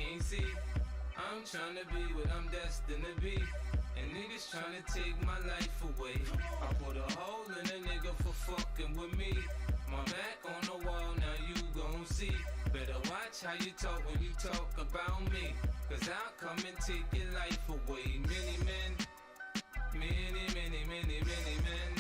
can't see. I'm trying to be what I'm destined to be, and niggas trying to take my life away. I put a hole in a nigga for fucking with me. My back on the wall, now you gon' see. Better watch how you talk when you talk about me, cause I'll come and take your life away. Many men, many men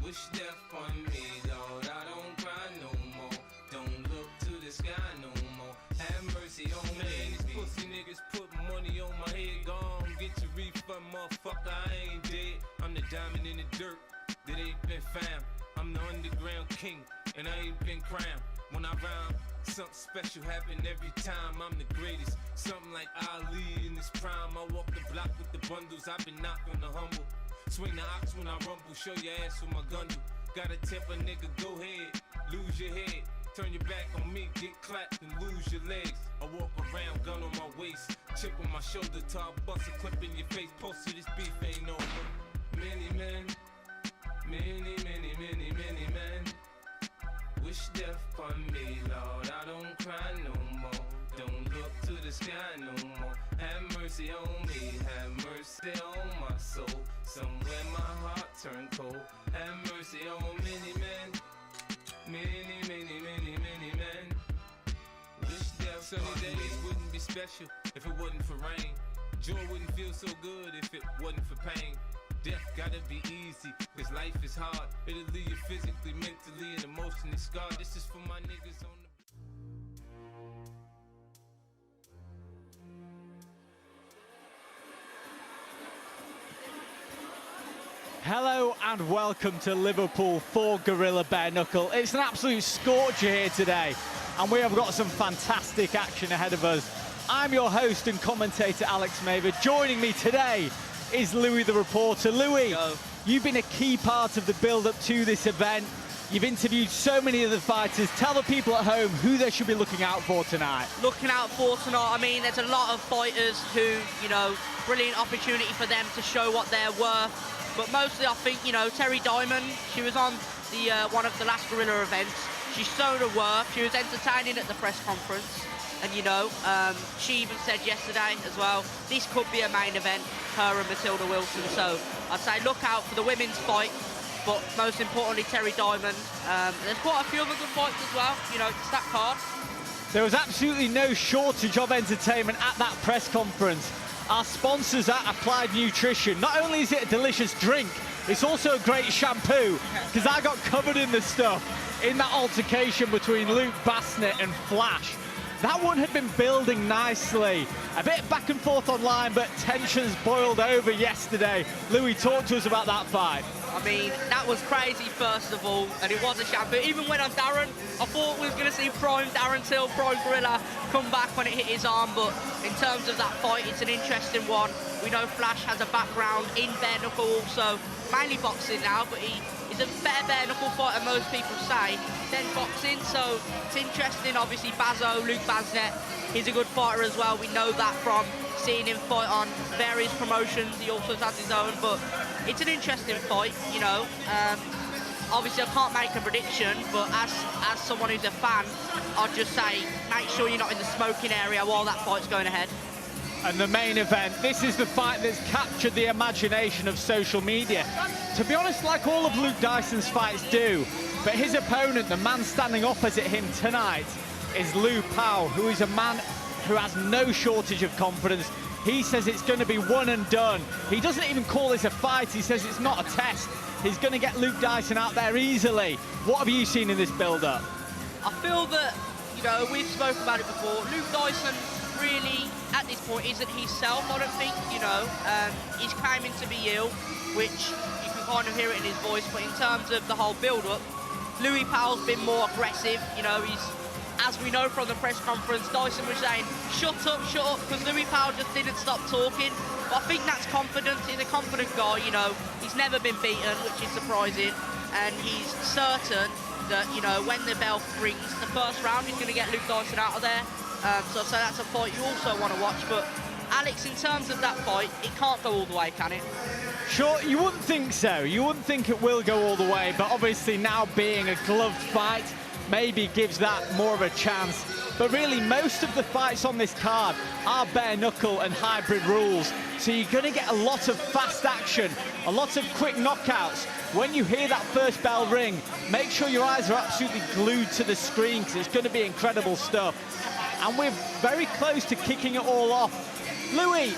wish death on me, Lord. I don't cry no more, don't look to the sky no more. Have mercy on me. These pussy niggas put money on my head. Gone, get your refund, motherfucker. I ain't dead. I'm the diamond in the dirt that ain't been found. I'm the underground king, and I ain't been crowned. When I rhyme, something special happen every time. I'm the greatest, something like Ali in his prime. I walk the block with the bundles, I've been knocking the humble. Swing the ox when I rumble, show your ass with my gun do. Got a temper, nigga, go ahead, lose your head. Turn your back on me, get clapped and lose your legs. I walk around, gun on my waist, chip on my shoulder, till I bust a clip in your face. Post to this beef ain't over. Many men, many men wish death upon me, Lord. I don't cry no more, don't look to the sky no more. Have mercy on me, have mercy on my soul. Somewhere my heart turned cold. Have mercy on many men, many men wish death upon me. Sunny days wouldn't be special if it wasn't for rain. Joy wouldn't feel so good if it wasn't for pain. Death gotta be easy, cause life is hard. It'll leave you physically, mentally, and emotionally scarred. This is for my niggas on the... Hello and welcome to Liverpool for Gorilla Bare Knuckle. It's an absolute scorcher here today, and we have got some fantastic action ahead of us. I'm your host and commentator, Alex Maver. Joining me today is Louis the reporter. Louis, Go. You've been a key part of the build-up to this event. You've interviewed so many of the fighters. Tell the people at home who they should be looking out for tonight. Looking out for tonight, I mean, there's a lot of fighters who, you know, brilliant opportunity for them to show what they're worth. But mostly, I think, you know, Terry Diamond, she was on the one of the last Gorilla events. She showed her worth. She was entertaining at the press conference. And, you know, she even said yesterday as well, this could be a main event, her and Matilda Wilson. So I'd say look out for the women's fight, but most importantly, Terry Diamond. There's quite a few other good fights as well, you know, it's that card. There was absolutely no shortage of entertainment at that press conference. Our sponsors at Applied Nutrition, not only is it a delicious drink, it's also a great shampoo, because I got covered in the stuff in that altercation between Luke Bassnett and Flash. That one had been building nicely. A bit back and forth online, but tensions boiled over yesterday. Louis, talk to us about that fight. I mean, that was crazy, first of all, and it was a shampoo. Even when on Darren, I thought we was going to see prime Darren Till, prime Gorilla, come back when it hit his arm, but in terms of that fight, it's an interesting one. We know Flash has a background in bare knuckle also, mainly boxing now, but he's a better bare knuckle fighter, most people say, than boxing, so it's interesting. Obviously, Luke Bassnett, he's a good fighter as well. We know that from seeing him fight on various promotions. He also has his own, but it's an interesting fight, you know. Obviously, I can't make a prediction, but as someone who's a fan, I'd just say make sure you're not in the smoking area while that fight's going ahead. And the main event, this is the fight that's captured the imagination of social media. To be honest, like all of Luke Dyson's fights do, but his opponent, the man standing opposite him tonight, is Lou Powell, who is a man who has no shortage of confidence. He says it's going to be one and done. He doesn't even call this a fight, he says it's not a test. He's going to get Luke Dyson out there easily. What have you seen in this build-up? I feel that, you know, we've spoken about it before, Luke Dyson really, at this point, isn't himself, I don't think, you know. He's claiming to be ill, which you can kind of hear it in his voice, but in terms of the whole build-up, Louis Powell's been more aggressive, you know, he's, as we know from the press conference, Dyson was saying, shut up, because Louis Powell just didn't stop talking. But I think that's confidence. He's a confident guy, you know. He's never been beaten, which is surprising. And he's certain that, you know, when the bell rings, the first round, he's going to get Luke Dyson out of there. So that's a fight you also want to watch. But, Alex, in terms of that fight, it can't go all the way, can it? Sure, you wouldn't think so. You wouldn't think it will go all the way, but obviously now being a gloved fight, maybe gives that more of a chance. But really, most of the fights on this card are bare knuckle and hybrid rules. So you're going to get a lot of fast action, a lot of quick knockouts. When you hear that first bell ring, make sure your eyes are absolutely glued to the screen, because it's going to be incredible stuff. And we're very close to kicking it all off. Louis,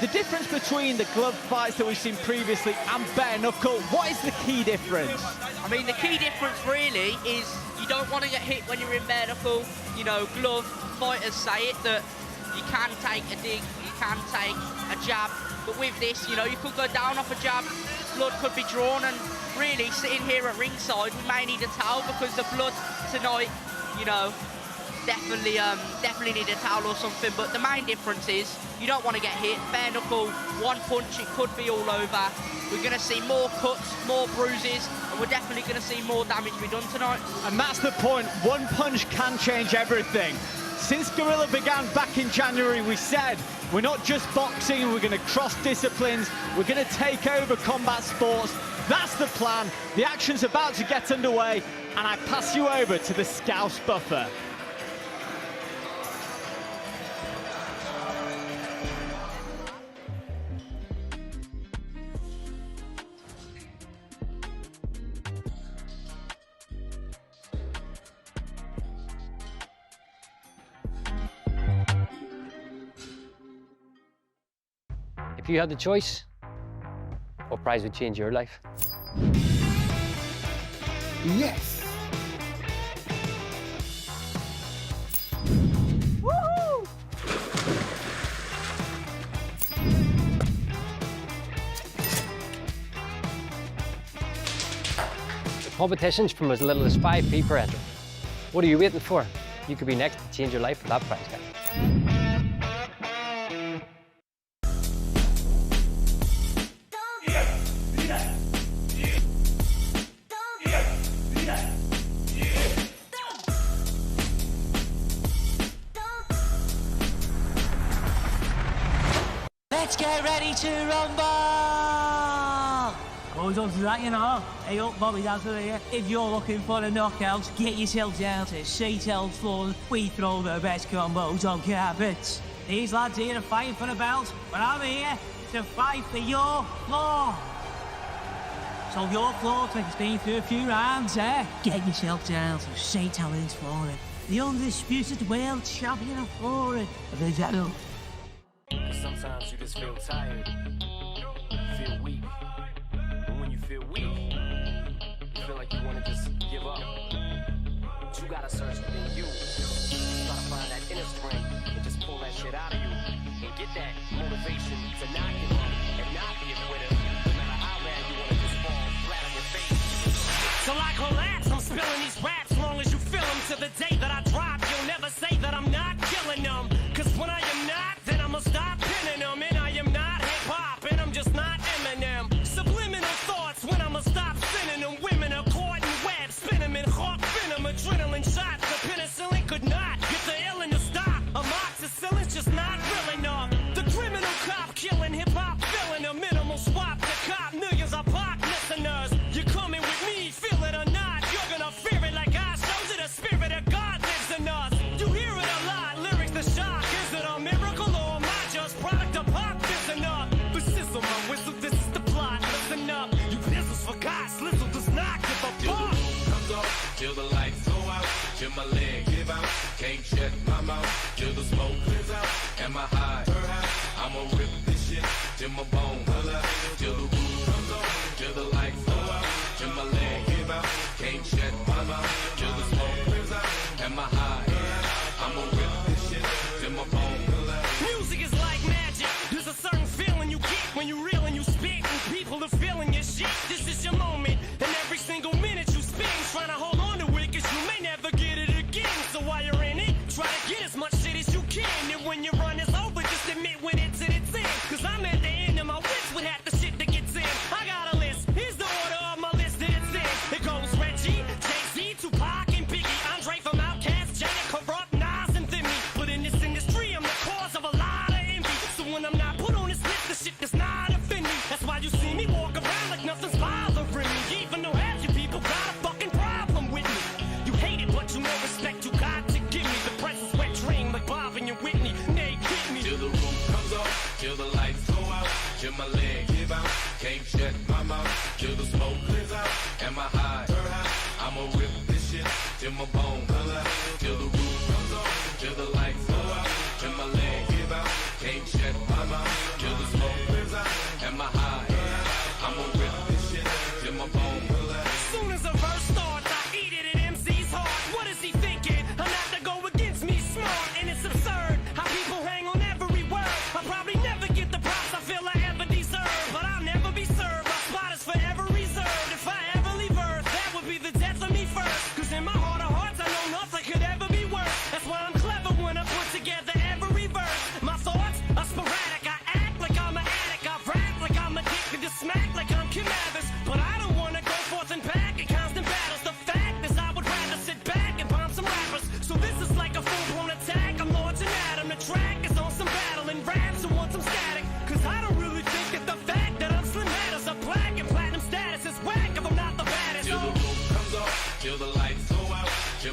the difference between the glove fights that we've seen previously and bare knuckle, what is the key difference? I mean, the key difference really is you don't want to get hit when you're in bare knuckle. You know, glove fighters say it, that you can take a dig, you can take a jab, but with this, you know, you could go down off a jab, blood could be drawn, and really sitting here at ringside, we may need a towel, because the blood tonight, you know, definitely need a towel or something. But the main difference is you don't want to get hit. Bare knuckle, one punch, it could be all over. We're going to see more cuts, more bruises, and we're definitely going to see more damage be done tonight. And that's the point. One punch can change everything. Since Gorilla began back in January, we said we're not just boxing, we're going to cross disciplines, we're going to take over combat sports. That's the plan. The action's about to get underway, and I pass you over to the Scouse Buffer. If you had the choice, what prize would change your life? Yes! Woohoo! The competition's from as little as 5p per entry. What are you waiting for? You could be next to change your life with that prize, guys. Let's get ready to rumble! Goes on to that, you know. Hey up, Bobby Dazzler here. If you're looking for a knockout, get yourself down to Seatel's Floors. We throw the best combos on carpets. These lads here are fighting for the belt, but I'm here to fight for your floor. So your floor takes me through a few rounds, eh? Get yourself down to Seatel's Floors. The undisputed world champion of flooring of the devil. Sometimes you just feel tired, feel weak. And when you feel weak, you feel like you want to just give up. But you gotta search within you. Try to find that inner strength and just pull that shit out of you. And get that motivation to not give up and not be a quitter. No matter how bad you want to just fall flat on your face. So like collapse, I'm spilling these raps. Long as you feel them to the day that I drop. You'll never say that I'm not killing them. Cause when I am not, then I'ma stop pinning them. And I am not hip-hop, and I'm just not Eminem. Subliminal thoughts when I'ma stop sending them. Women are caught in webs, spin them in hawk venom. Adrenaline shots, the penicillin could not get the illin to stop. Amoxicillin's just not real enough. The criminal cop killing hip-hop, filling a minimal swap. The cop, millions of pop listeners. You're coming with me, feel it or not. You're gonna fear it like I showed you the spirit of God.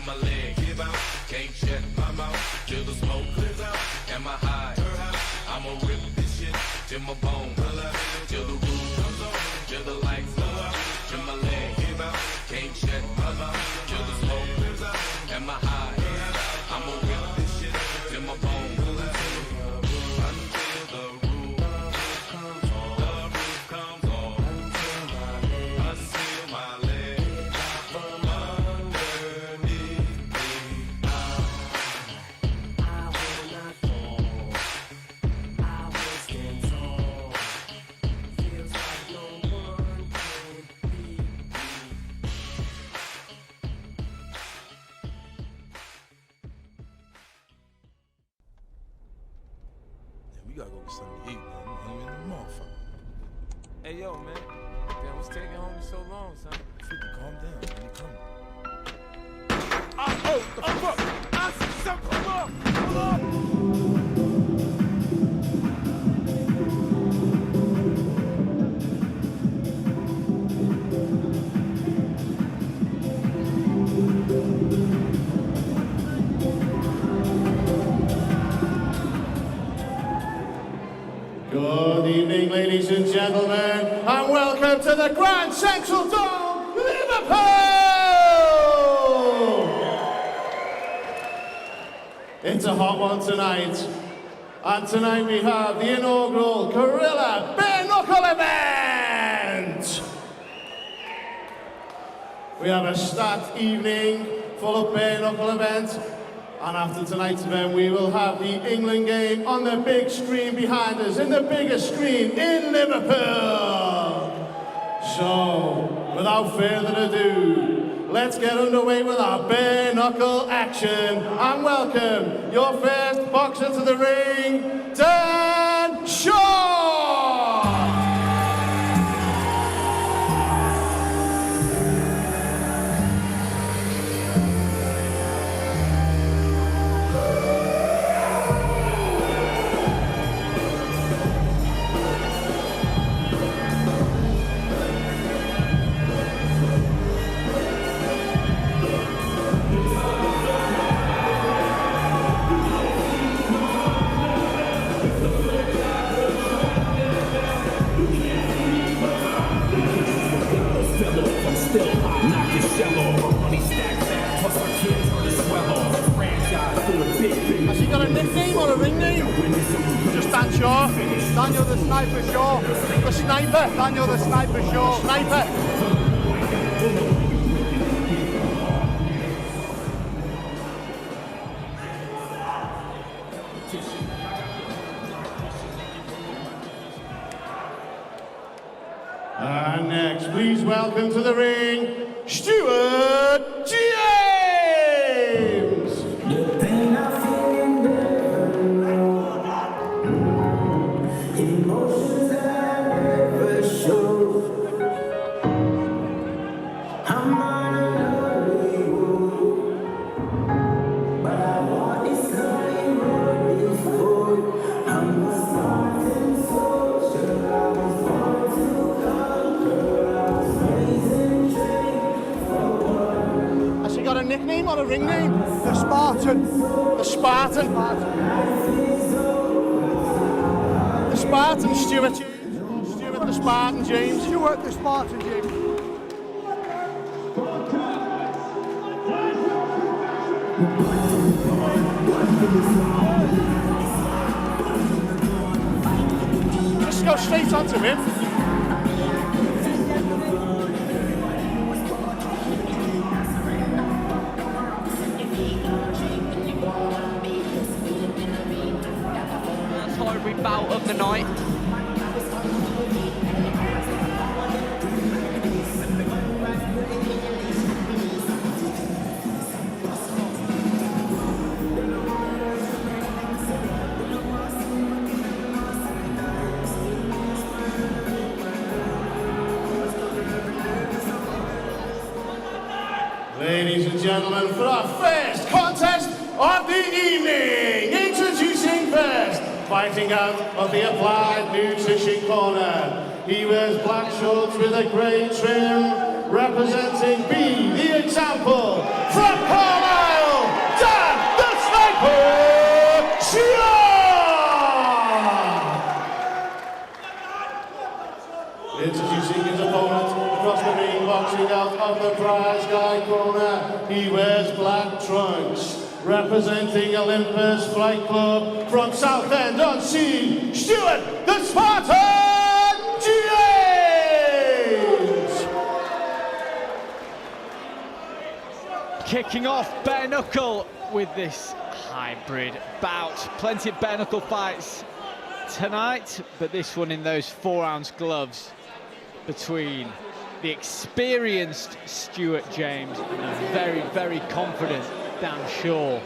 my leg give out, can't shut my mouth till the smoke clears out. Am I high? I'ma rip this shit till my bone, till the roof comes on, till the lights go out, till my leg give out, can't shut my mouth till the smoke clears out. Am I high? I'ma rip this shit till my bone, until the roof comes on, the roof comes on, until my leg from underneath me. I will not fall. I will stand tall. Feels like no one can beat me. We gotta go get something to eat, man. I'm hungry in the motherfucker. Hey, yo, man. Damn, what's taking homie so long, son? 50, calm down, man. He coming. Good evening, ladies and gentlemen, and welcome to the Grand Central Dome, Liverpool! It's a hot one tonight, and tonight we have the inaugural Gorilla Bare Knuckle event! We have a stacked evening full of bare knuckle events. And after tonight's event, we will have the England game on the big screen behind us, in the biggest screen in Liverpool. So, without further ado, let's get underway with our bare knuckle action. And welcome your first boxer to the ring, Dan Shaw! Has he got a nickname or a ring name? Just Dan Shaw. Daniel the Sniper Shaw. The Sniper. Daniel the Sniper Shaw. Sniper. And next, please welcome to the ring, Stuart James! Emotions I never show. I'm on a lonely road, but I want it something more before. I'm a Spartan soldier, I was born to conquer. I was raised and trained for war. Has he got a nickname or a ring name? The Spartan. The Spartan. The Spartan, Stuart James. Stuart the Spartan James. Stuart the Spartan James. Just go straight onto him. Every bout of the night. Ladies and gentlemen, for our first contest of the evening, introducing first, fighting out of the Applied Nutrition Corner. He wears black shorts with a grey trim, representing B, the example, from Poland! representing Olympus Flight Club from Southend-on-Sea, Stuart the Spartan James! Kicking off bare knuckle with this hybrid bout. Plenty of bare knuckle fights tonight, but this one in those 4-ounce gloves between the experienced Stuart James and the very, very confident Dan Shaw.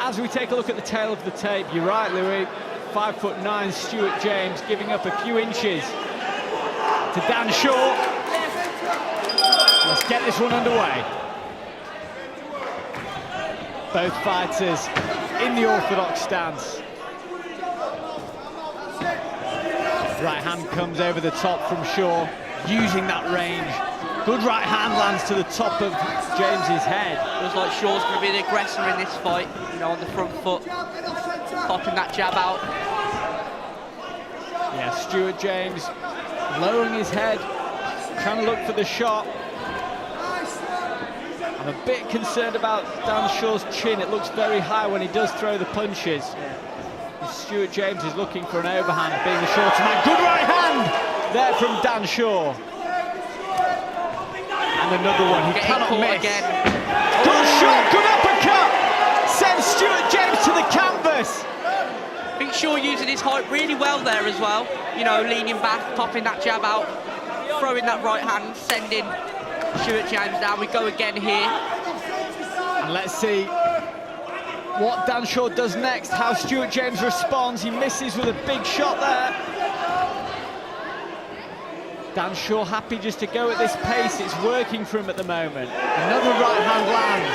As we take a look at the tail of the tape, you're right, Louis, 5'9" Stuart James giving up a few inches to Dan Shaw. Let's get this one underway. Both fighters in the orthodox stance. Right hand comes over the top from Shaw, using that range. Good right hand lands to the top of James's head. Looks like Shaw's going to be the aggressor in this fight, you know, on the front foot, popping that jab out. Yeah, Stuart James lowering his head, trying to look for the shot. I'm a bit concerned about Dan Shaw's chin. It looks very high when he does throw the punches. Stuart James is looking for an overhand, being the shorter man. Good right hand there from Dan Shaw. And another one, he cannot miss. Again. Good shot, good uppercut. Sends Stuart James to the canvas. I think Shaw using his height really well there as well. You know, leaning back, popping that jab out, throwing that right hand, sending Stuart James down. We go again here. And let's see what Dan Shaw does next, how Stuart James responds. He misses with a big shot there. Dan Shaw happy just to go at this pace. It's working for him at the moment. Another right hand lands.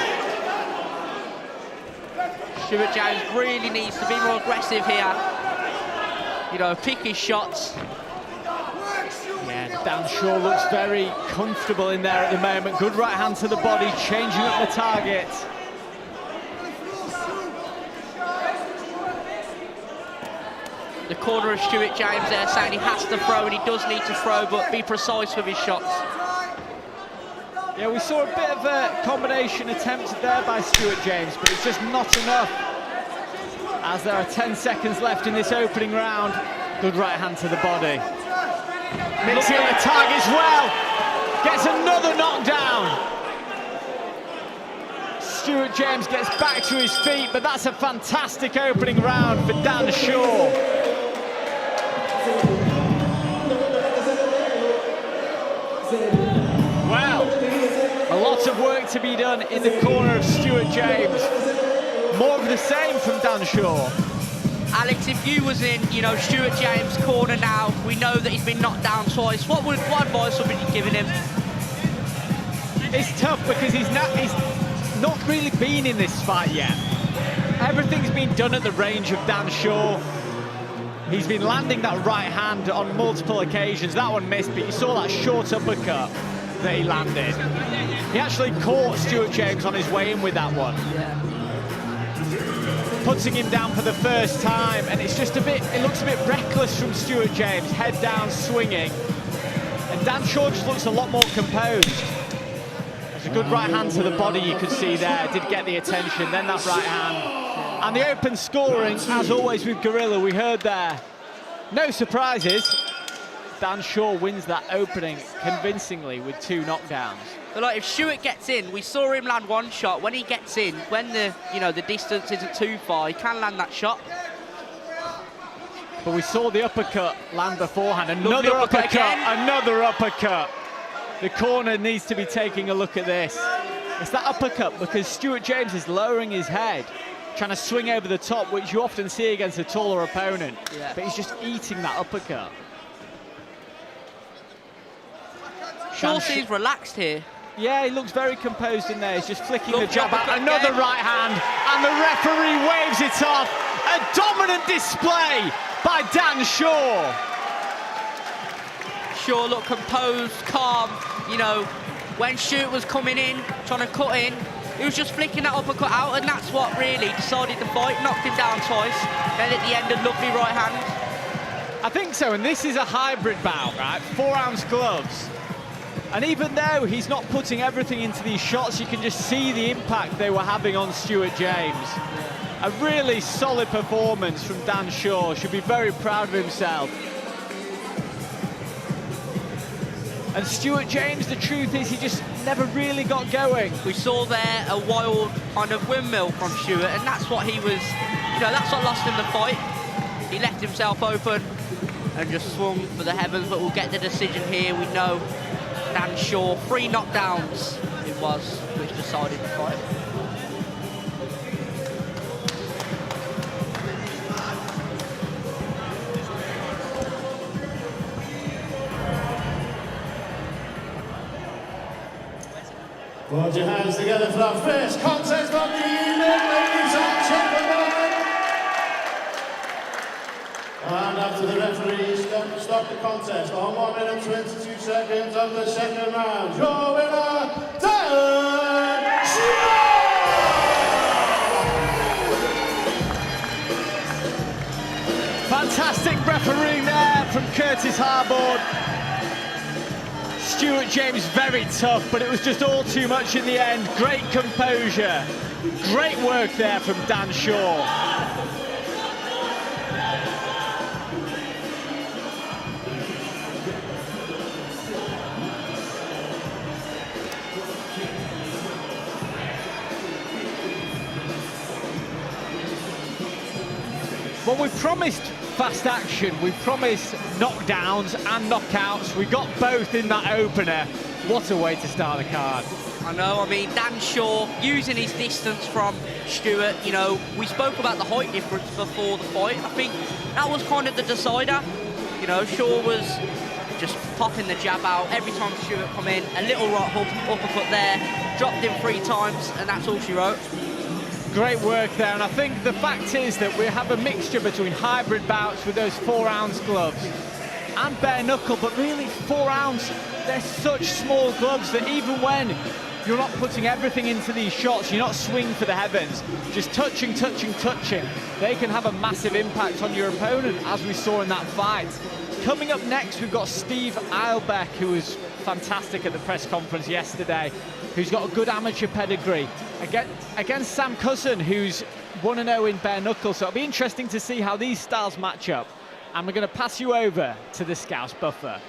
Stuart James really needs to be more aggressive here. You know, pick his shots. Yeah, Dan Shaw looks very comfortable in there at the moment. Good right hand to the body, changing up the target. The corner of Stuart James there saying he has to throw, and he does need to throw, but be precise with his shots. Yeah, we saw a bit of a combination attempted there by Stuart James, but it's just not enough. As there are 10 seconds left in this opening round. Good right hand to the body. Mixing up the targets well. Gets another knockdown. Stuart James gets back to his feet, but that's a fantastic opening round for Dan Shaw. Well, a lot of work to be done in the corner of Stuart James. More of the same from Dan Shaw. Alex, if you was in, you know, Stuart James' corner now, we know that he's been knocked down twice. What advice would you be giving him? It's tough because he's not really been in this fight yet. Everything's been done at the range of Dan Shaw. He's been landing that right hand on multiple occasions. That one missed, but you saw that short uppercut that he landed. He actually caught Stuart James on his way in with that one. Yeah. Putting him down for the first time, and it's just a bit, it looks a bit reckless from Stuart James, head down, swinging. And Dan Shaw just looks a lot more composed. There's a good right hand to the body you could see there, did get the attention, then that right hand. And the open scoring, as always with Gorilla, we heard there. No surprises. Dan Shaw wins that opening convincingly with 2 knockdowns. But like, if Stuart gets in, we saw him land one shot. When he gets in, when the distance isn't too far, he can land that shot. But we saw the uppercut land beforehand. Another uppercut, another uppercut. The corner needs to be taking a look at this. It's that uppercut because Stuart James is lowering his head, trying to swing over the top, which you often see against a taller opponent. Yeah. But he's just eating that uppercut. Shaw seems relaxed here. Yeah, he looks very composed in there. He's just flicking the jab out. Another right hand, and the referee waves it off. A dominant display by Dan Shaw. Shaw looked composed, calm. You know, when Stuart was coming in, trying to cut in, he was just flicking that uppercut out, and that's what really decided the fight. Knocked him down twice. Then at the end, a lovely right hand. I think so, and this is a hybrid bout, right? 4-ounce gloves. And even though he's not putting everything into these shots, you can just see the impact they were having on Stuart James. A really solid performance from Dan Shaw. Should be very proud of himself. And Stuart James, the truth is, he just never really got going. We saw there a wild kind of windmill from Stuart, and that's what he was, you know, that's what lost him the fight. He left himself open and just swung for the heavens, but we'll get the decision here. We know Dan Shaw, 3 knockdowns it was, which decided the fight. Put your hands together for our first contest of the evening, ladies and gentlemen. And after the referee stopped the contest on 1 minute 22 seconds of the second round, your winner, Dan Shaw! Fantastic refereeing there from Curtis Harbord. Stuart James very tough, but it was just all too much in the end. Great composure. Great work there from Dan Shaw. Well, we promised fast action, we promised knockdowns and knockouts. We got both in that opener. What a way to start the card. I know, I mean, Dan Shaw using his distance from Stuart, you know, we spoke about the height difference before the fight. I think that was kind of the decider. You know, Shaw was just popping the jab out every time Stuart come in, a little right hook, uppercut there, dropped him 3 times, and that's all she wrote. Great work there, and I think the fact is that we have a mixture between hybrid bouts with those 4-ounce gloves and bare knuckle, but really 4-ounce, they're such small gloves that even when you're not putting everything into these shots, you're not swinging for the heavens, just touching, they can have a massive impact on your opponent, as we saw in that fight. Coming up next, we've got Steve Eilbeck, who was fantastic at the press conference yesterday, who's got a good amateur pedigree, against Sam Cousin, who's 1-0 in bare knuckle. So it'll be interesting to see how these styles match up. And we're going to pass you over to the Scouse Buffer.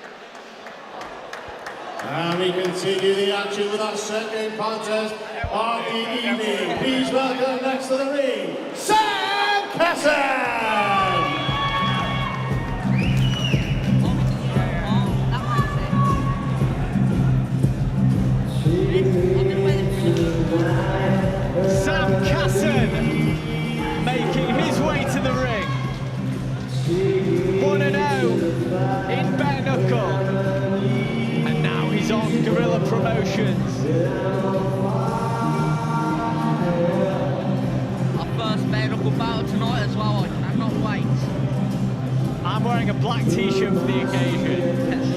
And we continue the action with our second contest of the evening. Please welcome next to the ring, Sam Cousin! Sam Casson making his way to the ring. 1-0 in bare knuckle. And now he's on Gorilla Promotions. Our first bare knuckle battle tonight as well, I cannot wait. I'm wearing a black t-shirt for the occasion.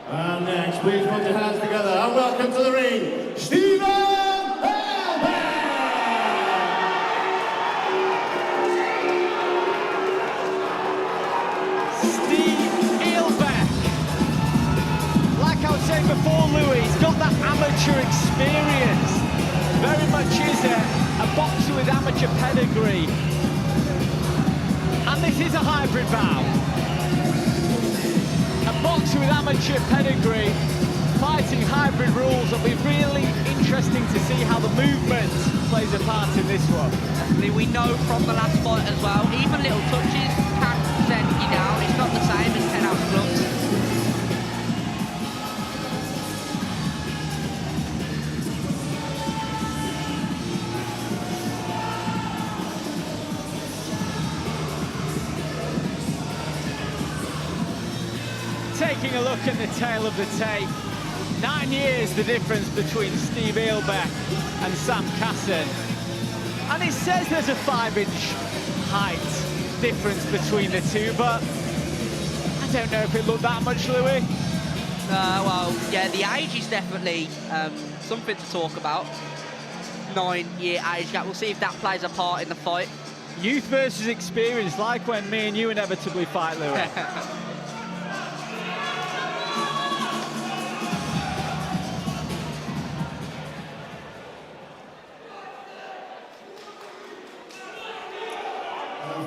And next, please put your hands together and welcome to the ring, Steve Eilbeck! Steve Eilbeck. Like I was saying before, Louis, he's got that amateur experience. Very much is a boxer with amateur pedigree. And this is a hybrid bout. A boxer with amateur pedigree, fighting hybrid rules. It'll be really interesting to see how the movement plays a part in this one. Definitely, we know from the last fight as well, even little touches can send you down. It's not the same as 10-ounce gloves. Taking a look at the tail of the tape, 9 years the difference between Steve Eilbeck and Sam Casson. And it says there's a 5-inch height difference between the two, but I don't know if it looked that much, Louis. Well, yeah, the age is definitely something to talk about. 9-year age gap. We'll see if that plays a part in the fight. Youth versus experience, like when me and you inevitably fight, Louis.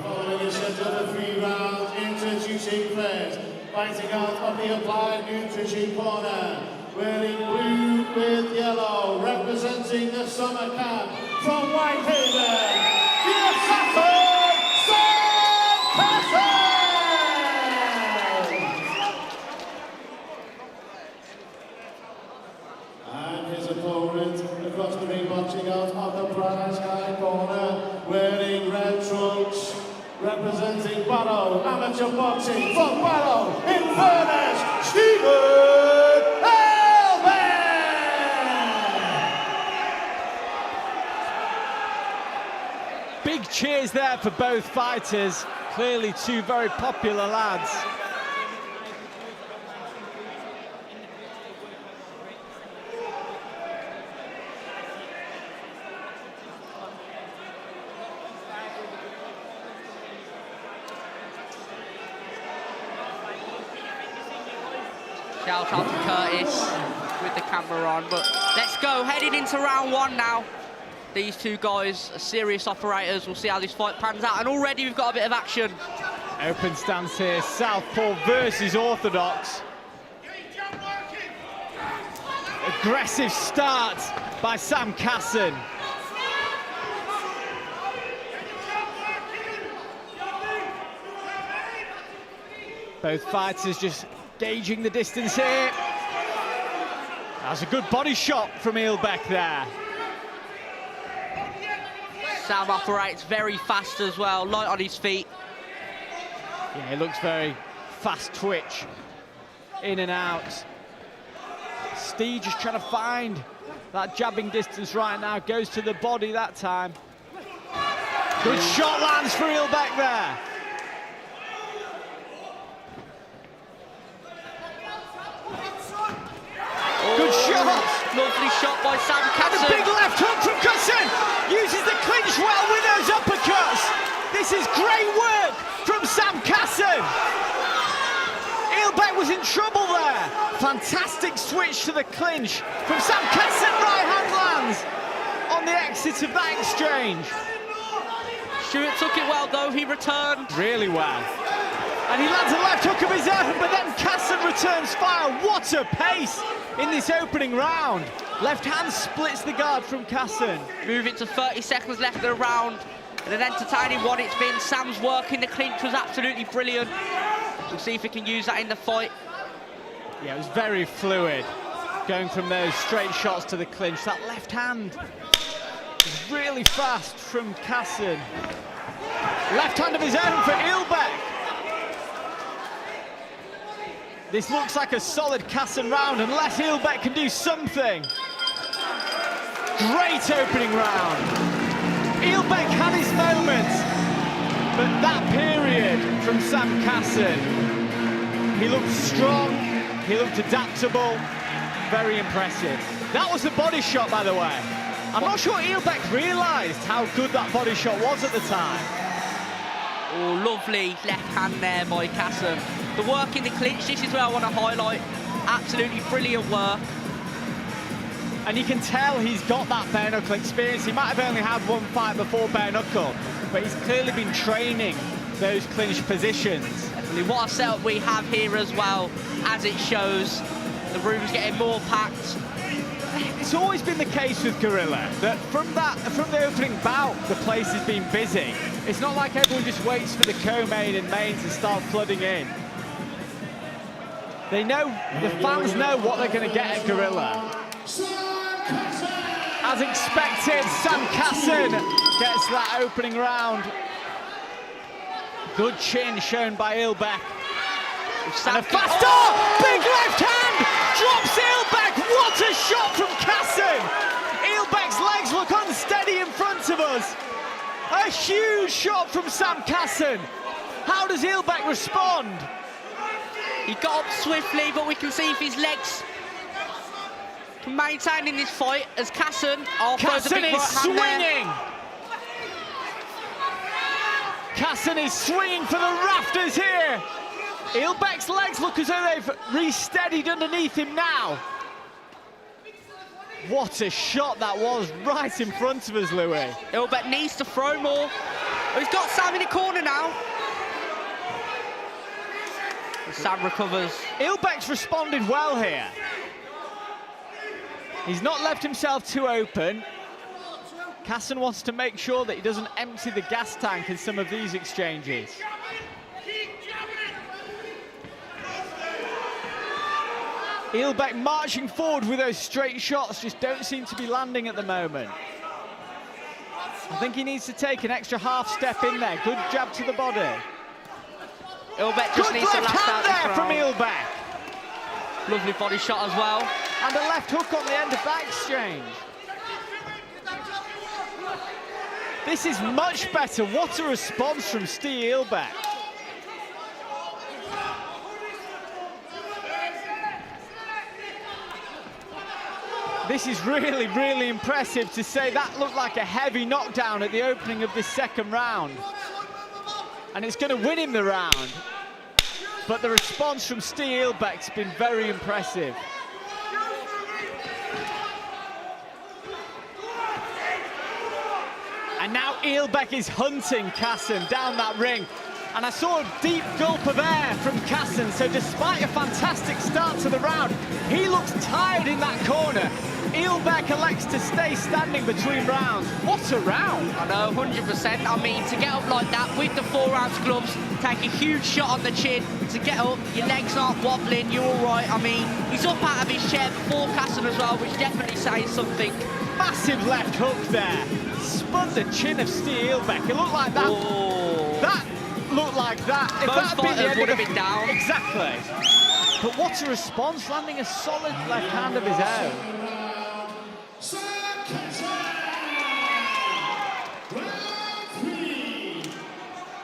Following a set of 3 rounds, introducing first, fighting out of the Applied Nutrition Corner, wearing blue with yellow, representing the summer camp from Whitehaven, the assassin, Sam Casson! And his opponent across the ring, boxing out of the Prize Sky Corner, wearing red trunks, representing Barrow, amateur boxing from Barrow, Inverness, Stephen Eilbeck! Big cheers there for both fighters. Clearly 2 very popular lads. Shout out to Curtis with the camera on, but let's go, heading into round 1 now. These 2 guys are serious operators. We'll see how this fight pans out, and already we've got a bit of action. Open stance here, Southpaw versus Orthodox. Aggressive start by Sam Casson. Both fighters just gauging the distance here. That's a good body shot from Eilbeck there. Sam operates very fast as well, light on his feet. Yeah, he looks very fast twitch, in and out. Steve just trying to find that jabbing distance right now, goes to the body that time. Good shot lands for Eilbeck there. Good shot! Lovely shot by Sam Casson. And a big left hook from Casson. Uses the clinch well with those uppercuts. This is great work from Sam Casson. Eilbeck was in trouble there. Fantastic switch to the clinch from Sam Casson. Right hand lands on the exit of that exchange. Stewart took it well though, he returned. Really well. And he lands a left hook of his own, but then Casson returns fire. What a pace in this opening round. Left hand splits the guard from Casson. Moving to 30 seconds left of the round. And an entertaining one it's been. Sam's work in the clinch was absolutely brilliant. We'll see if he can use that in the fight. Yeah, it was very fluid, going from those straight shots to the clinch. That left hand was really fast from Casson. Left hand of his own for Eilbeck. This looks like a solid Casson round unless Eilbeck can do something. Great opening round. Eilbeck had his moments, but that period from Sam Casson, he looked strong, he looked adaptable, very impressive. That was the body shot, by the way. I'm not sure Eilbeck realised how good that body shot was at the time. Oh, lovely left hand there by Casson. The work in the clinch, this is where I want to highlight. Absolutely brilliant work. And you can tell he's got that bare knuckle experience. He might have only had 1 fight before bare knuckle, but he's clearly been training those clinch positions. Definitely. What a setup we have here as well, as it shows. The room's getting more packed. It's always been the case with Gorilla that from the opening bout, the place has been busy. It's not like everyone just waits for the co-main and main to start flooding in. They know, the fans know what they're going to get at Gorilla. As expected, Sam Casson gets that opening round. Good chin shown by Eilbeck. And a fast big left hand drops Eilbeck What a shot from Kassan! Ilbek's legs look unsteady in front of us. A huge shot from Sam Kassan. How does Ilbek respond? He got up swiftly, but we can see if his legs can maintain in this fight as Kassan. Kassan is swinging. Kassan is swinging for the rafters here. Ilbek's legs look as though they've re-steadied underneath him now. What a shot that was right in front of us, Louis. Ilbek needs to throw more. He's got Sam in the corner now. And Sam recovers. Ilbek's responded well here. He's not left himself too open. Kassan wants to make sure that he doesn't empty the gas tank in some of these exchanges. Ilbek marching forward with those straight shots, just don't seem to be landing at the moment. I think he needs to take an extra half step in there. Good jab to the body. Ilbek just needs to last out there from Ilbek. Lovely body shot as well. And a left hook on the end of that exchange. This is much better. What a response from Steve Ilbek. This is really, really impressive to say that looked like a heavy knockdown at the opening of this second round. And it's going to win him the round. But the response from Steve Ilbek's been very impressive. And now Ilbek is hunting Kassan down that ring. And I saw a deep gulp of air from Kassan, so despite a fantastic start to the round, he looks tired in that corner. Ilbek elects to stay standing between rounds. What a round! I know, 100%. I mean, to get up like that with the 4-ounce gloves, take a huge shot on the chin, to get up, your legs aren't wobbling, you're all right. I mean, he's up out of his chair before Kassan as well, which definitely says something. Massive left hook there. Spun the chin of Steve Ilbek. It looked like that. Oh. That looked like that. If Most fighters would have been down. Exactly. But what a response, landing a solid left hand of his own.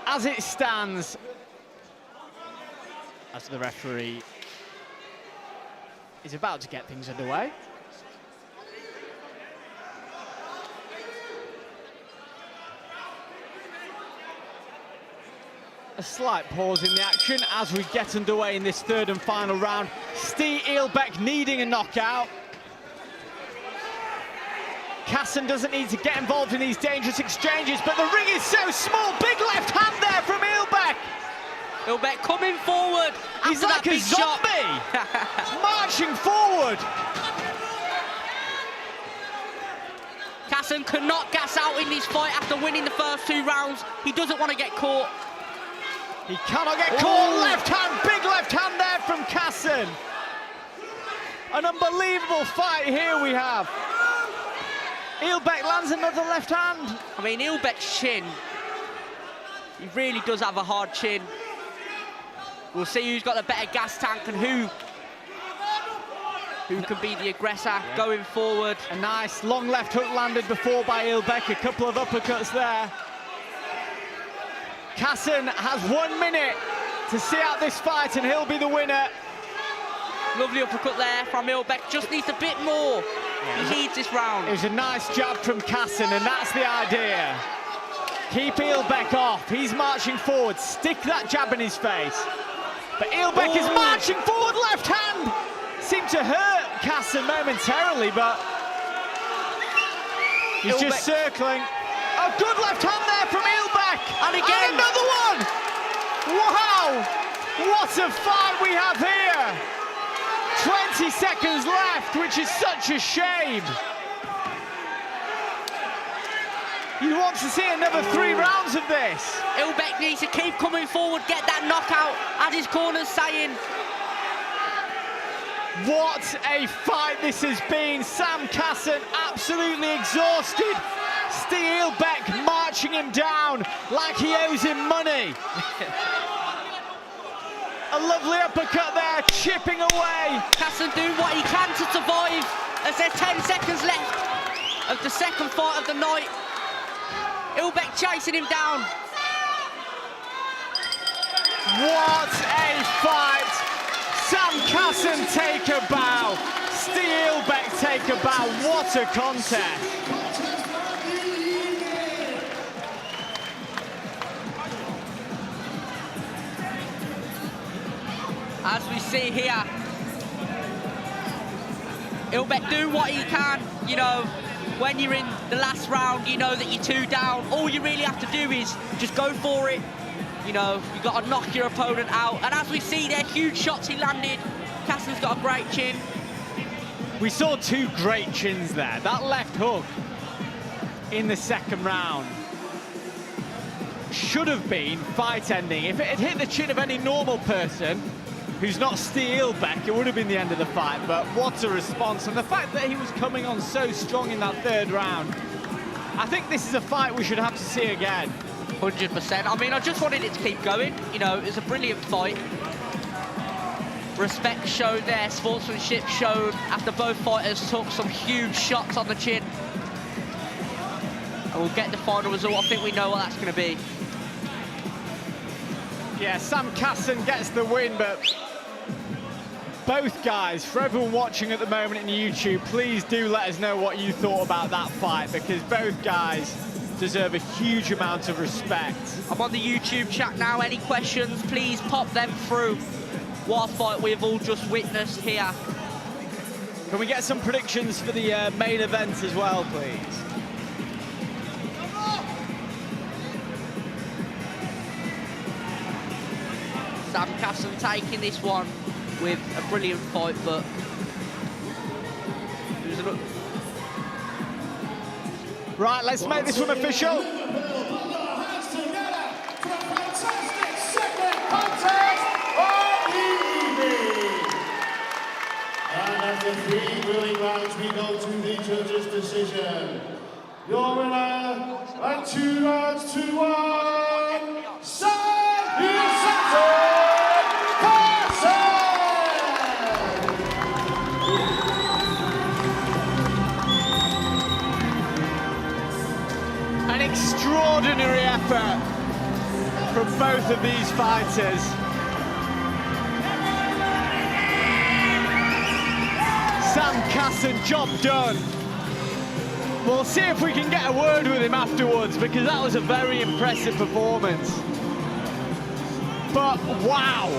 As it stands, as the referee is about to get things underway. A slight pause in the action as we get underway in this third and final round. Steve Ilbek needing a knockout. Kassan doesn't need to get involved in these dangerous exchanges, but the ring is so small. Big left hand there from Ilbek. Ilbek coming forward. He's like a zombie. Marching forward. Kassan cannot gas out in this fight after winning the first 2 rounds. He doesn't want to get caught. He cannot get caught. Left hand, big left hand there from Kassan. An unbelievable fight here we have. Ilbek lands another left hand. I mean, Ilbek's chin, he really does have a hard chin. We'll see who's got the better gas tank and who can be the aggressor going forward. A nice long left hook landed before by Ilbek, a couple of uppercuts there. Kassan has 1 minute to see out this fight and he'll be the winner. Lovely uppercut there from Ilbek, just needs a bit more. He needs this round. It was a nice jab from Kassan, and that's the idea. Keep Ilbek off. He's marching forward. Stick that jab in his face. But Ilbek is marching forward. Left hand seemed to hurt Kassan momentarily, but he's just circling. A good left hand there from Ilbek. And again. And another one. Wow. What a fight we have here. 20 seconds left, which is such a shame. You want to see another 3 rounds of this. Ilbek needs to keep coming forward, get that knockout, as his corner's saying. What a fight this has been. Sam Kassan absolutely exhausted. Steve Ilbek marching him down like he owes him money. A lovely uppercut there, chipping away. Casson doing what he can to survive as there's 10 seconds left of the second fight of the night. Ilbeck chasing him down. What a fight! Sam Casson take a bow. Steve Ilbeck take a bow. What a contest! As we see here, Ilbeck do what he can. You know, when you're in the last round, you know that you're 2 down. All you really have to do is just go for it. You know, you got to knock your opponent out. And as we see there, huge shots he landed. Casson's got a great chin. We saw 2 great chins there. That left hook in the second round should have been fight ending. If it had hit the chin of any normal person who's not Steve Ilbeck, it would have been the end of the fight. But what a response. And the fact that he was coming on so strong in that 3rd round, I think this is a fight we should have to see again. 100%. I mean, I just wanted it to keep going. You know, it was a brilliant fight. Respect showed there, sportsmanship showed after both fighters took some huge shots on the chin. And we'll get the final result. I think we know what that's going to be. Yeah, Sam Casson gets the win, but both guys, for everyone watching at the moment in YouTube, please do let us know what you thought about that fight, because both guys deserve a huge amount of respect. I'm on the YouTube chat now. Any questions, please pop them through. What a fight we've all just witnessed here. Can we get some predictions for the main event as well, please? Sam Casson taking this one with a brilliant fight, but right, let's make this one official. And after 3 grueling rounds, we go to the judges' decision. Your winner, and 2 rounds to 1, Sam Casson! An extraordinary effort from both of these fighters. Sam Casson, job done. We'll see if we can get a word with him afterwards, because that was a very impressive performance. But wow,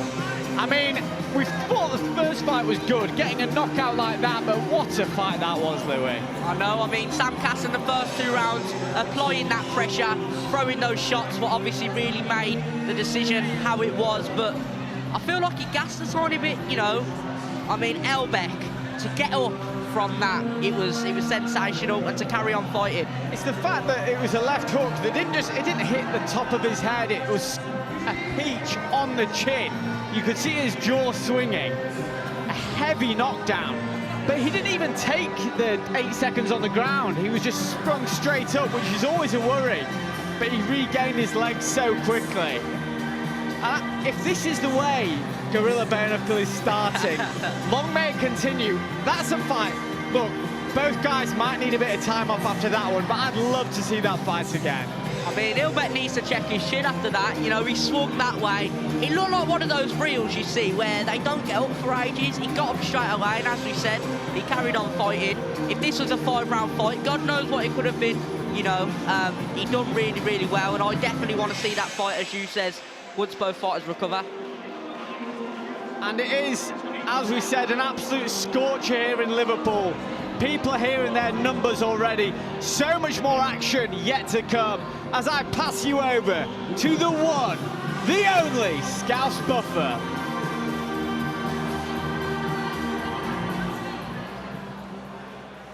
I mean, we thought the first fight was good, getting a knockout like that, but what a fight that was, Louis. I know, I mean, Sam Casson, the first 2 rounds, applying that pressure, throwing those shots, what obviously really made the decision how it was, but I feel like he gassed a tiny bit, you know. I mean, Ilbeck, to get up from that, it was sensational, and to carry on fighting. It's the fact that it was a left hook that didn't hit the top of his head, it was a peach on the chin. You could see his jaw swinging, a heavy knockdown, but he didn't even take the 8 seconds on the ground. He was just sprung straight up, which is always a worry, but he regained his legs so quickly. If this is the way Gorilla Bare Knuckle is starting, long may it continue. That's a fight. Look, both guys might need a bit of time off after that one, but I'd love to see that fight again. I mean, Ilbeck needs to check his chin after that. You know, he swung that way. It looked like one of those reels you see where they don't get up for ages. He got up straight away, and as we said, he carried on fighting. If this was a 5-round fight, God knows what it could have been. You know, he done really, really well, and I definitely want to see that fight, as you says, once both fighters recover. And it is, as we said, an absolute scorcher here in Liverpool. People are hearing their numbers already. So much more action yet to come as I pass you over to the one, the only Scouse Buffer.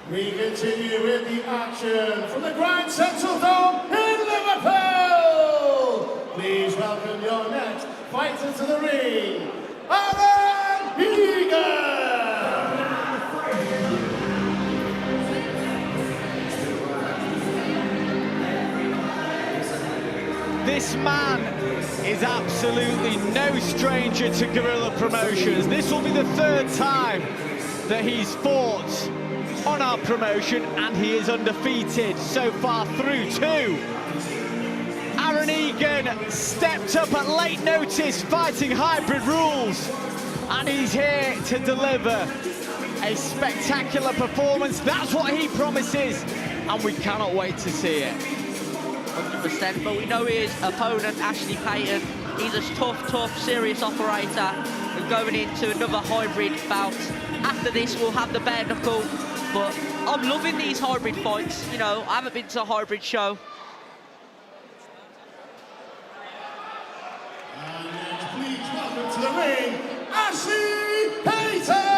We continue with the action from the Grand Central Dome in Liverpool. Please welcome your next fighter to the ring, Alan Egan. This man is absolutely no stranger to Gorilla Promotions. This will be the third time that he's fought on our promotion, and he is undefeated so far through two. Aaron Egan stepped up at late notice, fighting hybrid rules, and he's here to deliver a spectacular performance. That's what he promises, and we cannot wait to see it. 100%, but we know his opponent, Ashley Payton, he's a tough, serious operator, and going into another hybrid bout. After this, we'll have the bare knuckle, but I'm loving these hybrid fights. You know, I haven't been to a hybrid show. And please welcome to the ring, Ashley Payton!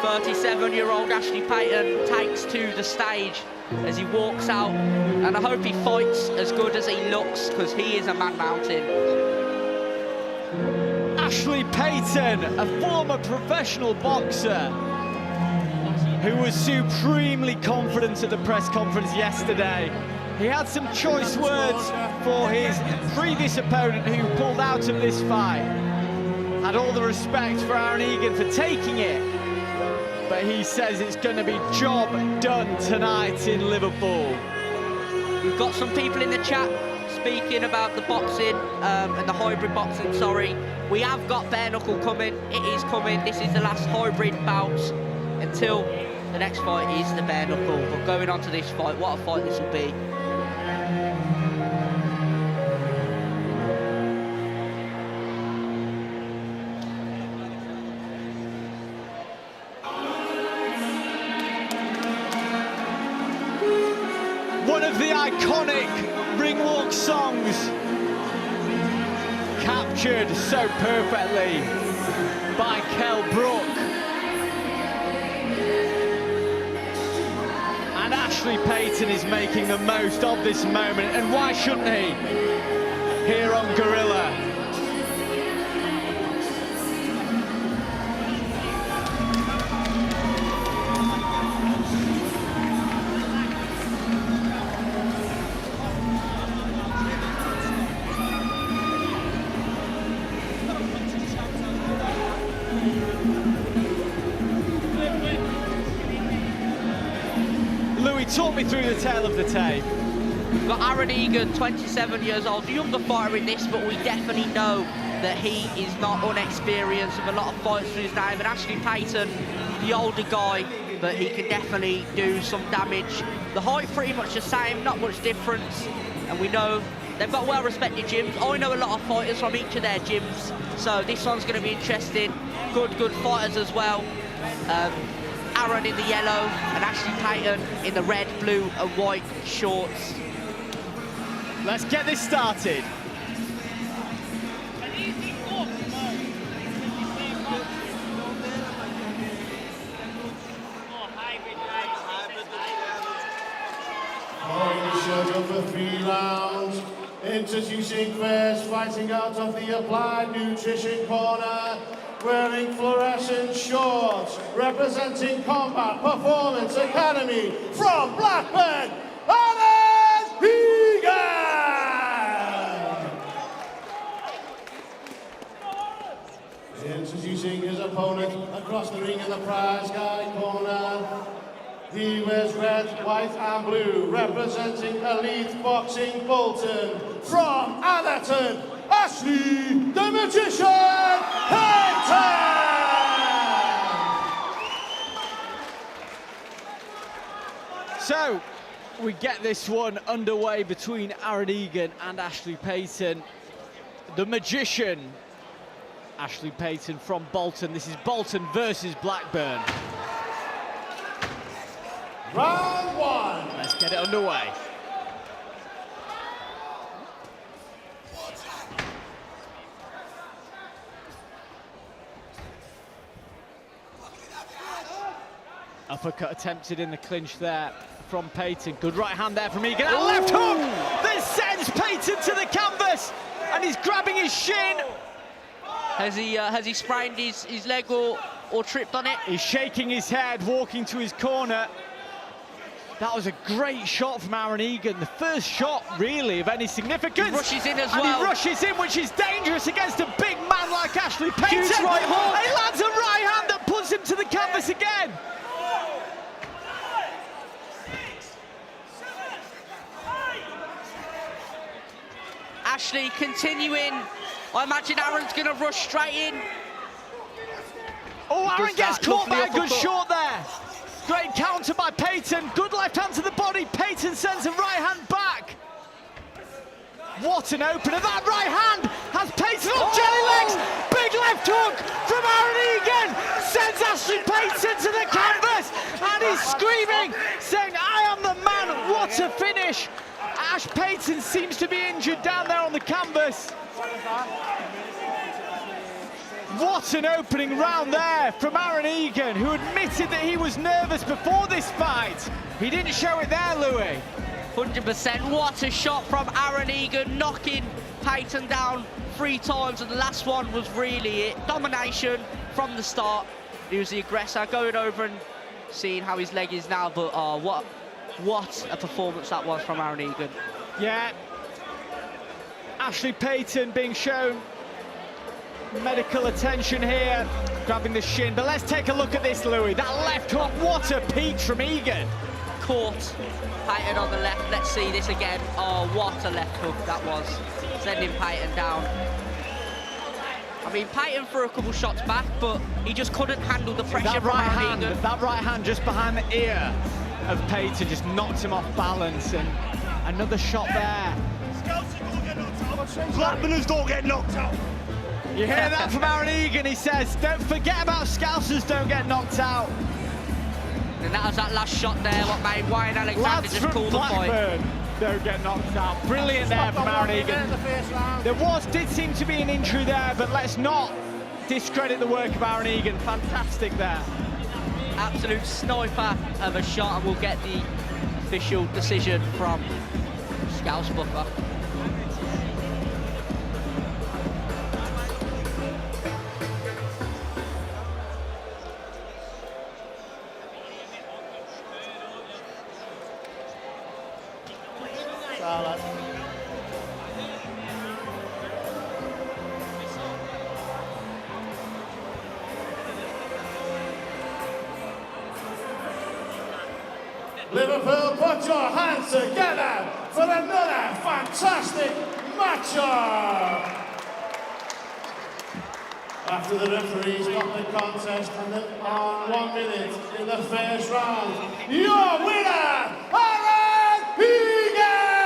37-year-old Ashley Payton takes to the stage as he walks out, and I hope he fights as good as he looks, because he is a man mountain. Ashley Payton, a former professional boxer who was supremely confident at the press conference yesterday. He had some choice words for his previous opponent who pulled out of this fight. Had all the respect for Aaron Egan for taking it, but he says it's going to be job done tonight in Liverpool. We've got some people in the chat speaking about the boxing and the hybrid boxing, sorry. We have got bare knuckle coming. It is coming. This is the last hybrid bout until the next fight is the bare knuckle. But going on to this fight, what a fight this will be. One of the iconic ring walk songs, captured so perfectly by Kell Brook. And Ashley Payton is making the most of this moment, and why shouldn't he? Here on Gorilla. Talk me through the tale of the tape. We've got Aaron Egan, 27 years old, the younger fighter in this, but we definitely know that he is not unexperienced with a lot of fights through his name. And Ashley Payton, the older guy, but he can definitely do some damage. The height pretty much the same, not much difference, and we know they've got well-respected gyms. I know a lot of fighters from each of their gyms, so this one's going to be interesting. Good fighters as well. Aaron in the yellow and Ashley Payton in the red, blue and white shorts. Let's get this started. Following the schedule for 3 rounds, introducing first, fighting out of the Applied Nutrition Corner, wearing fluorescent shorts, representing Combat Performance Academy from Blackburn, Aaron Egan! Introducing his opponent across the ring in the prize guy corner. He wears red, white and blue, representing Elite Boxing Bolton from Atherton, Ashley the Magician Payton! So, we get this one underway between Aaron Egan and Ashley Payton. The Magician, Ashley Payton from Bolton. This is Bolton versus Blackburn. Round 1. Let's get it underway. Uppercut attempted in the clinch there from Payton. Good right hand there from Egan. And left hook that sends Payton to the canvas, and he's grabbing his shin. Has he sprained his leg or tripped on it? He's shaking his head, walking to his corner. That was a great shot from Aaron Egan. The first shot, really, of any significance. He rushes in as and well. He rushes in, which is dangerous against a big man like Ashley Payton. Huge right hook. He lands a right hand that puts him to the canvas again. Ashley continuing. I imagine Aaron's going to rush straight in. Oh, Aaron gets caught by a good uppercut. shot there. Great counter by Payton. Good left hand to the body. Payton sends a right hand back. What an opener. That right hand has Payton on jelly legs. Big left hook from Aaron Egan. Sends Ashley Payton to the canvas. And he's screaming, saying, I am the man. What a finish. Ash Payton seems to be injured down there on the canvas. What an opening round there from Aaron Egan, who admitted that he was nervous before this fight. He didn't show it there, Louis. 100%. What a shot from Aaron Egan, knocking Payton down 3 times, and the last one was really it. Domination from the start. He was the aggressor, going over and seeing how his leg is now, but what a performance that was from Aaron Egan. Yeah. Ashley Payton being shown medical attention here, grabbing the shin. But let's take a look at this, Louis. That left hook, what a peach from Egan. Caught Payton on the left. Let's see this again. Oh, what a left hook that was. Sending Payton down. I mean, Payton threw a couple shots back, but he just couldn't handle the pressure from Aaron Egan. That right hand just behind the ear of Payton just knocked him off balance, and another shot there. Flatburners don't get knocked out. You hear that from Aaron Egan? He says, don't forget about Scousers don't get knocked out. And that was that last shot there, what made Wayne Alexander just call the fight. Don't get knocked out. Brilliant there from Aaron Egan. There did seem to be an injury there, but let's not discredit the work of Aaron Egan. Fantastic there. Absolute sniper of a shot, and we'll get the official decision from Scouse Booker. Liverpool, put your hands together for another fantastic matchup. After the referees got the contest on 1 minute in the first round, your winner, Aaron Egan!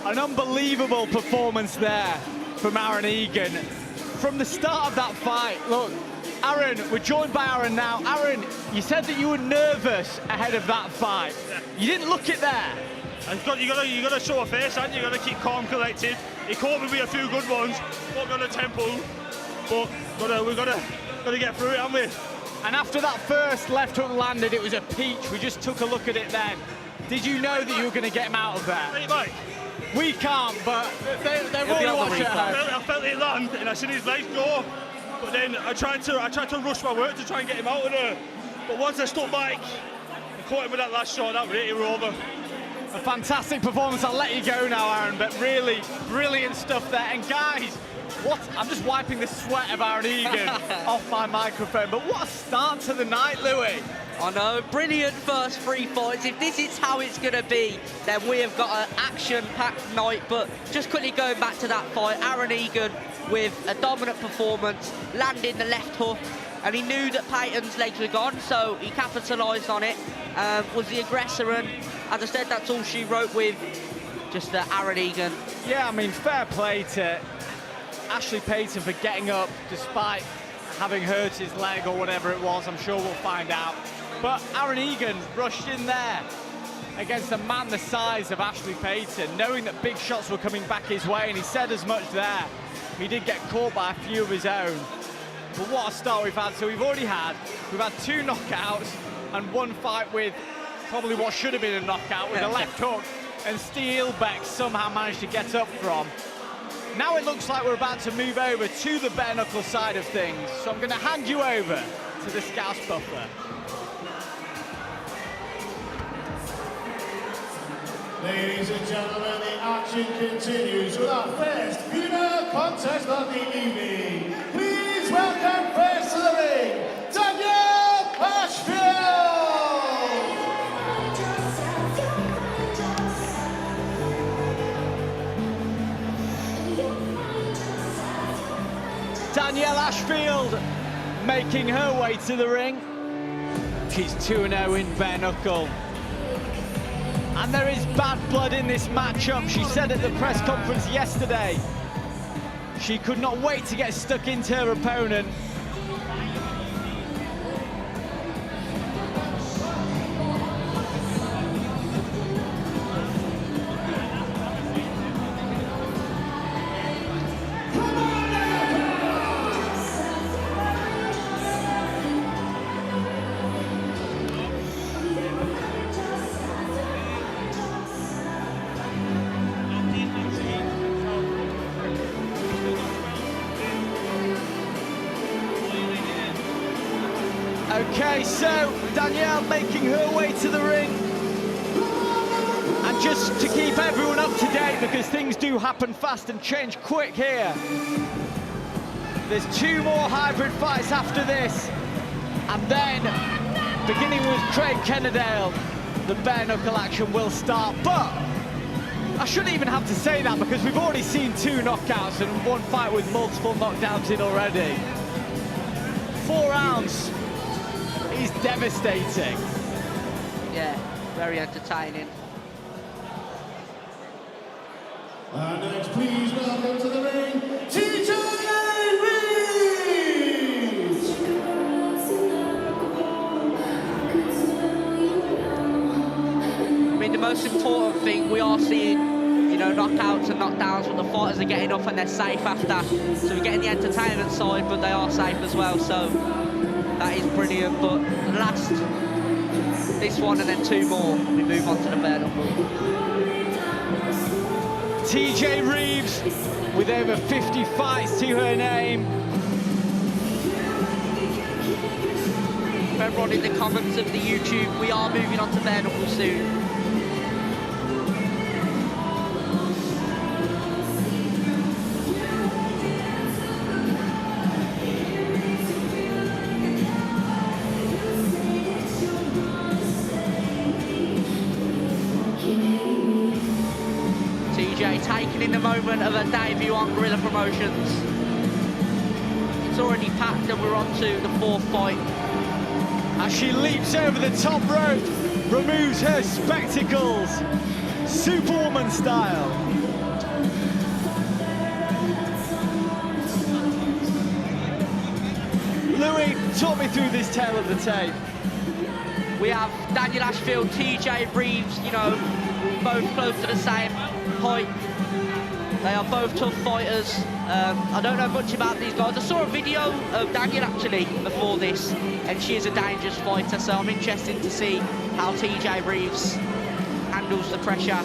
An unbelievable performance there from Aaron Egan. From the start of that fight, look, Aaron, we're joined by Aaron now. Aaron, you said that you were nervous ahead of that fight. Yeah. You didn't look it there. You got to show a face, and you got to keep calm, collected. He caught me with a few good ones, put me on the tempo, but we've got to get through it, haven't we? And after that first left hook landed, it was a peach. We just took a look at it then. Did you know that you were going to get him out of there? Hey, Mike. We can't, but they've all watched it. I felt it land, and I seen his legs go. But then I tried to rush my work to try and get him out of there. But once I stood back, I caught him with that last shot. That was it. It was over. A fantastic performance. I'll let you go now, Aaron. But really brilliant stuff there. And guys, what? I'm just wiping the sweat of Aaron Egan off my microphone. But what a start to the night, Louis. I know, brilliant first 3 fights. If this is how it's going to be, then we have got an action-packed night. But just quickly going back to that fight, Aaron Egan with a dominant performance, landing the left hook, and he knew that Payton's legs were gone, so he capitalised on it, was the aggressor, and as I said, that's all she wrote with just Aaron Egan. Yeah, I mean, fair play to Ashley Payton for getting up despite having hurt his leg or whatever it was. I'm sure we'll find out. But Aaron Egan rushed in there against a man the size of Ashley Payton, knowing that big shots were coming back his way, and he said as much there. He did get caught by a few of his own. But what a start we've had. So we've had 2 knockouts and 1 fight with probably what should have been a knockout with a left hook, and Steelbeck somehow managed to get up from. Now it looks like we're about to move over to the bare knuckle side of things. So I'm going to hand you over to the Scouse Buffer. Ladies and gentlemen, the action continues with our first female contest of the evening. Please welcome first to the ring, Danielle Ashfield! Danielle Ashfield making her way to the ring. She's 2-0 in bare knuckle. And there is bad blood in this matchup. She said at the press conference yesterday she could not wait to get stuck into her opponent. Okay, so Danielle making her way to the ring. And just to keep everyone up to date, because things do happen fast and change quick here, there's 2 more hybrid fights after this. And then, beginning with Craig Kennedale, the bare knuckle action will start. But I shouldn't even have to say that, because we've already seen 2 knockouts and 1 fight with multiple knockdowns in already. 4 rounds. He's devastating. Yeah, very entertaining. And next, please welcome to the ring, TJ Reeves! I mean, the most important thing, we are seeing, you know, knockouts and knockdowns, but the fighters are getting up and they're safe after. So we're getting the entertainment side, but they are safe as well. So that is brilliant. But last, this one and then 2 more, we move on to the bare knuckle. TJ Reeves with over 50 fights to her name. For everyone in the comments of the YouTube, we are moving on to bare knuckle soon. Taking in the moment of her debut on Gorilla Promotions. It's already packed and we're on to the 4th fight. As she leaps over the top rope, removes her spectacles, Superwoman style. Louis, talk me through this tale of the tape. We have Danielle Ashfield, TJ Reeves, you know, both close to the same height. They are both tough fighters. I don't know much about these guys. I saw a video of Danielle actually before this, and she is a dangerous fighter, so I'm interested to see how TJ Reeves handles the pressure.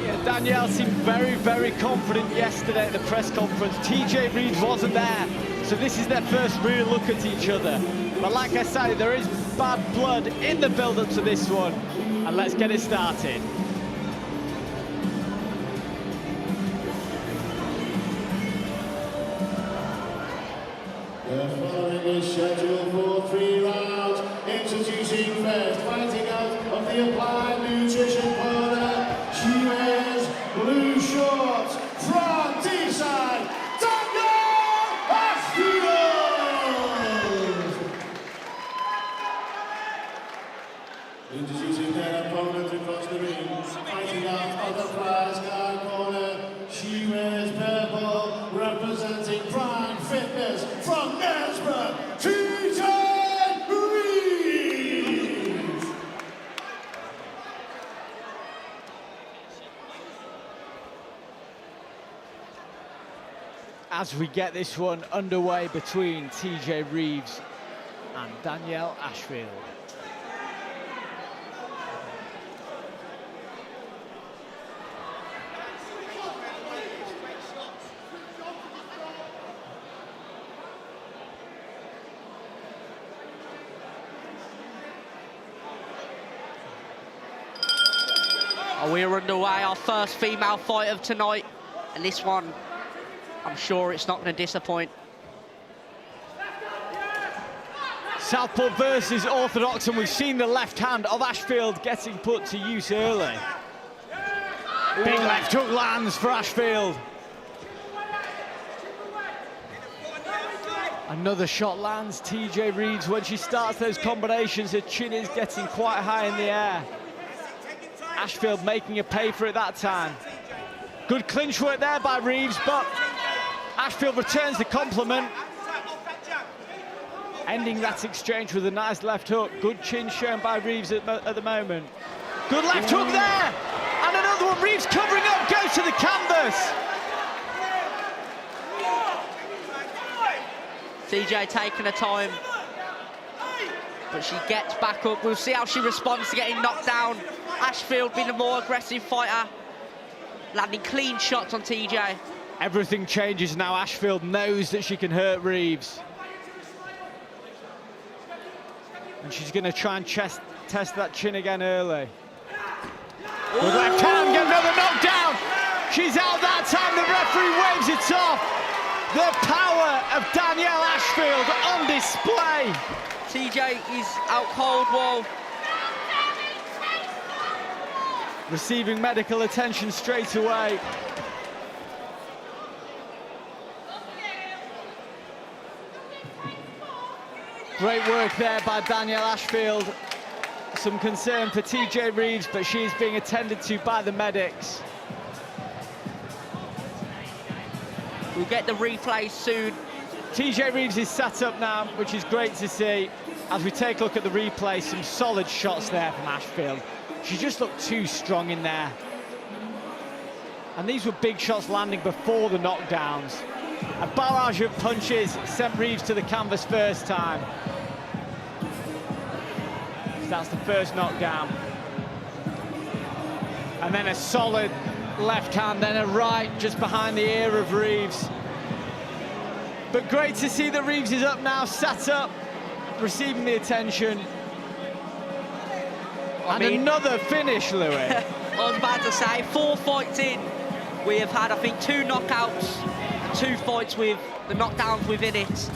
Yeah, Danielle seemed very, very confident yesterday at the press conference. TJ Reeves wasn't there, so this is their first real look at each other. But like I say, there is bad blood in the build-up to this one, and let's get it started. The following is scheduled for 3 rounds. Introducing first, fighting out of the Applied Nutrition corner. She wears blue shorts from D-side, Danielle Ashfield! Introducing their opponent across the ring, fighting out of the Fly Sky corner. She wears purple, representing Prime Fitness from Nesborough, as we get this one underway between TJ Reeves and Danielle Ashfield. We're underway, our first female fight of tonight, and this one, I'm sure it's not going to disappoint. Southpaw versus orthodox, and we've seen the left hand of Ashfield getting put to use early. Big left hook lands for Ashfield. Another shot lands. TJ Reeves, when she starts those combinations, her chin is getting quite high in the air. Ashfield making a pay for it that time. Good clinch work there by Reeves, but Ashfield returns the compliment. Ending that exchange with a nice left hook. Good chin shown by Reeves at the moment. Good left hook there! And another one, Reeves covering up, goes to the canvas. TJ taking her time, but she gets back up. We'll see how she responds to getting knocked down. Ashfield being a more aggressive fighter, landing clean shots on TJ. Everything changes now. Ashfield knows that she can hurt Reeves. And she's going to try and test that chin again early. Good left hand, get another knockdown. She's out that time, the referee waves it off. The power of Danielle Ashfield on display. TJ is out cold, whoa. Receiving medical attention straight away. Great work there by Danielle Ashfield. Some concern for TJ Reeves, but she's being attended to by the medics. We'll get the replay soon. TJ Reeves is sat up now, which is great to see. As we take a look at the replay, some solid shots there from Ashfield. She just looked too strong in there. And these were big shots landing before the knockdowns. A barrage of punches sent Reeves to the canvas first time. That's the first knockdown. And then a solid left hand, then a right just behind the ear of Reeves. But great to see that Reeves is up now, sat up, receiving the attention. And another finish, Louis. I was about to say, 4 fights in, we have had, I think, 2 knockouts and 2 fights with the knockdowns within it.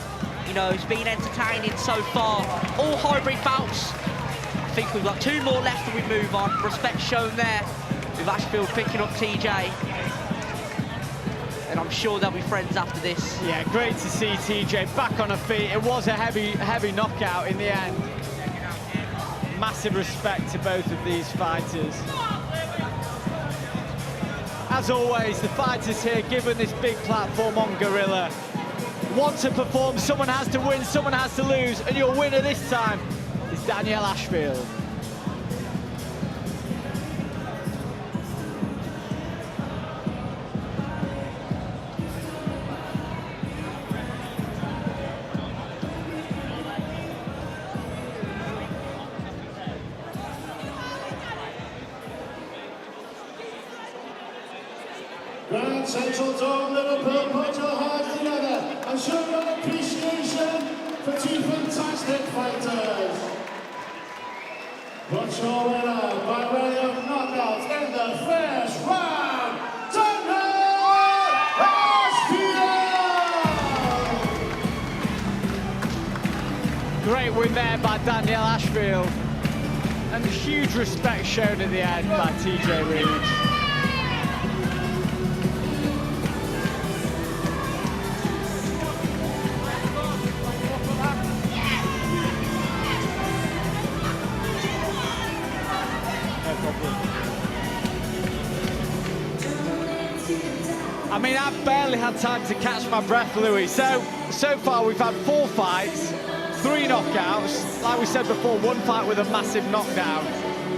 You know, it's been entertaining so far. All hybrid bouts. I think we've got 2 more left and we move on. Respect shown there with Ashfield picking up TJ. And I'm sure they'll be friends after this. Yeah, great to see TJ back on her feet. It was a heavy knockout in the end. Massive respect to both of these fighters. As always, the fighters here, given this big platform on Gorilla, want to perform. Someone has to win, someone has to lose, and your winner this time is Danielle Ashfield. Grand Central Dome, Liverpool, put your hands together and show your appreciation for 2 fantastic fighters. But your winner by way of knockouts in the first round, Danielle Ashfield! Great win there by Danielle Ashfield. And huge respect shown at the end by TJ Reeves. I mean, I've barely had time to catch my breath, Louis. So far we've had 4 fights, 3 knockouts. Like we said before, 1 fight with a massive knockdown.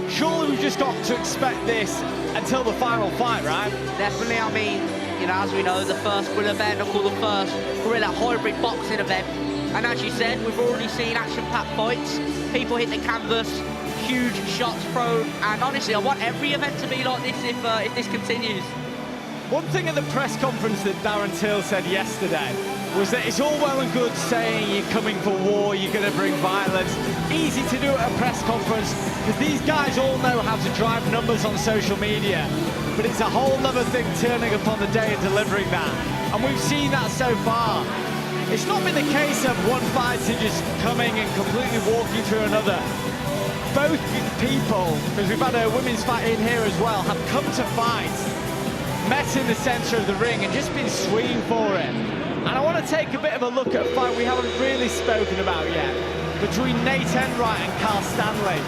Surely we've just got to expect this until the final fight, right? Definitely. I mean, you know, as we know, the first Gorilla Bare Knuckle, the first Gorilla hybrid boxing event. And as you said, we've already seen action-packed fights. People hit the canvas, huge shots thrown, and honestly, I want every event to be like this if this continues. One thing at the press conference that Darren Till said yesterday was that it's all well and good saying you're coming for war, you're going to bring violence. Easy to do at a press conference because these guys all know how to drive numbers on social media. But it's a whole other thing turning up on the day and delivering that. And we've seen that so far. It's not been the case of one fighter just coming and completely walking through another. Both people, because we've had a women's fight in here as well, have come to fight, met in the centre of the ring and just been swinging for it. And I want to take a bit of a look at a fight we haven't really spoken about yet, between Nate Enright and Carl Stanley.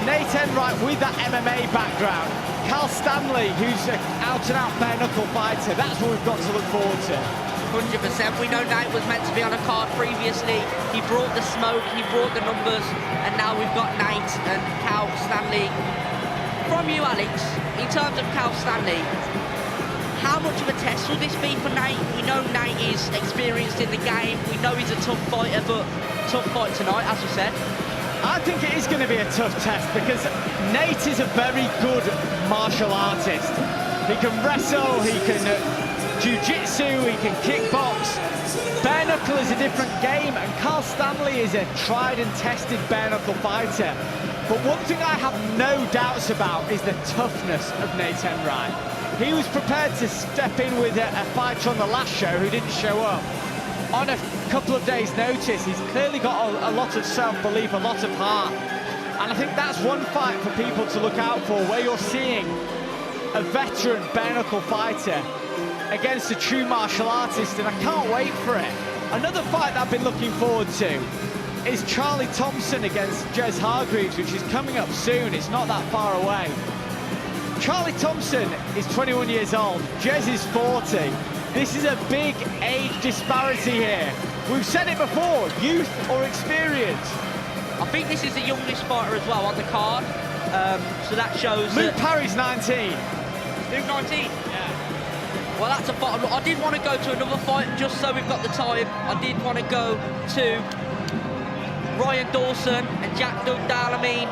Nate Enright with that MMA background. Carl Stanley, who's an out-and-out bare-knuckle fighter. That's what we've got to look forward to. 100%. We know Nate was meant to be on a card previously. He brought the smoke, he brought the numbers, and now we've got Nate and Carl Stanley. From you, Alex, in terms of Carl Stanley, how much of a test will this be for Nate? We know Nate is experienced in the game. We know he's a tough fighter, but tough fight tonight, as we said. I think it is going to be a tough test because Nate is a very good martial artist. He can wrestle, he can jiu-jitsu, he can kickbox. Bare knuckle is a different game, and Carl Stanley is a tried and tested bare knuckle fighter. But one thing I have no doubts about is the toughness of Nate Enright. He was prepared to step in with a fighter on the last show who didn't show up. On a couple of days' notice, he's clearly got a lot of self-belief, a lot of heart. And I think that's one fight for people to look out for, where you're seeing a veteran bare knuckle fighter against a true martial artist, and I can't wait for it. Another fight that I've been looking forward to is Charlie Thompson against Jez Hargreaves, which is coming up soon. It's not that far away. Charlie Thompson is 21 years old, Jez is 40. This is a big age disparity here. We've said it before, youth or experience. I think this is the youngest fighter as well on the card, so that shows Luke Parry's 19. Luke 19? Yeah. Well, that's a fight. I did want to go to another fight, just so we've got the time. I did want to go to Ryan Dawson and Jack Dugdale. I mean,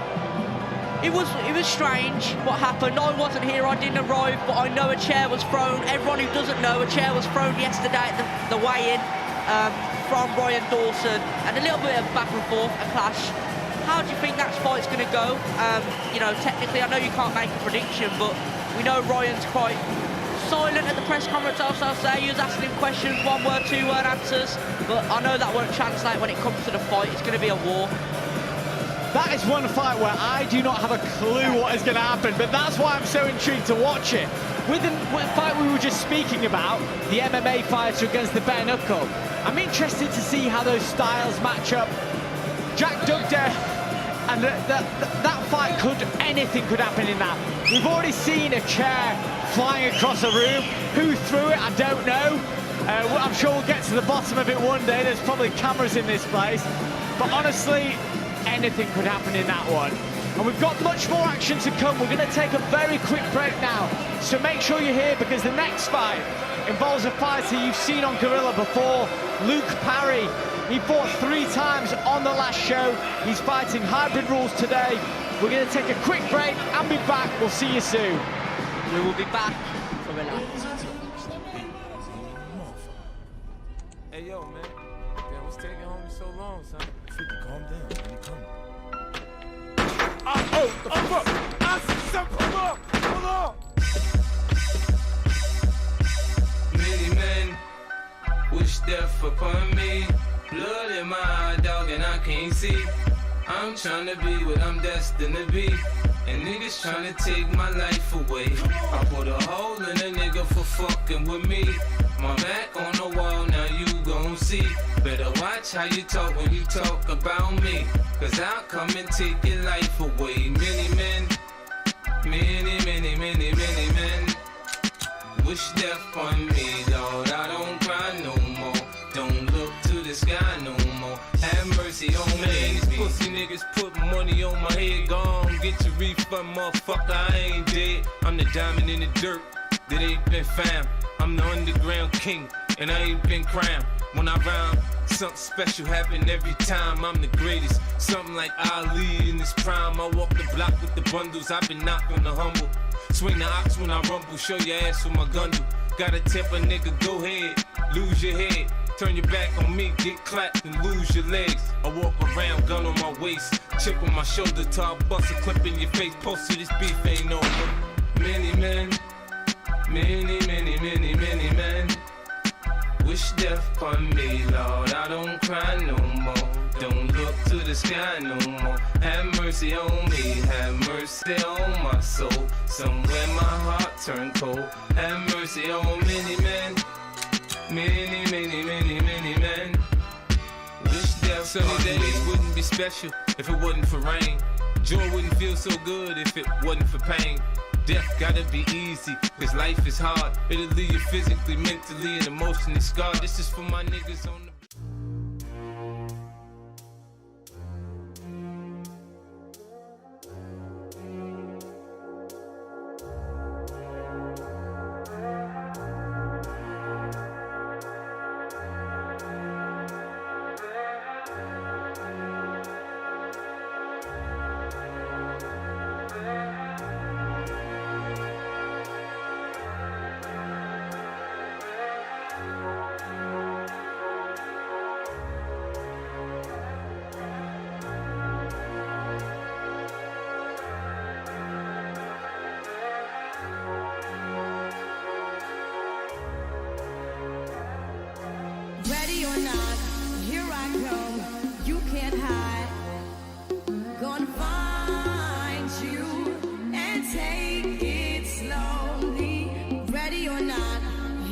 it was strange what happened. I wasn't here, I didn't arrive, but I know a chair was thrown. Everyone who doesn't know, a chair was thrown yesterday at the weigh-in from Ryan Dawson, and a little bit of back and forth, a clash. How do you think that fight's going to go? You know, technically, I know you can't make a prediction, but we know Ryan's quite silent at the press conference, also say. He was asking him questions, one-word, two-word answers, but I know that won't translate when it comes to the fight. It's going to be a war. That is one fight where I do not have a clue what is going to happen, but that's why I'm so intrigued to watch it. With the fight we were just speaking about, the MMA fighter against the bare knuckle, I'm interested to see how those styles match up. Jack Dugdale, and that fight anything could happen in that. We've already seen a chair flying across a room. Who threw it, I don't know. I'm sure we'll get to the bottom of it one day. There's probably cameras in this place. But honestly, anything could happen in that one. And we've got much more action to come. We're going to take a very quick break now. So make sure you're here, because the next fight involves a fighter you've seen on Gorilla before, Luke Parry. He fought 3 times on the last show. He's fighting hybrid rules today. We're going to take a quick break and be back. We'll see you soon. We will be back. Hey, yo, man. Damn, what's taking homie so long, son? Freaky, calm down, man. You coming? The fuck? I see something. Hold on. Many men wish death upon me. Blood in my eye, dog, and I can't see. I'm trying to be what I'm destined to be, and niggas trying to take my life away. I put a hole in a nigga for fucking with me. My back on the wall, now you gon' see. Better watch how you talk when you talk about me, cause I'll come and take your life away. Many men, many men wish death on me, Lord. I don't cry no more. Don't look to the sky no more. Have mercy on me. These pussy niggas put money on my head. Gone, get your refund, motherfucker. I ain't dead. I'm the diamond in the dirt that ain't been found. I'm the underground king, and I ain't been crowned. When I rhyme, something special happen every time. I'm the greatest, something like Ali in his prime. I walk the block with the bundles, I've been knocked on the humble. Swing the ox when I rumble, show your ass with my gun do. Gotta tip a nigga, go ahead, lose your head. Turn your back on me, get clapped and lose your legs. I walk around, gun on my waist, chip on my shoulder, till I bust a clip in your face. Post to this beef ain't over. Many men, many men wish death upon me, Lord. I don't cry no more, don't look to the sky no more. Have mercy on me, have mercy on my soul. Somewhere my heart turned cold. Have mercy on many men, many men wish death. Sunny days wouldn't be special if it wasn't for rain. Joy wouldn't feel so good if it wasn't for pain. Death gotta be easy, cause life is hard. It'll leave you physically, mentally, and emotionally scarred. This is for my niggas on the... Ready or not, here I come, you can't hide. Gonna find you and take it slowly. Ready or not,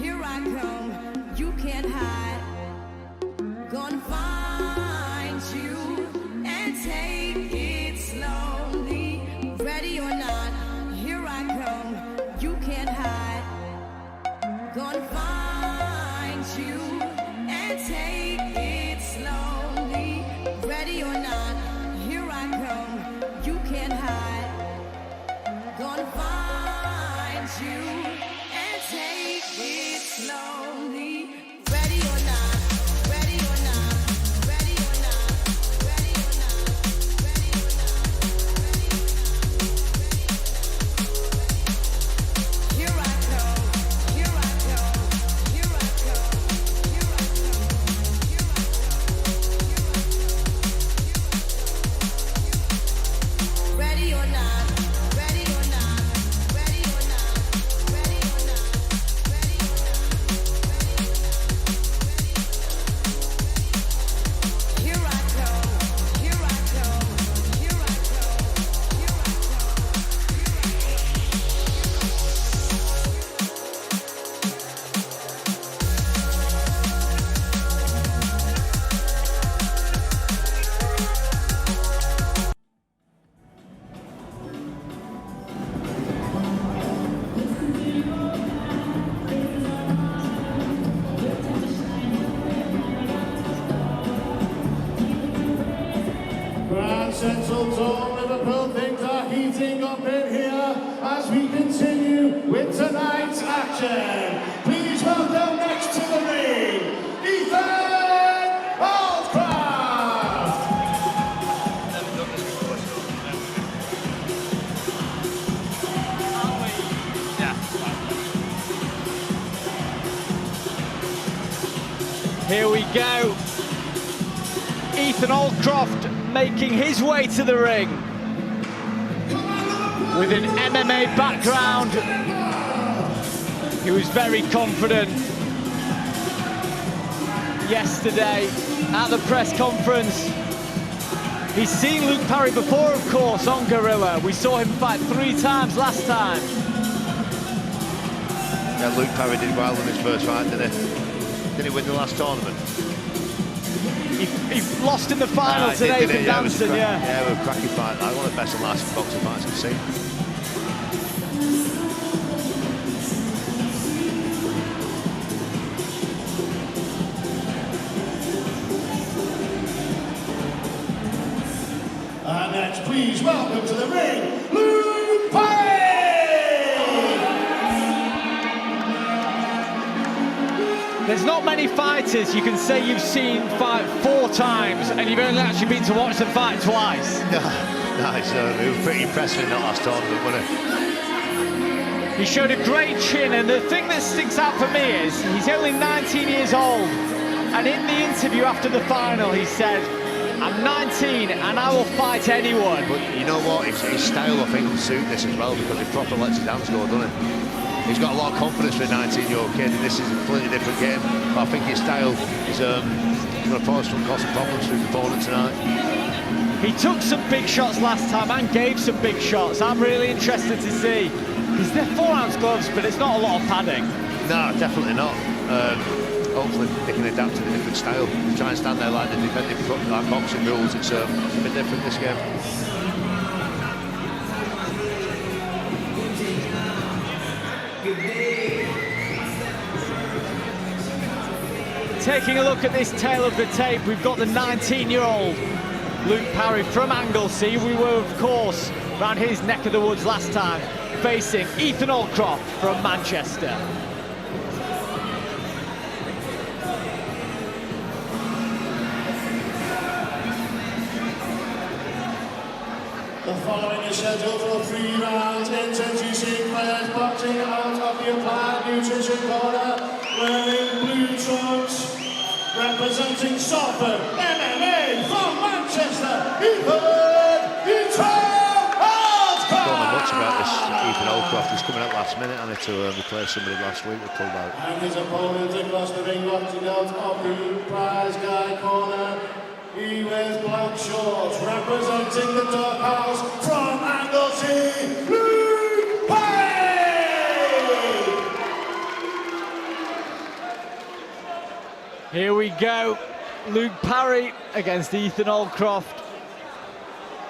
here I come, you can't hide. Gonna find you and take it slowly. Ready or not, here I come, you can't hide. Gonna find you and take it slowly. Ready or not, here I come, you can't hide. Gonna find you and take it slowly. Ready or not, ready or not, ready or not, ready or not, ready or not, ready or not. Here I come, here I come, here I come, here I come, here I come. Ready or not, ready or not, ready or not, ready or not, ready or not. Here I come, here I come, here I come, here I Grand Central Tour, Liverpool, things are heating up in here as we continue with tonight's action. Please welcome next to the ring, Ethan Holdcroft. Here we go. Ethan Holdcroft making his way to the ring with an MMA background. He was very confident yesterday at the press conference. He's seen Luke Parry before, of course, on Gorilla. We saw him fight 3 times last time. Yeah, Luke Parry did well in his first fight, didn't he? Did he win the last tournament? He lost in the final today to Danson, yeah. Yeah, it was a cracking fight. One of the best and last boxing fights I've seen. And next, please welcome to the ring, Luke Parry! There's not many fighters you can say you've seen fight 4 times and you've only actually been to watch them fight twice. No, it was pretty impressive in that last tournament, wasn't it? He showed a great chin, and the thing that sticks out for me is he's only 19 years old, and in the interview after the final he said, I'm 19 and I will fight anyone. But you know what, his style I think will suit this as well, because he properly lets his hands go, doesn't he? He's got a lot of confidence for a 19-year-old kid, and this is a completely different game. But I think his style is going to cause some problems for his opponent tonight. He took some big shots last time and gave some big shots. I'm really interested to see. Because they're 4-ounce gloves, but it's not a lot of padding. No, definitely not. Hopefully they can adapt to the different style. They try and stand there like the defending like boxing rules. It's a bit different this game. Taking a look at this tail of the tape, we've got the 19-year-old Luke Parry from Anglesey. We were, of course, around his neck of the woods last time, facing Ethan Allcroft from Manchester. The following is scheduled for 3 rounds. Introducing players boxing out of the Applied Nutrition Corner, wearing blue trunks, representing Salford MMA from Manchester, Ethan Allcroft! I don't know much about this Ethan Allcroft. He's coming out last minute, and to replace somebody last week that pulled out. And his opponent across the ring, boxing out of the prize guy corner. He wears black shorts, representing the Dark House from Anglesey, Luke Parry! Here we go, Luke Parry against Ethan Allcroft.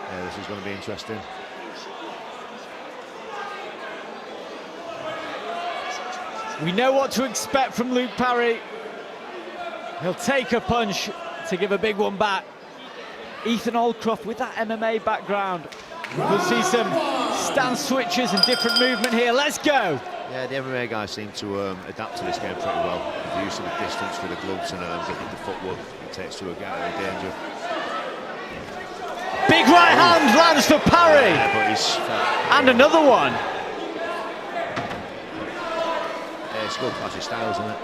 Yeah, this is going to be interesting. We know what to expect from Luke Parry. He'll take a punch to give a big one back. Ethan Allcroft with that MMA background. We'll see some stance switches and different movement here. Let's go. Yeah, the MMA guys seem to adapt to this game pretty well. The use of the distance with the gloves and getting the footwork it takes to get out of danger. Big right hand lands for Parry. Yeah, but he's... and another one. Yeah, it's good classic styles, isn't it?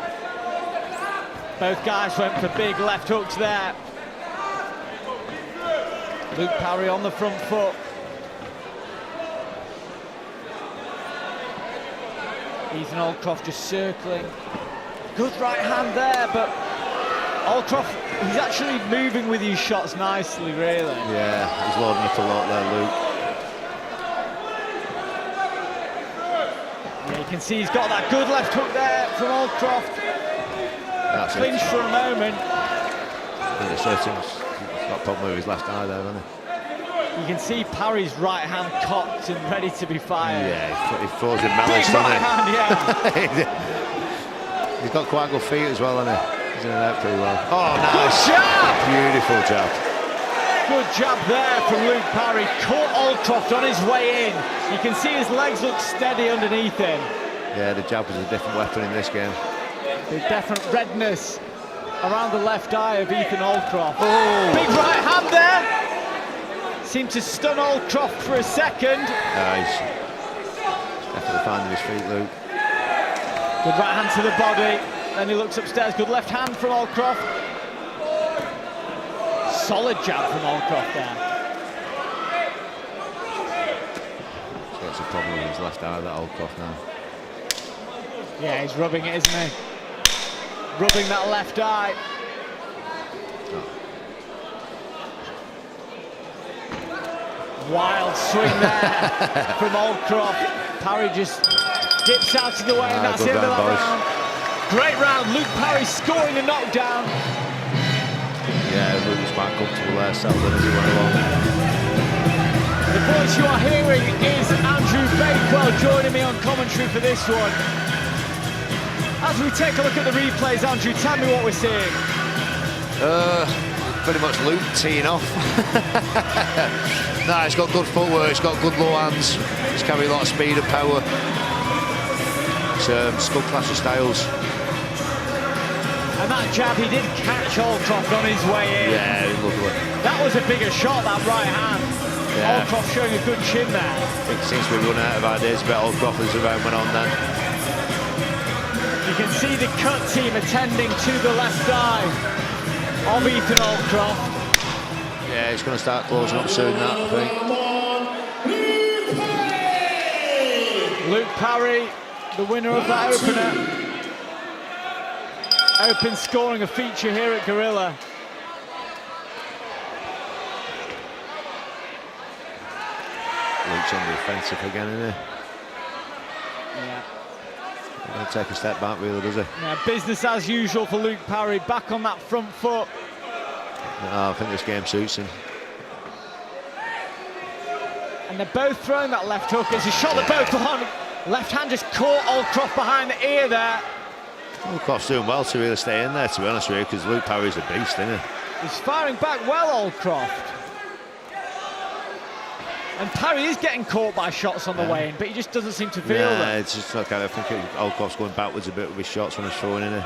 Both guys went for big left hooks there. Luke Parry on the front foot. Ethan Allcroft just circling. Good right hand there, but Allcroft, he's actually moving with his shots nicely, really. Yeah, he's loading up a lot there, Luke. Yeah, you can see he's got that good left hook there from Allcroft. That's Clinch for a moment. Yeah, he's got a problem with his left eye there, hasn't he? You can see Parry's right hand cocked and ready to be fired. Yeah, he throws in malice, doesn't he? Right hand, yeah. He's got quite good feet as well, hasn't he? He's in and out pretty well. Oh, nice. Good jab! Beautiful jab. Good jab there from Luke Parry. Caught Allcroft on his way in. You can see his legs look steady underneath him. Yeah, the jab was a different weapon in this game. There's definite redness around the left eye of Ethan Allcroft. Oh. Big right hand there. Seemed to stun Allcroft for a second. He's definitely finding his feet, Luke. Good right hand to the body. Then he looks upstairs. Good left hand from Allcroft. Solid jab from Allcroft there. He's got some problem with his left eye, that Allcroft now. Yeah, he's rubbing it, isn't he? Rubbing that left eye. Wild swing there from Allcroft. Parry just dips out of the way, and that's the end of that round. Great round. Luke Parry scoring a knockdown. Yeah, Luke was quite comfortable there, settled in as he went along. The voice you are hearing is Andrew Bakewell joining me on commentary for this one. As we take a look at the replays, Andrew, tell me what we're seeing. Pretty much Luke teeing off. Nah, he's got good footwork, he's got good low hands, he's carrying a lot of speed and power. It's good clash of styles. And that jab, he did catch Allcroft on his way in. Yeah, lovely. That was a bigger shot, that right hand. Yeah. Allcroft showing a good chin there. It seems to be running out of ideas about Allcroft as the round went on then. You can see the cut team attending to the left eye of Ethan Allcroft. Yeah, he's going to start closing up soon, that, I think. Luke Parry, the winner of that opener. Open scoring, a feature here at Gorilla. Luke's on the offensive again, isn't he? Yeah. He doesn't take a step back, really, does he? Yeah, business as usual for Luke Parry, back on that front foot. No, I think this game suits him. And they're both throwing that left hook. It's a shot that both on. Left hand just caught Allcroft behind the ear there. Allcroft's doing well to really stay in there, to be honest with you, because Luke Parry's a beast, isn't he? He's firing back well, Allcroft. And Parry is getting caught by shots on the way in, but he just doesn't seem to feel them. Yeah, it's just okay. I think Allcroft's going backwards a bit with his shots when he's throwing in it.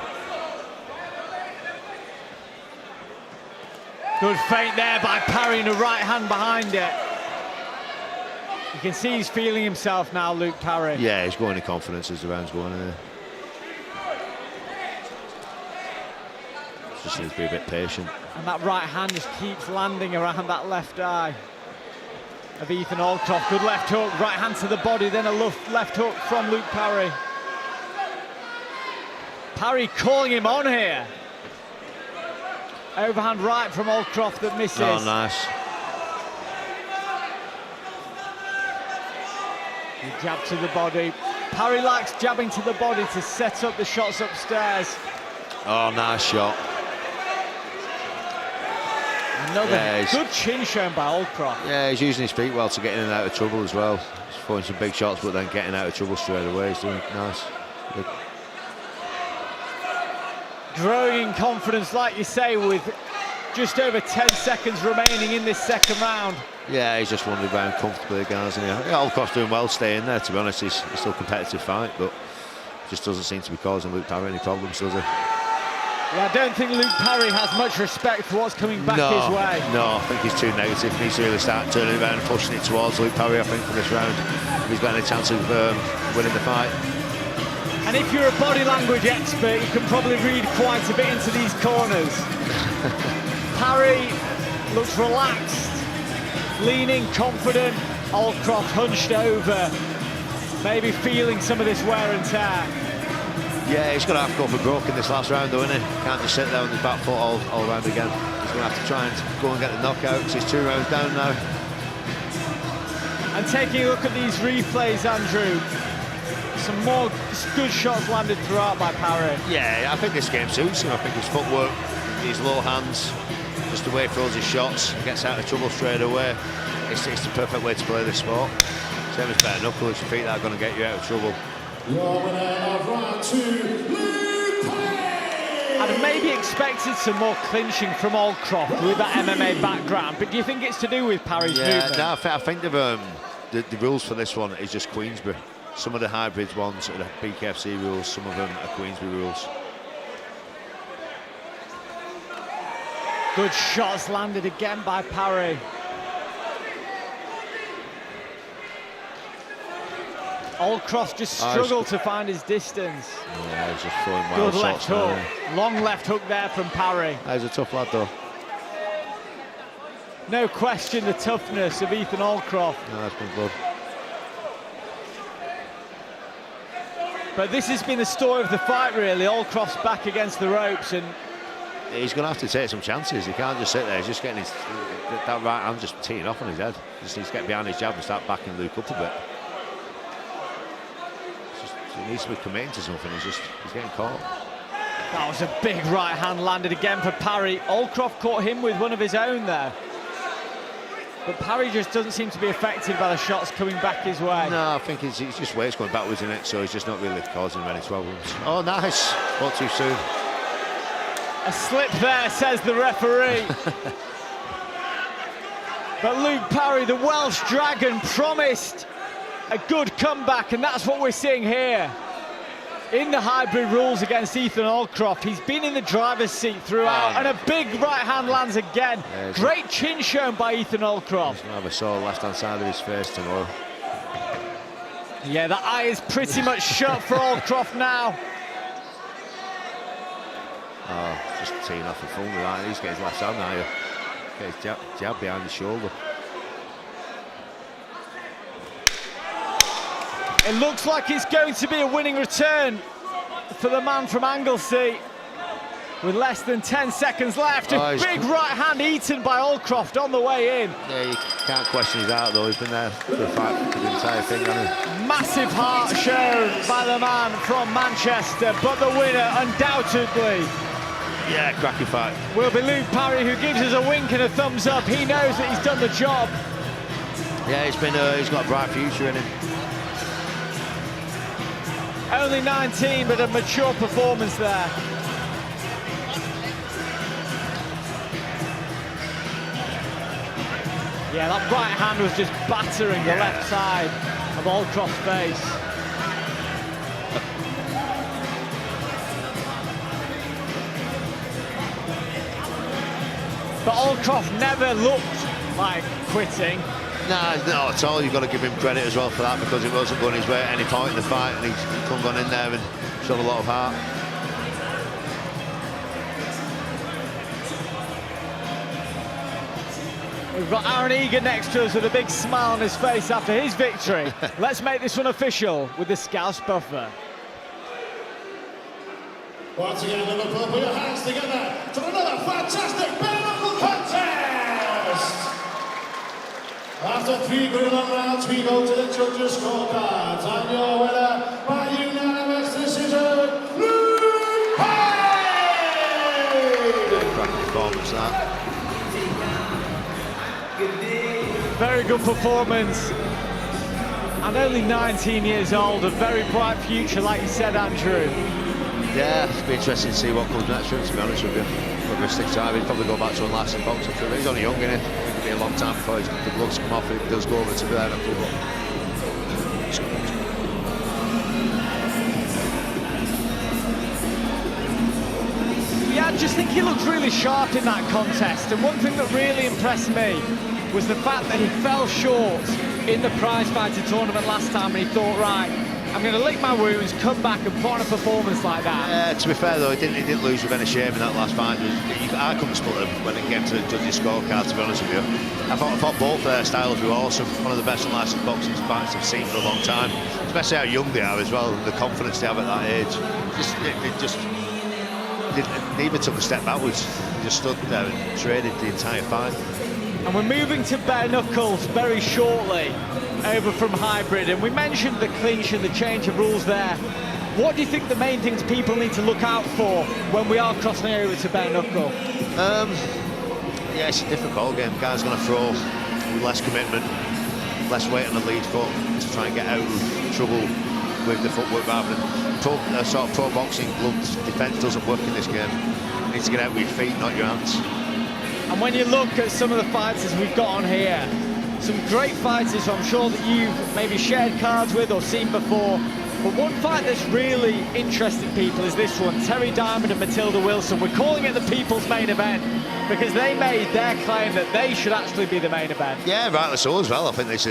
Good feint there by Parry and a right hand behind it. You can see he's feeling himself now, Luke Parry. Yeah, he's going in confidence as the round's going in there. Just needs to be a bit patient. And that right hand just keeps landing around that left eye of Ethan Allcroft. Good left hook, right hand to the body, then a left hook from Luke Parry. Parry calling him on here. Overhand right from Allcroft that misses. Oh, nice. He jab to the body. Parry likes jabbing to the body to set up the shots upstairs. Oh, nice shot. Another good chin shown by Allcroft. Yeah, he's using his feet well to get in and out of trouble as well. He's throwing some big shots, but then getting out of trouble straight away. He's doing nice. Good. Growing in confidence, like you say, with just over 10 seconds remaining in this second round. Yeah, he's just wandered around comfortably again, hasn't he? Allcroft's doing well staying there, to be honest. It's still a competitive fight, but just doesn't seem to be causing Luke Parry any problems, does he? Yeah, I don't think Luke Parry has much respect for what's coming back his way. No, I think he's too negative. He needs to really start turning around and pushing it towards Luke Parry, I think, for this round. If he's got any chance of winning the fight. And if you're a body language expert, you can probably read quite a bit into these corners. Parry looks relaxed, leaning, confident. Allcroft hunched over, maybe feeling some of this wear and tear. Yeah, he's going to have to go for broke in this last round, though, isn't he? Can't just sit there on his back foot all round again. He's going to have to try and go and get the knockout, because he's 2 rounds down now. And taking a look at these replays, Andrew, some more good shots landed throughout by Parry. Yeah, I think this game suits him. I think his footwork, his low hands, just the way he throws his shots, gets out of trouble straight away. It's the perfect way to play this sport. Same as bare knuckle, it's your feet that are going to get you out of trouble. Your winner of round 2, Luke Parry! I'd have maybe expected some more clinching from Allcroft with that MMA background, but do you think it's to do with Parry's movement? No, I think the rules for this one is just Queensberry. Some of the hybrid ones are the BKFC rules, some of them are Queensberry rules. Good shots landed again by Parry. Allcroft just struggled to find his distance. Yeah, he's just throwing wild good left shots hook. Long left hook there from Parry. He's a tough lad, though. No question the toughness of Ethan Allcroft. No, that's been good. But this has been the story of the fight, really. Allcroft's back against the ropes, and he's going to have to take some chances. He can't just sit there. He's just getting that right hand just teeing off on his head. He just needs to get behind his jab and start backing Luke up a bit. He needs to be committing to something. He's getting caught. That was a big right hand landed again for Parry. Allcroft caught him with one of his own there. But Parry just doesn't seem to be affected by the shots coming back his way. No, I think he's just weights going backwards in it, so he's just not really causing him any problems. Oh, nice. Not too soon. A slip there, says the referee. But Luke Parry, the Welsh Dragon, promised a good comeback, and that's what we're seeing here. in the hybrid rules against Ethan Allcroft. He's been in the driver's seat throughout, and a big right hand lands again. Great chin shown by Ethan Allcroft. He's going to have a sore left-hand side of his face tomorrow. Yeah, the eye is pretty much shut for Allcroft now. Oh, just teeing off the phone with that. He's getting his left hand now. Get his jab behind the shoulder. It looks like it's going to be a winning return for the man from Anglesey. With less than 10 seconds left, a big right hand eaten by Allcroft on the way in. Yeah, you can't question his heart though. He's been there for the fight for the entire thing, hasn't he? Massive heart shown by the man from Manchester, but the winner undoubtedly. Yeah, cracking fight. Will be Luke Parry, who gives us a wink and a thumbs up. He knows that he's done the job. Yeah, he's got a bright future in him. Only 19, but a mature performance there. Yeah, that right hand was just battering the left side of Allcroft's face. But Allcroft never looked like quitting. Nah, not at all. You've got to give him credit as well for that, because it wasn't going his way at any point in the fight, and he's gone in there and showed a lot of heart. We've got Aaron Egan next to us with a big smile on his face after his victory. Let's make this one official with the Scouse Buffer. Once again, Liverpool, put your hands together for another fantastic bare knuckle contest. After 3 Gorilla rounds, we go to the judges' scorecards, and your winner by unanimous decision, Luke Parry! Cracking performance, that. Very good performance. And only 19 years old, a very bright future, like you said, Andrew. Yeah, it'll be interesting to see what comes next for him, to be honest with you. Probably stick time, he'll probably go back to unlasting boxing for him. He's only young, isn't he? It'll be a long time before the gloves come off if he does go over to bare knuckle. Yeah, I just think he looked really sharp in that contest. And one thing that really impressed me was the fact that he fell short in the prize fighter tournament last time, and he thought, right, I'm going to lick my wounds, come back and put on a performance like that. Yeah, to be fair though, he didn't lose with any shame in that last fight. I couldn't split him when it came to the judges' scorecard, to be honest with you. I thought both their styles were awesome. One of the best unlicensed boxing fights I've seen for a long time. Especially how young they are as well, and the confidence they have at that age. Neither took a step backwards. They just stood there and traded the entire fight. And we're moving to bare knuckles very shortly, over from hybrid, and we mentioned the clinch and the change of rules there. What do you think the main things people need to look out for when we are crossing over to bare knuckle? Yeah, it's a different ball game. Guys going to throw with less commitment, less weight on the lead foot to try and get out of trouble with the footwork, rather than sort of pro boxing gloves. Defence doesn't work in this game. You need to get out with your feet, not your hands. And when you look at some of the fighters we've got on here, some great fighters who I'm sure that you've maybe shared cards with or seen before. But one fight that's really interested people is this one, Terry Diamond and Matilda Wilson. We're calling it the people's main event because they made their claim that they should actually be the main event. Yeah, rightly so as well. I think it's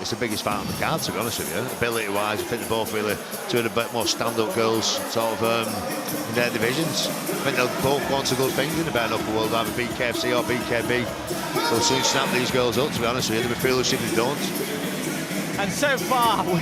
the biggest fight on the card, to be honest with you. Ability-wise, I think they're both really two of the bit more stand-up girls sort of in their divisions. I think they'll both want to good things in the bare knuckle world, either BKFC or BKB. They'll soon snap these girls up, to be honest with you. They'll be foolish if they don't. And so far, we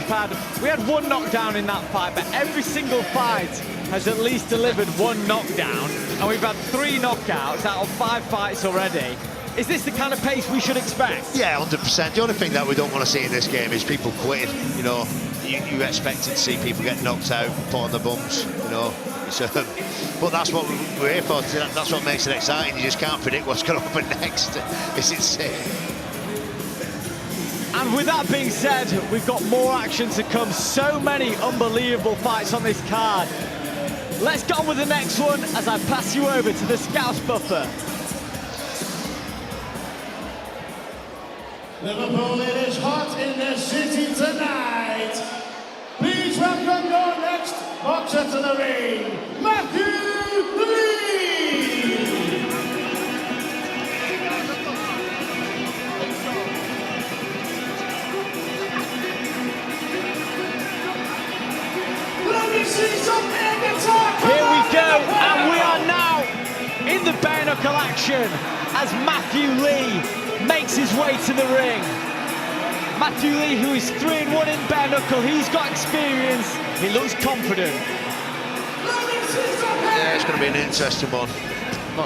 had one knockdown in that fight, but every single fight has at least delivered one knockdown, and we've had 3 knockouts out of 5 fights already. Is this the kind of pace we should expect? Yeah, 100%. The only thing that we don't want to see in this game is people quitting. You know, you expected to see people get knocked out, put on the bumps, you know. But that's what we're here for. That's what makes it exciting. You just can't predict what's going to happen next. It's insane. And with that being said, we've got more action to come. So many unbelievable fights on this card. Let's go on with the next one as I pass you over to the Scouse Buffer. Liverpool, it is hot in the city tonight. Please welcome your next into the ring, Matthew Lee! Let me see some air guitar! Here we go, and we are now in the bare knuckle action as Matthew Lee makes his way to the ring. Matthew Lee, who is 3-1 in bare knuckle, he's got experience, he looks confident. Yeah, it's going to be an interesting one. I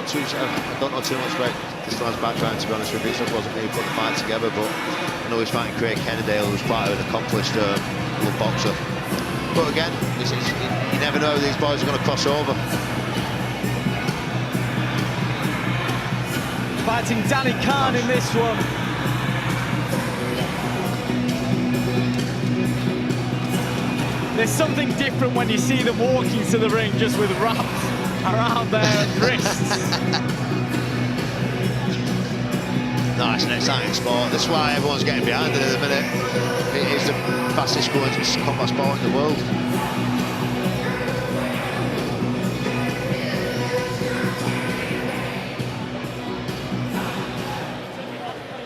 don't know too much about this man's background, to be honest with you. It wasn't me who put the fight together, but I know he's fighting Craig Kennedale, who's quite an accomplished little boxer. But again, you never know, these boys are going to cross over. Fighting Danny Khan in this one. There's something different when you see them walking to the ring just with wraps around their wrists. No, it's an exciting sport. That's why everyone's getting behind it at the minute. It is the fastest growing combat sport in the world.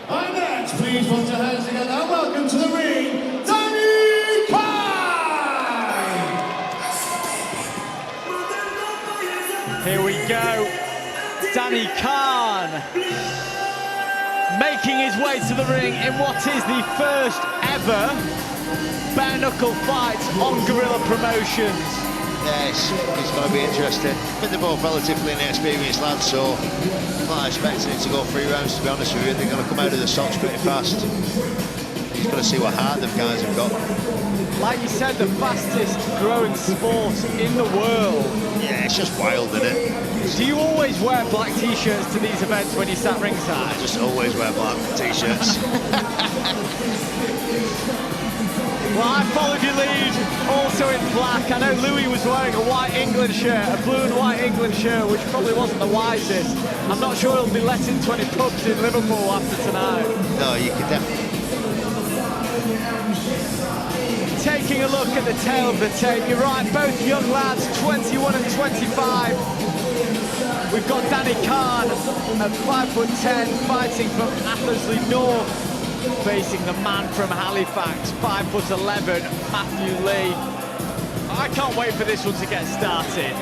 And next, please put your hands together and welcome to the ring, Danny Khan! Here we go, Danny Khan making his way to the ring in what is the first ever bare knuckle fight on Gorilla Promotions. Yes, it's going to be interesting. I think they're both relatively inexperienced lads, so I'm not expecting it to go 3 rounds, to be honest with you. They're going to come out of the stocks pretty fast. He's going to see what heart the guys have got. Like you said, the fastest growing sport in the world. Yeah, it's just wild, isn't it? Do you always wear black t-shirts to these events when you sat ringside? I just always wear black t-shirts. Well, I followed your lead, also in black. I know Louis was wearing a white England shirt, a blue and white England shirt, which probably wasn't the wisest. I'm not sure he'll be let into any pubs in Liverpool after tonight. No, you can definitely... Taking a look at the tail of the tape, you're right, both young lads, 21 and 25. We've got Danny Khan at 5'10", fighting from Athersley North, facing the man from Halifax, 5'11", Matthew Lee. I can't wait for this one to get started.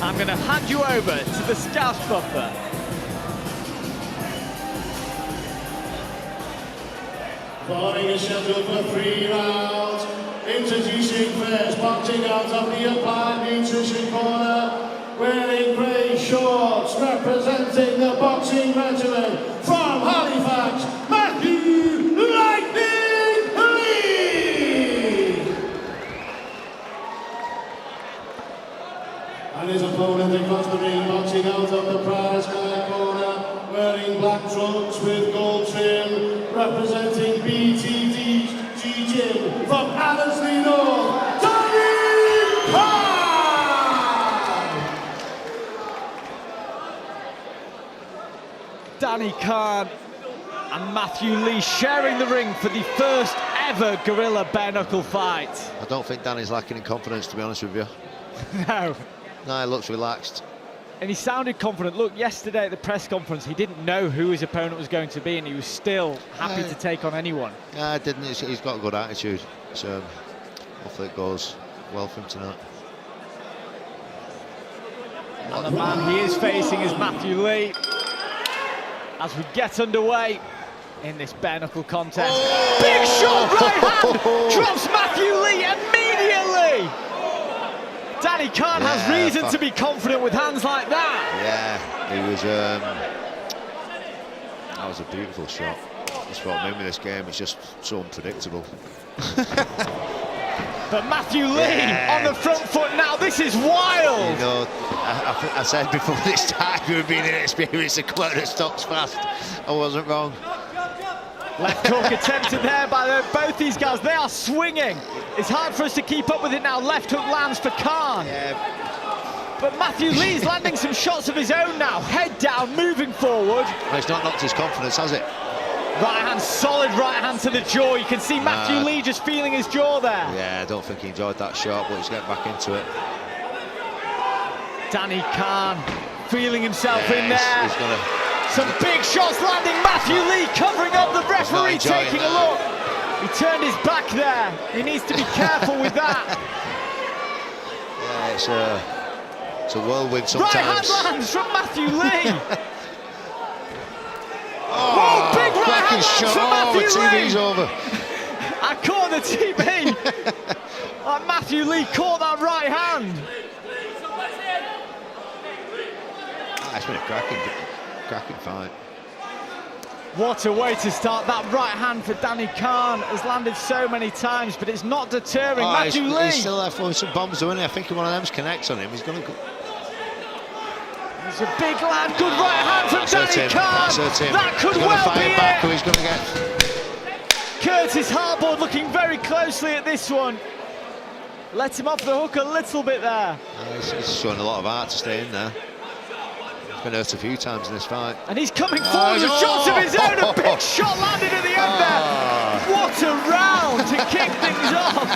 I'm going to hand you over to the Scouse Buffer. Fighting is scheduled for 3 rounds. Introducing first, boxing out of the Applied Nutrition Corner, wearing grey shorts, representing the boxing regiment from Halifax, Matthew Lightning Lee! And his opponent across the ring, boxing out of the Pride Sky Corner, wearing black trunks with gold trim, representing BTD Gym from Athersley North, Danny Khan! Danny Khan and Matthew Lee sharing the ring for the first ever Gorilla Bare Knuckle fight. I don't think Danny's lacking in confidence, to be honest with you. No. No, he looks relaxed. And he sounded confident. Look, yesterday at the press conference, he didn't know who his opponent was going to be, and he was still happy to take on anyone. Yeah, I didn't. He's got a good attitude. So hopefully it goes well for him tonight. And the man he is facing is Matthew Lee. As we get underway in this bare knuckle contest. Oh! Big shot, right hand, drops Matthew Lee immediately. Danny Khan has reason to be confident with hands like that. Yeah, he was. That was a beautiful shot. That's what I mean with this game. It's just so unpredictable. But Matthew Lee on the front foot now. This is wild. You know, I said before this time we were being inexperienced and come out of the stocks fast. I wasn't wrong. Left hook attempted there by both these guys. They are swinging. It's hard for us to keep up with it now. Left hook lands for Khan. Yeah. But Matthew Lee's landing some shots of his own now. Head down, moving forward. Well, it's not knocked his confidence, has it? Right hand, solid right hand to the jaw. You can see Matthew Lee just feeling his jaw there. Yeah, I don't think he enjoyed that shot, but he's getting back into it. Danny Khan feeling himself in Yeah, there. he's gonna... Some big shots landing. Matthew Lee covering up the referee, taking a look. He turned his back there. He needs to be careful with that. Yeah, it's a whirlwind sometimes. Right hand lands from Matthew Lee. Oh, big right hand lands from Matthew Lee. TV's over. I caught the TV. Matthew Lee caught that right hand. It's been a cracking fight. What a way to start. That right hand for Danny Khan has landed so many times, but it's not deterring Matthew Lee. He's still there throwing some bombs, isn't he? I think if one of them connects on him, he's going to go. It's a big land. Good right hand from Danny Khan. That could well be back, it. or he's going to get... Curtis Hardboard looking very closely at this one. Let him off the hook a little bit there. He's showing a lot of art to stay in there. He's been hurt a few times in this fight. And he's coming forward with shots of his own. A big shot landed at the end there. What a round to kick things off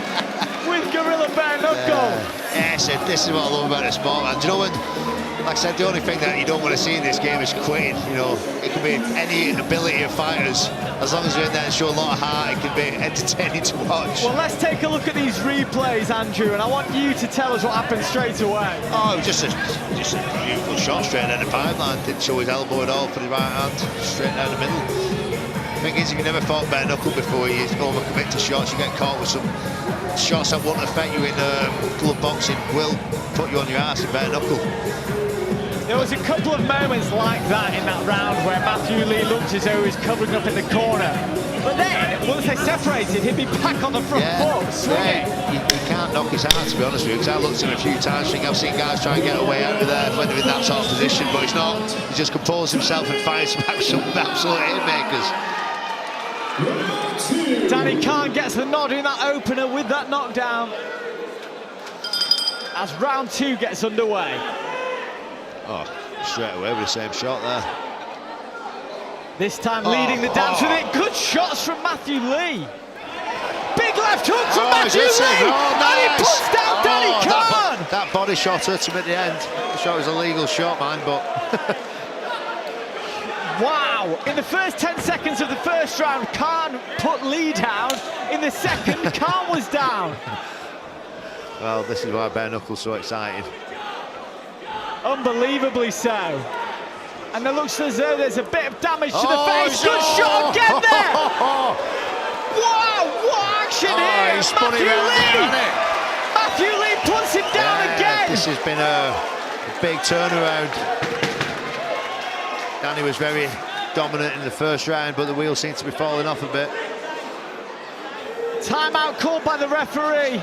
with Gorilla Bare Knuckle. Yeah, so this is what I love about the sport, man. Do you know when, like I said, the only thing that you don't want to see in this game is quitting. You know, it can be any ability of fighters. As long as you're in there and show a lot of heart, it can be entertaining to watch. Well, let's take a look at these replays, Andrew, and I want you to tell us what happened straight away. Oh, it was just a beautiful shot straight down the pipeline. Didn't show his elbow at all for the right hand, straight down the middle. The thing is, if you never fought bare knuckle before, you overcommit to shots, you get caught with some shots that won't affect you in glove boxing, will put you on your ass in bare knuckle. There was a couple of moments like that in that round where Matthew Lee looked as though he was covering up in the corner. But then, once they separated, he'd be back on the front foot, swinging. He can't knock his out, to be honest with you, because I looked at him a few times. I've seen guys try and get away out of there when they're in that sort of position, but he's not. He just composed himself and fires back some absolute haymakers. Danny Khan gets the nod in that opener with that knockdown. As round 2 gets underway. Oh, straight away with the same shot there. This time leading the dance with it. Good shots from Matthew Lee. Big left hook from Matthew Lee. And he puts down Danny Khan. That body shot hurt him at the end. The shot was a legal shot, man, but... Wow. In the first 10 seconds of the first round, Khan put Lee down. In the second, Khan was down. Well, this is why bare knuckle's so exciting. Unbelievably so. And it looks as though there's a bit of damage to the face. Good shot again there! Wow, what action here! Matthew Lee! Matthew Lee puts him down again! This has been a big turnaround. Danny was very dominant in the first round, but the wheels seem to be falling off a bit. Timeout called by the referee.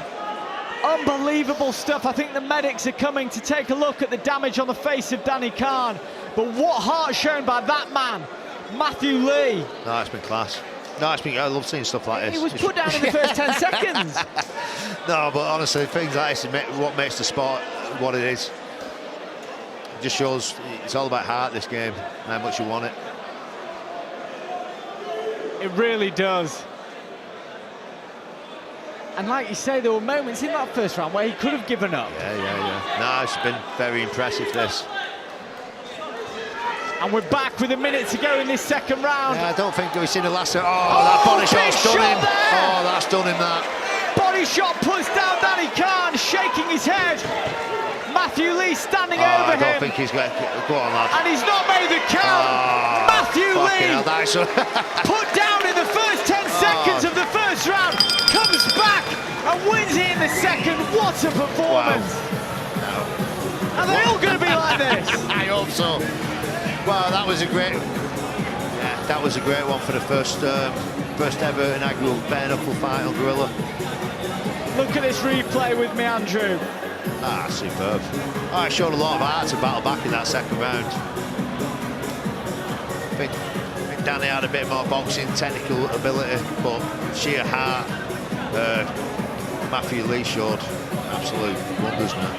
Unbelievable stuff. I think the medics are coming to take a look at the damage on the face of Danny Khan. But what heart shown by that man, Matthew Lee. No, it's been class. No, it's been, I love seeing stuff like this. He was put down in the first 10 seconds. No, but honestly, things like this is what makes the sport what it is. It just shows it's all about heart, this game, and how much you want it. It really does. And like you say, there were moments in that first round where he could have given up. Yeah. No, it's been very impressive, this. And we're back with a minute to go in this second round. Yeah, I don't think we've seen the last... Oh, that body shot's done him. Oh, that's done him, that. Body shot puts down Danny Khan, shaking his head. Matthew Lee standing over him. I don't think he's got... Go on, lad. And he's not made the count. Matthew Lee put down in the first 10 seconds of the first round. Comes back and wins it in the second. What a performance. Wow. Are they all going to be like this? I hope so. Well, that was a great... Yeah, that was a great one for the first ever inaugural bare knuckle fight on Gorilla. Look at this replay with me, Andrew. Ah, superb. Oh, it showed a lot of heart to battle back in that second round. I think Danny had a bit more boxing technical ability, but sheer heart, Matthew Lee showed absolute wonders, man.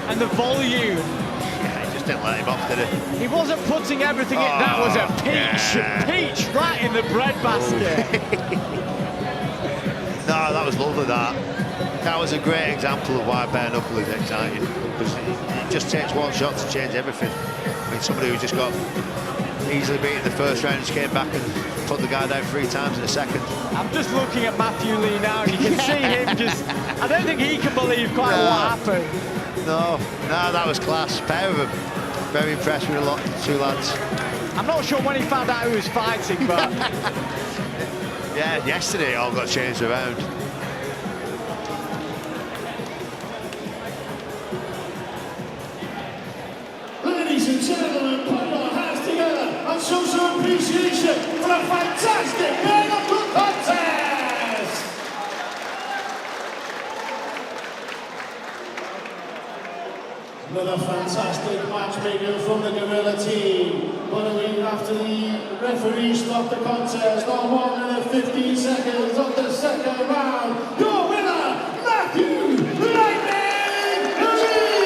And the volume. Yeah, he just didn't let him off, did he? He wasn't putting everything in. That was a peach. Yeah. Peach right in the bread basket. No, that was lovely, that. That was a great example of why bare knuckle is exciting, because it just takes one shot to change everything. I mean, somebody who just got easily beaten the first round just came back and put the guy down 3 times in a second. I'm just looking at Matthew Lee now, and you can see him just, I don't think he can believe quite what happened. No, that was class. Pair of them. Very impressed with the 2 lads. I'm not sure when he found out who was fighting, but... yeah, yesterday it all got changed around. Ladies and gentlemen, put your hands together and show some appreciation for a fantastic bare knuckle contest! Another fantastic matchmaker from the Gorilla team. But a week after the referee stopped the contest on 1 minute 15 seconds of the second round, your winner, Matthew Lightning Lee!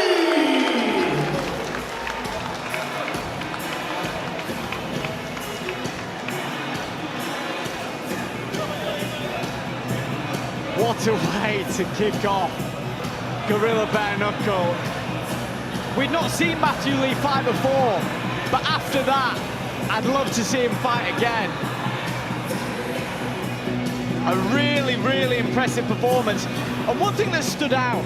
What a way to kick off Gorilla Bare Knuckle. We'd not seen Matthew Lee fight before, but after that, I'd love to see him fight again. A really, really impressive performance. And one thing that stood out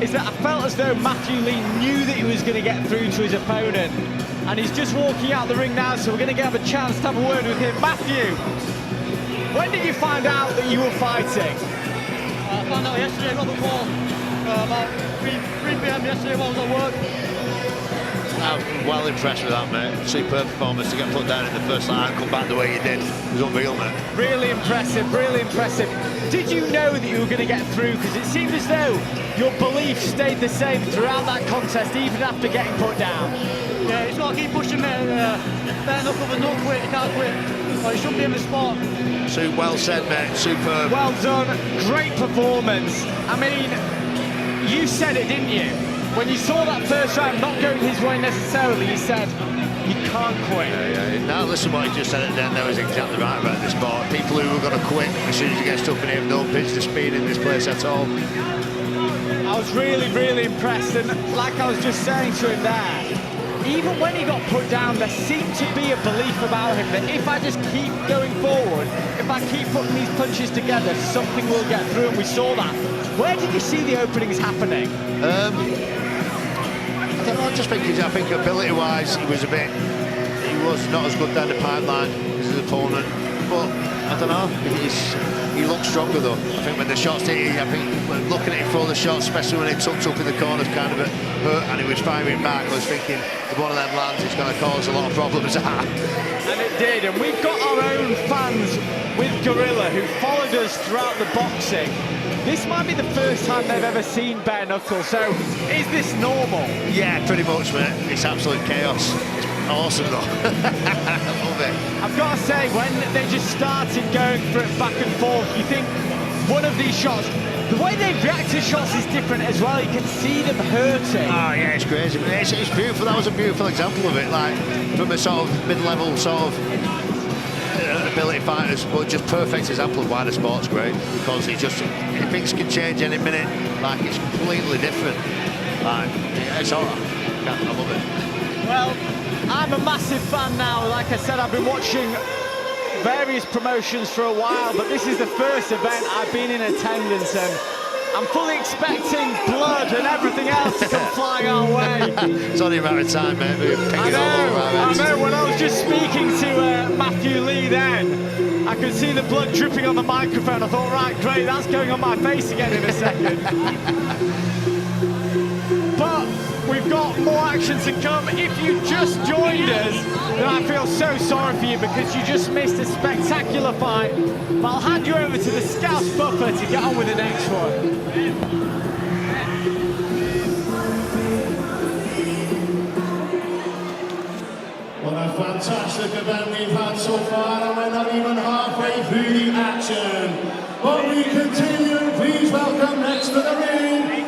is that I felt as though Matthew Lee knew that he was going to get through to his opponent. And he's just walking out the ring now, so we're going to have a chance to have a word with him. Matthew, when did you find out that you were fighting? I found out yesterday, got the call about 3 p.m. yesterday while I was at work. I'm well impressed with that, mate. Superb performance to get put down in the first line and come back the way you did. It was unreal, mate. Really impressive, really impressive. Did you know that you were going to get through? Because it seemed as though your belief stayed the same throughout that contest, even after getting put down. Yeah, he's got to keep pushing, mate. Bare knuckle, but not quit, he can't quit. Well, he shouldn't be in the sport. Well said, mate. Superb. Well done. Great performance. I mean, you said it, didn't you? When you saw that first round not going his way necessarily, you said, you can't quit. Yeah. Now listen what he just said at the end, that was exactly right about this sport. People who are going to quit as soon as you get stuck in here don't pitch the speed in this place at all. I was really, really impressed, and like I was just saying to him there, even when he got put down, there seemed to be a belief about him that if I just keep going forward, if I keep putting these punches together, something will get through, and we saw that. Where did you see the openings happening? I think ability-wise, he was not as good down the pipeline as his opponent, but I don't know, he looked stronger though. I think when the shots hit, I think looking at him throw the shots, especially when he tucked up in the corners, kind of hurt, and he was firing back. I was thinking, if one of them lands, it's going to cause a lot of problems. And it did, and we've got our own fans with Gorilla who followed us throughout the boxing. This might be the first time they've ever seen bare knuckle, so is this normal? Yeah, pretty much, mate. It's absolute chaos. It's awesome, though. I love it. I've got to say, when they just started going for it back and forth, you think one of these shots, the way they react to shots is different as well. You can see them hurting. Oh, yeah, it's crazy. It's beautiful. That was a beautiful example of it, like, from a sort of mid-level sort of ability fighters, but just perfect example of why the sport's great, because things can change any minute. Like, it's completely different. Like, it's all right. I love it. Well, I'm a massive fan now. Like I said, I've been watching various promotions for a while, but this is the first event I've been in attendance, and I'm fully expecting blood and everything else to come flying our way. It's only a matter of time, mate. I know. When I was just speaking to Matthew Lee then, I could see the blood dripping on the microphone. I thought, right, great, that's going on my face again in a second. But we've got more action to come. If you just joined us, then I feel so sorry for you because you just missed a spectacular fight. But I'll hand you over to the Scouse Buffer to get on with the next one. What a fantastic event we've had so far, and we're not even halfway through the action. But we continue. Please welcome next to the ring,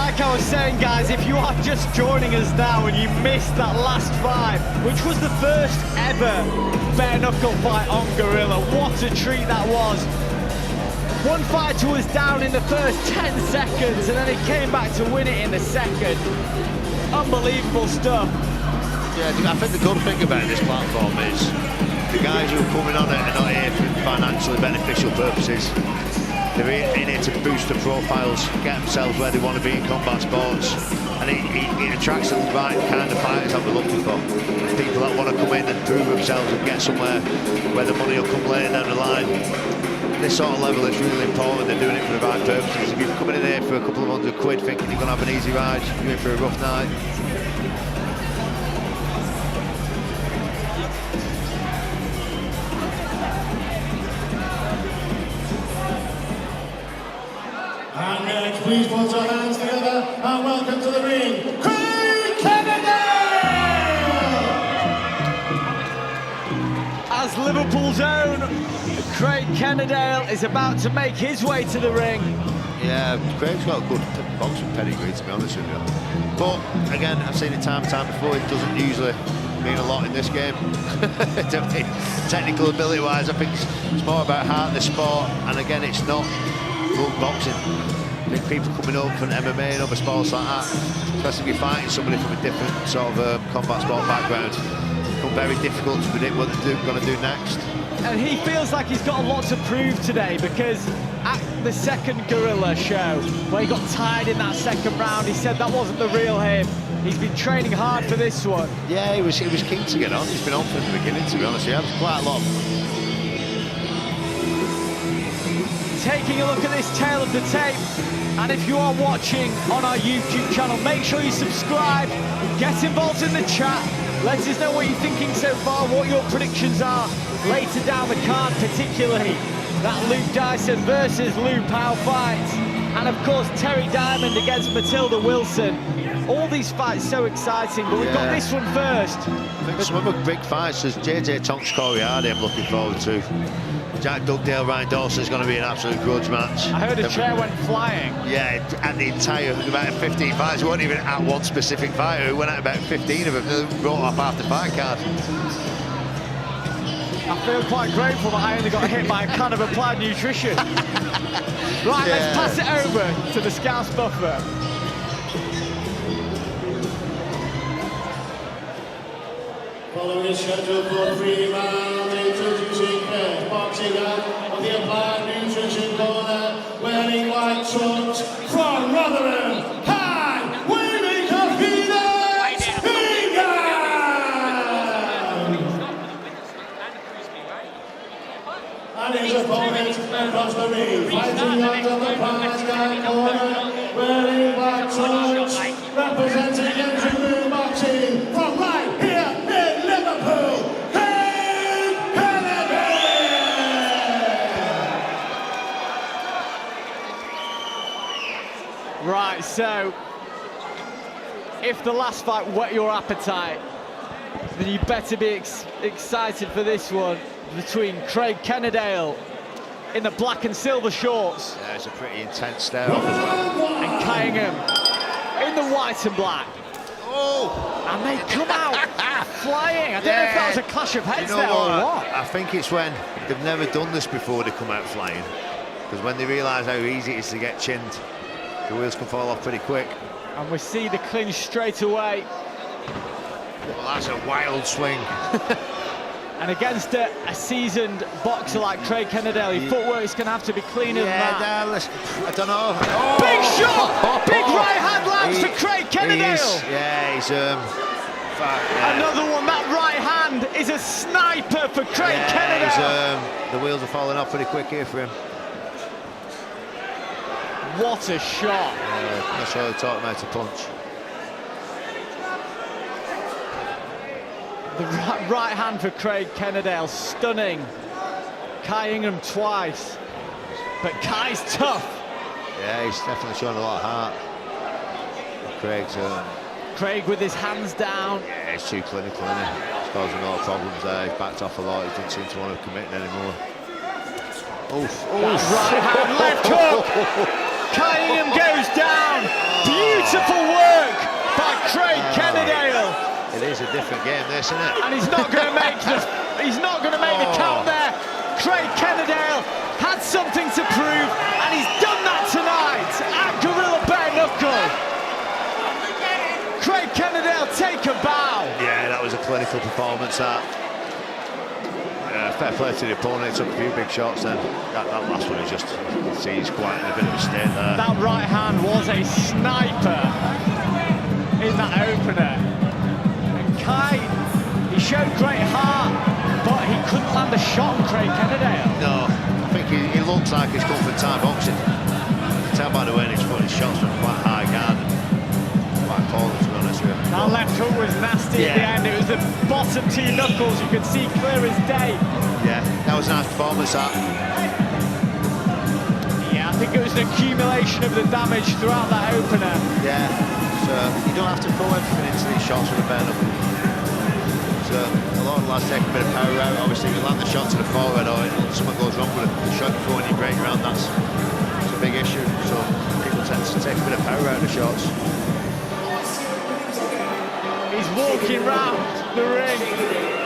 like I was saying, guys, if you are just joining us now and you missed that last fight, which was the first ever bare knuckle fight on Gorilla, what a treat that was. One fighter was down in the first 10 seconds and then he came back to win it in the second. Unbelievable stuff. Yeah, I think the good thing about this platform is the guys who are coming on it are not here for financially beneficial purposes. They're in here to boost their profiles, get themselves where they want to be in combat sports, and it attracts the right kind of fighters that we're looking for. People that want to come in and prove themselves and get somewhere where the money will come later down the line. This sort of level is really important. They're doing it for the right purposes. If you're coming in here for a couple of £100 thinking you're going to have an easy ride, you're in for a rough night. And next, please put your hands together and welcome to the ring, Craig Kennedy! As Liverpool's own Craig Kennedy is about to make his way to the ring. Yeah, Craig's got a good boxing pedigree, to be honest with you. But again, I've seen it time and time before. It doesn't usually mean a lot in this game. Technical ability-wise, I think it's more about heart in the sport. And again, it's not full boxing. I think people coming up from MMA and other sports like that, especially if you're fighting somebody from a different sort of combat sport background, it's become very difficult to predict what they're going to do next. And he feels like he's got a lot to prove today, because at the second Gorilla show, where he got tired in that second round, he said that wasn't the real him. He's been training hard for this one. Yeah, he was keen to get on. He's been on from the beginning, to be honest. He had quite a lot. Taking a look at this tale of the tape, and if you are watching on our YouTube channel, make sure you subscribe, get involved in the chat, let us know what you're thinking so far, what your predictions are later down the card, particularly that Luke Dyson versus Lou Powell fight, and of course Terry Diamond against Matilda Wilson. All these fights so exciting, but we've got this one first. I think some other big fights, there's JJ Tonks Coriardi I'm looking forward to. Jack Dugdale, Ryan Dawson is going to be an absolute grudge match. I heard a chair went flying. Yeah, and the entire, about 15 fights, we weren't even at one specific fighter, we went at about 15 of them, they brought off half the fight card. I feel quite grateful that I only got hit by a can of Applied Nutrition. Right, let's pass it over to the Scouse Buffer. Following is scheduled for 3 rounds, introducing first boxing out of the Applied Nutrition corner, wearing white trunks from Rotherham. Hi, Waymaker Phoenix Finger! And his opponent across the ring, fighting out of the Palestine corner, wearing white trunks, representing Entry Boxing from right here. Right, so if the last fight whet your appetite, then you better be excited for this one between Craig Kennedy in the black and silver shorts. Yeah, it's a pretty intense stare-off as well. And Cunningham in the white and black. Oh! And they come out flying. I don't know if that was a clash of heads there or what. I think it's when they've never done this before they come out flying. Because when they realise how easy it is to get chinned, the wheels can fall off pretty quick. And we see the clinch straight away. Well, that's a wild swing. And against a seasoned boxer like Craig Kennedy, your footwork is going to have to be cleaner than that. I don't know. Oh. Big shot! Big right hand lands for Craig Kennedy. He's another one. That right hand is a sniper for Craig Kennedy. The wheels are falling off pretty quick here for him. What a shot. Not sure they're talking about a punch. The right hand for Craig Kennedy, stunning. Kai Ingham twice. But Kai's tough. Yeah, he's definitely showing a lot of heart. Craig with his hands down. Yeah, he's too clinical, isn't he? He's causing a lot of problems there. He's backed off a lot. He doesn't seem to want to commit anymore. Oof. Right hand, left hook. Cunningham goes down. Beautiful work by Craig Kennedale. It is a different game, this, isn't it? And he's not going to make the count there. Craig Kennedale had something to prove, and he's done that tonight at Gorilla Bare Knuckle. Craig Kennedale, take a bow. Yeah, that was a clinical performance, that. Fair play to the opponent, he took a few big shots then. That last one, you can see he's quite in a bit of a state there. That right hand was a sniper in that opener. And Kai, he showed great heart, but he couldn't land a shot on Craig Kennedale. No, I think he looks like he's come from Thai boxing. You can tell by the way he's putting his shots from quite high guard. Quite poorly, to be honest with you. That left hook was nasty at the end. It was the bottom two knuckles, you could see clear as day. Yeah, that was a nice performance, that. Yeah, I think it was an accumulation of the damage throughout that opener. Yeah, so you don't have to throw everything into these shots with a bare knuckle. So a lot of the lads take a bit of power out. Obviously, if you land the shot to the forehead or something goes wrong with the shot you throw when you break around, that's a big issue. So people tend to take a bit of power out of the shots. He's walking round the ring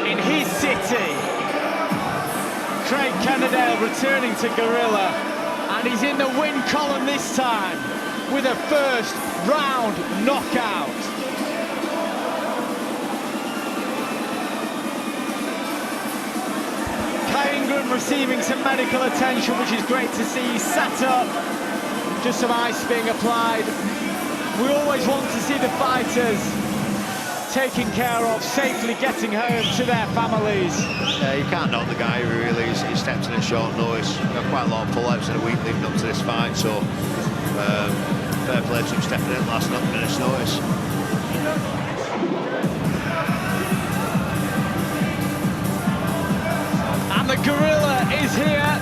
in his city. Craig Kennedale returning to Gorilla, and he's in the win column this time with a first round knockout. Kai Ingram receiving some medical attention, which is great to see. He's sat up, just some ice being applied. We always want to see the fighters taken care of, safely getting home to their families. Yeah, you can't knock the guy really. He stepped in at short notice. We've got quite a lot of pull-outs in a week leading up to this fight, so fair play to him stepping in last minute's notice. And the Gorilla is here.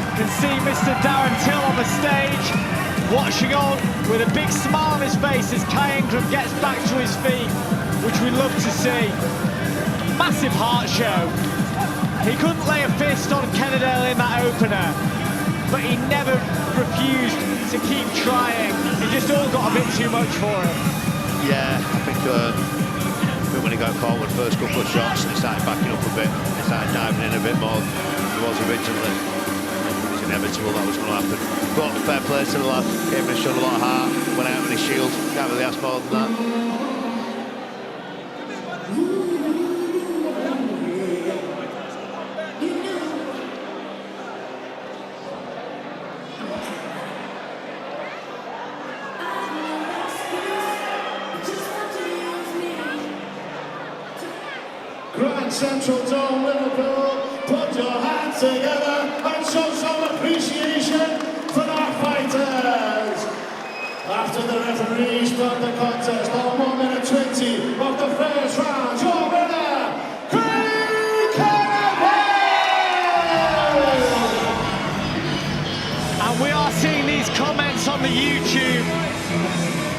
You can see Mr. Darren Till on the stage, watching on with a big smile on his face as Kai Ingram gets back to his feet, which we love to see. Massive heart show. He couldn't lay a fist on Kennedale in that opener, but he never refused to keep trying. It just all got a bit too much for him. Yeah, I think when he got caught with the first couple of shots and he started backing up a bit, he started diving in a bit more than he was originally. It was inevitable that was going to happen. But fair play to the lad, gave him a shot, a lot of heart, went out with his shield, can't really ask more than that. Grand Central Dome, Liverpool, put your hands together and show some appreciation for our fighters. After the referee stopped the contest on 1 minute 20 of the first round, your winner, Craig Kennedale! And we are seeing these comments on the YouTube,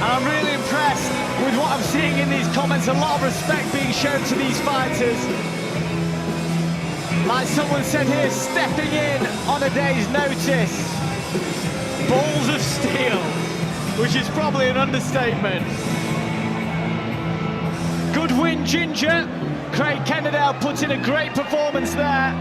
and I'm really impressed with what I'm seeing in these comments. A lot of respect being shown to these fighters. Like someone said here, stepping in on a day's notice. Balls of steel, which is probably an understatement. Good win, Ginger. Craig Kennedale put in a great performance there.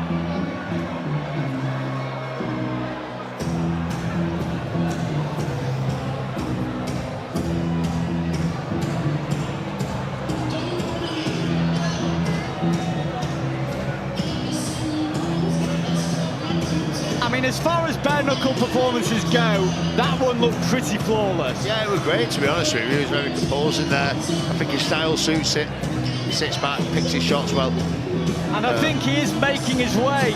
I mean, as far as bare knuckle performances go, that one looked pretty flawless. Yeah, it was great, to be honest with you. He was very composed in there. I think his style suits it. He sits back, picks his shots well. And I think he is making his way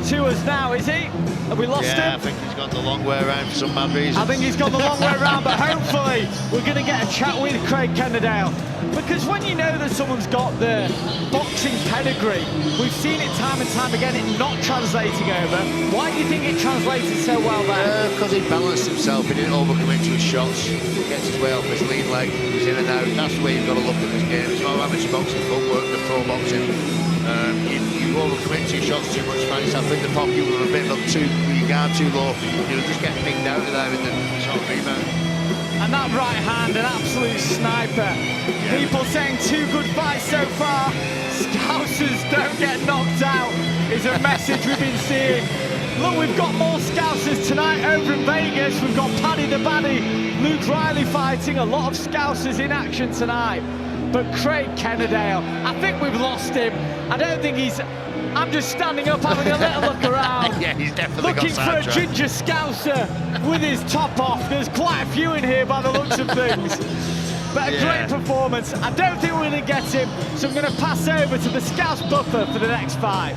to us now, is he? Have we lost him? Yeah, I think he's gone the long way around for some mad reason. I think he's gone the long way around, but hopefully we're going to get a chat with Craig Kennedale. Because when you know that someone's got the boxing pedigree, we've seen it time and time again, it not translating over. Why do you think it translated so well there? Because he balanced himself, he didn't overcommit to his shots. He gets his way off his lead leg, he's in and out. That's the way you've got to look at this game. It's not amateur boxing, footwork, the pro boxing. You overcommit to your shots too much, find yourself in the pocket with a bit of your guard too low, you'll just get pinged out of there in the sort of rebound. And that right hand, an absolute sniper. Yeah. People saying 2 good fights so far. Scousers don't get knocked out is a message we've been seeing. Look, we've got more Scousers tonight over in Vegas. We've got Paddy the Baddie, Luke Riley fighting. A lot of Scousers in action tonight. But Craig Kennedale, I think we've lost him. I don't think he's... I'm just standing up having a little look around. Yeah, he's definitely looking for a ginger Scouser with his top off. There's quite a few in here by the looks of things. But a great performance. I don't think we're going to get him, so I'm going to pass over to the Scouse buffer for the next fight.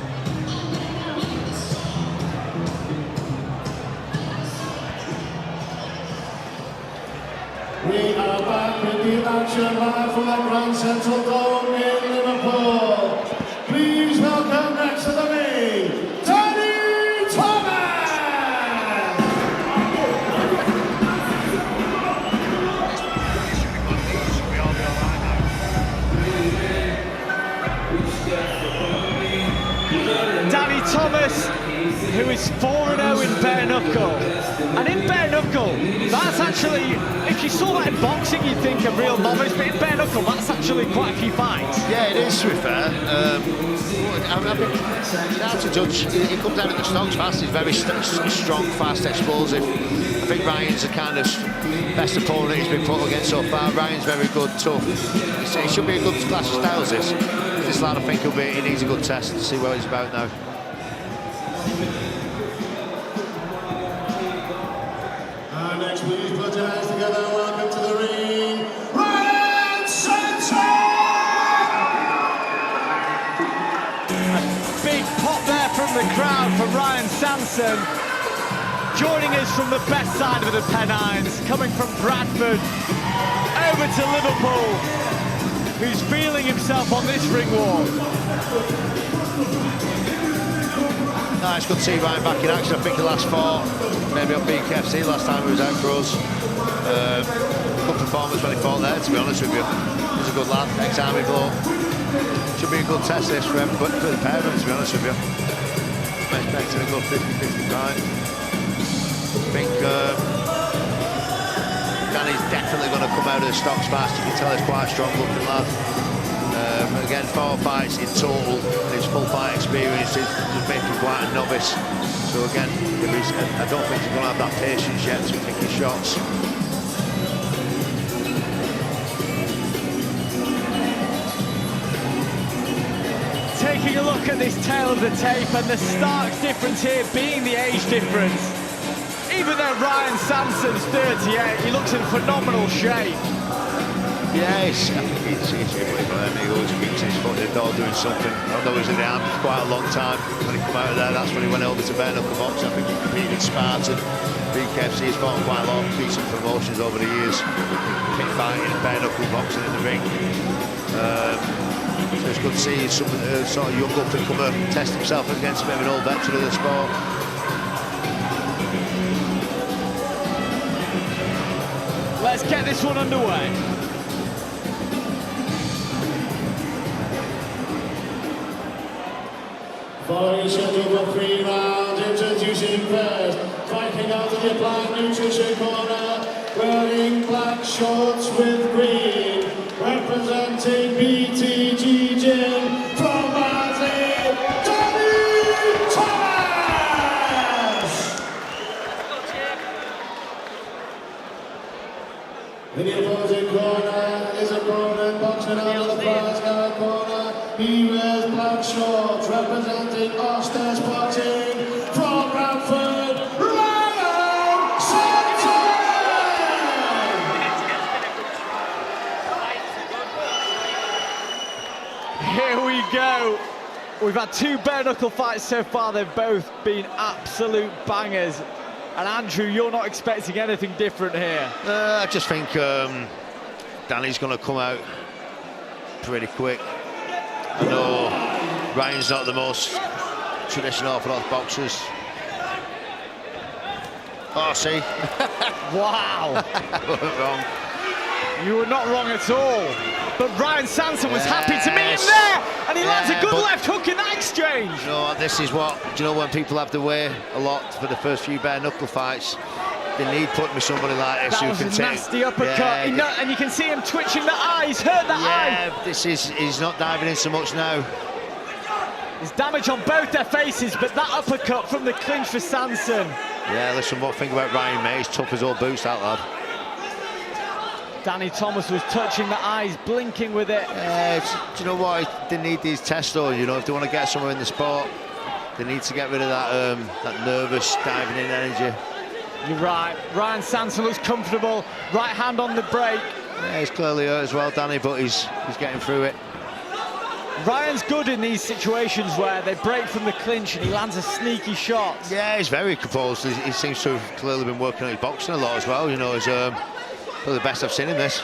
We are back with the action live from the Grand Central Dome in Liverpool. Please welcome next to the ring, Danny Thomas! Danny Thomas, who is 4-0 in bare knuckle. And in bare knuckle, that's actually, if you saw that in boxing, you'd think a real novice, but in bare knuckle, that's actually quite a few fights. Yeah, it is, to be fair. It's hard to judge. He comes out of the stocks fast, he's very strong, fast, explosive. I think Ryan's the kind of best opponent he's been put against so far. Ryan's very good, tough. It should be a good clash of styles, this. This lad, I think, he needs a good test to see what he's about now. Next, please put your hands together and welcome to the ring, Ryan Sampson! A big pop there from the crowd for Ryan Sampson. Joining us from the best side of the Pennines, coming from Bradford over to Liverpool, who's feeling himself on this ring walk. Nice, good to see Ryan back in action. I think the last 4, maybe on BKFC last time he was out for us. Good performance when he fought there, to be honest with you. He's a good lad, ex-army bloke. Should be a good test this for everybody, for the pair of them, to be honest with you. I'm expecting a good 50-50 fight. I think Danny's definitely going to come out of the stocks fast. You can tell he's quite a strong looking lad. Again, 4 fights in total. His full fight experience is making quite a novice. So again, I don't think he's going to have that patience yet to pick his shots. Taking a look at this tail of the tape, and the stark difference here being the age difference. Even though Ryan Sampson's 38, he looks in phenomenal shape. Yeah, I think he's he always keeps his foot in the door doing something. I know he was in the army for quite a long time. When he came out of there, that's when he went over to bare knuckle boxing. I think he competed in Spartan. BKFC has fought quite a lot of decent promotions over the years. Keep fighting in bare knuckle boxing in the ring. So it's good to see some sort of young up-and-comer test himself against a bit of an old veteran of the sport. Let's get this one underway. Following a schedule of 3 rounds, introducing first, fighting out of the Applied Nutrition Corner, wearing black shorts with green, representing BTG Gym from Madrid, Danny Thomas! In the opposing corner, his opponent boxing out of the first corner, he wears black shorts, representing Ostas Boxing from Bradford, Ryan Sampson! Here we go. We've had 2 bare knuckle fights so far. They've both been absolute bangers. And Andrew, you're not expecting anything different here. I just think Danny's going to come out pretty quick. I know Ryan's not the most traditional orthodox boxers. Oh, see? Wow. Wrong. You were not wrong at all. But Ryan Sanson was happy to meet him there, and he lands a good left hook in that exchange. You know what, this is what, do you know, when people have to wear a lot for the first few bare knuckle fights, they need putting with somebody like this who can take. That was a nasty uppercut, and you can see him twitching the eyes, hurt the eye. He's not diving in so much now. There's damage on both their faces, but that uppercut from the clinch for Sanson. Yeah, listen, what think about Ryan May? He's tough as all boots, that lad. Danny Thomas was touching the eyes, blinking with it. Do you know what? They need these tests, though. You know, if they want to get somewhere in the sport, they need to get rid of that nervous diving in energy. You're right. Ryan Sanson looks comfortable. Right hand on the break. Yeah, he's clearly hurt as well, Danny, but he's getting through it. Ryan's good in these situations where they break from the clinch and he lands a sneaky shot. Yeah, he's very composed. He seems to have clearly been working on his boxing a lot as well. You know, he's probably the best I've seen in this.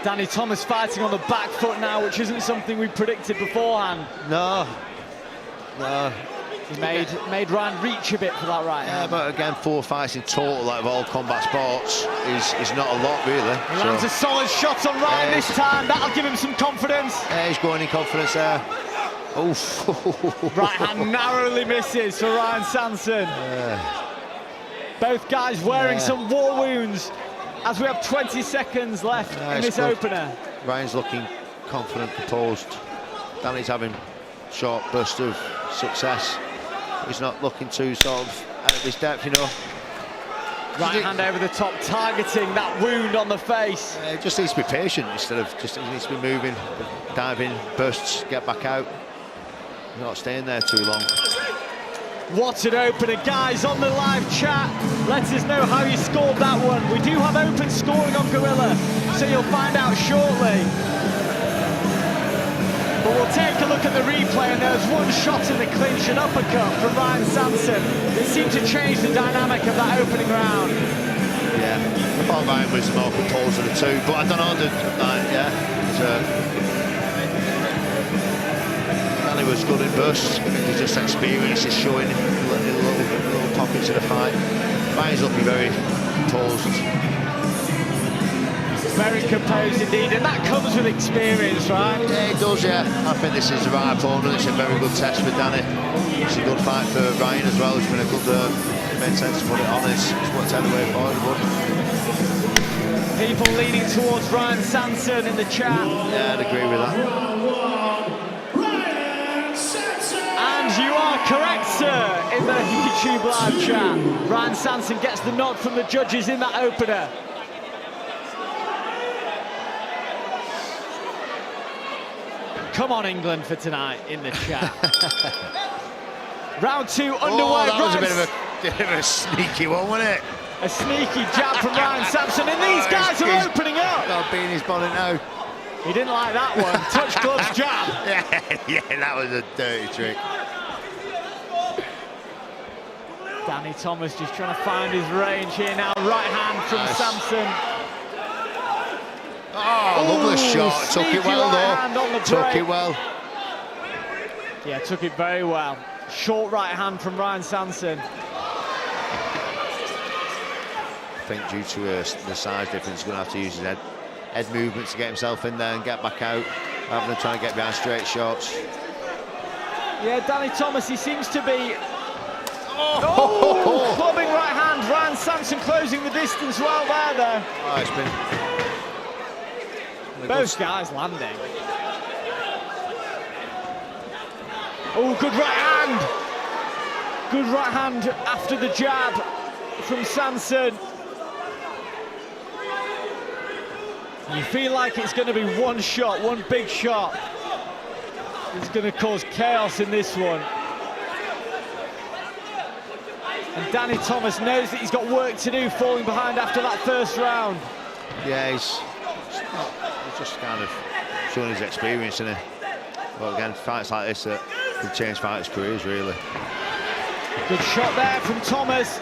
Danny Thomas fighting on the back foot now, which isn't something we predicted beforehand. No. He made Ryan reach a bit for that right hand. Yeah, but again, 4 fights in total, like of all combat sports, is not a lot, really. He lands a solid shot on Ryan this time. That'll give him some confidence. Yeah, he's growing in confidence there. Oof. Right hand narrowly misses for Ryan Sanson. Both guys wearing some war wounds as we have 20 seconds left in this opener. Ryan's looking confident, composed. Danny's having short burst of success. He's not looking too sort of out of his depth, you know. Right hand over the top, targeting that wound on the face. He just needs to be patient instead of he needs to be moving, diving, bursts, get back out. Not staying there too long. What an opener, guys, on the live chat. Let us know how you scored that one. We do have open scoring on Gorilla, so you'll find out shortly. But we'll take a look at the replay, and there's one shot in the clinch, an uppercut from Ryan Sanson. It seemed to change the dynamic of that opening round. Yeah, I thought Ryan was more composed of the two, but I don't know, Danny was good in bursts. He's just experience is showing in little pockets of the fight. Ryan's looking very composed. Very composed indeed, and that comes with experience, right? Yeah, it does, yeah. I think this is the right opponent. It's a very good test for Danny. It's a good fight for Ryan as well. It's been a good, it made sense to put it on. It's worked out the way forward. People leaning towards Ryan Sanson in the chat. Yeah, I'd agree with that. And you are correct, sir, in the YouTube live chat. Ryan Sanson gets the nod from the judges in that opener. Come on, England, for tonight in the chat. Round 2 underway. That was a bit of a sneaky one, wasn't it? A sneaky jab from Ryan Sanson, and these guys are opening up. Got being his bonnet now. He didn't like that one. Touch gloves jab. Yeah, that was a dirty trick. Danny Thomas just trying to find his range here now. Right hand from Sanson. Oh, lovely shot. Took it well, though. Took it well. Yeah, took it very well. Short right hand from Ryan Sanson. I think due to the size difference, he's going to have to use his head movement to get himself in there and get back out, rather than trying to get behind straight shots. Yeah, Danny Thomas, he seems to be... Oh, clubbing right hand. Ryan Sanson closing the distance well there, though. Oh, it's been... Both guys landing. Oh, good right hand. Good right hand after the jab from Sanson. You feel like it's going to be one shot, one big shot. It's going to cause chaos in this one. And Danny Thomas knows that he's got work to do, falling behind after that first round. Yeah, he's just kind of showing his experience in it. But again, fights like this that can change fighters' careers, really. Good shot there from Thomas.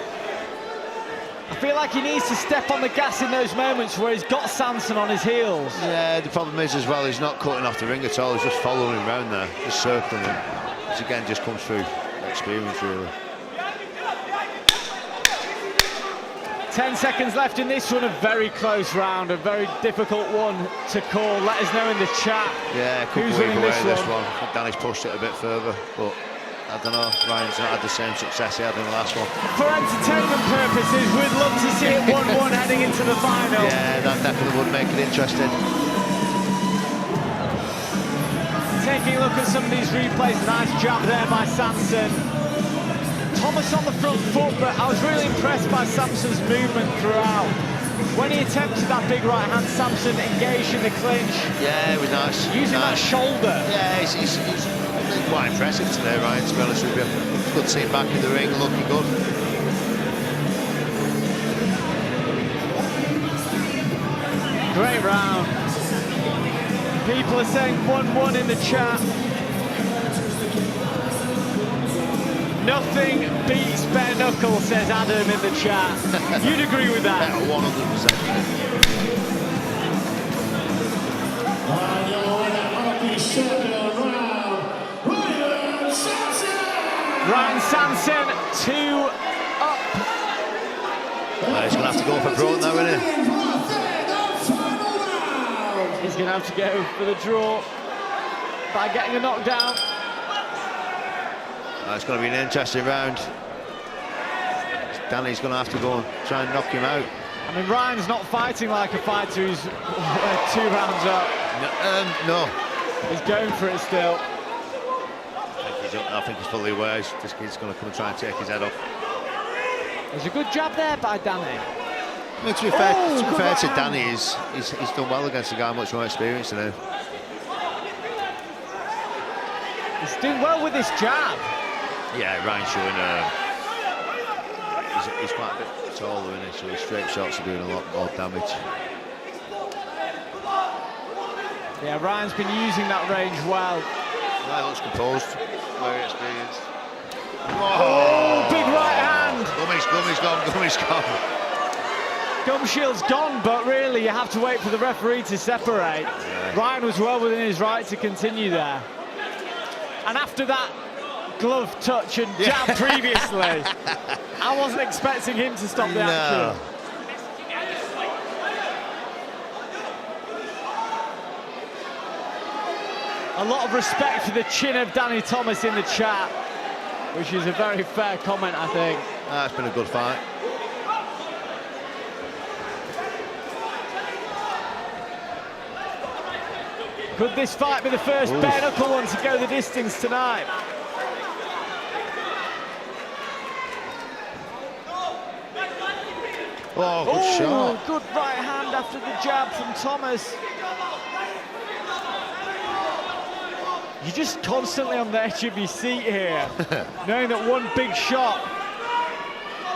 I feel like he needs to step on the gas in those moments where he's got Sanson on his heels. Yeah, the problem is as well, he's not cutting off the ring at all. He's just following him around there, just circling him. Which again just comes through experience, really. 10 seconds left in this one, a very close round, a very difficult one to call. Let us know in the chat. Yeah, who's winning this one. I think Danny's pushed it a bit further, but I don't know, Ryan's not had the same success he had in the last one. For entertainment purposes, we'd love to see it 1-1 heading into the final. Yeah, that definitely would make it interesting. Taking a look at some of these replays, nice jab there by Samson. Thomas on the front foot, but I was really impressed by Samson's movement throughout. When he attempted that big right hand, Samson engaged in the clinch. Yeah, it was nice. Using that shoulder. Yeah, he's been quite impressive today, Ryan, to be honest with you. It's good to see him back in the ring, looking good. Great round. People are saying 1-1 in the chat. Nothing beats bare knuckle, says Adam in the chat. You'd agree with that? Yeah, 100%. Ryan Samson, 2 up. He's going to have to go for broke now, isn't he? He's going to have to go for the draw by getting a knockdown. It's going to be an interesting round. Danny's going to have to go and try and knock him out. I mean, Ryan's not fighting like a fighter who's 2 rounds up. No. He's going for it still. I think he's fully aware this kid's going to come and try and take his head off. There's a good jab there by Danny. I mean, to be fair to Danny, he's done well against a guy much more experienced than him. He's doing well with this jab. Yeah, Ryan's showing he's quite a bit taller, isn't he? So his straight shots are doing a lot more damage. Yeah, Ryan's been using that range well. Ryan looks composed, very experienced. Oh, big right hand! Gummy's gone. Gum shield's gone, but really you have to wait for the referee to separate. Yeah. Ryan was well within his right to continue there. And after that glove touch and jab previously, I wasn't expecting him to stop the action. A lot of respect for the chin of Danny Thomas in the chat, which is a very fair comment, I think. It's been a good fight. Could this fight be the first bare knuckle one to go the distance tonight? Oh, good shot. Good right hand after the jab from Thomas. You're just constantly on the edge of your seat here, knowing that one big shot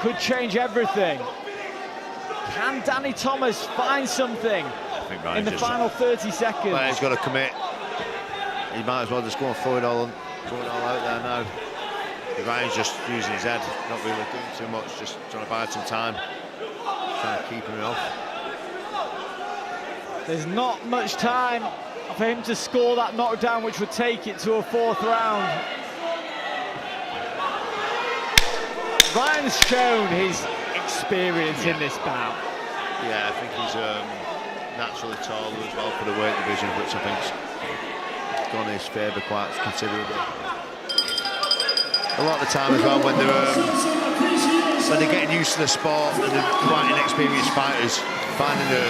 could change everything. Can Danny Thomas find something in the final 30 seconds? Well, he's got to commit. He might as well just go and throw it all out there now. Ryan's just using his head, not really doing too much, just trying to buy some time, trying to keep him off. There's not much time for him to score that knockdown, which would take it to a 4th round. Ryan's shown his experience in this bout. Yeah, I think he's naturally taller as well for the weight division, which I think's gone in his favour quite considerably. A lot of the time as well, when they're getting used to the sport and they're quite inexperienced fighters, finding a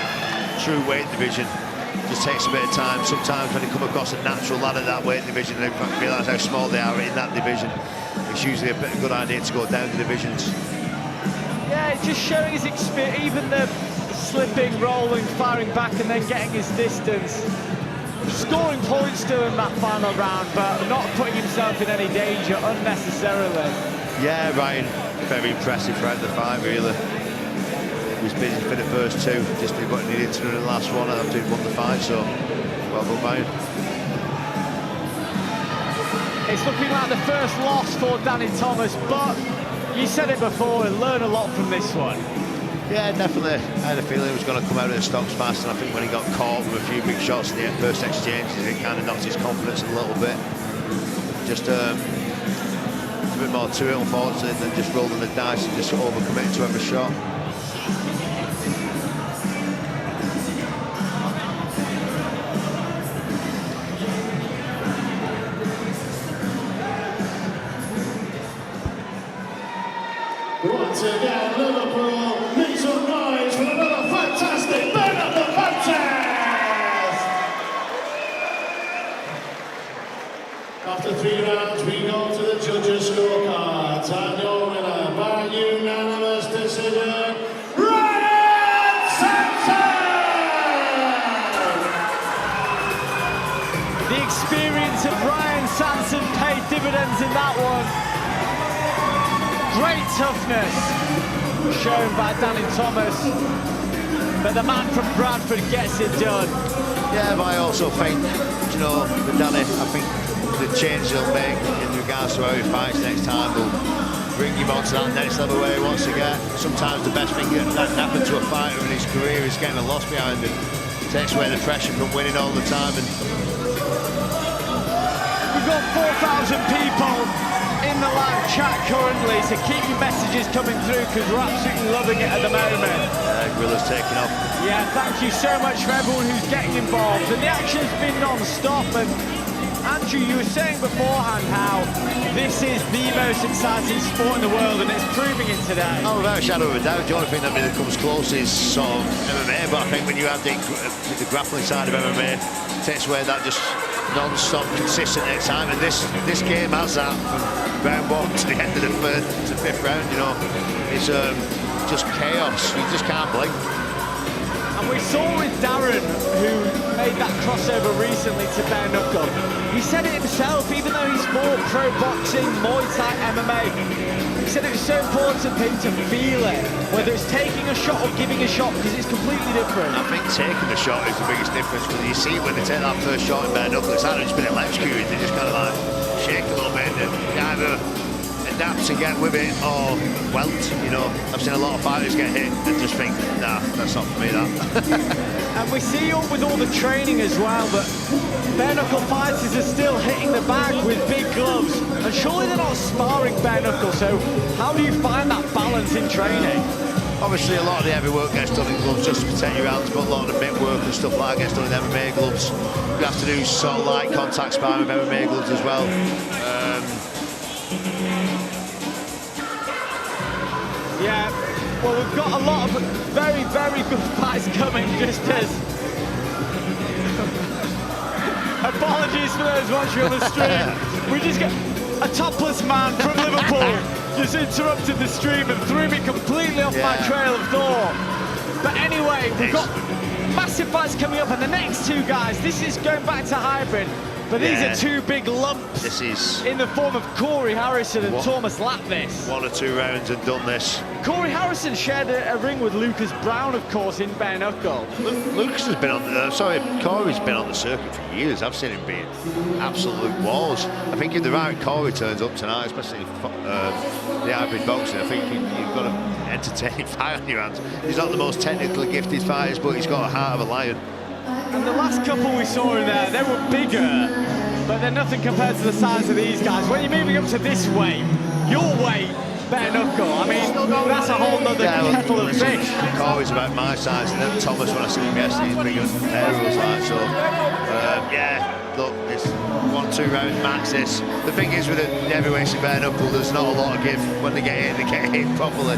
true weight division just takes a bit of time. Sometimes when they come across a natural lad at that weight division, they realise how small they are in that division. It's usually a good idea to go down the divisions. Yeah, just showing his experience, even the slipping, rolling, firing back and then getting his distance. Scoring points still in that final round, but not putting himself in any danger unnecessarily. Yeah, Ryan, very impressive throughout the fight, really. He was busy for the first 2, just did what he needed to do in the last one, and after he won the fight, so well done, Ryan. It's looking like the first loss for Danny Thomas, but you said it before, he'll learn a lot from this one. Yeah, definitely. I had a feeling he was going to come out of the stocks fast, and I think when he got caught with a few big shots in the first exchanges, it kind of knocked his confidence a little bit. Just a bit more to it, unfortunately, than just rolling the dice and just overcommitting to every shot. Once again, Liverpool, make some noise for another fantastic Bare Knuckle contest! After 3 rounds, we go to the judges' scorecards, and your winner by unanimous decision, Ryan Sampson! The experience of Ryan Sampson paid dividends in that one. Great toughness shown by Danny Thomas, but the man from Bradford gets it done. Yeah, but I also think, you know, with Danny, I think the change he'll make in regards to how he fights next time will bring him on to that next level where he wants to get. Sometimes the best thing that can happen to a fighter in his career is getting a loss behind him. Takes away the pressure from winning all the time. And we've got 4,000 people in the live chat currently, so keep your messages coming through because we're absolutely loving it at the moment. Gorilla's taking off. Yeah, thank you so much for everyone who's getting involved, and the action's been non-stop. And Andrew, you were saying beforehand how this is the most exciting sport in the world, and it's proving it today. Oh, without a shadow of a doubt. The only thing that really comes close is sort of MMA, but I think when you have the grappling side of MMA, it takes away that just non-stop, consistent next time, and this game has that from round 1 to the end of the 3rd to 5th round. You know, it's just chaos. You just can't blink. And we saw with Darren, who made that crossover recently to Bare Knuckle, he said it himself, even though he's fought pro boxing, Muay Thai, MMA, he said it was so important for him to feel it, whether it's taking a shot or giving a shot, because it's completely different. I think taking the shot is the biggest difference, because you see when they take that first shot in Bare Knuckle, it's like they've just been electrocuted. They just kind of like shake a little bit and either adapt and get with it or welt, you know. I've seen a lot of fighters get hit and just think, nah, that's not for me, that. And we see with all the training as well that Bare Knuckle fighters are still hitting the bag with big gloves, and surely they're not sparring Bare Knuckle, so how do you find that balance in training? Obviously a lot of the heavy work gets done in gloves just to protect your hands, but a lot of the mitt work and stuff like that gets done in MMA gloves. You have to do sort of light contact sparring with MMA gloves as well. Yeah, well, we've got a lot of very, very good fights coming, just as... Apologies for those watching on the stream. We just got a topless man from Liverpool just interrupted the stream and threw me completely off my trail of thought. But anyway, we've got massive fights coming up, and the next 2 guys, this is going back to hybrid, but these are 2 big lumps. This is in the form of Corey Harrison and Thomas Latvis. 1 or 2 rounds and done this. Corey Harrison shared a ring with Lucas Brown, of course, in Bare Knuckle. Lucas has been on Corey's been on the circuit for years. I've seen him being absolute walls. I think if the right Corey turns up tonight, especially the hybrid boxing, I think you've got an entertaining fight on your hands. He's not the most technically gifted fighters, but he's got a heart of a lion. And the last couple we saw in there, they were bigger, but they're nothing compared to the size of these guys. When you're moving up to this weight, your weight, Bare Knuckle, I mean, that's a whole nother kettle of fish. Corey's about my size, and then Thomas, when I see him yesterday, he's bigger than Aerial's like, so, yeah, look, it's 1-2 round max this. The thing is with the heavyweights in Bare Knuckle, there's not a lot of give. When they get hit properly.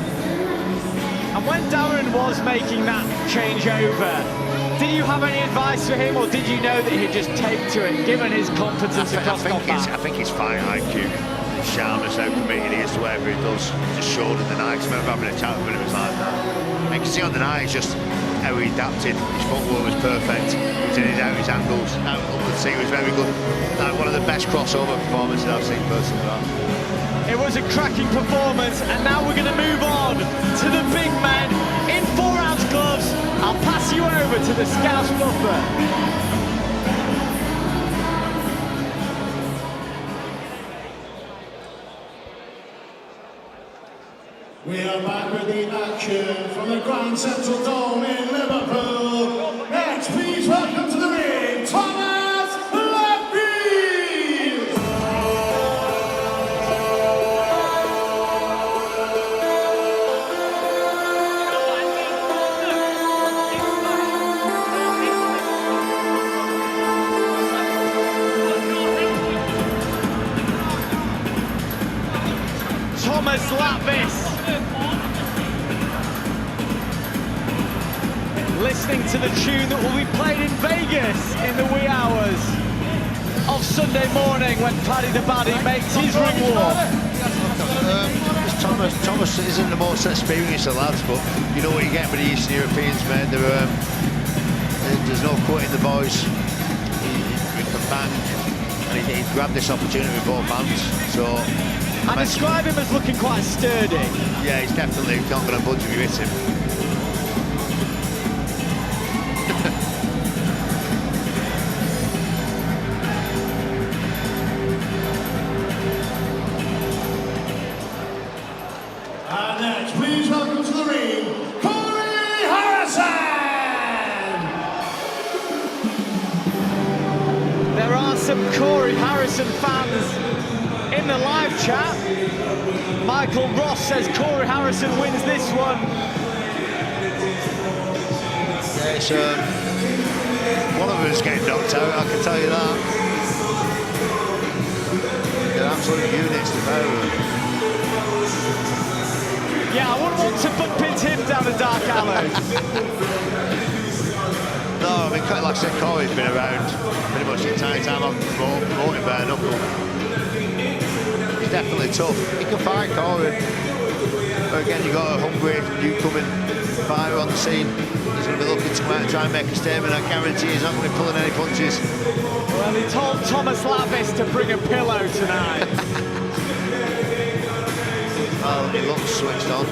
And when Darren was making that changeover, did you have any advice for him, or did you know that he'd just take to it, given his competence across combat? I think his fight IQ, sharpness, how committed he is to whatever he does, just showed in the night. I remember having a chat with him, it was like that. I can see on the night, it's just how he adapted. His footwork was perfect. He was in and out his angles. Out up the seat was very good. Like one of the best crossover performances I've seen personally. It was a cracking performance, and now we're going to move on to the big men in 4-ounce gloves. I'll pass you over to the Scouse Buffer. We are back with the action from the Grand Central Dome in Liverpool. Next, please welcome to the ring, Thomas Latvis! listening to the tune that will be played in Vegas in the wee hours of Sunday morning when Paddy the Baddy makes his ring walk. Thomas isn't the most experienced of lads, but you know what you get with the Eastern Europeans, mate. There's no quitting the boys. He can bang, and he grabbed this opportunity with both hands. So I describe him as looking quite sturdy. Yeah, he's definitely not going to budge if you hit him. And next, please welcome to the ring, Corey Harrison! There are some Corey Harrison fans in the live chat. Michael Ross says Corey Harrison wins this one. Yeah, it's, one of them is getting knocked out, I can tell you that. They're absolute units, the pair of them. Yeah, I wouldn't want to footpin him down the dark alley. No, I mean, like I said, Corey's been around pretty much the entire time I've promoting Bare Knuckle. He's definitely tough. He can fight, Corey. But again, you've got a hungry, newcoming fighter on the scene. He's going to be looking to come out and try and make a statement. I guarantee he's not going to be pulling any punches. Well, he told Thomas Lapis to bring a pillow tonight. Well, he looks switched on.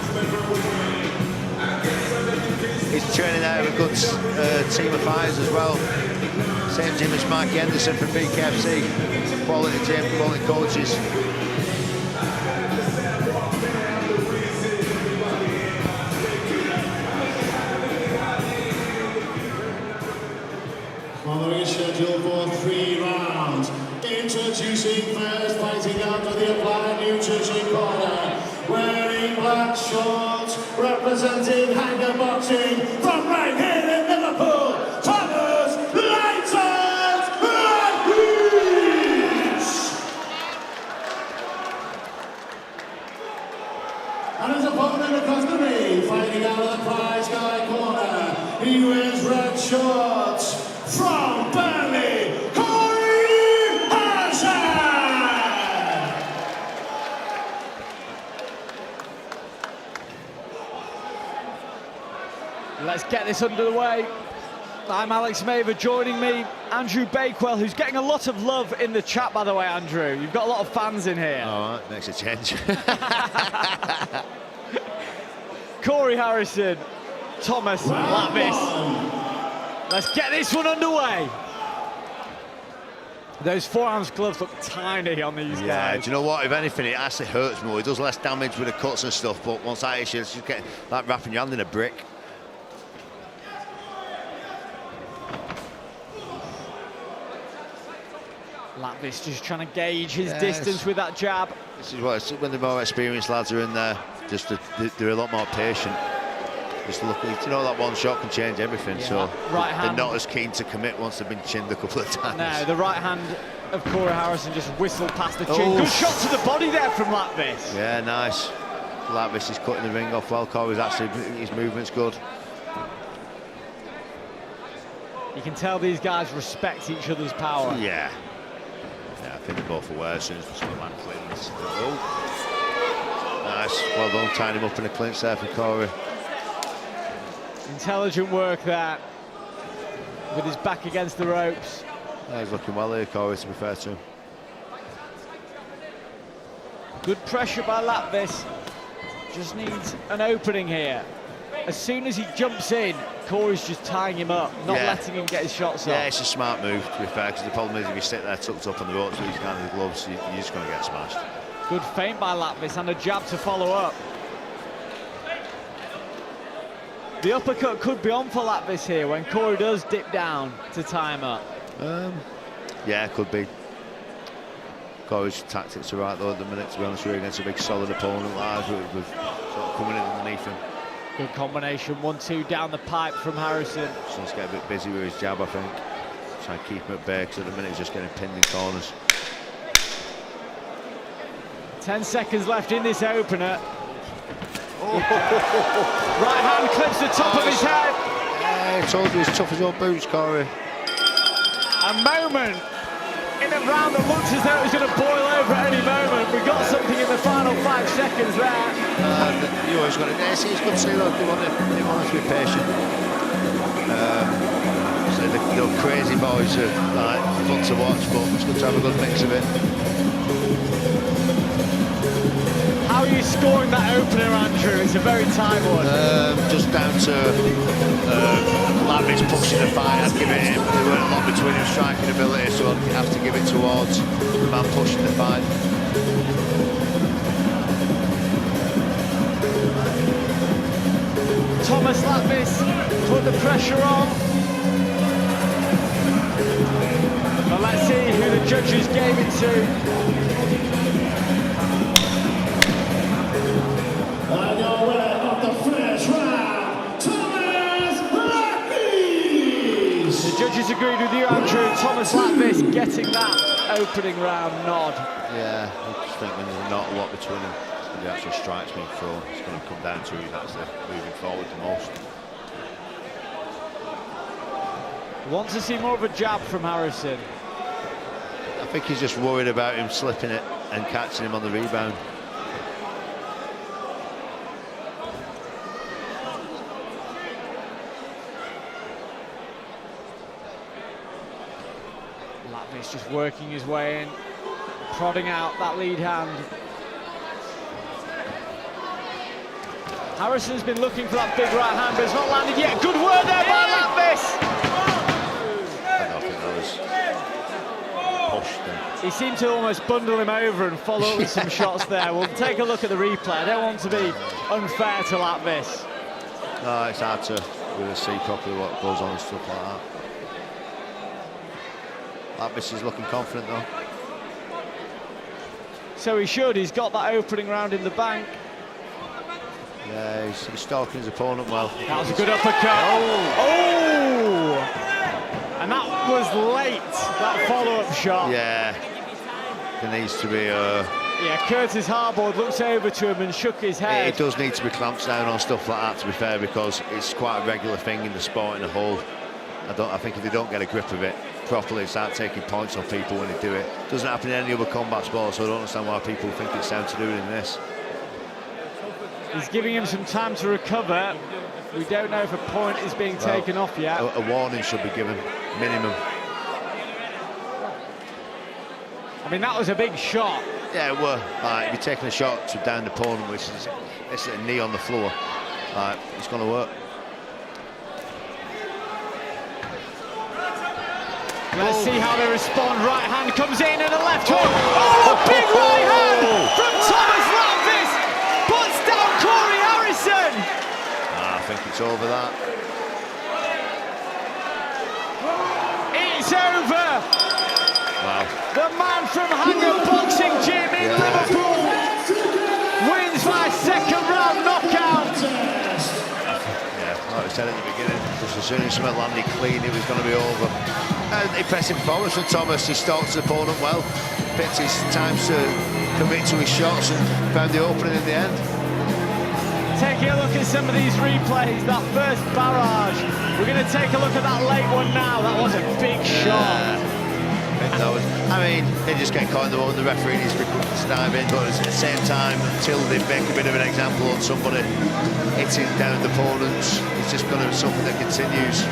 He's training out of a good team of fighters as well. Same gym as Mikey Henderson from BKFC. Quality gym, quality coaches. Following is scheduled for 3 rounds. Introducing first, fighting out of the Applied Nutrition Corner. Wearing black shorts, representing Hanger Boxing from right here in Liverpool, Thomas Lights Out Lapis! And his opponent across the ring, fighting out of the Prize Guy Corner. He wears red shorts from Burnley, Corey Harrison! Let's get this underway. I'm Alex Maver, joining me, Andrew Bakewell, who's getting a lot of love in the chat, by the way, Andrew. You've got a lot of fans in here. All right, makes a change. Corey Harrison, Thomas Lapis. Let's get this one underway. Those 4-ounce gloves look tiny on these Yeah, guys. do you know what? If anything, it actually hurts more. It does less damage with the cuts and stuff, but once that issue, it's just get like wrapping your hand in a brick. Lapis just trying to gauge his distance with that jab. This is what when the more experienced lads are in there, just they're a lot more patient. Just look, you know, that one shot can change everything. Yeah, so right they're hand. not as keen to commit once they've been chinned a couple of times. No, the right hand of Corey Harrison just whistled past the chin. Good shot to the body there from Lapis. Yeah, nice. Lapis is cutting the ring off well. Corey's actually, his movement's good. You can tell these guys respect each other's power. Yeah. Yeah, I think they're both aware as soon as the man clinches. Oh. Nice. Well done, tying him up in a clinch there for Corey. Intelligent work there. With his back against the ropes. Yeah, he's looking well here, Corey, to be fair to him. Good pressure by Lapis. Just needs an opening here. As soon as he jumps in, Corey's just tying him up, not letting him get his shots off. Yeah, it's a smart move, to be fair, because the problem is if you sit there tucked up on the ropes with these kind of gloves, you're just going to get smashed. Good feint by Lapis and a jab to follow up. The uppercut could be on for Lapis here when Corey does dip down to tie him up. Yeah, could be. Corey's tactics are right though at the minute, to be honest with you, against a big solid opponent like with sort of coming in underneath him. Good combination, 1-2 down the pipe from Harrison. Just needs to get a bit busy with his jab, I think. Try and keep him at bay, because at the minute he's just getting pinned in corners. 10 seconds left in this opener. Right hand clips the top of his head. Yeah, I told you he's tough as old boots, Corey. A moment in a round that looks as though it was going to boil over at any moment. We got something in the final 5 seconds there. You always got it. It's good to see, look, they want to be patient. So the crazy boys are like fun to watch, but it's good to have a good mix of it. How are you scoring that opener, Andrew? It's a very tight one. Just down to Lavish pushing the fight. I'd give it him. There weren't a lot between him striking ability, so I'd have to give it towards the man pushing the fight. Thomas Lavish put the pressure on. But let's see who the judges gave it to. And your winner of the first round, Thomas Lavish! The judges agreed with you, Andrew. Thomas Lavish getting that opening round nod. Yeah, I just think when there's not a lot between them, the actual strikes being thrown, it's going to come down to who's actually moving forward the most. Want to see more of a jab from Harrison. I think he's just worried about him slipping it and catching him on the rebound. Lavish just working his way in, prodding out that lead hand. Harrison's been looking for that big right hand, but it's not landed yet. Good work there by Lavish! I don't think that was pushed then. He seemed to almost bundle him over and follow up with some shots there. We'll take a look at the replay. I don't want to be unfair to Lavish. No, it's hard to really see properly what goes on and stuff like that. Lavish is looking confident though. So he should. He's got that opening round in the bank. Yeah, he's stalking his opponent well. That was a good uppercut. Oh! And that was late, that follow-up shot. Yeah, there needs to be yeah, Curtis Harbord looks over to him and shook his head. It does need to be clamped down on stuff like that, to be fair, because it's quite a regular thing in the sport in a whole. I think if they don't get a grip of it properly, start taking points on people when they do it. Doesn't happen in any other combat sport, so I don't understand why people think it's time to do it in this. He's giving him some time to recover. We don't know if a point is being taken off yet. A warning should be given, minimum. I mean, that was a big shot. Yeah, it were. Like, if you're taking a shot to down the opponent, which is a knee on the floor, like, it's going to work. Let's see how they respond. Right hand comes in and a left hook. Oh, big right hand from Thomas Lavish. Puts down Corey Harrison. I think it's over that. It's over. Wow. The man from Hanger Boxing Gym in Liverpool wins by second round knockout. Yeah, like I said at the beginning, just as soon as someone landed clean, it was going to be over. Impressive performance from Thomas. He stalked his opponent well, picked his time to commit to his shots and found the opening in the end. Taking a look at some of these replays, that first barrage. We're going to take a look at that late one now. That was a big shot. I mean, they just get caught in the moment. The referee needs to dive in, but at the same time, until they make a bit of an example on somebody hitting down the opponents, it's just going to be something that continues.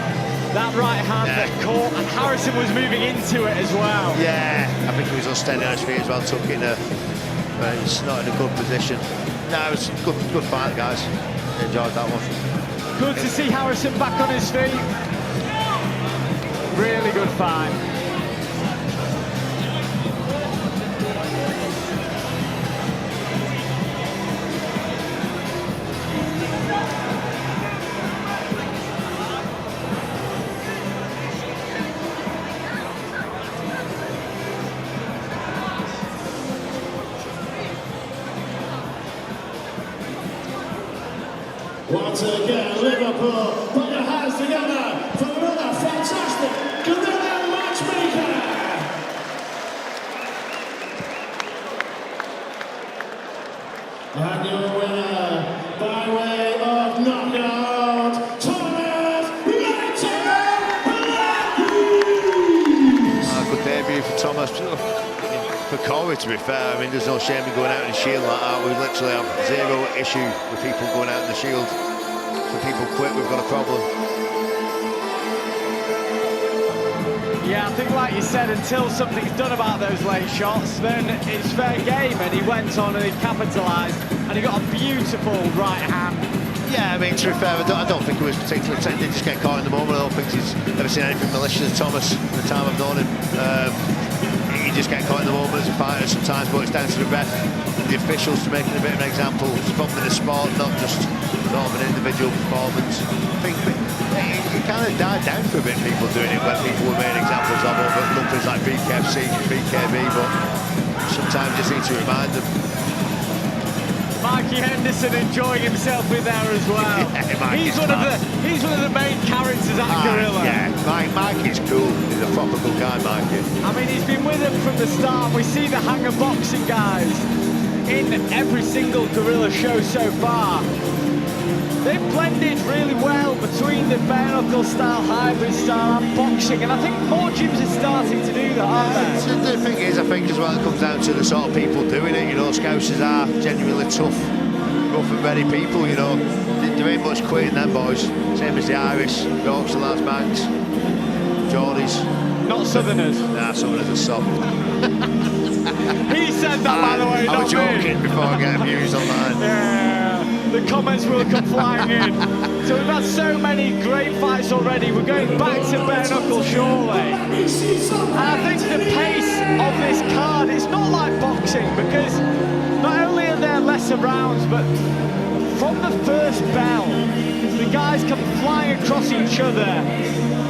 That right hand that caught, and Harrison was moving into it as well. Yeah, I think he was unsteady on his feet as well, took it in a, he's not in a good position. No, it was a good fight, guys. Enjoyed that one. Good to see Harrison back on his feet. Really good fight. Once again, Liverpool, put your hands together for another fantastic Gorilla matchmaker. And your winner, by way of knockout, Thomas Lavish. Thomas. For Corey, to be fair, I mean, there's no shame in going out in the Shield like that. We literally have zero issue with people going out in the Shield. When people quit, we've got a problem. Yeah, I think like you said, until something's done about those late shots, then it's fair game, and he went on and he capitalised, and he got a beautiful right hand. Yeah, I mean, to be fair, I don't think it was particularly, they just get caught in the moment. I don't think he's ever seen anything malicious, Thomas, in the time I've known him. He just get caught in the moment as a fighter sometimes, but it's down to the ref, the officials, to make it a bit of an example. It's bumping the sport, not just sort of an individual performance. I think it kind of died down for a bit, people doing it, when people were made examples of over companies like BKFC, BKB, but sometimes you just need to remind them. Mikey Henderson enjoying himself in there as well. Yeah, he's one of the main characters at Gorilla. Yeah, Mikey's cool. He's a proper cool guy, Mikey. I mean, he's been with them from the start. We see the Hanger Boxing guys in every single Gorilla show so far. They've blended really well between the bare knuckle style, hybrid style and boxing, and I think more gyms are starting to do that, aren't they? The thing is, I think as well, it comes down to the sort of people doing it. You know, Scousers are genuinely tough, rough and ready people, you know. There ain't much quitting them boys. Same as the Irish, Yorks, the Lads Banks, Geordies. Not Southerners. Nah, Southerners are soft. He said that, by the way, I was joking before I get abused online. Yeah, the comments will come flying in. So we've had so many great fights already. We're going back to bare knuckle shortly. And I think the pace of this card, it's not like boxing, because not only are there lesser rounds, but from the first bell, the guys come flying across each other.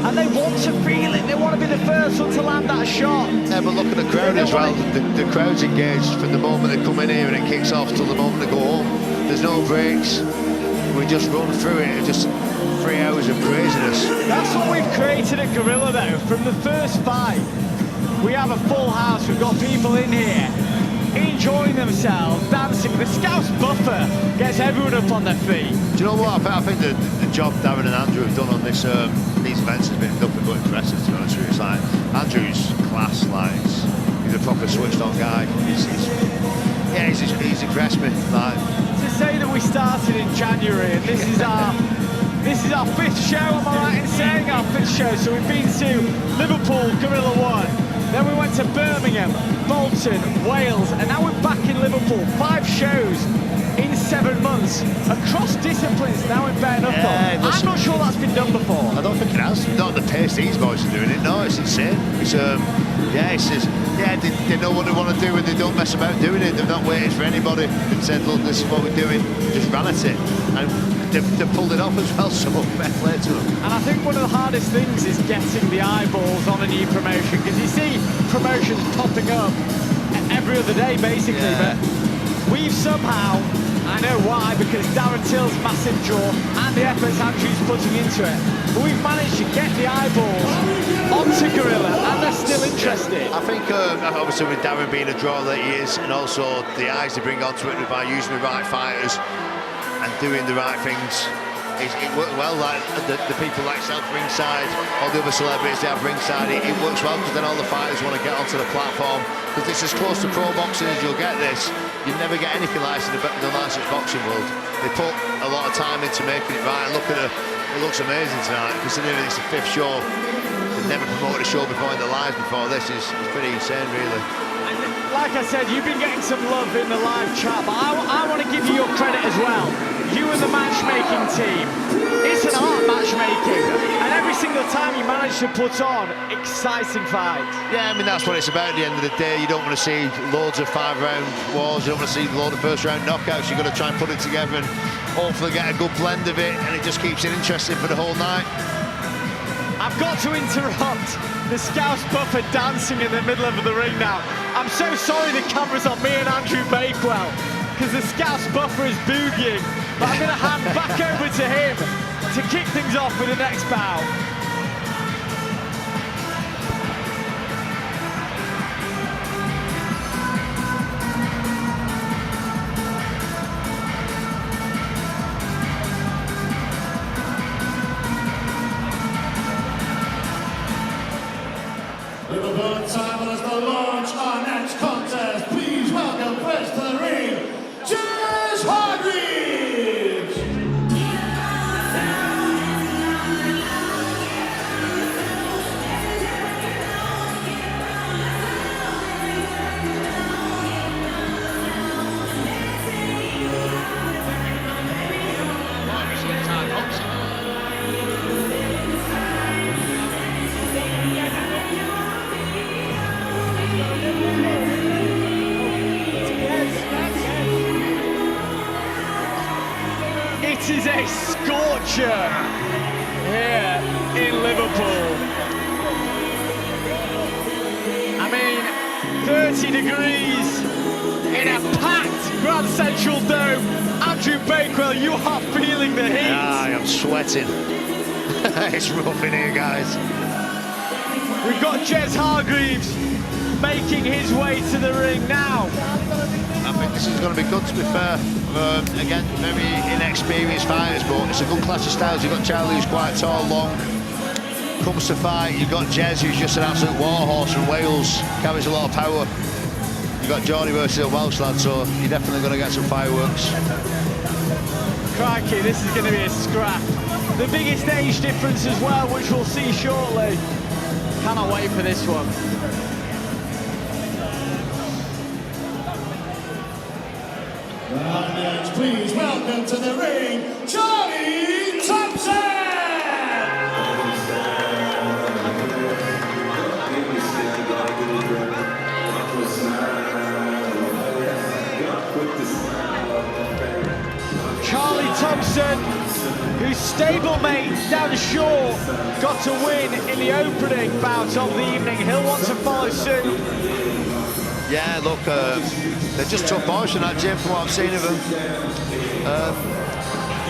And they want to feel it, they want to be the first one to land that shot. Yeah, but look at the crowd as well. The crowd's engaged from the moment they come in here and it kicks off till the moment they go home. There's no breaks. We just run through it, just 3 hours of craziness. That's what we've created at Gorilla though. From the first fight, we have a full house, we've got people in here enjoying themselves, dancing. The Scouse buffer gets everyone up on their feet. Do you know what? I think the job Darren and Andrew have done on this these events has been nothing but impressive, to be honest with you. It's like, Andrew's class, like, he's a proper switched on guy. He's impressed me. Like, to say that we started in January and this is our 5th show, am I right in saying our 5th show? So we've been to Liverpool, Gorilla 1. Then we went to Birmingham, Bolton, Wales, and now we're back in Liverpool. 5 shows in 7 months, across disciplines now in bare knuckle. Yeah, I'm not sure that's been done before. I don't think it has. Not the pace these boys are doing it. No, it's insane. It's they know what they want to do and they don't mess about doing it. They've not waited for anybody and said, look, this is what we're doing. Just ran at it. And they've pulled it off as well, so fair play to them. And I think one of the hardest things is getting the eyeballs on a new promotion, because you see promotions popping up every other day, basically, but we've somehow, I know why, because Darren Till's massive draw and the efforts Andrew's putting into it, but we've managed to get the eyeballs onto Gorilla, and they're still interested. I think, obviously, with Darren being a draw that he is, and also the eyes they bring onto it by using the right fighters and doing the right things, it worked well. Like the people like self ringside, all the other celebrities they have ringside, it works well, because then all the fighters want to get onto the platform, because it's as close to pro boxing as you'll get this. You never get anything like this in the licensed boxing world. They put a lot of time into making it right, and look at it looks amazing tonight, considering it's the 5th show. They've never promoted a show before in their lives before this. Is pretty insane, really. Like I said, you've been getting some love in the live chat, but I want to give you your credit as well. You and the matchmaking team. It's an art, matchmaking, and every single time you manage to put on exciting fights. Yeah, I mean, that's what it's about at the end of the day. You don't want to see loads of 5-round wars, you don't want to see loads of first-round knockouts. You've got to try and put it together and hopefully get a good blend of it, and it just keeps it interesting for the whole night. I've got to interrupt the Scouse buffer dancing in the middle of the ring now. I'm so sorry the camera's on me and Andrew Bakewell, because the Scouse buffer is boogieing. But I'm going to hand back over to him to kick things off with the next bout. Liverpool time on us, launch our next contest, please welcome first to the ring, Jez Hargreaves! It is a scorcher here in Liverpool. I mean, 30 degrees in a packed Grand Central Dome. Andrew Bakewell, you are feeling the heat. Yeah, I am sweating. It's rough in here, guys. We've got Jez Hargreaves making his way to the ring now. I think this is going to be good, to be fair. Again, very inexperienced fighters, but it's a good clash of styles. You've got Charlie, who's quite tall, long. Comes to fight, you've got Jez, who's just an absolute warhorse from Wales, carries a lot of power. You've got Geordie versus a Welsh lad, so you're definitely going to get some fireworks. Crikey, this is going to be a scrap. The biggest age difference as well, which we'll see shortly. Cannot wait for this one. And next, please welcome to the ring, Charlie Thompson! Charlie Thompson, whose stablemate Dan Shaw got to win in the opening bout of the evening. He'll want to follow suit. Yeah, look, they're just tough boys from that gym, from what I've seen of them.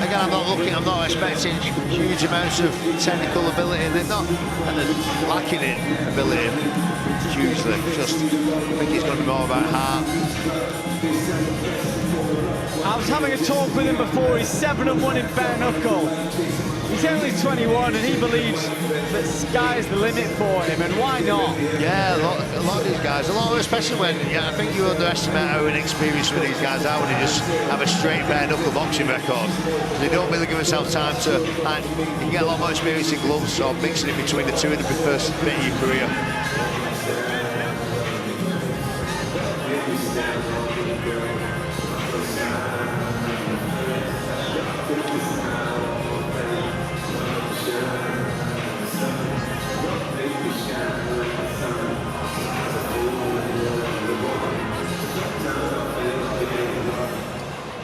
Again, I'm not expecting huge amounts of technical ability. They're not lacking in ability hugely. Just, I think it's going to be more about heart. I was having a talk with him before. He's 7-1 in bare knuckle. He's only 21 and he believes that sky's the limit for him, and why not? Yeah, a lot of these guys, especially when, I think you underestimate how inexperienced some of these guys are when they just have a straight bare knuckle boxing record. They don't really give themselves time to, and you can get a lot more experience in gloves or mixing it between the two in the first bit of your career.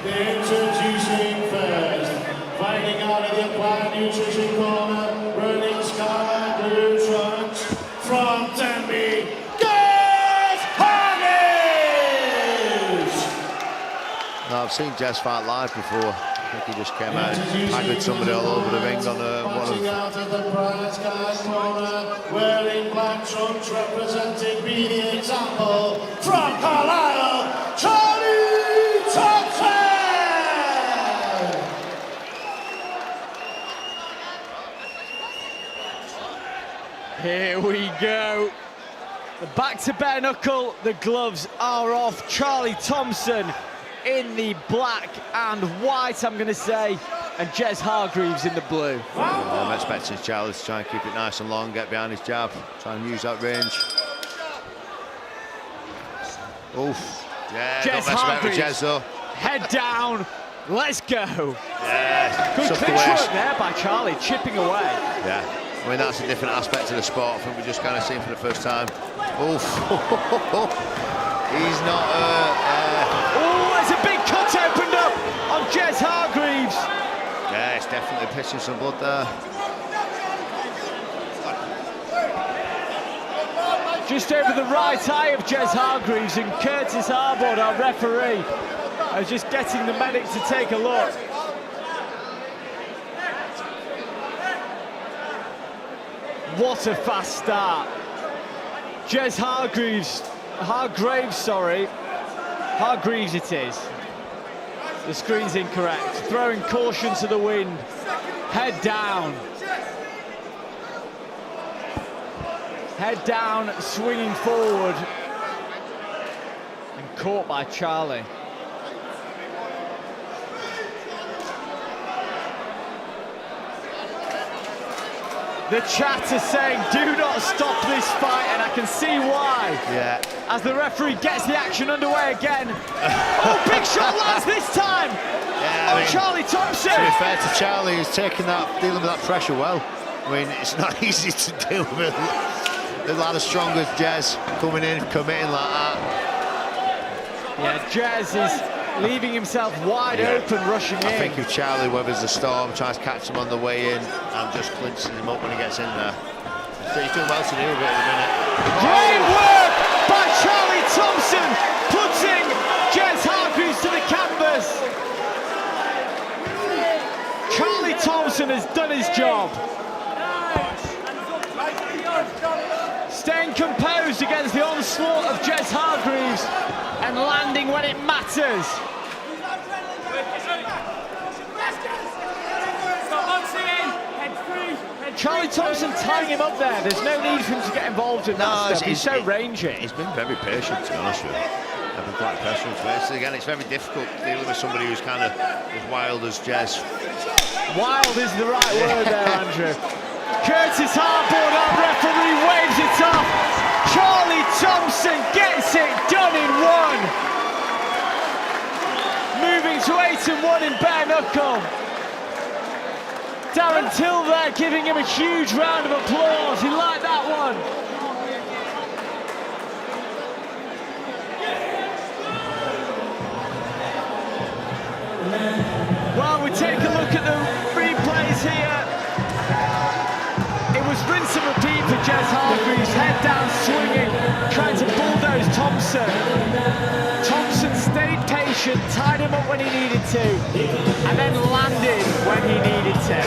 Introducing first, fighting out of the Applied Nutrition Corner, running scarlet blue trunks from Denby, Jez Hargreaves! No, I've seen Jez fight live before. I think he just came out and tagged somebody all over the ring on one of... out of the bright sky corner, wearing black trunks representing Be the Example, from Carlisle, Charlie Thompson! Here we go. The back to bare knuckle, the gloves are off. Charlie Thompson in the black and white, I'm going to say, and Jez Hargreaves in the blue. I'm expecting Charlie to try and keep it nice and long, get behind his jab, try and use that range. Oof. Yeah, Jez don't mess about with Hargreaves. Jez though. Head down, let's go. Yeah, Good took the clinch waist. work there by Charlie, chipping away. Yeah, I mean, that's a different aspect of the sport. I think we're just kind of seeing for the first time. Oof. He's not... Oh, there's a big cut opened up on Jez Hargreaves. Yeah, it's definitely pissing some blood there. Just over the right eye of Jez Hargreaves, and Curtis Harbord, our referee, is just getting the medic to take a look. What a fast start. Jez Hargreaves it is. The screen's incorrect. Throwing caution to the wind. Head down. Head down, swinging forward. And caught by Charlie. The chat is saying, do not stop this fight, and I can see why. Yeah. As the referee gets the action underway again. Oh, big shot lands this time! Yeah, on Charlie Thompson! To be fair to Charlie, he's dealing with that pressure well. I mean, it's not easy to deal with a lad as strong as Jez coming in, committing like that. Yeah, Jez is leaving himself wide open, rushing in. I think if Charlie weathers the storm, tries to catch him on the way in, and just clinches him up when he gets in there. So he's doing well to deal with it at the minute. Great work by Charlie Thompson, putting Jez Hargreaves to the canvas. Charlie Thompson has done his job. Staying composed against the onslaught of Jez Hargreaves and landing when it matters. Charlie Thompson tying him up there. There's no need for him to get involved in that stuff. He's so rangy. He's been very patient, to be honest with you. I've been quite patient with it. Again, it's very difficult dealing with somebody who's kind of as wild as Jez. Wild is the right word there, Andrew. Curtis Hardboard, our referee, waves it off. Charlie Thompson gets it done in one. Moving to 8-1 in bare knuckle. Darren Till there giving him a huge round of applause. He liked that one. Well, we take a look at the replays here. It was rinse and repeat for Jez Hargreaves, head down swinging, trying to bulldoze Thompson. Thompson stayed patient, tied him up when he needed to, and then landed when he needed to.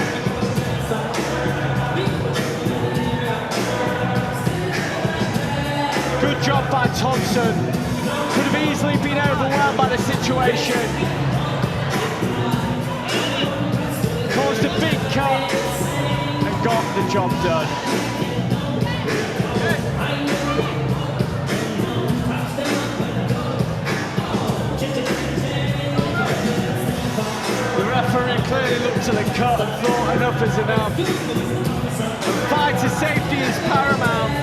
Good job by Thompson. Could have easily been overwhelmed by the situation. Caused a big cut and got the job done. The referee clearly looked to the cut and thought enough is enough. And fighter safety is paramount.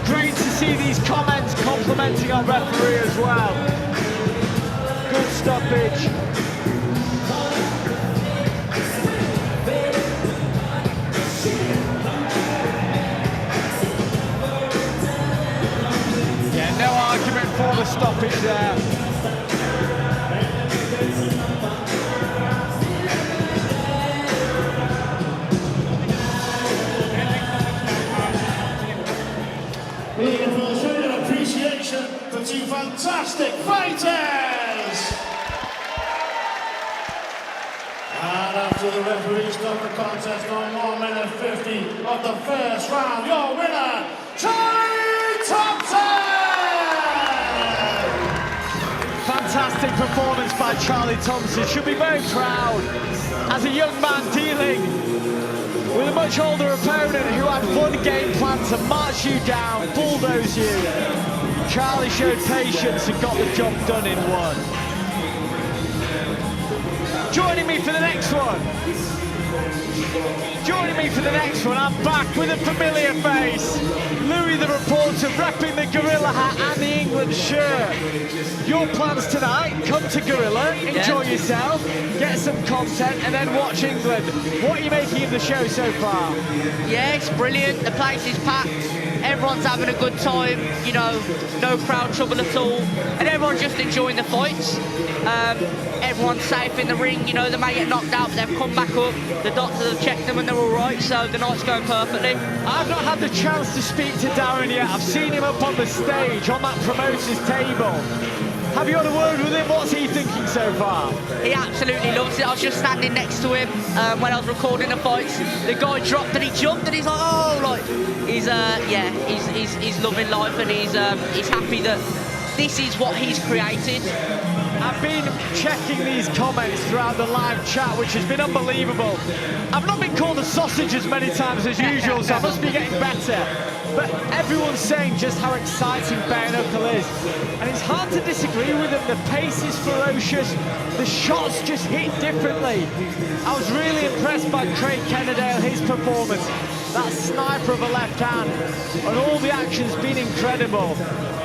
Great to see these comments complimenting our referee as well. Good stoppage. Yeah, no argument for the stoppage there. We're looking for a show of appreciation for two fantastic fighters! And after the referee stopped the contest on 1 minute 50 of the first round, your winner, Charlie Thompson! Fantastic performance by Charlie Thompson. Should be very proud as a young man dealing with a much older opponent who had one game plan to march you down, bulldoze you. Charlie showed patience and got the job done in one. Joining me for the next one. Joining me for the next one, I'm back with a familiar face. Louis the reporter, repping the Gorilla hat and the England shirt. Your plans tonight, come to Gorilla, enjoy yourself, get some content and then watch England. What are you making of the show so far? Yeah, it's brilliant. The place is packed. Everyone's having a good time, you know, no crowd trouble at all. And everyone's just enjoying the fights. Everyone's safe in the ring, you know, they may get knocked out, but they've come back up. The doctors have checked them and they're all right, so the night's going perfectly. I've not had the chance to speak to Darren yet. I've seen him up on the stage, on that promoter's table. Have you had a word with him? What's he thinking so far? He absolutely loves it. I was just standing next to him when I was recording the fights. The guy dropped and he jumped and he's like, oh, like, he's loving life and he's happy that this is what he's created. I've been checking these comments throughout the live chat, which has been unbelievable. I've not been called a sausage as many times as usual, so I must be getting better. But everyone's saying just how exciting Bare Knuckle is. And it's hard to disagree with them. The pace is ferocious. The shots just hit differently. I was really impressed by Craig Kennedale, his performance. That sniper of a left hand. And all the action's been incredible.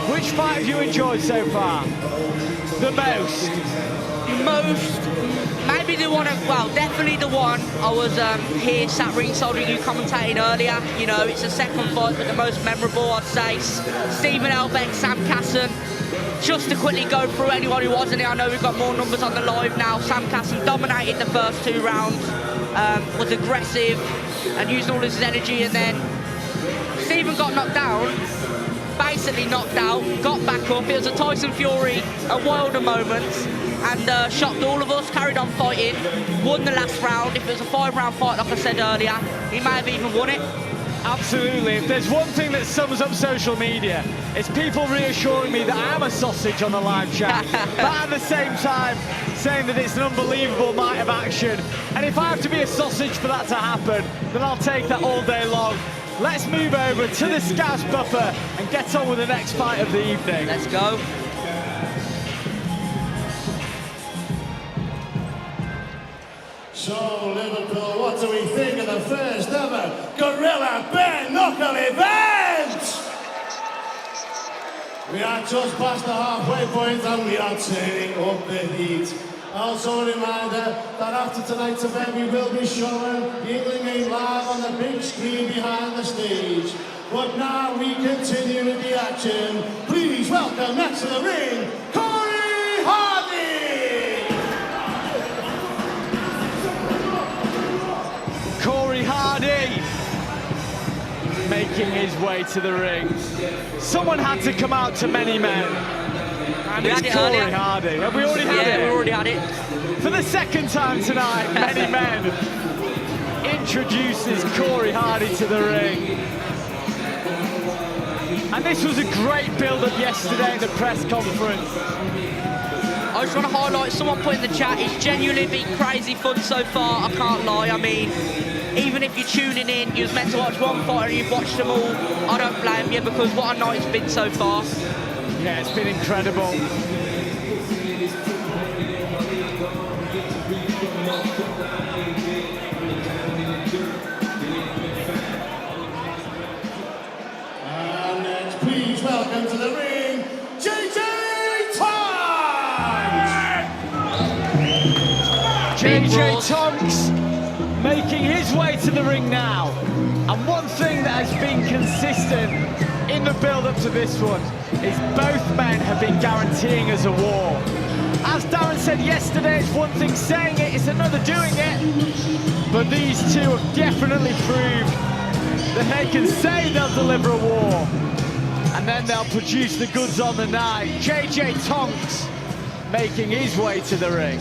Which fight have you enjoyed so far? The most? Maybe the one, well, definitely the one I was here sat ringside with you commentating earlier. You know, it's the second fight, but the most memorable, I'd say. Stephen Elbeck, Sam Casson. Just to quickly go through anyone who wasn't here, I know we've got more numbers on the live now. Sam Casson dominated the first 2 rounds, was aggressive and used all his energy, and then Stephen got knocked down. Basically knocked out, got back up. It was a Tyson Fury, a Wilder moment, and shocked all of us, carried on fighting, won the last round. If it was a 5-round fight, like I said earlier, he may have even won it. Absolutely. If there's one thing that sums up social media, it's people reassuring me that I'm a sausage on the live chat, but at the same time saying that it's an unbelievable night of action. And if I have to be a sausage for that to happen, then I'll take that all day long. Let's move over to the Scouse Buffer and get on with the next fight of the evening. Let's go. So, Liverpool, what do we think of the first ever Gorilla Bare Knuckle event? We are just past the halfway point and we are turning up the heat. Also a reminder that after tonight's event we will be showing the England game live on the big screen behind the stage. But now we continue with the action. Please welcome next to the ring, Corey Hardy! Corey Hardy making his way to the ring. Someone had to come out to Many Men. And it's Corey Hardy. Have we already had it? Yeah, we already had it. For the second time tonight, Many Men introduces Corey Hardy to the ring. And this was a great build-up yesterday at the press conference. I just want to highlight, someone put in the chat, it's genuinely been crazy fun so far, I can't lie. I mean, even if you're tuning in, you was meant to watch one fight and you've watched them all, I don't blame you, because what a night it's been so far. Yeah, it's been incredible. And next, please welcome to the ring, JJ Tonks! JJ Tonks making his way to the ring now. And one thing that has been consistent in the build-up to this one is both men have been guaranteeing us a war. As Darren said yesterday, it's one thing saying it, it's another doing it. But these two have definitely proved that they can say they'll deliver a war, and then they'll produce the goods on the night. JJ Tonks making his way to the ring.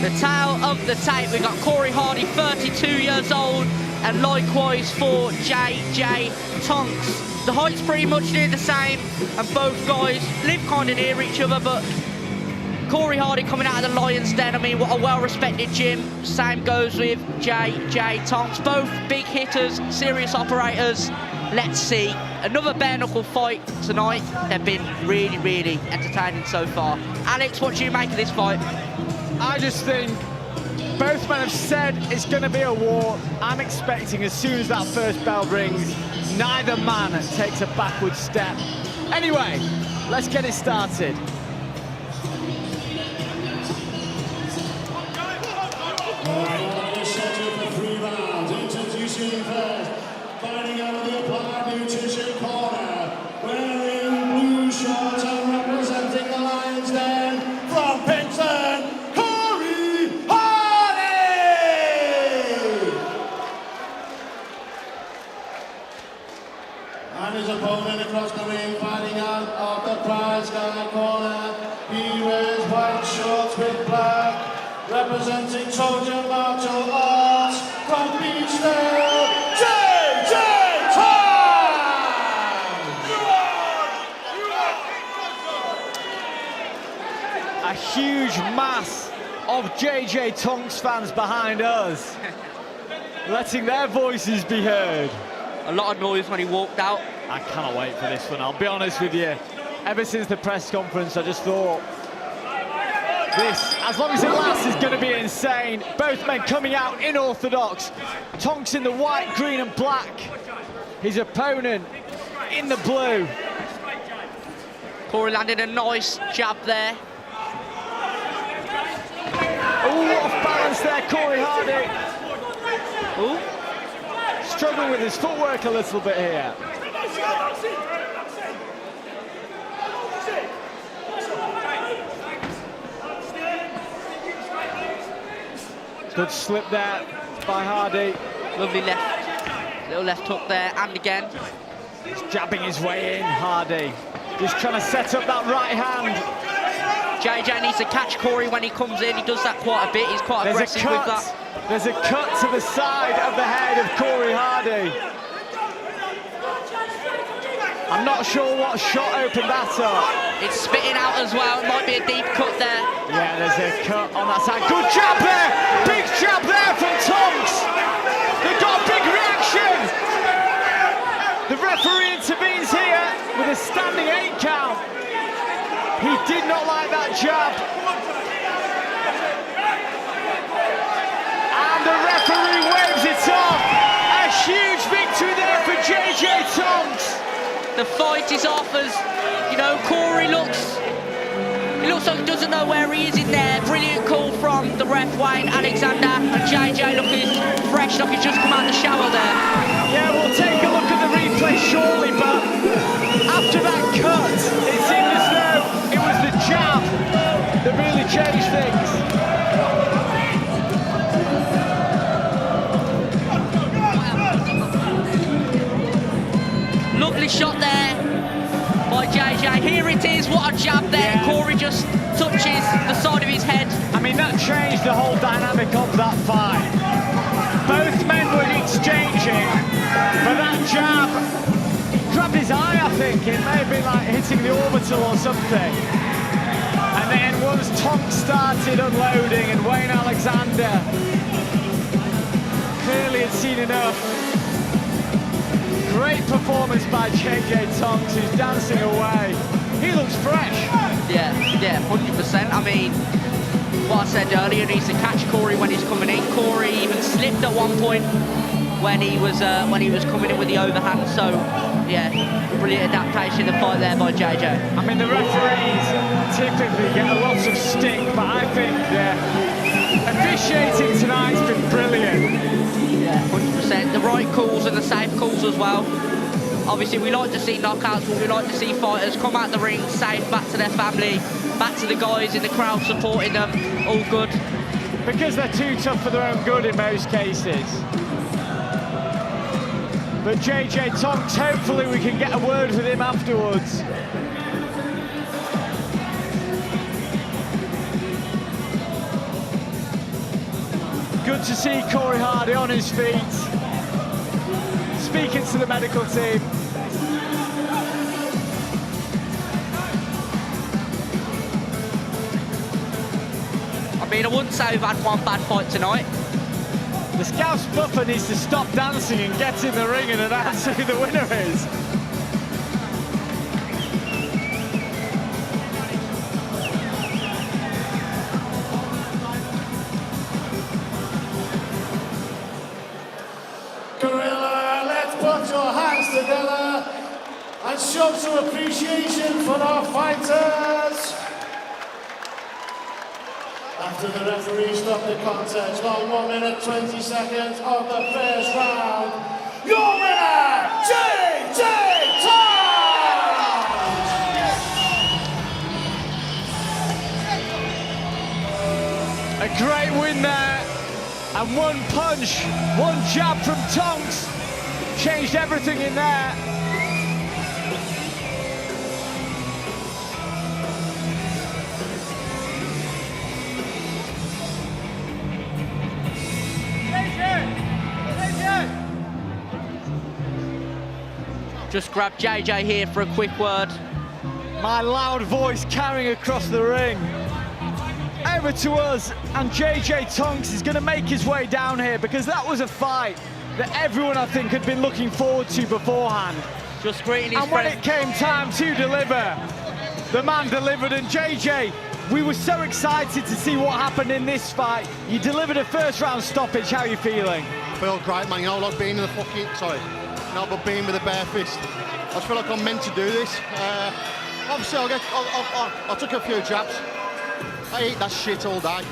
The tale of the tape, we've got Corey Hardy, 32 years old, and likewise for JJ Tonks. The height's pretty much near the same, and both guys live kind of near each other, but Corey Hardy coming out of the Lion's Den, I mean, what a well-respected gym. Same goes with JJ Tonks. Both big hitters, serious operators. Let's see. Another bare knuckle fight tonight. They've been really, really entertaining so far. Alex, what do you make of this fight? I just think both men have said it's going to be a war. I'm expecting as soon as that first bell rings, neither man takes a backward step. Anyway, let's get it started. Scheduled for 3 rounds. Introducing first, fighting out of the Applied Nutrition Corner, wearing blue shorts and representing the Lions Den from Pinson, Corey Hardy! And his opponent across the ring, fighting out of the prize guy corner. He wears white shorts with black, representing Trojan martial arts from Beachdale, GBK A huge mass of JJ Tonks fans behind us, letting their voices be heard. A lot of noise when he walked out. I cannot wait for this one, I'll be honest with you. Ever since the press conference, I just thought, this, as long as it lasts, is going to be insane. Both men coming out in orthodox. Tonks in the white, green and black. His opponent in the blue. Corey landed a nice jab there. Oh, off balance there, Corey Hardy. Ooh. Struggling with his footwork a little bit here. Good slip there by Hardy. Lovely left. Little left hook there, and again. He's jabbing his way in, Hardy. Just trying to set up that right hand. JJ needs to catch Corey when he comes in. He does that quite a bit. He's quite aggressive with that. There's a cut to the side of the head of Corey Hardy. I'm not sure what shot opened that up. It's spitting out as well. It might be a deep cut there. Yeah, there's a cut on that side. Good jab there! Big jab there from Tonks! They've got a big reaction! The referee intervenes here with a standing 8 count. He did not like that jab. And the referee waves it off. A huge victory there for JJ Tonks. The fight is off as, you know, Corey looks like he doesn't know where he is in there. Brilliant call from the ref, Wayne Alexander, and JJ looking fresh, like he's just come out of the shower there. Yeah, we'll take a look at the replay shortly, but after that cut, it seemed as though it was the jab that really changed things. Lovely shot there by JJ. Here it is, what a jab there. Yeah. Corey just touches the side of his head. I mean, that changed the whole dynamic of that fight. Both men were exchanging, but that jab grabbed his eye, I think. It may have been like hitting the orbital or something. And then once Tonks started unloading and Wayne Alexander clearly had seen enough. Great performance by JJ Tonks, who's dancing away. He looks fresh. Yeah, 100%. I mean, what I said earlier, needs to catch Corey when he's coming in. Corey even slipped at one point when he was coming in with the overhand. So, yeah, brilliant adaptation of the fight there by JJ. I mean, the referees typically get a lot of stick, but I think officiating tonight's been brilliant. Yeah, 100%. The right calls and the safe calls as well. Obviously, we like to see knockouts, but we like to see fighters come out the ring safe, back to their family, back to the guys in the crowd supporting them. All good. Because they're too tough for their own good in most cases. But JJ Tonks, hopefully we can get a word with him afterwards. Good to see Corey Hardy on his feet, speaking to the medical team. I mean, I wouldn't say we've had one bad fight tonight. The Scouse Buffer needs to stop dancing and get in the ring and announce who the winner is. Gorilla, let's put your hands together and show some appreciation for our fighters. After the referee stopped the contest on 1 minute 20 seconds of the first round, your winner, JJ Tonks! A great win there, and one punch, one jab from Tonks changed everything in there. Just grab JJ here for a quick word. My loud voice carrying across the ring. Over to us, and JJ Tonks is going to make his way down here because that was a fight that everyone, I think, had been looking forward to beforehand. Just greeting his And when friend. it came time to deliver, the man delivered. And JJ, we were so excited to see what happened in this fight. You delivered a first-round stoppage. How are you feeling? I feel great, man. You know, like being in the fucking... Sorry. No, but being with a bare fist. I just feel like I'm meant to do this. Obviously, I took a few jabs. I eat that shit all day.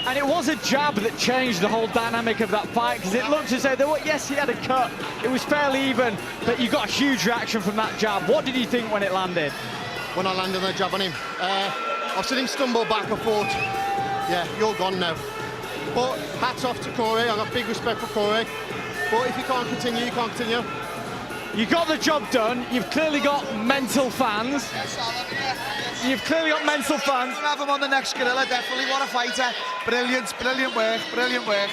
And it was a jab that changed the whole dynamic of that fight, because it looked as though there were, yes, he had a cut. It was fairly even, but you got a huge reaction from that jab. What did you think when it landed? When I landed the jab on him, I've seen him stumble back. I thought, yeah, you're gone now. But hats off to Corey. I've got big respect for Corey. But if you can't continue, you can't continue. You got the job done. You've clearly got mental fans. You've clearly got mental fans. We'll have him on the next Gorilla, definitely. What a fighter. Brilliant, brilliant work, brilliant work.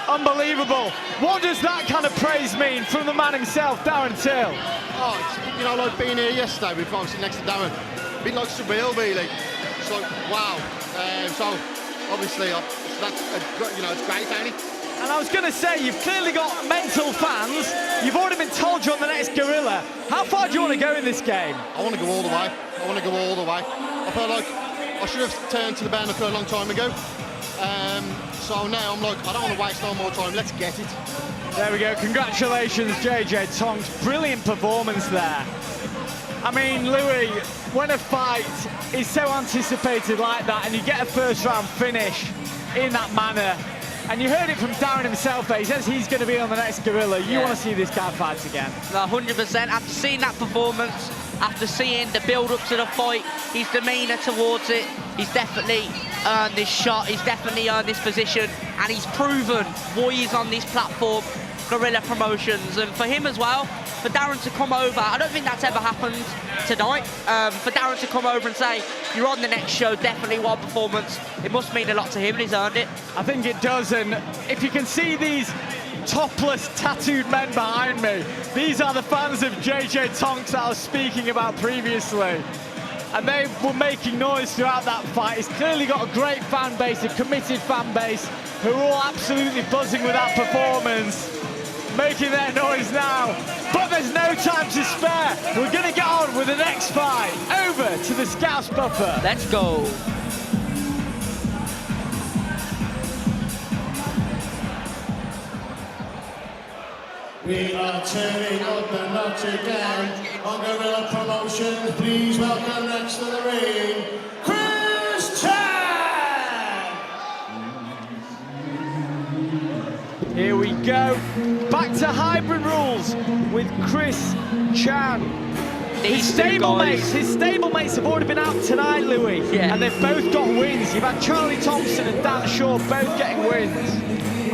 Unbelievable. What does that kind of praise mean from the man himself, Darren Till? Oh, it's, you know, like being here yesterday, we've obviously next to Darren. A bit like surreal, really. It's like, wow. So, obviously, you know, it's great, ain't it? And I was going to say, you've clearly got mental fans. You've already been told you're on the next Gorilla. How far do you want to go in this game? I want to go all the way. I want to go all the way. I felt like I should have turned to the bare knuckle a long time ago. So now I'm like, I don't want to waste no more time. Let's get it. There we go. Congratulations, JJ Tonks. Brilliant performance there. I mean, Louis, when a fight is so anticipated like that and you get a first-round finish in that manner, and you heard it from Darren himself there, he says he's going to be on the next Gorilla. You want to see this guy fight again? No, 100%. After seeing that performance, after seeing the build-up to the fight, his demeanour towards it, he's definitely earned this shot, he's definitely earned this position, and he's proven why he's on this platform, Gorilla Promotions. And for him as well, for Darren to come over, I don't think that's ever happened tonight, for Darren to come over and say, you're on the next show, definitely one performance, it must mean a lot to him, and he's earned it. I think it does, and if you can see these topless, tattooed men behind me, these are the fans of JJ Tonks that I was speaking about previously. And they were making noise throughout that fight. He's clearly got a great fan base, a committed fan base, who are all absolutely buzzing with that performance, making their noise now. But there's no time to spare. We're going to get on with the next fight. Over to the Scouse Buffer. Let's go. We are turning up the notch again on Gorilla Promotion. Please welcome next to the ring, Chris Chan! Here we go. Back to hybrid rules with Chris Chan. His stablemates have already been out tonight, Louis. Yeah. And they've both got wins. You've had Charlie Thompson and Dan Shaw both getting wins.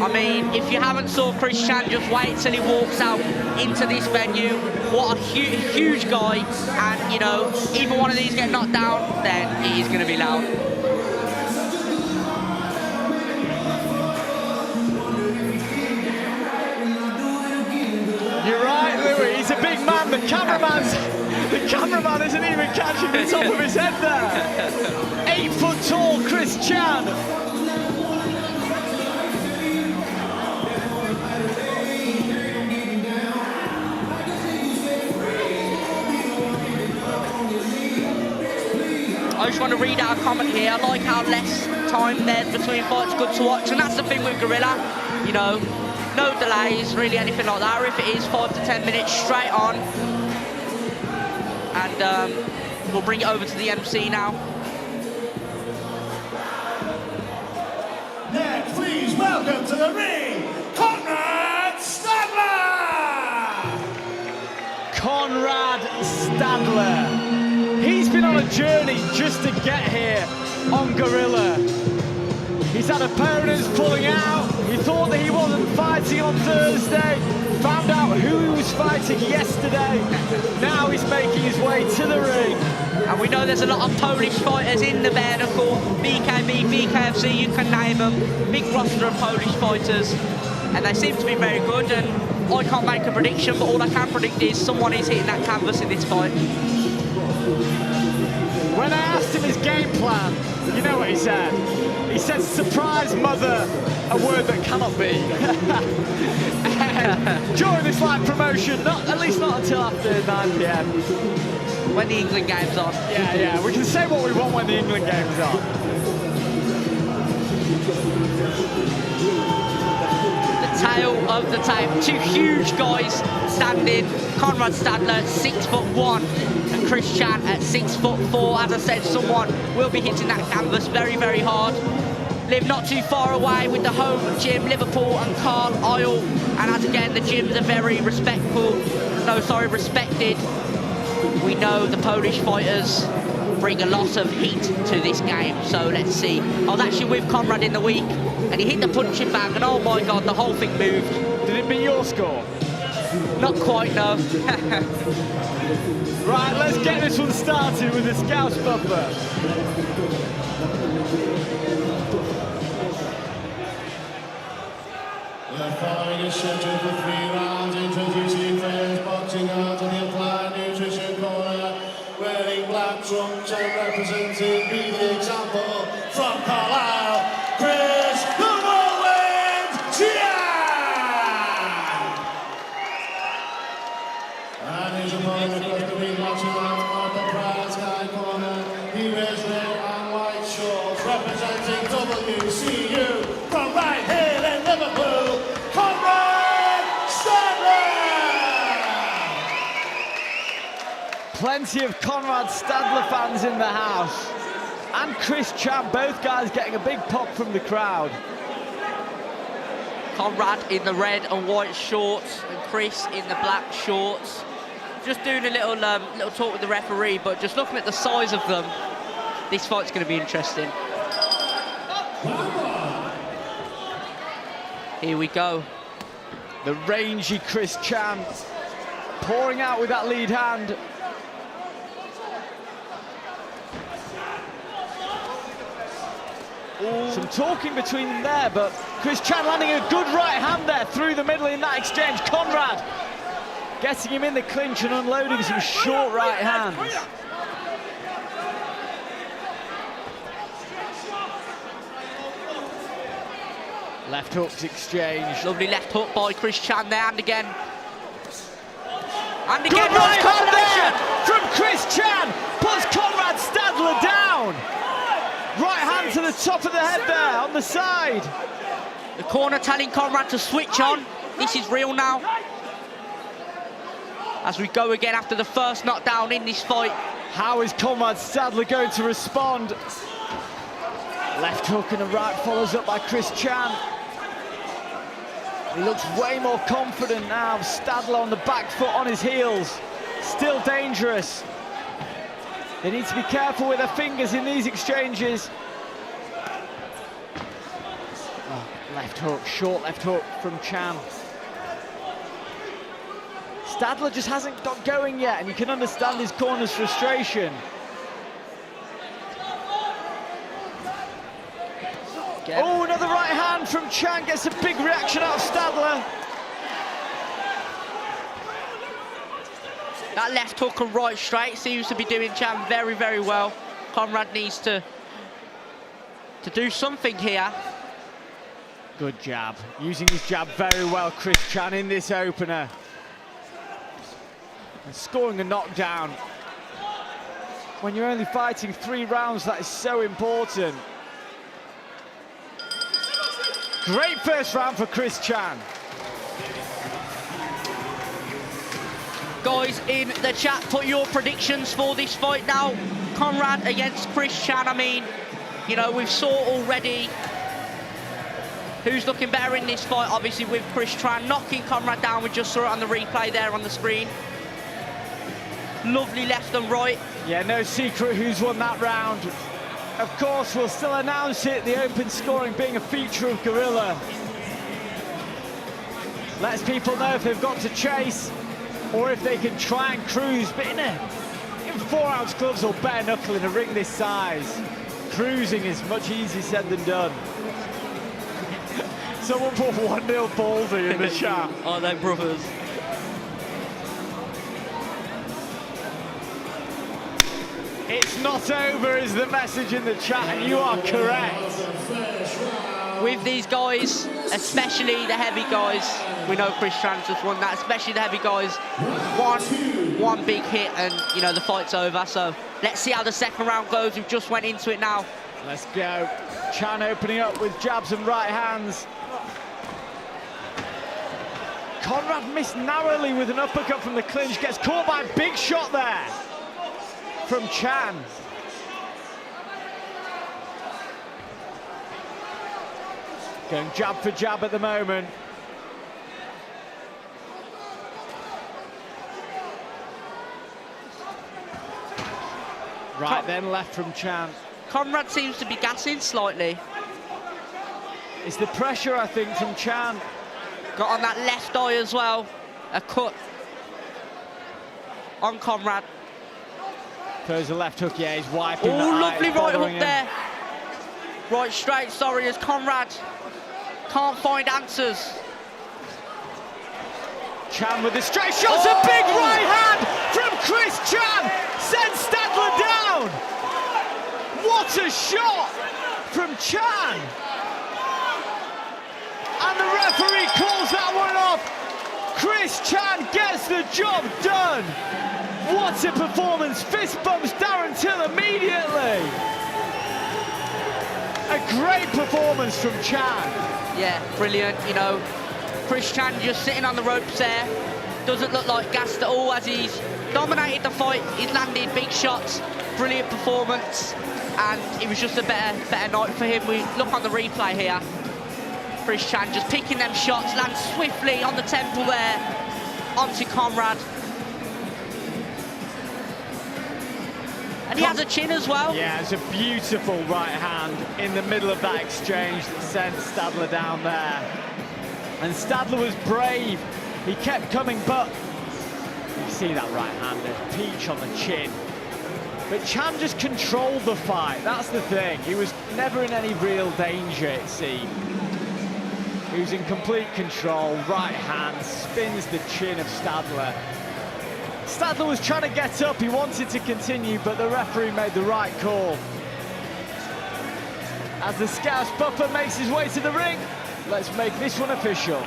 I mean, if you haven't saw Chris Chan, just wait till he walks out into this venue. What a huge guy. And, you know, either one of these get knocked down, then he is going to be loud. You're right, Louis. He's a big man. The cameraman isn't even catching the top of his head there. 8 foot tall Chris Chan. I just want to read out a comment here. I like how less time there's between fights, good to watch. And that's the thing with Gorilla, you know, no delays, really anything like that. Or if it is 5 to 10 minutes straight on. And we'll bring it over to the MC now. Next, please welcome to the ring, Conrad Stadler! Conrad Stadler. He's been on a journey just to get here on Gorilla. He's had opponents pulling out. He thought that he wasn't fighting on Thursday. Found out who he was fighting yesterday. Now he's making his way to the ring. And we know there's a lot of Polish fighters in the bare knuckle. BKB, BKFC, you can name them. Big roster of Polish fighters. And they seem to be very good. And I can't make a prediction, but all I can predict is someone is hitting that canvas in this fight. When I asked him his game plan, you know what he said? He said, surprise mother, a word that cannot be. And during this live promotion, at least not until after 9 PM. When the England game's on. Yeah, we can say what we want when the England game's on. Tail of the tape. Two huge guys standing. Conrad Stadler, 6'1", and Chris Chan at 6'4". As I said, someone will be hitting that canvas very, very hard. Live not too far away with the home gym, Liverpool and Carlisle. And as again, the gyms are very respected. We know the Polish fighters bring a lot of heat to this game, so let's see. I was actually with Conrad in the week, and he hit the punching bag, and oh my God, the whole thing moved. Did it beat your score? Not quite, no. Right, let's get this one started with the Scouse buffer. The following is scheduled for 3 rounds, introducing first boxing out of the Applied Nutrition Corner. Wearing black trunks and representing Be The Example from Carlisle, Chris the Whirlwind Chan! And his opponent across the ring, watching out of the Bright Sky Corner. He wears red and white shorts, representing WCU from right here in Liverpool, Conrad Stadler! Plenty of Conrad Stadler fans in the house. And Chris Chan, both guys getting a big pop from the crowd. Conrad in the red and white shorts, and Chris in the black shorts. Just doing a little talk with the referee, but just looking at the size of them, this fight's going to be interesting. Here we go. The rangy Chris Chan pouring out with that lead hand. Ooh. Some talking between them there, but Chris Chan landing a good right hand there through the middle in that exchange. Conrad getting him in the clinch and unloading some short right hands. Left hooks exchange. Lovely left hook by Chris Chan there, and again. And again, good right hand there from Chris Chan. Puts Conrad Stadler down. Right hand to the top of the head there, on the side. The corner telling Conrad to switch on. This is real now. As we go again after the first knockdown in this fight. How is Conrad Stadler going to respond? Left hook and a right follows up by Chris Chan. He looks way more confident now. Stadler on the back foot, on his heels. Still dangerous. They need to be careful with their fingers in these exchanges. Oh, left hook, short left hook from Chan. Stadler just hasn't got going yet, and you can understand his corner's frustration. Oh, another right hand from Chan, gets a big reaction out of Stadler. That left hook and right straight seems to be doing Chan very, very well. Conrad needs to do something here. Good jab, using his jab very well, Chris Chan in this opener. And scoring a knockdown. When you're only fighting 3 rounds, that is so important. Great first round for Chris Chan. Guys in the chat, put your predictions for this fight now. Conrad against Chris Chan. I mean, you know, we've saw already who's looking better in this fight, obviously with Chris Chan knocking Conrad down. We just saw it on the replay there on the screen. Lovely left and right. Yeah, no secret who's won that round. Of course, we'll still announce it, the open scoring being a feature of Gorilla. Lets people know if they've got to chase or if they can try and cruise. But in 4-ounce gloves or bare knuckle in a ring this size, cruising is much easier said than done. Someone put 1-0 ballsy in the chat. Are they brothers? It's not over is the message in the chat, and you are correct. With these guys, especially the heavy guys, we know Chris Chan just won that, especially the heavy guys, one big hit and, you know, the fight's over. So let's see how the second round goes. We've just went into it now. Let's go. Chan opening up with jabs and right hands. Conrad missed narrowly with an uppercut from the clinch, gets caught by a big shot there from Chan. Going jab for jab at the moment. Right then, left from Chan. Conrad seems to be gassing slightly. It's the pressure, I think, from Chan. Got on that left eye as well. A cut on Conrad. Throws a left hook, yeah, he's wiping the eye. Oh, lovely right hook there. Right straight, sorry, as Conrad can't find answers. Chan with the straight shots, a big right hand from Chris Chan, sends Stadler down. What a shot from Chan. And the referee calls that one off. Chris Chan gets the job done. What a performance, fist bumps Darren Till immediately. A great performance from Chan. Yeah, brilliant, you know. Chris Chan just sitting on the ropes there. Doesn't look like gassed at all as he's dominated the fight. He's landed big shots, brilliant performance. And it was just a better night for him. We look on the replay here. Chris Chan just picking them shots, lands swiftly on the temple there, onto Conrad. And he has a chin as well. Yeah, it's a beautiful right hand in the middle of that exchange that sent Stadler down there. And Stadler was brave. He kept coming, but you see that right hand, there's peach on the chin. But Chan just controlled the fight, that's the thing. He was never in any real danger, it seemed. He was in complete control, right hand, spins the chin of Stadler. Stadler was trying to get up, he wanted to continue, but the referee made the right call. As the Scouse Buffer makes his way to the ring, let's make this one official.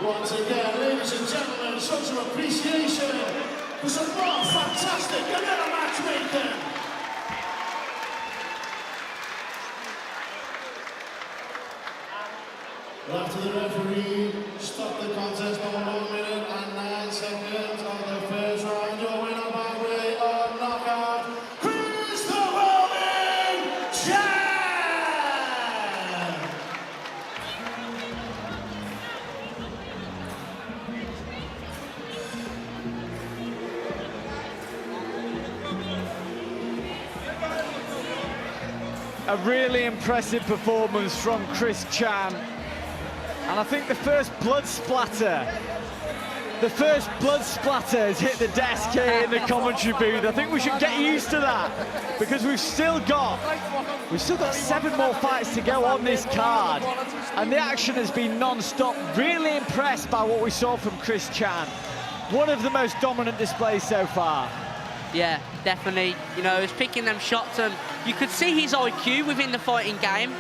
Once again, ladies and gentlemen, show some appreciation for some more fantastic Gorilla matchmaking. After the referee stopped the contest on 1 minute and 9 seconds of the first round, your winner by way of knockout, Christopher Chan! A really impressive performance from Chris Chan. And I think the first blood splatter has hit the desk here in the commentary booth. I think we should get used to that because we've still got 7 more fights to go on this card. And the action has been non-stop. Really impressed by what we saw from Chris Chan. One of the most dominant displays so far. Yeah, definitely. You know, he's picking them shots and you could see his IQ within the fighting game.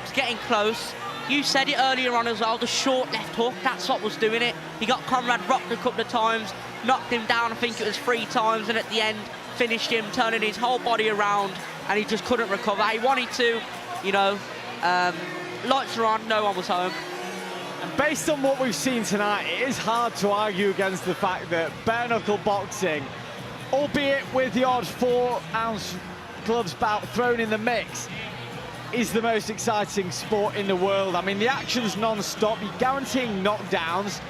He's getting close. You said it earlier on as well, the short left hook, that's what was doing it. He got Conrad rocked a couple of times, knocked him down, I think it was 3 times, and at the end, finished him, turning his whole body around, and he just couldn't recover. He wanted to, you know, lights are on, no one was home. And based on what we've seen tonight, it is hard to argue against the fact that bare knuckle boxing, albeit with the odd 4-ounce gloves bout thrown in the mix, is the most exciting sport in the world. I mean, the action's non-stop, you're guaranteeing knockdowns.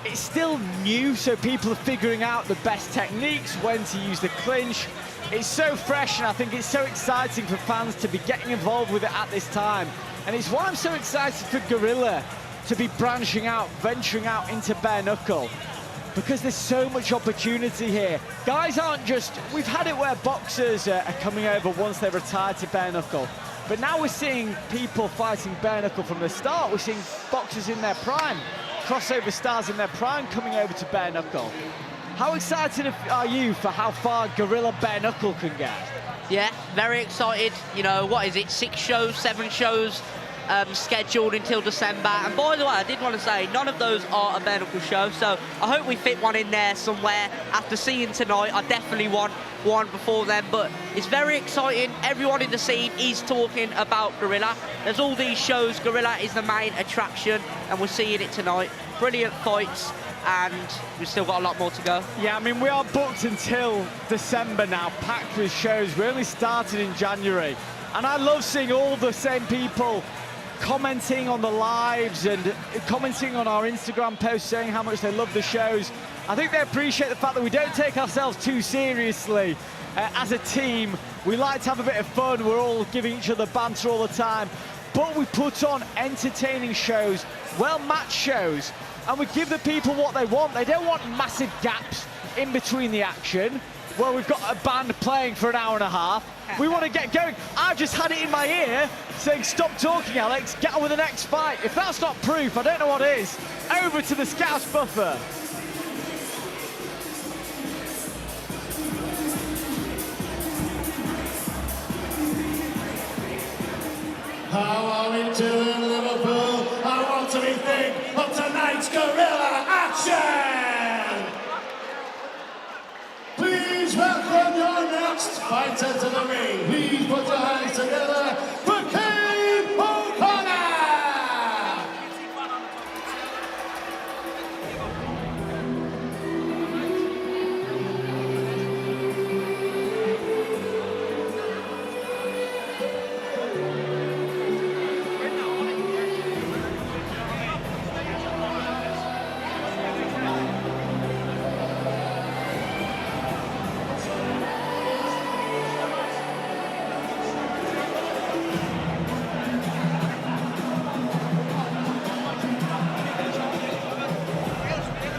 It's still new, so people are figuring out the best techniques, when to use the clinch. It's so fresh, and I think it's so exciting for fans to be getting involved with it at this time. And it's why I'm so excited for Gorilla to be branching out, venturing out into bare knuckle. because there's so much opportunity here. Guys aren't just, we've had it where boxers are coming over once they've retired to bare knuckle, but now we're seeing people fighting bare knuckle from the start. We're seeing boxers in their prime, crossover stars in their prime coming over to bare knuckle. How excited are you for how far Gorilla Bare Knuckle can get? Yeah, very excited. You know, what is it, 6 shows, 7 shows scheduled until December. And by the way, I did want to say, none of those are a bare knuckle show, so I hope we fit one in there somewhere. After seeing tonight, I definitely want one before then, but it's very exciting. Everyone in the scene is talking about Gorilla. There's all these shows, Gorilla is the main attraction, and we're seeing it tonight. Brilliant fights, and we've still got a lot more to go. Yeah, I mean, we are booked until December now, packed with shows. We only started in January, and I love seeing all the same people commenting on the lives and commenting on our Instagram posts, saying how much they love the shows. I think they appreciate the fact that we don't take ourselves too seriously as a team. We like to have a bit of fun. We're all giving each other banter all the time, but we put on entertaining shows, well-matched shows, and we give the people what they want. They don't want massive gaps in between the action where we've got a band playing for an hour and a half. We want to get going. I've just had it in my ear saying, stop talking, Alex, get on with the next fight. If that's not proof, I don't know what is. Over to the Scouse buffer. How are we doing, Liverpool? I want to be think of tonight's Gorilla action! Please welcome your next fighter to the ring. Please put your hands together for Kane O'Connor!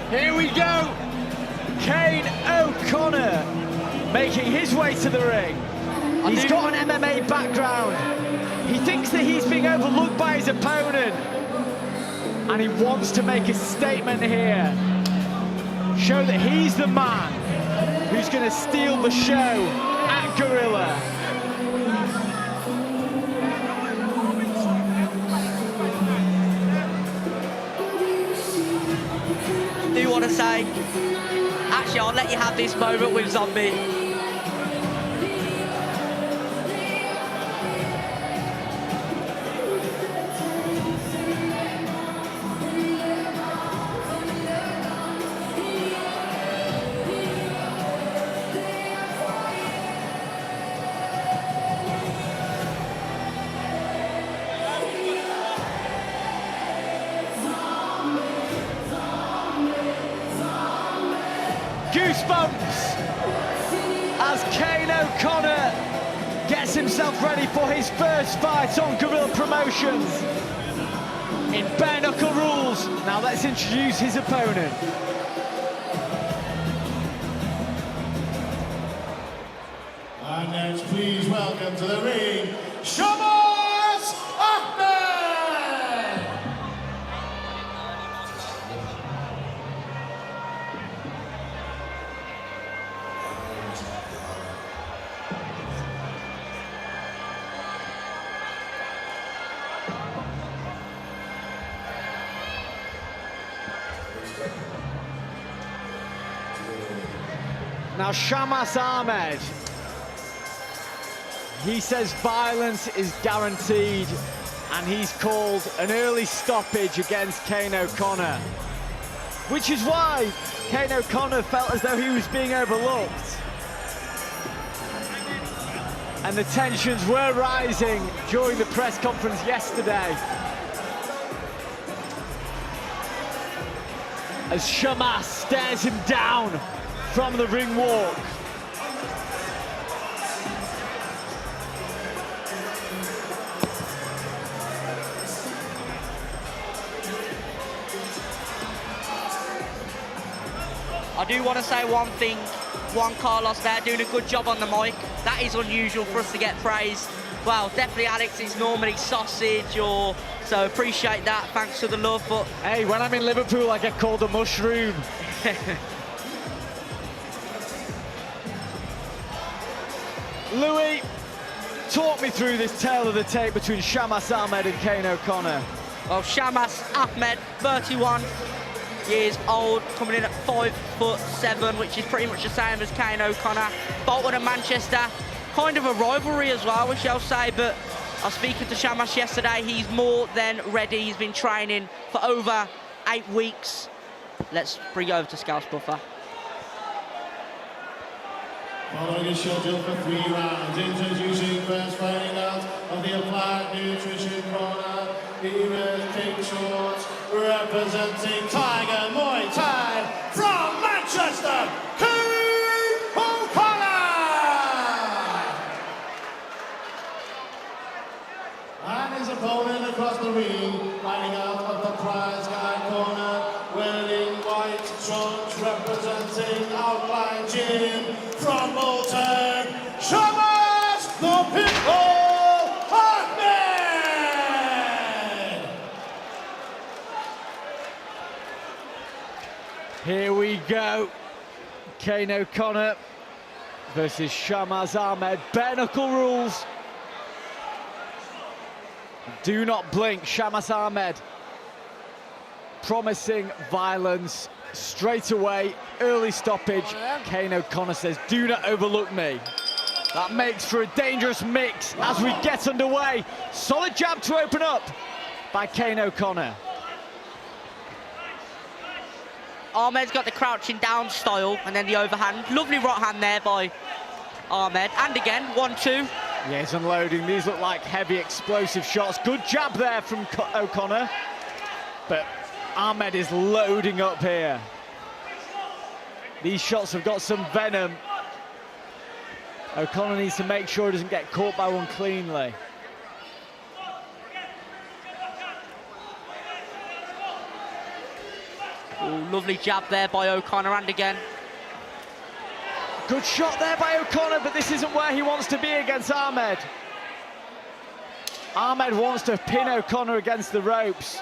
Here we go. Kane O'Connor making his way to the ring. He's got an MMA background. He thinks that he's being overlooked by his opponent, and he wants to make a statement here. Show that he's the man who's going to steal the show at Gorilla. I do want to say, actually, I'll let you have this moment with Zombie. Goosebumps as Kane O'Connor gets himself ready for his first fight on Gorilla Promotions in bare knuckle rules. Now let's introduce his opponent. And next, please welcome to the ring, Shamas Ahmed! Now Shamas Ahmed, he says violence is guaranteed, and he's called an early stoppage against Kane O'Connor, which is why Kane O'Connor felt as though he was being overlooked. And the tensions were rising during the press conference yesterday as Shamas stares him down from the ring walk. I do want to say one thing. Juan Carlos there doing a good job on the mic. That is unusual for us to get praise. Well, definitely Alex, it's normally sausage or... So appreciate that, thanks for the love, but... Hey, when I'm in Liverpool, I get called a mushroom. Louis, talk me through this tale of the tape between Shamas Ahmed and Kane O'Connor. Well, Shamas Ahmed, 31 years old, coming in at 5'7", which is pretty much the same as Kane O'Connor. Bolton and Manchester, kind of a rivalry as well, we shall say, but I was speaking to Shamas yesterday, he's more than ready. He's been training for over 8 weeks. Let's bring it over to Scouse Buffer. Following a schedule for 3 rounds, introducing first fighting out of the Applied Nutrition Corner. He wears pink shorts, representing Tiger Muay Thai from Manchester, Kane O'Connor! And his opponent across the ring, fighting out of the prize guy corner, wearing white trunks, representing Outline Gym from Bolton, Shamas the Pitbull Ahmed! Here we go. Kane O'Connor versus Shamas Ahmed. Bare knuckle rules. Do not blink. Shamas Ahmed promising violence straight away. Early stoppage. Kane O'Connor says, do not overlook me. That makes for a dangerous mix as we get underway. Solid jab to open up by Kane O'Connor. Ahmed's got the crouching down style and then the overhand. Lovely right hand there by Ahmed. And again, 1-2. Yeah, he's unloading. These look like heavy explosive shots. Good jab there from O'Connor. But Ahmed is loading up here. These shots have got some venom. O'Connor needs to make sure he doesn't get caught by one cleanly. Ooh, lovely jab there by O'Connor, and again. Good shot there by O'Connor, but this isn't where he wants to be against Ahmed. Ahmed wants to pin O'Connor against the ropes.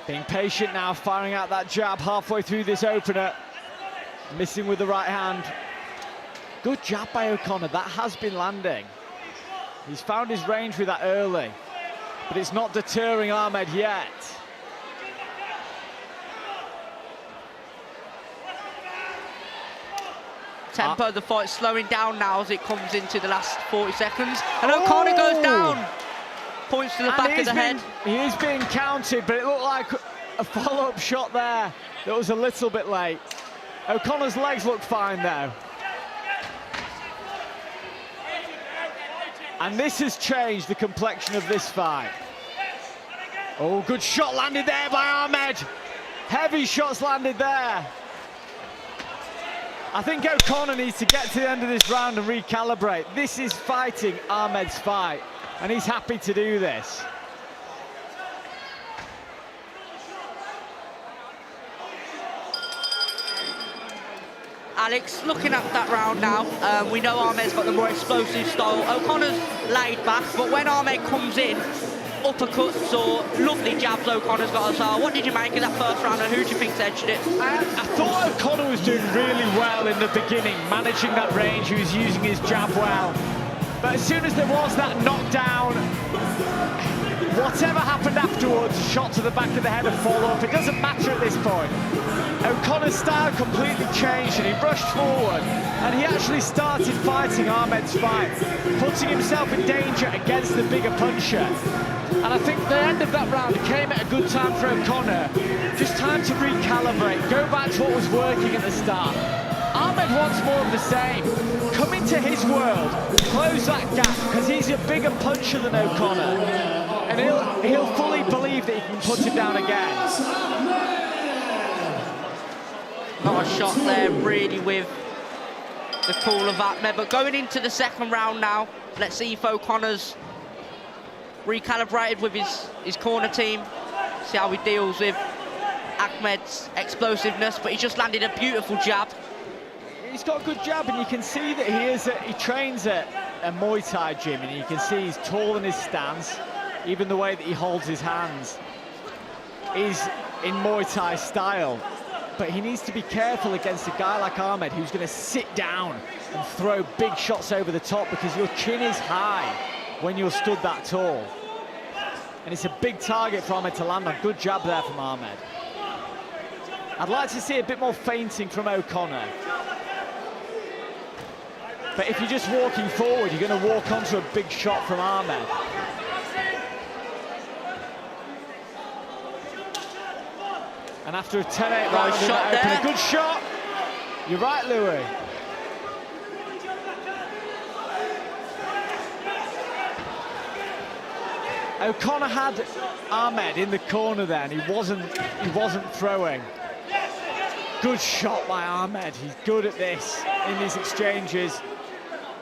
Being patient now, firing out that jab halfway through this opener. Missing with the right hand. Good jab by O'Connor, that has been landing. He's found his range with that early, but it's not deterring Ahmed yet. Tempo of the fight slowing down now as it comes into the last 40 seconds. And O'Connor goes down. Points to the back of the head. He is being counted, but it looked like a follow-up shot there that was a little bit late. O'Connor's legs look fine though. And this has changed the complexion of this fight. Oh, good shot landed there by Ahmed. Heavy shots landed there. I think O'Connor needs to get to the end of this round and recalibrate. This is fighting Ahmed's fight, and he's happy to do this. Alex, looking at that round now, we know Ahmed's got the more explosive style. O'Connor's laid back, but when Ahmed comes in, uppercuts or lovely jabs O'Connor's got as well. What did you make of that first round, and who do you think's edged it? I thought O'Connor was doing really well in the beginning, managing that range. He was using his jab well. But as soon as there was that knockdown, whatever happened afterwards, shot to the back of the head, a follow-up, it doesn't matter at this point. O'Connor's style completely changed and he rushed forward, and he actually started fighting Ahmed's fight, putting himself in danger against the bigger puncher. And I think the end of that round came at a good time for O'Connor. Just time to recalibrate, go back to what was working at the start. Ahmed wants more of the same. Come into his world, close that gap, because he's a bigger puncher than O'Connor. And he'll fully believe that he can put him down again. Not a shot there, really, with the call of Ahmed. But going into the second round now, let's see if O'Connor's recalibrated with his corner team, see how he deals with Ahmed's explosiveness, but he just landed a beautiful jab. He's got a good jab, and you can see that he trains at a Muay Thai gym, and you can see he's tall in his stance, even the way that he holds his hands is in Muay Thai style. But he needs to be careful against a guy like Ahmed, who's going to sit down and throw big shots over the top, because your chin is high when you're stood that tall. And it's a big target for Ahmed to land on. Good jab there from Ahmed. I'd like to see a bit more feinting from O'Connor. But if you're just walking forward, you're going to walk onto a big shot from Ahmed. And after a 10-8 round, a good shot. You're right, Louis. O'Connor had Ahmed in the corner then. He wasn't throwing. Good shot by Ahmed. He's good at this in these exchanges.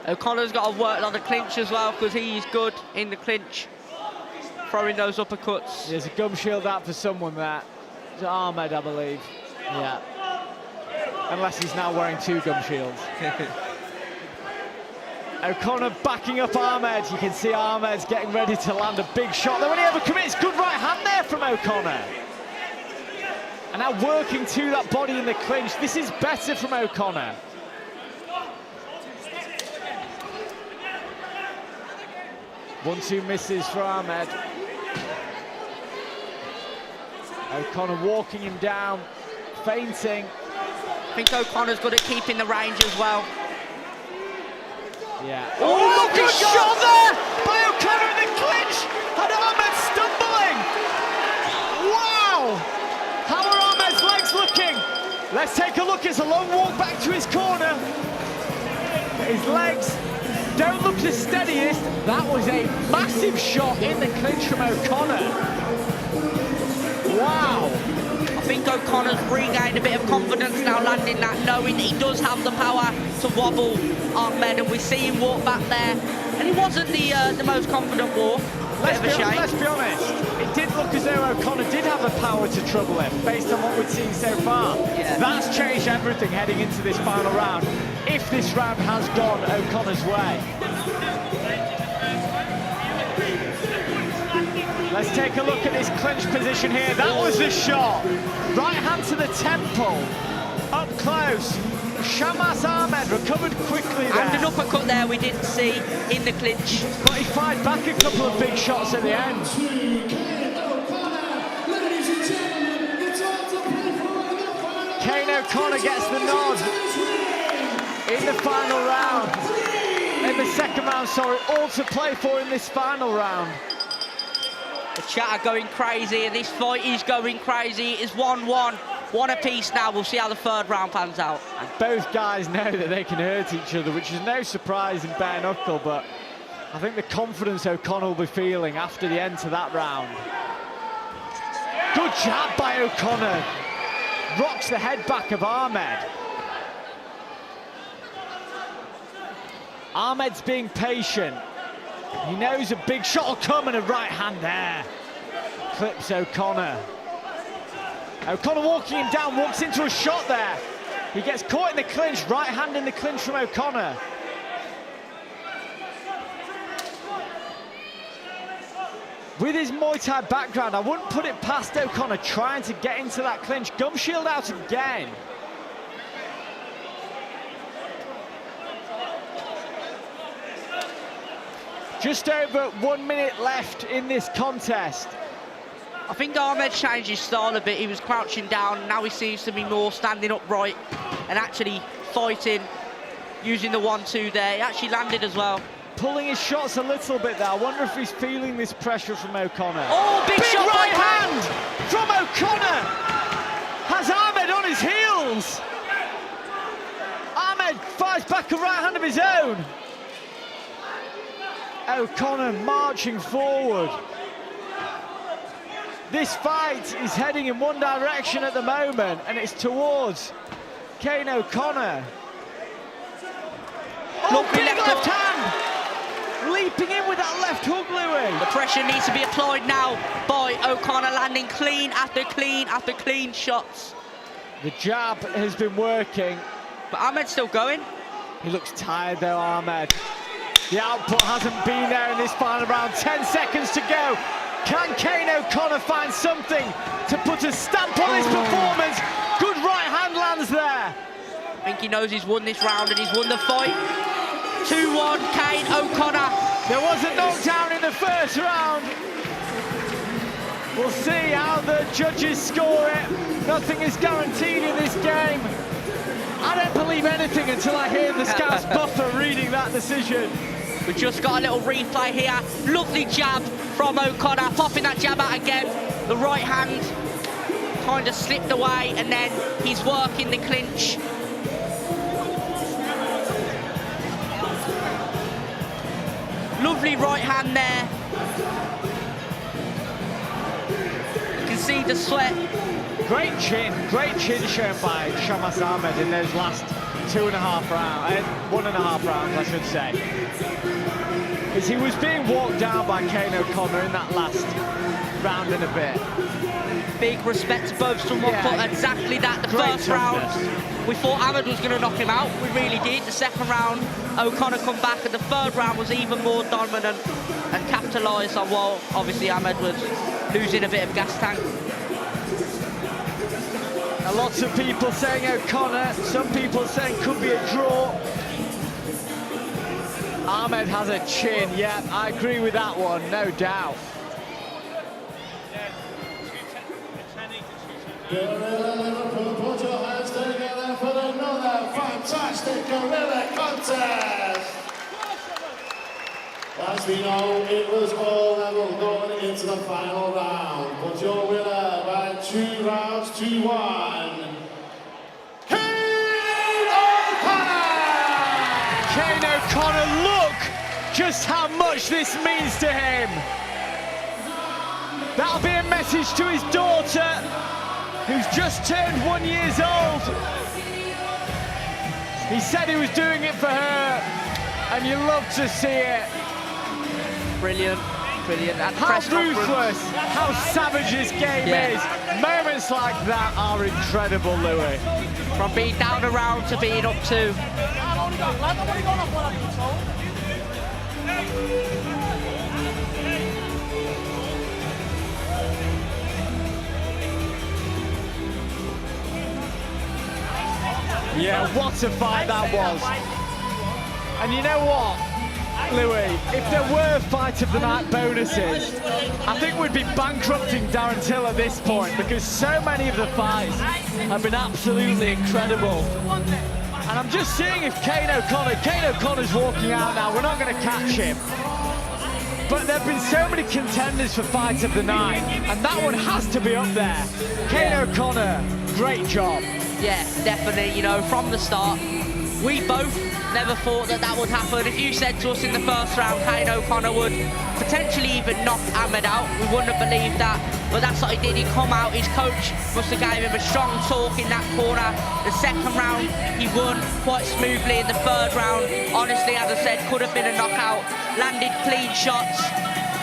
O'Connor's got to work on the clinch as well, because he's good in the clinch, throwing those uppercuts. There's a gum shield out for someone there. It's Ahmed, I believe. Yeah. Unless he's now wearing 2 gum shields. O'Connor backing up Ahmed. You can see Ahmed's getting ready to land a big shot. Though when he overcommits, good right hand there from O'Connor. And now working to that body in the clinch. This is better from O'Connor. One-two misses for Ahmed. O'Connor walking him down, feinting. I think O'Connor's good at keeping the range as well. Yeah. Oh, good shot there by O'Connor in the clinch, and Ahmed stumbling. Wow! How are Ahmed's legs looking? Let's take a look. It's a long walk back to his corner. His legs don't look the steadiest. That was a massive shot in the clinch from O'Connor. Wow. I think O'Connor's regained a bit of confidence now, landing that, knowing that he does have the power to wobble Ahmed, and we see him walk back there. And he wasn't the most confident walk. Let's be honest, it did look as though O'Connor did have the power to trouble him, based on what we've seen so far. Yeah. That's changed everything heading into this final round, if this round has gone O'Connor's way. Let's take a look at this clinch position here. That was the shot. Right hand to the temple. Up close. Shamas Ahmed recovered quickly there. And an uppercut there we didn't see in the clinch. But he fired back a couple of big shots at the end. Kane O'Connor gets the nod in the final round. In the second round, sorry. All to play for in this final round. The chat are going crazy, and this fight is going crazy. It's 1-1. One apiece now. We'll see how the third round pans out. And both guys know that they can hurt each other, which is no surprise in bare knuckle, but I think the confidence O'Connor will be feeling after the end to that round. Good jab by O'Connor. Rocks the head back of Ahmed. Ahmed's being patient. He knows a big shot will come, and a right hand there. Clips O'Connor. O'Connor walking him down, walks into a shot there. He gets caught in the clinch, right hand in the clinch from O'Connor. With his Muay Thai background, I wouldn't put it past O'Connor trying to get into that clinch. Gum shield out again. Just over 1 minute left in this contest. I think Ahmed changed his style a bit. He was crouching down. Now he seems to be more standing upright and actually fighting, using the 1-2 there. He actually landed as well. Pulling his shots a little bit there. I wonder if he's feeling this pressure from O'Connor. Oh, big shot right hand from O'Connor. Has Ahmed on his heels. Ahmed fires back a right hand of his own. O'Connor marching forward. This fight is heading in one direction at the moment, and it's towards Kane O'Connor. Oh, big left hand! Leap stepping in with that left hook, Louis. The pressure needs to be applied now by O'Connor, landing clean after clean after clean shots. The jab has been working. But Ahmed's still going. He looks tired though, Ahmed. The output hasn't been there in this final round. 10 seconds to go. Can Kane O'Connor find something to put a stamp on his performance? Good right hand lands there. I think he knows he's won this round and he's won the fight. 2-1, Kane O'Connor. There was a knockdown in the first round. We'll see how the judges score it. Nothing is guaranteed in this game. I don't believe anything until I hear the Scouse buffer reading that decision. We just got a little replay here. Lovely jab from O'Connor, popping that jab out again. The right hand kind of slipped away, and then he's working the clinch. Lovely right hand there. You can see the sweat. Great chin shown by Shamas Ahmed in those last 1.5 rounds, I should say. As he was being walked down by Kane O'Connor in that last round and a bit. Big respect to both. Someone put exactly that. The first round, we thought Ahmed was going to knock him out. We really did. The second round, O'Connor come back, and the third round was even more dominant and capitalised on while obviously Ahmed was losing a bit of gas tank. Lots of people saying O'Connor, some people saying could be a draw. Ahmed has a chin, yeah, I agree with that one, no doubt. Gorilla Liverpool, put your hands together for another fantastic Gorilla contest. As we know, it was all level going into the final round. But your winner by 2 rounds to 1, Kane O'Connor! Kane O'Connor, look just how much this means to him. That'll be a message to his daughter, who's just turned 1 year old. He said he was doing it for her, and you love to see it. Brilliant, brilliant. And how ruthless, how savage this game is. Moments like that are incredible, Louis. From being down a round to being up 2. Yeah, what a fight that was. And you know what, Louis, if there were Fight of the Night bonuses, I think we'd be bankrupting Darren Till at this point, because so many of the fights have been absolutely incredible. And I'm just seeing if Kane O'Connor's walking out now, we're not going to catch him. But there have been so many contenders for Fight of the Night, and that one has to be up there. Kane O'Connor, great job. Yeah, definitely, you know, from the start, we both never thought that that would happen. If you said to us in the first round, Kane O'Connor would potentially even knock Ahmed out, we wouldn't have believed that. But that's what he did. He come out, his coach must have gave him a strong talk in that corner. The second round, he won quite smoothly. In the third round, honestly, as I said, could have been a knockout. Landed clean shots.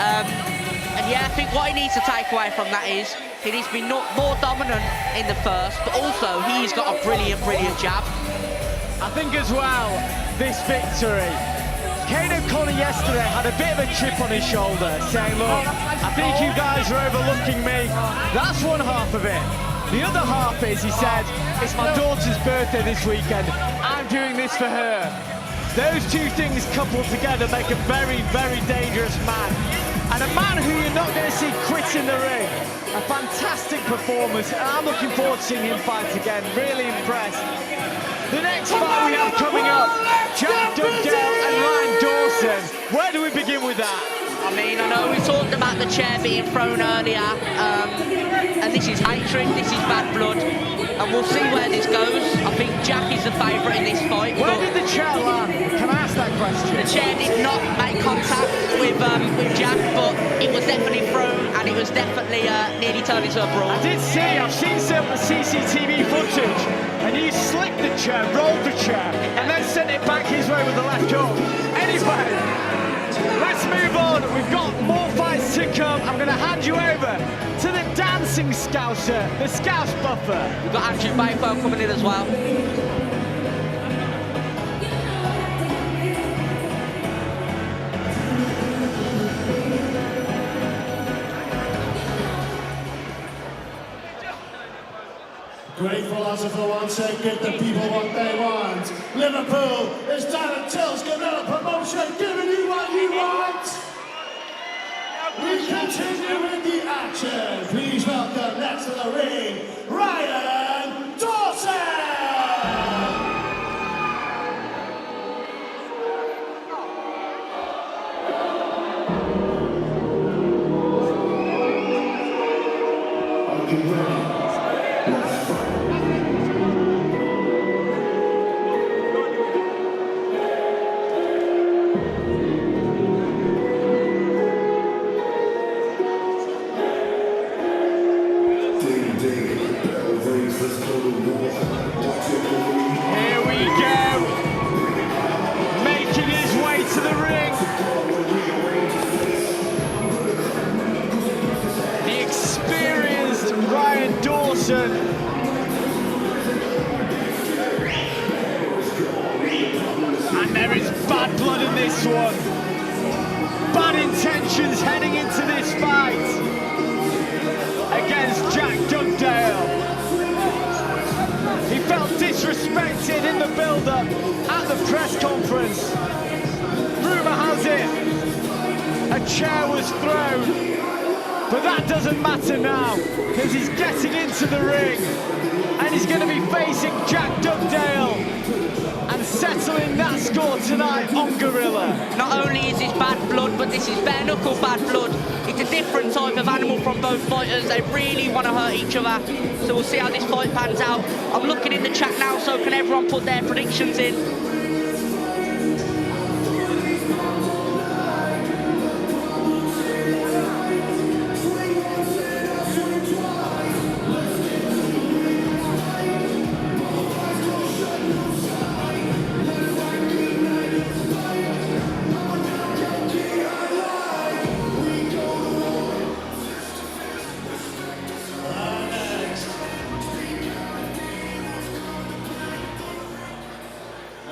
And yeah, I think what he needs to take away from that is he needs to be more dominant in the first, but also he's got a brilliant, brilliant jab. I think as well, this victory, Kane O'Connor yesterday had a bit of a chip on his shoulder, saying, look, I think you guys are overlooking me. That's one half of it. The other half is, he said, it's my daughter's birthday this weekend. I'm doing this for her. Those two things coupled together make a very, very dangerous man. And a man who you're not going to see quit in the ring. A fantastic performance, and I'm looking forward to seeing him fight again. Really impressed. The next fight we have coming up, Jack Dugdale and Ryan Dawson. Where do we begin with that? I mean, I know we talked about the chair being thrown earlier, and this is hatred, this is bad blood, and we'll see where this goes. I think Jack is the favourite in this fight. Where did the chair land? Can I ask that question? The chair did not make contact with Jack, but it was definitely thrown, and it was definitely nearly turned into a brawl. I did see, I've seen some CCTV footage, and he slipped the chair, rolled the chair, and then sent it back his way with the left hook. Anyway, let's We've got more fights to come. I'm going to hand you over to the dancing scouser, the Scouse Buffer. We've got Andrew Bakewell coming in as well. Great philosopher once said, give the people what they want. Liverpool is Darren Till's Gorilla Promotion, giving you what you want. We continue with the action. Please welcome next to the ring, Ryan Dawson. Here we go. Making his way to the ring. The experienced Ryan Dawson. And there is bad blood in this one. Bad intentions heading into this fight against Jack Dugdale. He felt disrespected in the build-up at the press conference. Rumour has it, a chair was thrown, but that doesn't matter now, because he's getting into the ring, and he's going to be facing Jack Dugdale, and settling that score tonight on Gorilla. Not only is this bad blood, but this is bare knuckle bad blood. It's a different type of animal from both fighters. They really want to hurt each other. So we'll see how this fight pans out. I'm looking in the chat now, so can everyone put their predictions in?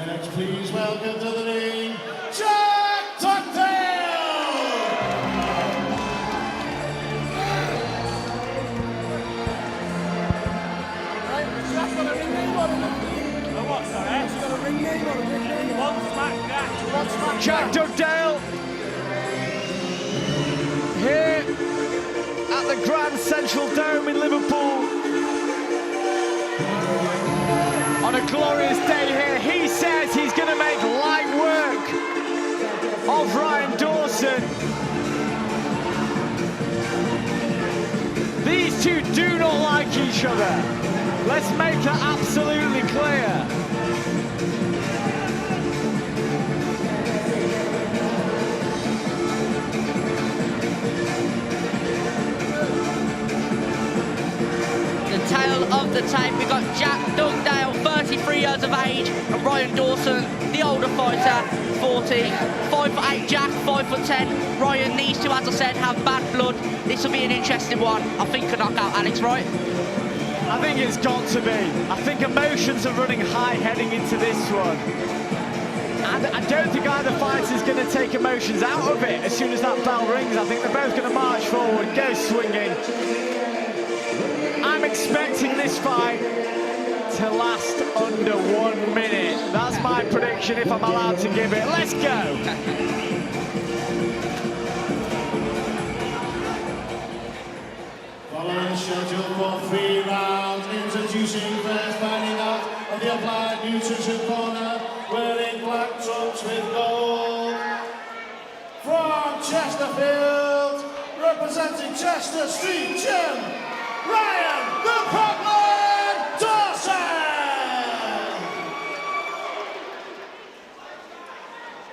Next, please welcome to the ring, Jack Dugdale! Jack's got a ring name on him. What's that? He's got a ring name on him. One smack Jack Dugdale here at the Grand Central Dome in Liverpool. On a glorious day here, he says he's going to make light work of Ryan Dawson. These two do not like each other. Let's make that absolutely clear. The tale of the tape, we got Jack Dugdale, 33 years of age, and Ryan Dawson, the older fighter, 40. 5'8" Jack, 5'10". Ryan, these two, as I said, have bad blood. This will be an interesting one. I think a knockout, Alex, right? I think it's got to be. I think emotions are running high heading into this one. And I don't think either fighter is going to take emotions out of it as soon as that bell rings. I think they're both going to march forward, go swinging. I'm expecting this fight to last under 1 minute. That's my prediction if I'm allowed to give it. Let's go. Following schedule for 3 rounds, introducing first fighting out of the Applied Nutrition Corner, wearing black trunks with gold. From Chesterfield, representing Chester Street Gym, Ryan the Problem Dawson!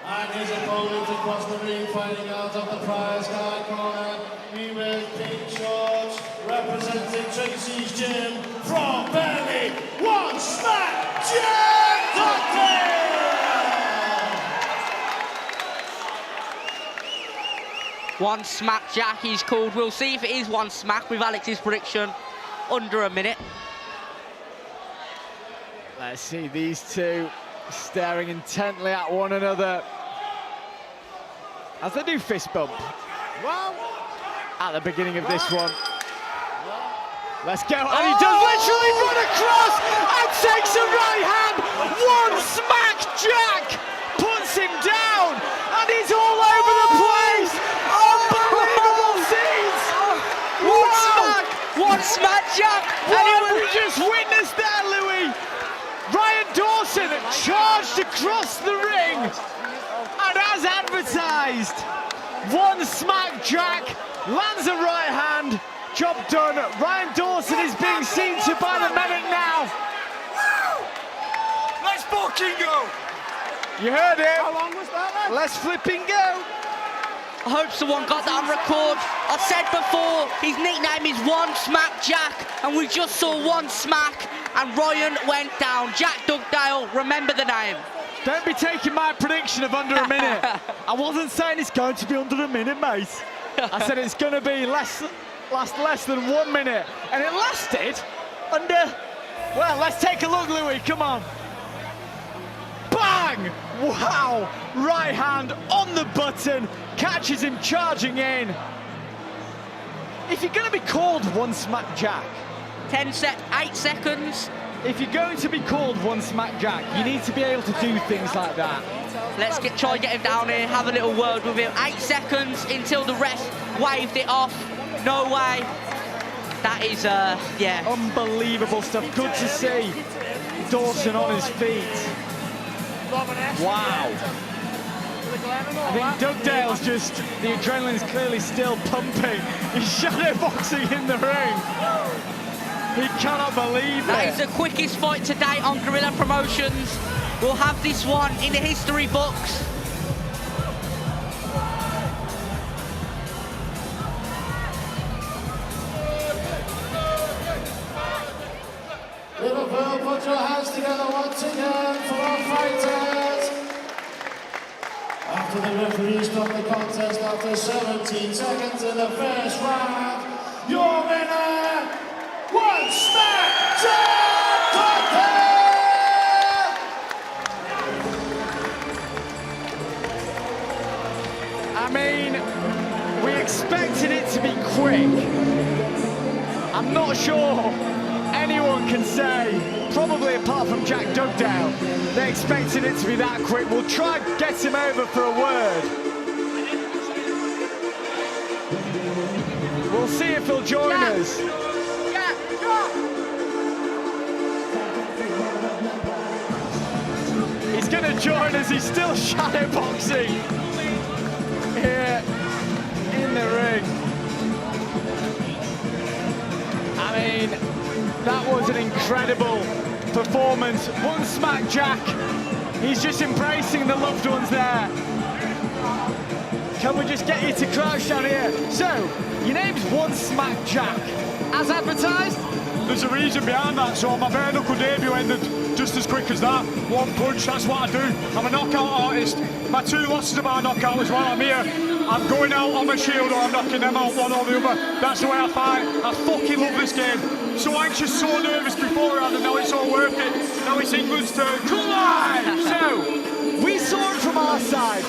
And his opponent across the ring, fighting out of the prize guard corner, he wears pink shorts, representing Tracy's Gym, from Burnley, one smack, Jack Dugdale! One smack Jack he's called. We'll see if it is one smack with Alex's prediction. Under a minute. Let's see these two staring intently at one another as they do fist bump at the beginning of this one. Let's go, and he does literally run across and takes a right hand. One smack Jack puts him down, and he's all over the place. Unbelievable scenes. One smack Jack. What have we just witnessed there, Louis? Ryan Dawson charged across the ring, and as advertised, one smack Jack lands a right hand. Job done. Ryan Dawson is being seen to by the medic now. Let's fucking go! You heard it. How long was that? Let's flipping go. I hope someone got that on record. I said before, his nickname is One Smack Jack, and we just saw one smack, and Ryan went down. Jack Dugdale, remember the name. Don't be taking my prediction of under a minute. I wasn't saying it's going to be under a minute, mate. I said it's going to be last less than 1 minute, and it lasted under, well, let's take a look, Louis, come on. Bang! Wow! Right hand on the button, catches him charging in. If you're going to be called One Smack Jack, 8 seconds. If you're going to be called One Smack Jack, you need to be able to do things like that. Let's try and get him down here, have a little word with him. 8 seconds until the ref waved it off. No way. That is, yeah. Unbelievable stuff. Good to see Dawson on his feet. Wow. I think Dugdale's just, the adrenaline's clearly still pumping. He's shadowboxing in the ring. He cannot believe it. That is the quickest fight to date on Gorilla Promotions. We'll have this one in the history books. Liverpool, put your hands together once again for our fighters. After the referee stopped the contest after 17 seconds in the first round, your winner, One Smack Jack Dugdale! I mean, we expected it to be quick. I'm not sure anyone can say, probably apart from Jack Dugdale, they expected it to be that quick. We'll try and get him over for a word. We'll see if he'll join us. He's going to join us. He's still shadowboxing here in the ring. I mean, that was an incredible performance. One Smack Jack. He's just embracing the loved ones there. Can we just get you to crouch down here? So, your name's One Smack Jack. As advertised? There's a reason behind that, so my bare knuckle debut ended just as quick as that. One punch, that's what I do. I'm a knockout artist. My 2 losses of my knockout was while I'm here. I'm going out on my shield or I'm knocking them out one or the other. That's the way I fight. I fucking love this game. So anxious, so nervous beforehand, and now it's all worth it. Now it's England's turn. Come on! So, we saw it from our side.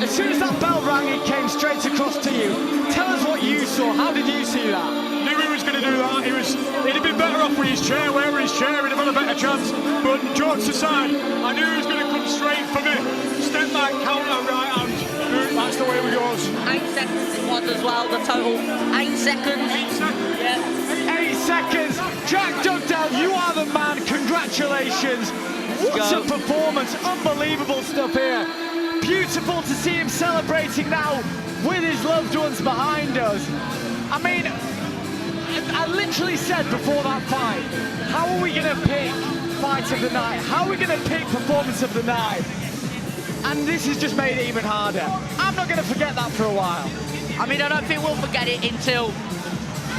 As soon as that bell rang, it came straight across to you. Tell us what you saw. How did you see that? Knew he was going to do that. He'd have been better off with his chair, wherever his chair, he'd have had a better chance. But jokes aside, I knew he was going to come straight for me. Step back, counter, right hand. That's the way we goes. 8 seconds it was as well, the total. 8 seconds. 8 seconds. Yeah. 8 seconds. Jack Dugdale, you are the man. Congratulations. What a performance. Unbelievable stuff here. Beautiful to see him celebrating now with his loved ones behind us. I mean, I literally said before that fight, how are we going to pick fight of the night? How are we going to pick performance of the night? And this has just made it even harder. I'm not going to forget that for a while. I mean, I don't think we'll forget it until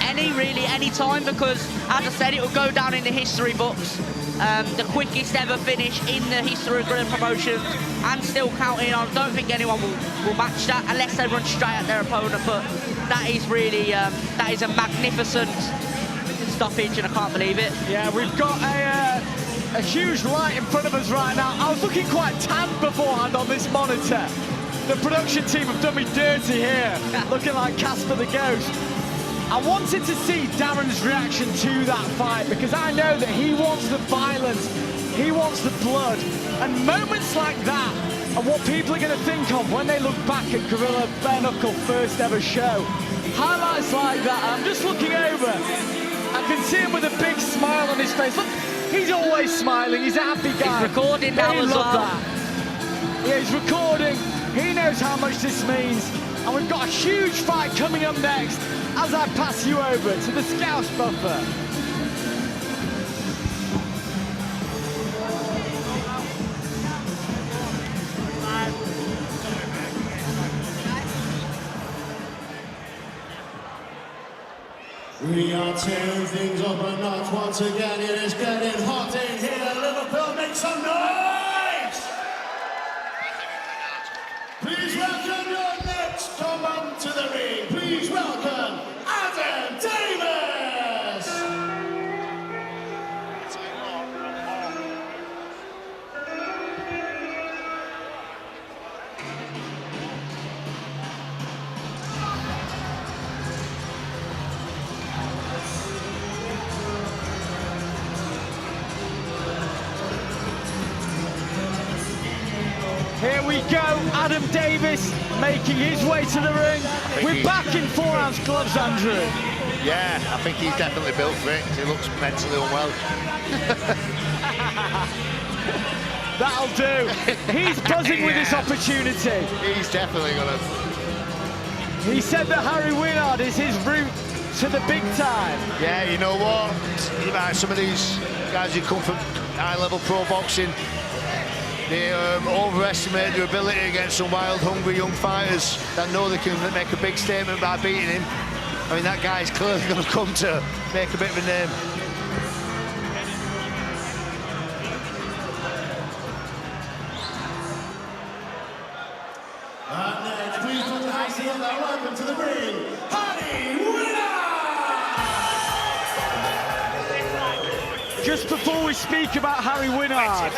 any time, because, as I said, it will go down in the history books. the quickest ever finish in the history of Gorilla Promotions, and still counting on. I don't think anyone will match that unless they run straight at their opponent, but that is really, that is a magnificent stoppage, and I can't believe it. Yeah, we've got a huge light in front of us right now. I was looking quite tanned beforehand on this monitor. The production team have done me dirty here, looking like Casper the Ghost. I wanted to see Darren's reaction to that fight because I know that he wants the violence, he wants the blood, and moments like that are what people are going to think of when they look back at Gorilla Bare Knuckle first ever show. Highlights like that, I'm just looking over. I can see him with a big smile on his face. Look, he's always smiling, he's a happy guy. He's recording now as well. That. Yeah, he's recording. He knows how much this means. And we've got a huge fight coming up next as I pass you over to the Scouse Buffer. We are tearing things up a notch once again. It is getting hot in here. Liverpool, make some noise! Please welcome your next combat to the ring. Please welcome Adam Davis! Here we go, Adam Davis making his way to the ring. We're back in 4-ounce gloves, Andrew. Yeah, I think he's definitely built for it. He looks mentally unwell. That'll do. He's buzzing with this opportunity. He's definitely gonna. He said that Harry Winard is his route to the big time. Yeah, you know what? Some of these guys who come from high-level pro boxing, they overestimate their ability against some wild, hungry young fighters that know they can make a big statement by beating him. I mean, that guy's clearly going to come to make a bit of a name. And next, please put the hands together. Welcome to the ring, Harry Winard! Just before we speak about Harry Winard,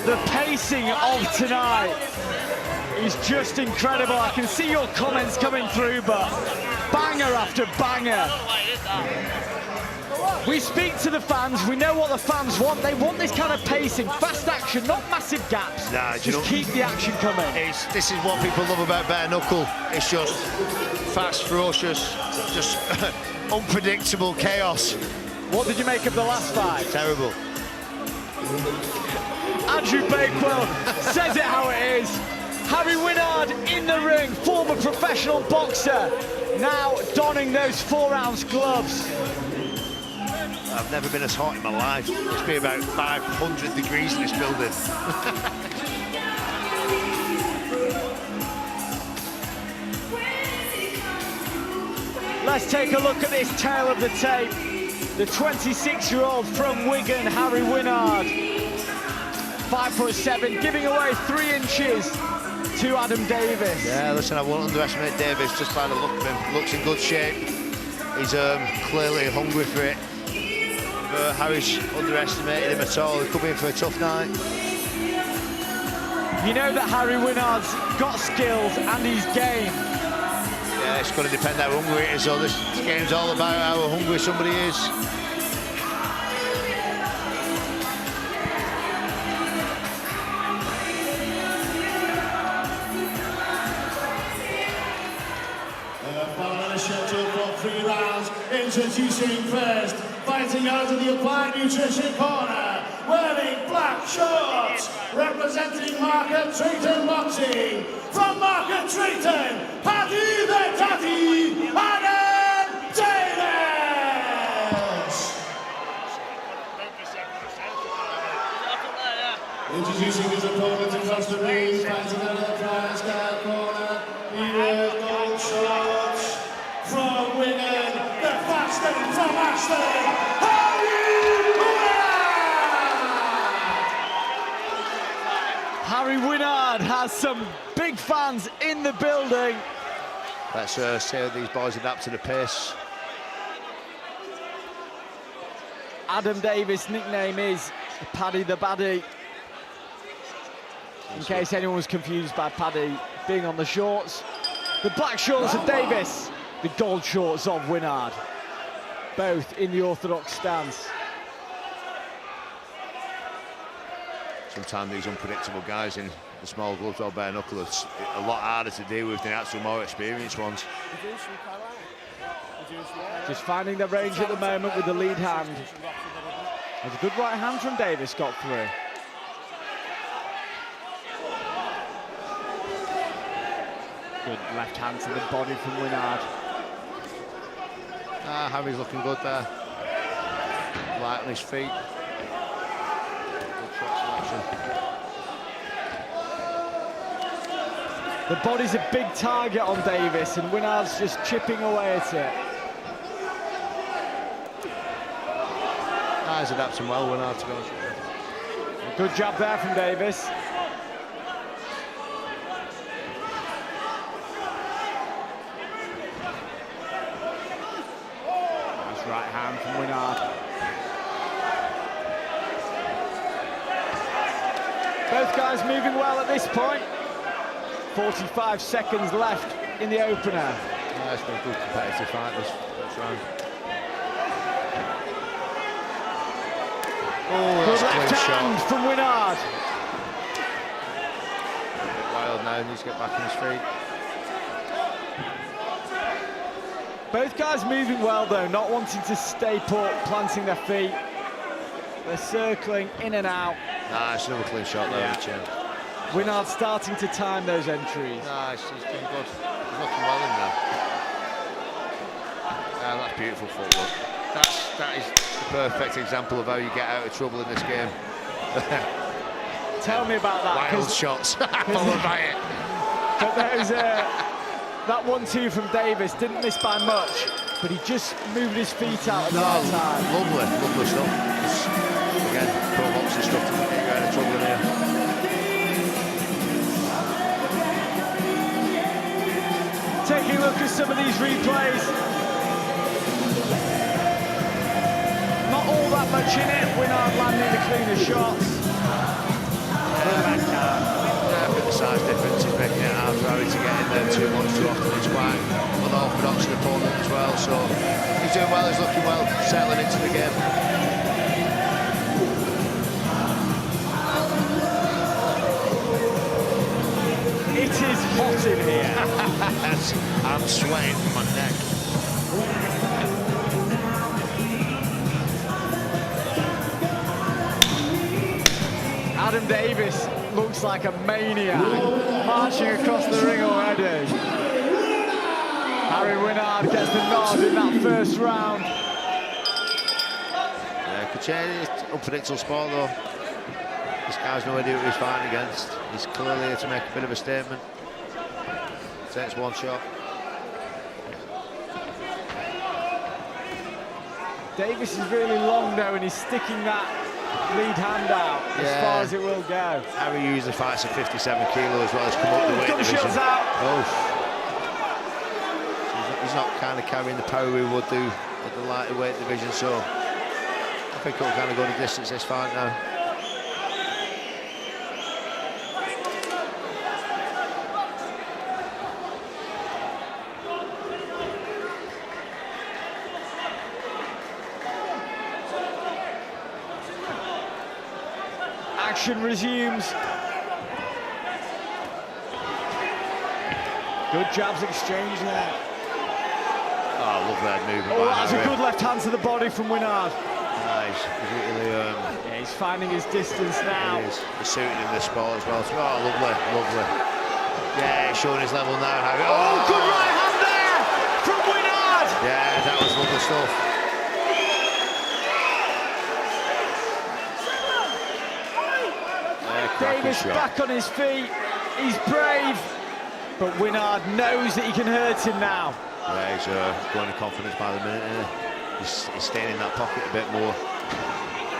the pacing of tonight is just incredible. I can see your comments coming through, but banger after banger. We speak to the fans, we know what the fans want. They want this kind of pacing, fast action, not massive gaps. Nah, just keep the action coming. This is what people love about Bare Knuckle. It's just fast, ferocious, just unpredictable chaos. What did you make of the last fight? Terrible. Andrew Bakewell says it how it is. Harry Winard in the ring, former professional boxer, now donning those 4-ounce gloves. I've never been as hot in my life. It's been about 500 degrees in this building. Let's take a look at this tail of the tape. The 26-year-old from Wigan, Harry Winard, 5'7", giving away 3 inches to Adam Davis. Yeah, listen, I won't underestimate Davis just by the look of him. Looks in good shape. He's clearly hungry for it. Harry's underestimated him at all. He could be in for a tough night. You know that Harry Winard's got skills and he's game. Yeah, it's going to depend how hungry it is. So this game's all about how hungry somebody is. Following a schedule for 3 rounds, introducing first, fighting out of the Applied Nutrition Corner, wearing black shorts, representing Market Drayton Boxing, from Market Drayton, Paddy the Daddy, Adam Davis! Introducing his opponent across the ring, fighting out of the Prime Sky Corner, he wears gold shorts, from Wigan, the fast and from Ashton, Harry Winard! some big fans in the building. Let's see how these boys adapt to the pace. Adam Davis' nickname is Paddy the Baddie. In case anyone was confused by Paddy being on the shorts. The black shorts of Davis, the gold shorts of Winard. Both in the orthodox stance. Sometimes these unpredictable guys in the small gloves or bare knuckle are a lot harder to deal with than actual more experienced ones. Just finding the range at the moment with the lead hand. There's a good right hand from Davis got through. Good left hand to the body from Winard. Harry's looking good there. Light on his feet. Good shot selection. The body's a big target on Davis, and Winard's just chipping away at it. He's adapting well, Winard, to be honest with you. A good job there from Davis. Nice right hand from Winard. Both guys moving well at this point. 45 seconds left in the opener. Yeah, it's been a good competitive fight this round. Oh, that's good a left clean hand shot. from Winard. A bit wild now, needs to get back on his feet. Both guys moving well though, not wanting to stay put, planting their feet. They're circling in and out. Nice, another clean shot there with the chin. Winard starting to time those entries. Nice, he's doing good. He's looking well in there. Yeah, that's beautiful footwork. That is the perfect example of how you get out of trouble in this game. Tell me about that. Wild shots, followed by it. But there's that 1-2 from Davis, didn't miss by much, but he just moved his feet out at the right time. Lovely stuff. Again, pro boxing stuff to get you out of trouble in here. Taking a look at some of these replays. Not all that much in it. Winard landing the cleaner shots. Yeah, a bit of size difference is making it hard for Harry to get in there too much too often. It's quite unorthodox opponent as well, so he's doing well, he's looking well, settling into the game. It is hot in here. I'm sweating from my neck. Adam Davis looks like a maniac, marching across the ring already. Harry Winard gets the nod in that first round. Yeah, could change. It's unpredictable sport though. This guy's no idea what he's fighting against. He's clearly here to make a bit of a statement. Takes one shot. Davis is really long though, and he's sticking that lead hand out as far as it will go. Harry usually fights at 57 kilo as well as come up the weight division. Gunshots out. Oh. He's not kind of carrying the power we would do at the lighter weight division, so I think he'll kind of go the distance this fight now. Action resumes. Good jabs exchanged there. Oh, love that movement. Oh, that's a good left hand to the body from Winard. Nice. He's really, yeah, he's finding his distance now. He is. He's suiting in this spot as well. Oh, lovely. Yeah, he's showing his level now, Harry. Oh, good right hand there from Winard. Yeah, that was lovely stuff. Davis back on his feet. He's brave, but Winard knows that he can hurt him now. Yeah, he's growing in confidence by the minute. He's staying in that pocket a bit more.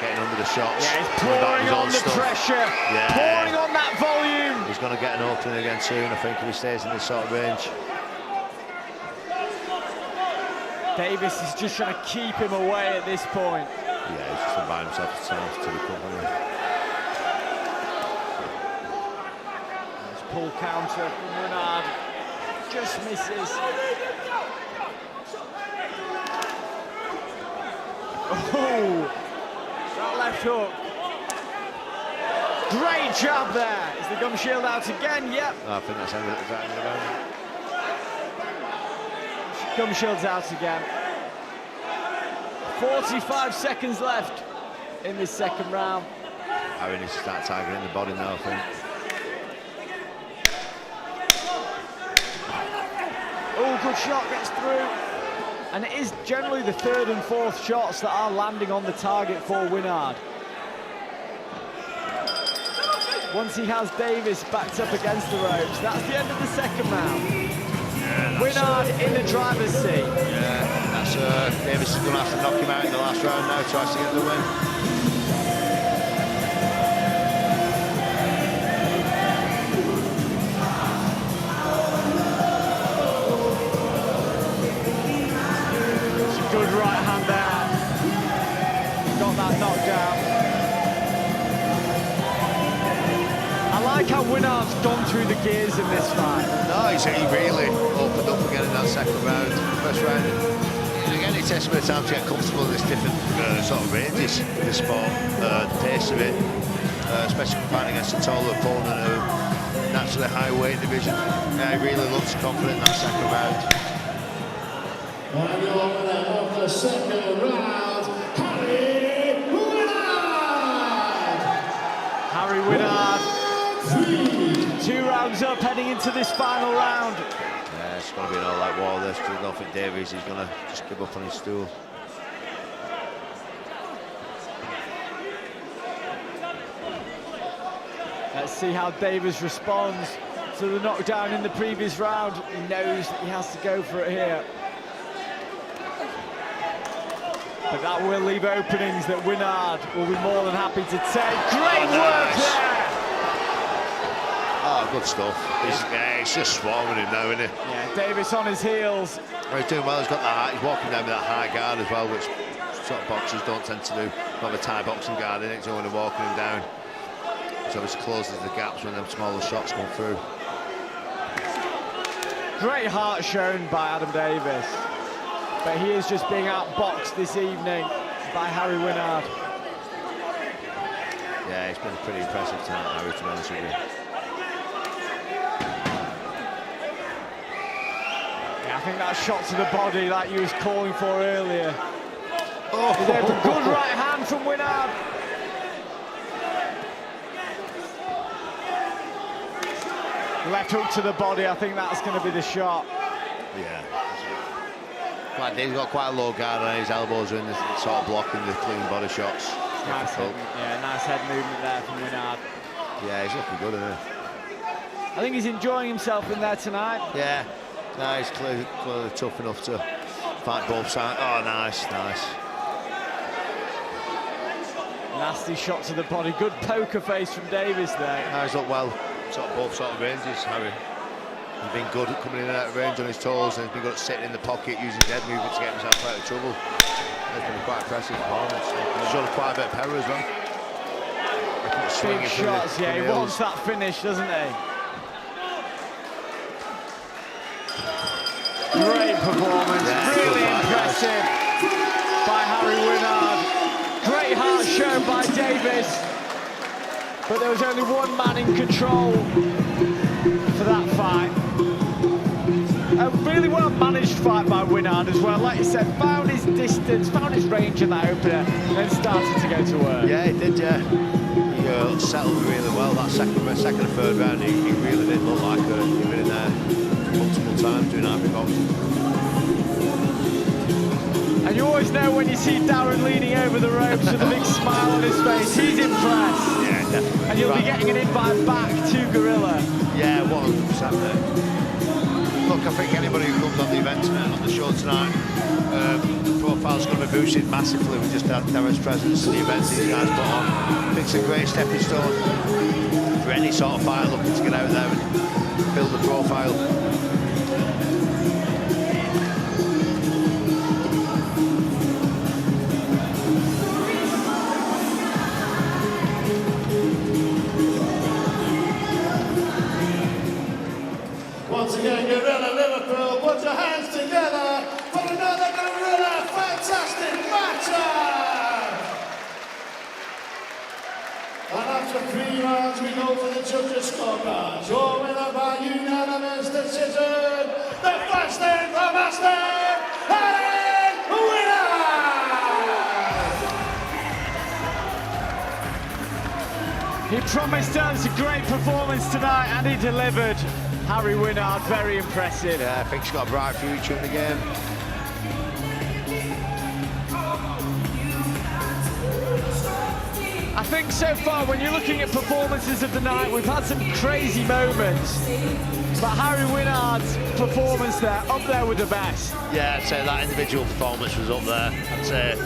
getting under the shots. Yeah, he's pouring on the pressure, pouring on that volume. He's going to get an opening again soon, I think, if he stays in this sort of range. Davis is just trying to keep him away at this point. Yeah, he's just going to buy himself a chance to recover. Let's pull counter from Renard. Just misses. Oh, that left hook. Great job there. Is the gum shield out again? Yep. I think that's ended exactly around. Gum shield's out again. 45 seconds left in this second round. Harry needs to start targeting the body now, I think. Oh, good shot, gets through. And it is generally the third and fourth shots that are landing on the target for Winard. Once he has Davis backed up against the ropes, that's the end of the second round. Yeah, Winard in the driver's seat. Yeah, that's Davis is going to have to knock him out in the last round now, tries to get the win. Good right hand there. Got that knockdown. I like how Winard's gone through the gears in this fight. No, he really opened up again in that second round. First round, again, it takes a bit of time to get comfortable in this different sort of ranges in the sport. The pace of it, especially fighting against a taller opponent who naturally high weight division. Yeah, he really looks confident in that second round. And your winner of the second round, Harry Winard! Harry Winard, 2 rounds up heading into this final round. Yeah, it's going to be an all-out war this. I don't think Davies is going to just give up on his stool. Let's see how Davis responds to the knockdown in the previous round. He knows that he has to go for it here. But that will leave openings that Winard will be more than happy to take. Great work there! Oh, good stuff. He's just swarming him now, isn't he? Yeah, Davis on his heels. He's doing well. He's got that. He's walking down with that high guard as well, which sort of boxers don't tend to do. Not a Thai boxing guard in it, so when they're walking him down, so obviously closes the gaps when them smaller shots come through. Great heart shown by Adam Davis. But he is just being outboxed this evening by Harry Winard. Yeah, it's been pretty impressive tonight, Harry, to be honest with you. Yeah, I think that shot to the body like you was calling for earlier. Oh, there's a good right hand from Winard. Left hook to the body, I think that's going to be the shot. Yeah. Like he's got quite a low guard on his elbows in the sort of blocking the clean body shots. Nice head movement there from Winard. Yeah, he's looking good, isn't he? I think he's enjoying himself in there tonight. Yeah, no, he's clearly tough enough to fight both sides. Oh, nice. Nasty shot to the body. Good poker face from Davis there. No, he's looked well, both sort of ranges, Harry. He's been good at coming in and out of range on his toes, and he's been good at sitting in the pocket, using his head movement to get himself out of trouble. It's been a quite impressive performance. He's shown quite a bit of power as well. Big shots, yeah, he wants that finish, doesn't he? Great performance, really impressive by Harry Winard. Great heart shown by Davis, but there was only one man in control for that fight. A really well managed fight by Winard as well. Like you said, found his distance, found his range in that opener, and then started to go to work. Yeah, he did, yeah. He settled really well that second and third round. He really did look like he'd been in there multiple times doing Ivy boxing. And you always know when you see Darren leaning over the ropes with a big smile on his face, he's impressed. Yeah, definitely. And you'll be getting an invite back to Gorilla. Yeah, 100%. look, I think anybody who comes on the event tonight, on the show tonight, profile's going to be boosted massively with just Darren's presence, the events these guys put on. I think it's a great stepping stone for any sort of fighter looking to get out there and build the profile. Once again, Gorilla Liverpool, put your hands together for another Gorilla fantastic matchup! And after 3 rounds, we go to the judges' scorecards. Your winner by unanimous decision, the fastest, the master, Harry Winner! He promised us a great performance tonight, and he delivered. Harry Winard, very impressive. Yeah, I think he's got a bright future in the game. I think so far, when you're looking at performances of the night, we've had some crazy moments, but Harry Winard's performance there, up there with the best. Yeah, I'd say that individual performance was up there. I'd say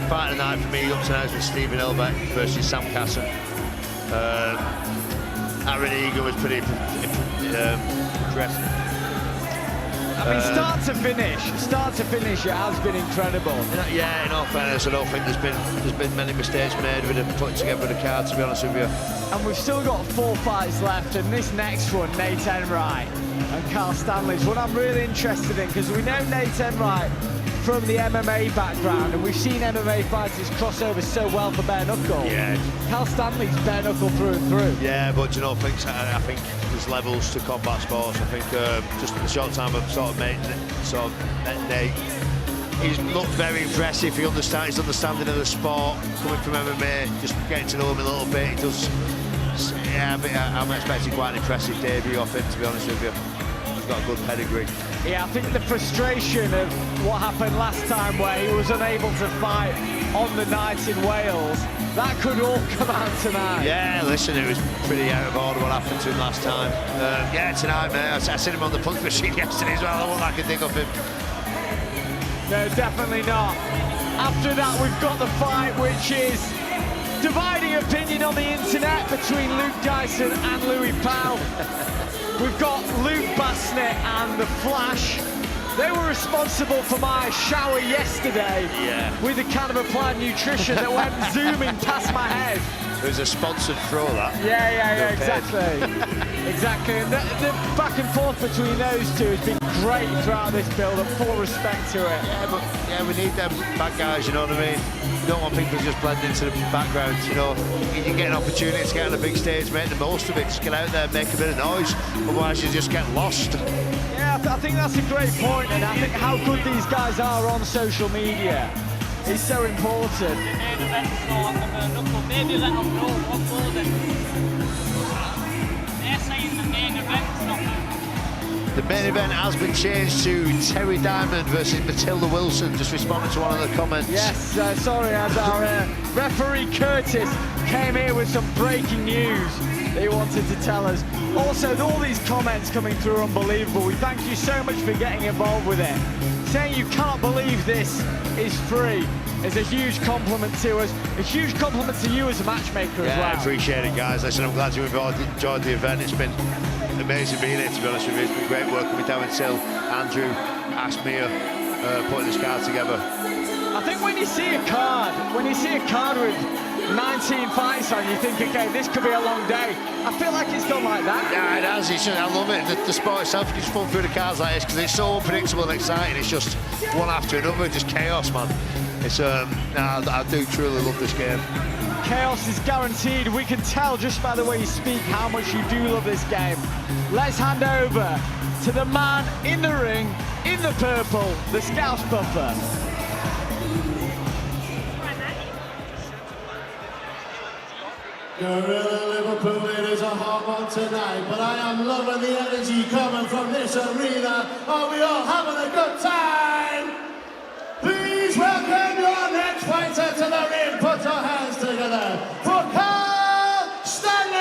fight of the night for me up to now has been Stephen Ilbeck versus Sam Casson. Aaron Eager was pretty impressive. I mean, start to finish, it has been incredible. Yeah, in all fairness, I don't think there's been many mistakes made with him putting together the card, to be honest with you. And we've still got 4 fights left, and this next one, Nate Enright and Carl Stanley, is what I'm really interested in, because we know Nate Enright from the MMA background, and we've seen MMA fighters cross over so well for bare knuckle. Yeah. Carl Stanley's bare knuckle through and through. Yeah, but you know, I think there's levels to combat sports. I think just in the short time I've sort of met Nate, he's looked very impressive. His understanding of the sport, coming from MMA, just getting to know him a little bit. He does. Yeah, I'm expecting quite an impressive debut off him, to be honest with you. He's got a good pedigree. Yeah, I think the frustration of what happened last time, where he was unable to fight on the night in Wales, that could all come out tonight. Yeah, listen, it was pretty out of order what happened to him last time. Yeah, tonight, mate, I seen him on the punch machine yesterday as well. I won't like a dig off him. No, definitely not. After that, we've got the fight, which is dividing opinion on the internet between Luke Dyson and Louis Powell. We've got Luke Bassnett and The Flash. They were responsible for my shower yesterday with a can of Applied Nutrition that went zooming past my head. It was a sponsored throw, that. Yeah, exactly. Exactly. And the back and forth between those two has been great throughout this build-up. Full respect to it. Yeah, but we need them bad guys, you know what I mean? You don't want people just blend into the background, you know. You get an opportunity to get on a big stage, make the most of it, just get out there, make a bit of noise, otherwise you just get lost. Yeah, I think that's a great point, and I think how good these guys are on social media is so important. Maybe let them know what goes in. They're saying the main event's not. The main event has been changed to Terry Diamond versus Matilda Wilson, just responding to one of the comments. Yes, sorry, as our referee Curtis came here with some breaking news that he wanted to tell us. Also, all these comments coming through are unbelievable. We thank you so much for getting involved with it. Saying you can't believe this is free is a huge compliment to us, a huge compliment to you as a matchmaker as well. Yeah, I appreciate it, guys. Listen, I'm glad you enjoyed the event. It's been amazing being here, to be honest with you. It's been great working with Darren Till, Andrew, Ashmere, putting this card together. I think when you see a card with 19 fights on, you think, okay, this could be a long day. I feel like it's gone like that. Yeah, it has. I love it. The sport itself, you just fun through the cards like this because it's so unpredictable and exciting. It's just one after another, just chaos, man. It's I do truly love this game. Chaos is guaranteed. We can tell just by the way you speak how much you do love this game. Let's hand over to the man in the ring, in the purple, the Scouse Buffer. Gorilla Liverpool, it is a hot one tonight, but I am loving the energy coming from this arena. Are we all having a good time? Please welcome your next fighter to the ring. Put your hands together for Carl Stanley!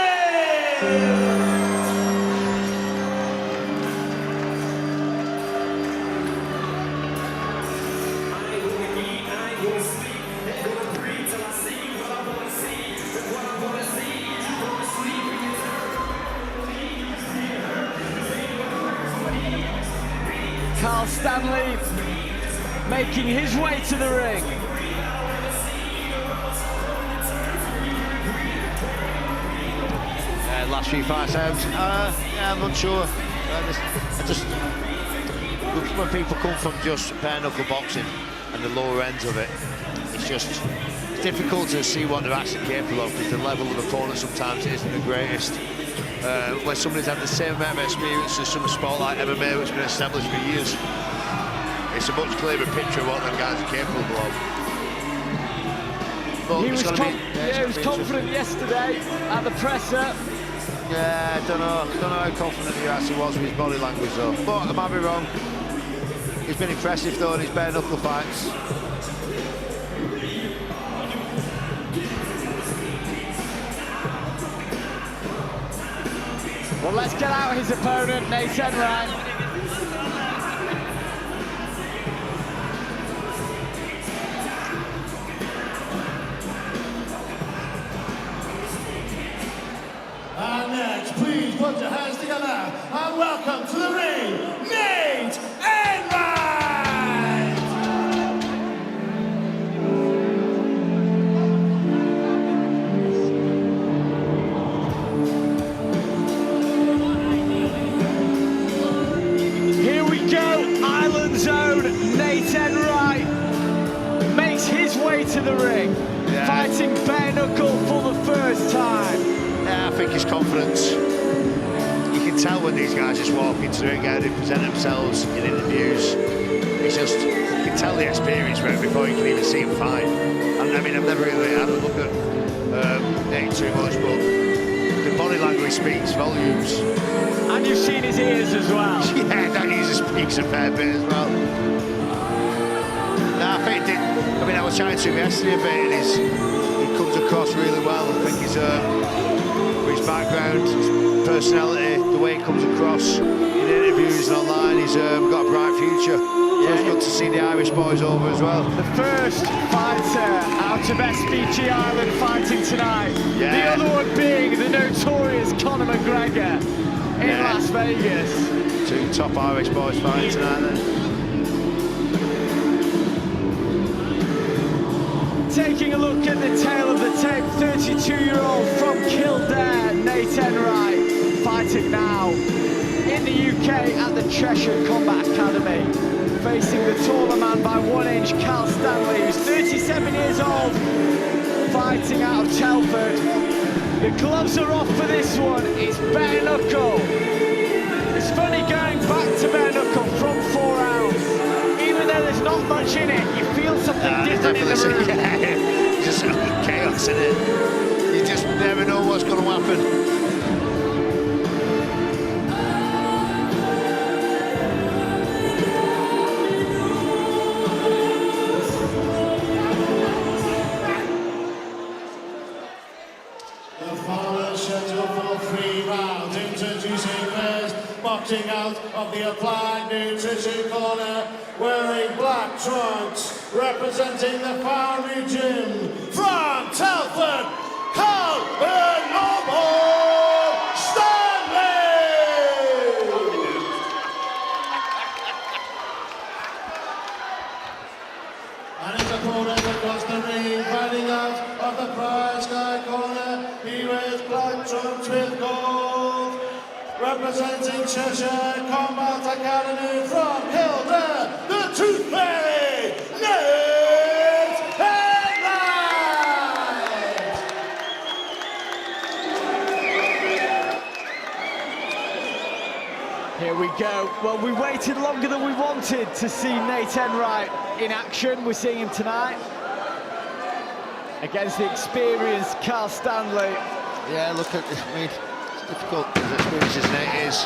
Carl Stanley making his way to the ring. Last few fights out, I'm not sure. When people come from just bare knuckle boxing and the lower ends of it, it's difficult to see what they're actually capable of, because the level of opponent sometimes isn't the greatest. When somebody's had the same amount of experience as some sport like MMA, which has been established for years, it's a much clearer picture of what them guys are capable of. But He was confident yesterday at the presser. Yeah, I don't know how confident he actually was with his body language though. But I might be wrong. He's been impressive though in his bare knuckle fights. Well, let's get out his opponent, Nathan Wright. And next, please put your hands together and welcome to the ring, Nate Enright! Here we go, Island's own Nate Enright makes his way to the ring, fighting bare knuckle for the first time. Yeah, I think his confidence. You can tell when these guys just walk into the ring, how they present themselves in interviews. It's just, you can tell the experience from it before you can even see him fight. I mean, I've never really had a look at Nate too much, but the body language speaks volumes. And you've seen his ears as well. Yeah, that user speaks a fair bit as well. No, I think I was chatting to him yesterday a bit, and he comes across really well. I think his background, his personality, the way he comes across in interviews and online, he's got a bright future. So it's good to see the Irish boys over as well. The first fighter out of SBG Island fighting tonight. Yeah. The other one being the notorious Conor McGregor in Las Vegas. Two top Irish boys fighting tonight then. Taking a look at the tail of the tape, 32-year-old from Kildare, Nate Enright, fighting now in the UK at the Cheshire Combat Academy, facing the taller man by 1 inch, Carl Stanley, who's 37 years old, fighting out of Telford. The gloves are off for this one. It's bare knuckle. It's funny going back to bare knuckle from 4 rounds. Even though there's not much in it, you feel something different in the room. Yeah, just chaos in it. You just never know what's going to happen. The following schedule for 3 rounds, introducing first, boxing out of the Applied Nutrition Corner, wearing black trunks, representing the Foundry Gym, from Telford, Carl Bare Knuckle Stanley! And his opponent across the ring, fighting out of the Prize Guy Corner, he wears black trunks with gold, representing Cheshire Combat Academy, from Kildare, the Tooth Fairy, Nate Enright! Here we go. Well, we waited longer than we wanted to see Nate Enright in action. We're seeing him tonight against the experienced Carl Stanley. Yeah, look at, I mean, it's difficult as experienced as Nate is.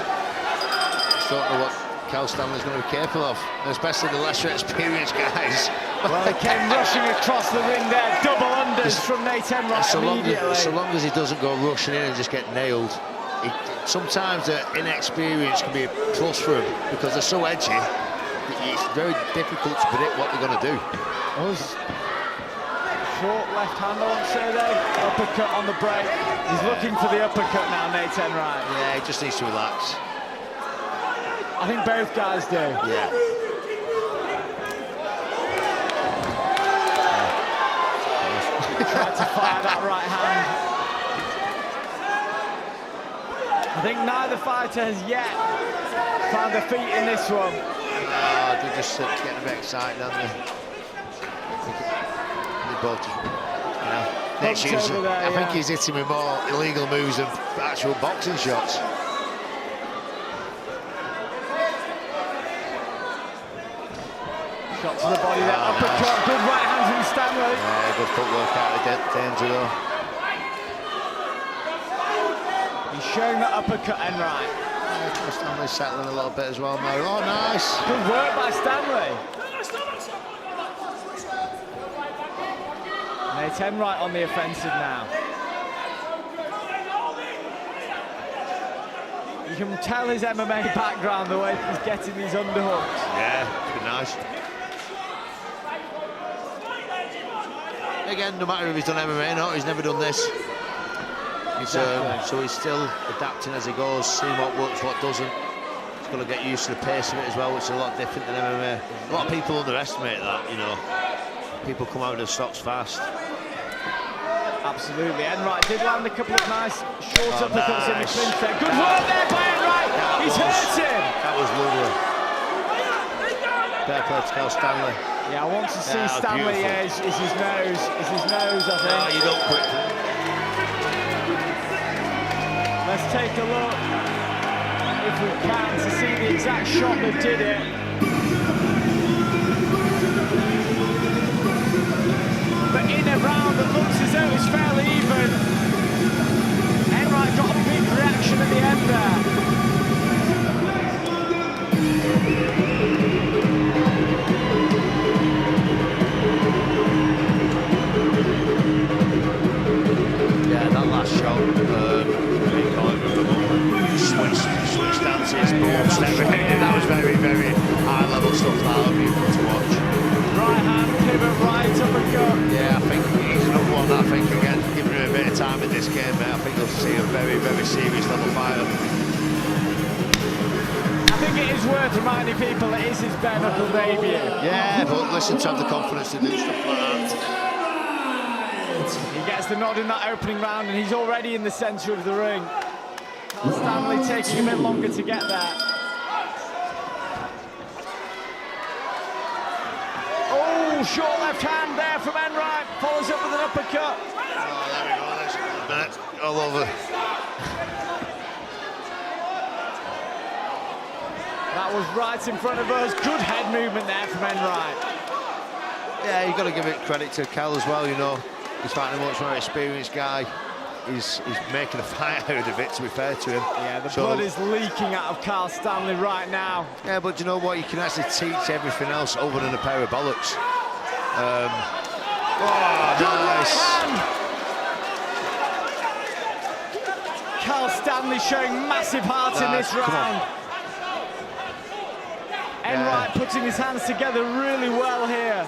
Just don't know what Carl Stanley's going to be capable of, especially the lesser experienced guys. Well, they came rushing across the ring there, double unders from Nate Enright immediately. So long as he doesn't go rushing in and just get nailed. Sometimes the inexperience can be a plus for him because they're so edgy. It's very difficult to predict what they're going to do. Short left hand on Sergey, uppercut on the break. He's looking for the uppercut now, Nate Enright. Yeah, he just needs to relax. I think both guys do. Yeah. Tried to fire that right hand. I think neither fighter has yet found their feet in this one. They're just getting a bit excited, aren't they? They both just, next year's, I think he's hitting with more illegal moves than actual boxing shots. Shot to the body there, uppercut, good right hand from Stanley. Yeah, good footwork out of danger though. He's showing that uppercut and right. Yeah, Stanley's settling a little bit as well now. Oh, nice. Good work by Stanley. Nate Enright on the offensive now. You can tell his MMA background, the way he's getting these underhooks. Yeah, it's been nice. Again, no matter if he's done MMA or not, he's never done this. So he's still adapting as he goes, seeing what works, what doesn't. He's got to get used to the pace of it as well, which is a lot different than MMA. A lot of people underestimate that, you know. People come out of the stocks fast. Absolutely. Enright did land a couple of nice short uppercuts in the clinch there. Good work there by Enright. He's hurt him. That was lovely. Fair play to Cal Stanley. Yeah, I want to see Stanley. Is his nose. Is his nose, I think. No, you don't quit. Let's take a look, if we can, to see the exact shot that did it. But in a round that looks as though it's fairly even, Enright got a big reaction at the end there. Yeah, that last shot, switch stances, bumps, everything. That was very, very high-level stuff. That would be good to watch. Right hand, pivot, right uppercut. Yeah, I think he's another one that I think, again, giving him a bit of time in this game, mate. I think you'll see a very, very serious level fighter. I think it is worth reminding people it is his bare knuckle debut. Yeah, but listen, to have the confidence to do stuff like that. He gets the nod in that opening round and he's already in the centre of the ring. Stanley taking a bit longer to get there. Oh, short left hand there from Enright. Follows up with an uppercut. Oh, there we go. There's a minute. All over. That was right in front of us. Good head movement there from Enright. Yeah, you've got to give it credit to Cal as well, you know. He's fighting a much more experienced guy. He's making a fight out of it, to be fair to him. Yeah, the blood is leaking out of Carl Stanley right now. Yeah, but you know what? You can actually teach everything else other than a pair of bollocks. Nice. Carl Stanley showing massive heart in this round. Enright putting his hands together really well here.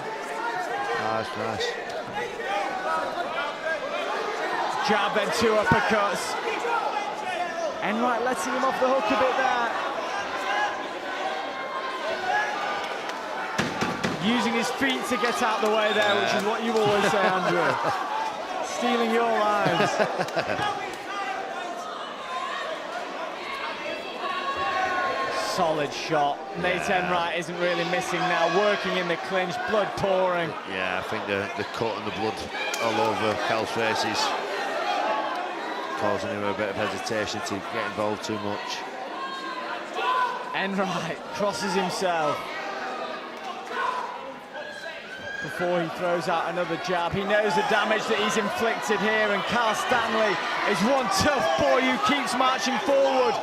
Nice. Jab and two uppercuts. Enright letting him off the hook a bit there. Using his feet to get out the way there, which is what you always say, Andrew. Stealing your lines. Solid shot. Nate Enright isn't really missing now, working in the clinch, blood pouring. Yeah, I think the cut and the blood all over Cal's face is causing him a bit of hesitation to get involved too much. Enright crosses himself before he throws out another jab. He knows the damage that he's inflicted here, and Carl Stanley is one tough boy who keeps marching forward.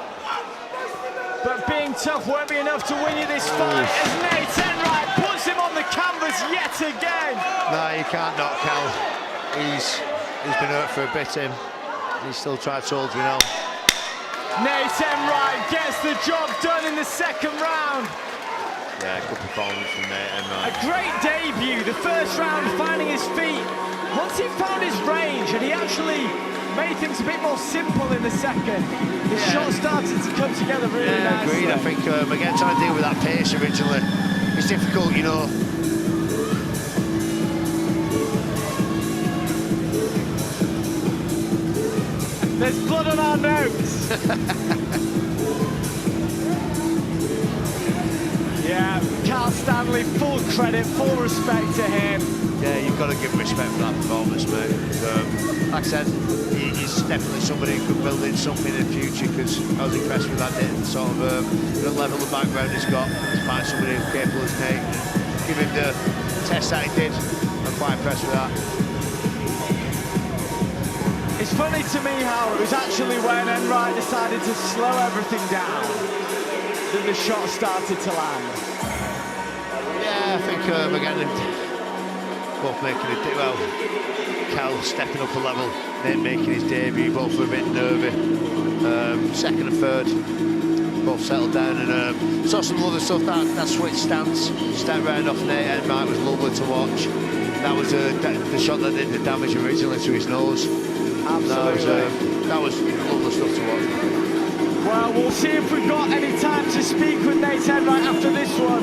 But being tough won't be enough to win you this fight, as Nate Enright puts him on the canvas yet again. No, you can't knock Cal. He's been hurt for a bit, him. He's still tried soldiering on. Nate Enright gets the job done in the second round. Yeah, good performance from Nate Enright. A great debut, the first round finding his feet. Once he found his range and he actually made things a bit more simple in the second. The shot started to come together really nicely. Agreed. I think, again, trying to deal with that pace originally, it's difficult, you know. There's blood on our notes. Yeah, Carl Stanley, full credit, full respect to him. Yeah, you've got to give respect for that performance, mate. Like I said, he's definitely somebody who could build in something in the future, because I was impressed with that sort of the level of background he's got. To find somebody who's capable as Nate and give him the test that he did. I'm quite impressed with that. It's funny to me how it was actually when Enright decided to slow everything down that the shot started to land. Yeah, I think again, both making it, well, Cal stepping up a level, Nate making his debut, both were a bit nervy. Second and third, both settled down, and saw some other stuff. That switch stance, step round off Nate Enright was lovely to watch. That was the shot that did the damage originally to his nose. Absolutely. That was lovely stuff to watch. Well, we'll see if we've got any time to speak with Nate Enright after this one.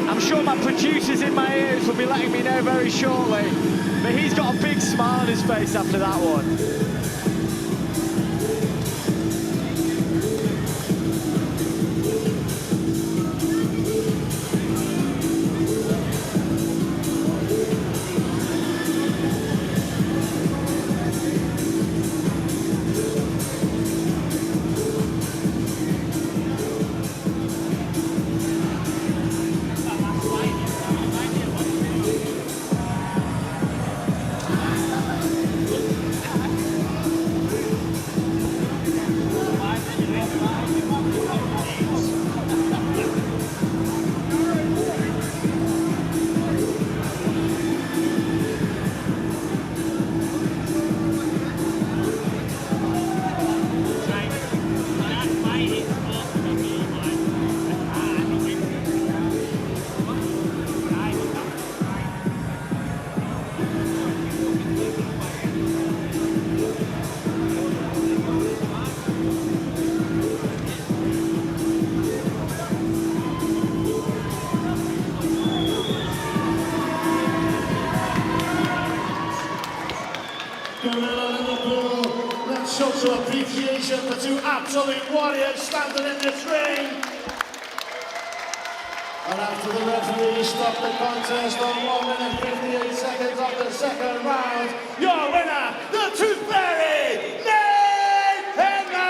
I'm sure my producers in my ears will be letting me know very shortly. But he's got a big smile on his face after that one. Let's show some appreciation for two absolute warriors standing in this ring. And after the referee stopped the contest on 1 minute 58 seconds of the second round, your winner, the Tooth Fairy, Nate Enright!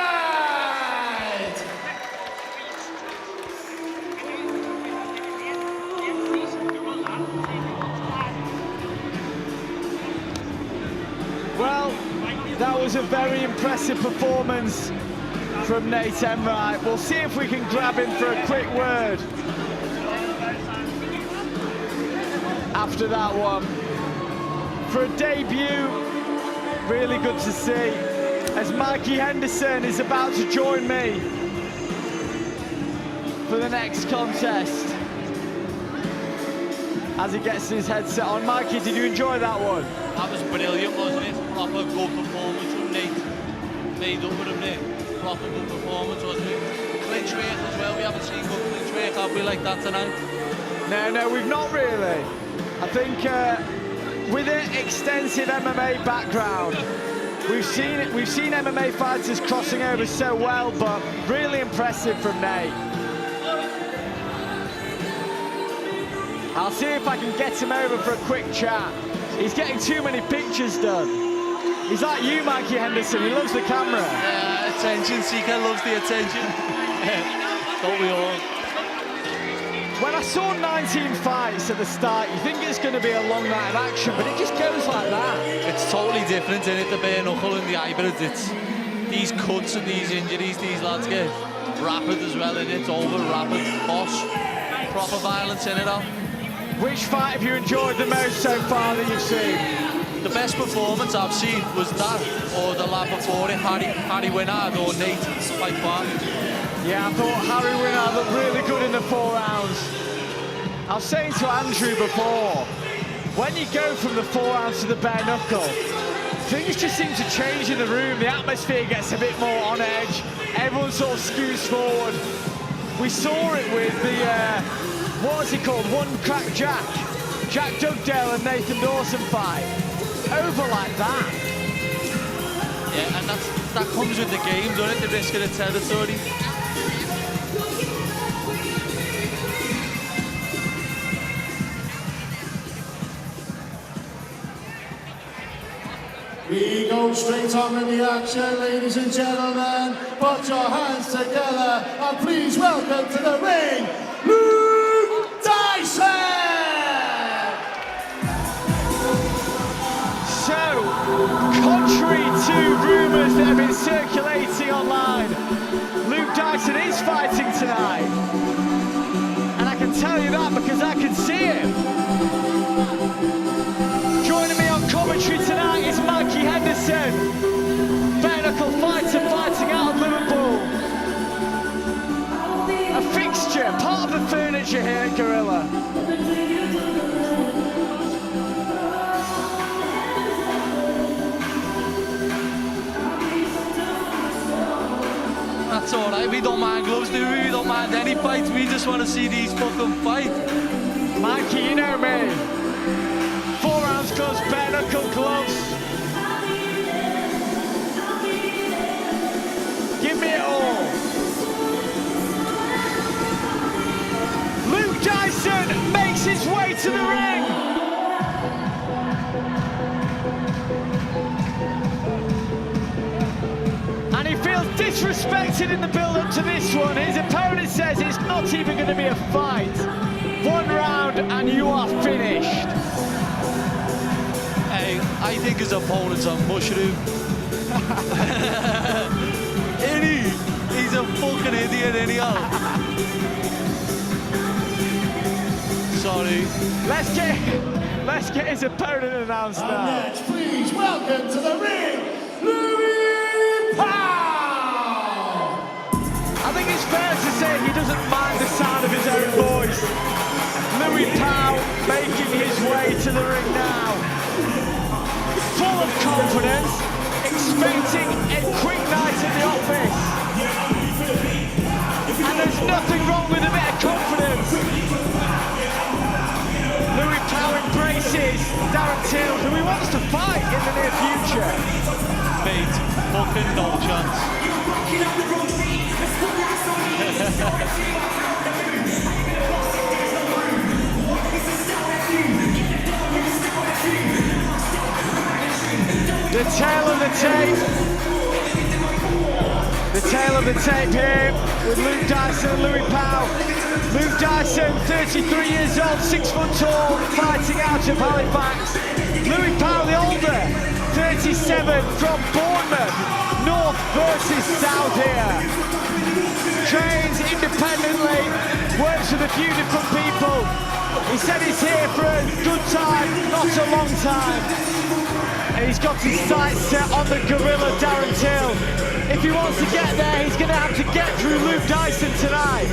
Well, that was a very impressive performance from Nate Enright. We'll see if we can grab him for a quick word after that one. For a debut, really good to see, as Mikey Henderson is about to join me for the next contest as he gets his headset on. Mikey, did you enjoy that one? That was brilliant, wasn't it? Proper good performance from Nate. Made up with him there. Proper good performance, wasn't it? Clinch work as well. We haven't seen good clinch work, have we, like that tonight? No, we've not really. I think with an extensive MMA background, we've seen MMA fighters crossing over so well, but really impressive from Nate. I'll see if I can get him over for a quick chat. He's getting too many pictures done. He's like you, Mikey Henderson, he loves the camera. Yeah, attention seeker, loves the attention. Don't we all? When I saw 19 fights at the start, you think it's going to be a long night of action, but it just goes like that. It's totally different, isn't it? The bare knuckle and the hybrids. It's these cuts and these injuries these lads get. Rapid as well, in it. Over rapid, boss. Proper violence in it all. Which fight have you enjoyed the most so far that you've seen? The best performance I've seen was that, or the lad before it, Harry Winard or Nate, by far. Yeah, I thought Harry Winard looked really good in the 4 rounds. I was saying to Andrew before, when you go from the 4 rounds to the bare knuckle, Things just seem to change in the room. The atmosphere gets a bit more on edge. Everyone sort of scoots forward. We saw it with the, what was he called? One Crack Jack. Jack Dugdale and Nathan Dawson fight. Over like that. Yeah, and that comes with the game, doesn't it? The risk of the territory. We go straight on with the action, ladies and gentlemen. Put your hands together and please welcome to the ring, Luke Dyson! So, contrary to rumours that have been circulating online, Luke Dyson is fighting tonight. And I can tell you that because I can see him. Joining me on commentary tonight is Mikey Henderson, bare knuckle fighter fighting out of Liverpool. A fixture, part of the furniture here at Gorilla. That's all right, we don't mind gloves, do we? We don't mind any fights, we just want to see these fucking fight. Mikey, you know me. 4 ounce gloves, bare knuckle gloves. Give me it all. Luke Dyson makes his way to the ring. And he feels disrespected in the build-up to this one. His opponent says it's not even going to be a fight. 1 round and you are finished. Hey, I think his opponent's a mushroom. He's a fucking idiot anyhow. Sorry. Let's get his opponent announced now. Next, please welcome to the ring, Louis Powell! I think it's fair to say he doesn't mind the sound of his own voice. Louis Powell making his way to the ring now. Full of confidence, expecting a quick night in the office. And there's nothing wrong with a bit of confidence. Louis Powell embraces Darren Till, who he wants to fight in the near future. Mate, fucking no chance. The tail of the tape. The tail of the tape here with Luke Dyson and Louis Powell. Luke Dyson, 33 years old, 6 foot tall, fighting out of Halifax. Louis Powell, the older, 37, from Bournemouth, north versus south here. Trains independently, works with a few different people. He said he's here for a good time, not a long time. And he's got his sights set on the Gorilla Darren Till. If he wants to get there, he's going to have to get through Luke Dyson tonight.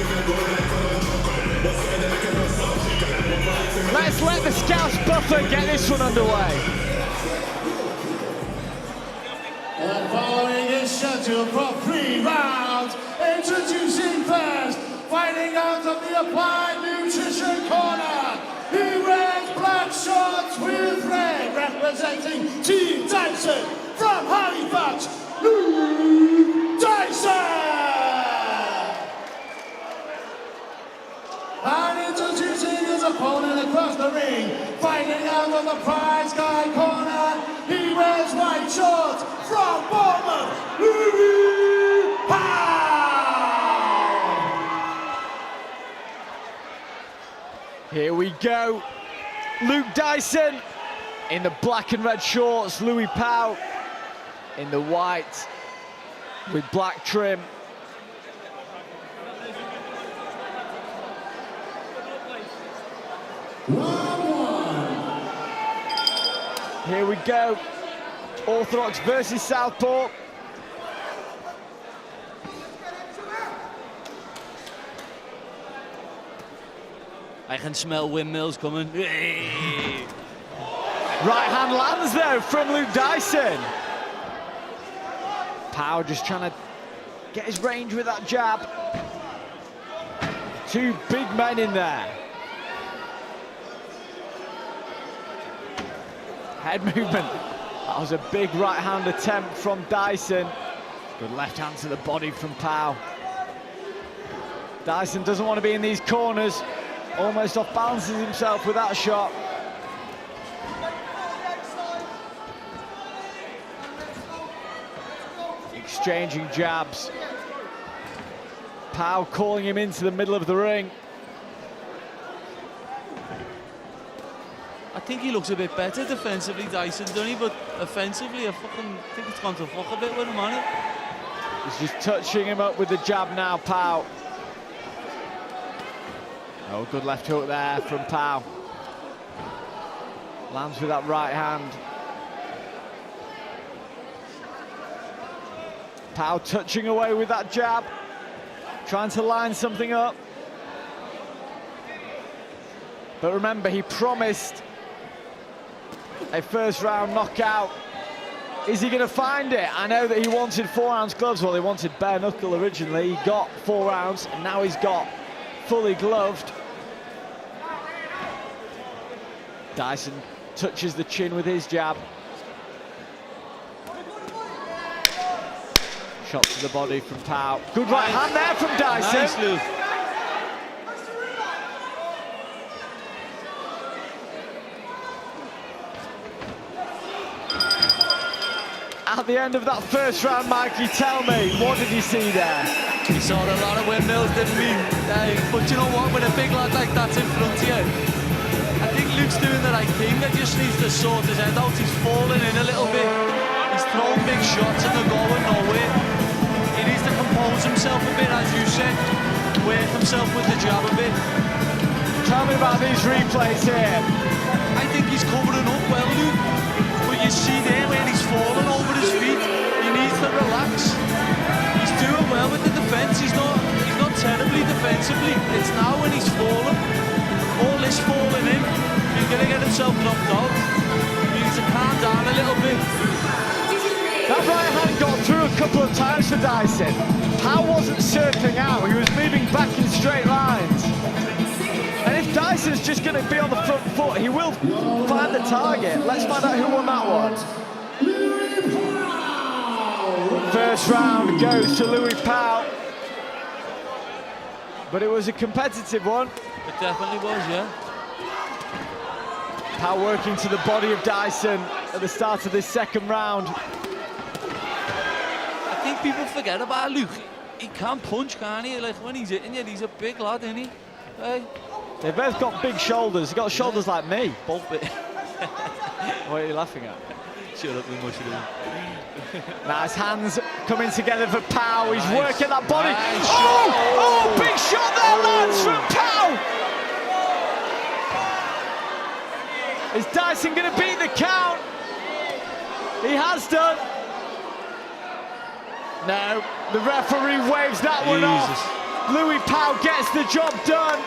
Let's let the Scouts buffer get this one underway. And following is scheduled for 3 rounds, introducing first, fighting out of the Applied Nutrition Corner. He wears black shorts with red, representing Team Dyson from Halifax, Luke Dyson! And introducing his opponent across the ring, fighting out of the Prize Guy Corner. He wears white shorts from Bournemouth, Louis Powell! Here we go. Luke Dyson in the black and red shorts, Louis Powell in the white with black trim. Here we go. Orthodox versus Southpaw. I can smell windmills coming. Right hand lands though from Luke Dyson. Pow just trying to get his range with that jab. Two big men in there. Head movement. That was a big right hand attempt from Dyson. Good left hand to the body from Pow. Dyson doesn't want to be in these corners. Almost off balances himself with that shot. Exchanging jabs. Pow calling him into the middle of the ring. I think he looks a bit better defensively, Dyson, doesn't he? But offensively, I think it's gone to fuck a bit with him, hasn't it? He's just touching him up with the jab now, Pow. Oh, good left hook there from Pow. Lands with that right hand. Pow touching away with that jab. Trying to line something up. But remember, he promised a first round knockout. Is he going to find it? I know that he wanted 4-ounce gloves. Well, he wanted bare knuckle originally. He got 4 ounce, and now he's got fully gloved. Dyson touches the chin with his jab. Shot to the body from Pow. Good right hand there from Dyson. Nice, Luke. At the end of that first round, Mikey, tell me, what did you see there? We saw a lot of windmills, didn't we? But you know what, when a big lad like that's in front of you, I think Luke's doing the right thing. He just needs to sort his head out. He's falling in a little bit. He's throwing big shots and they're going nowhere. He needs to compose himself a bit, as you said. Work himself with the jab a bit. Tell me about these replays here. I think he's covering up well, Luke. But you see there when he's falling over his feet, he needs to relax. He's doing well with the defence. He's not terribly defensively. It's now when he's falling, all this falling in, he's going to get himself knocked out. He needs to calm down a little bit. That right hand got through a couple of times for Dyson. Pow wasn't circling out, he was moving back in straight lines. And if Dyson's just going to be on the front foot, he will find the target. Let's find out who won that one. First round goes to Louis Pow. But it was a competitive one. It definitely was, yeah. Pow working to the body of Dyson at the start of this second round. I think people forget about Luke. He can punch, can't he? Like when he's hitting you, he's a big lad, isn't he? Hey. They've both got big shoulders. They've got shoulders like me. Both big. What are you laughing at? Shut up, mushroom. Nice hands coming together for Pow. He's working that body. Nice oh, big shot there, lads, from Pow. Is Dyson going to beat the count? He has done. No, the referee waves that one off. Louis Pow gets the job done.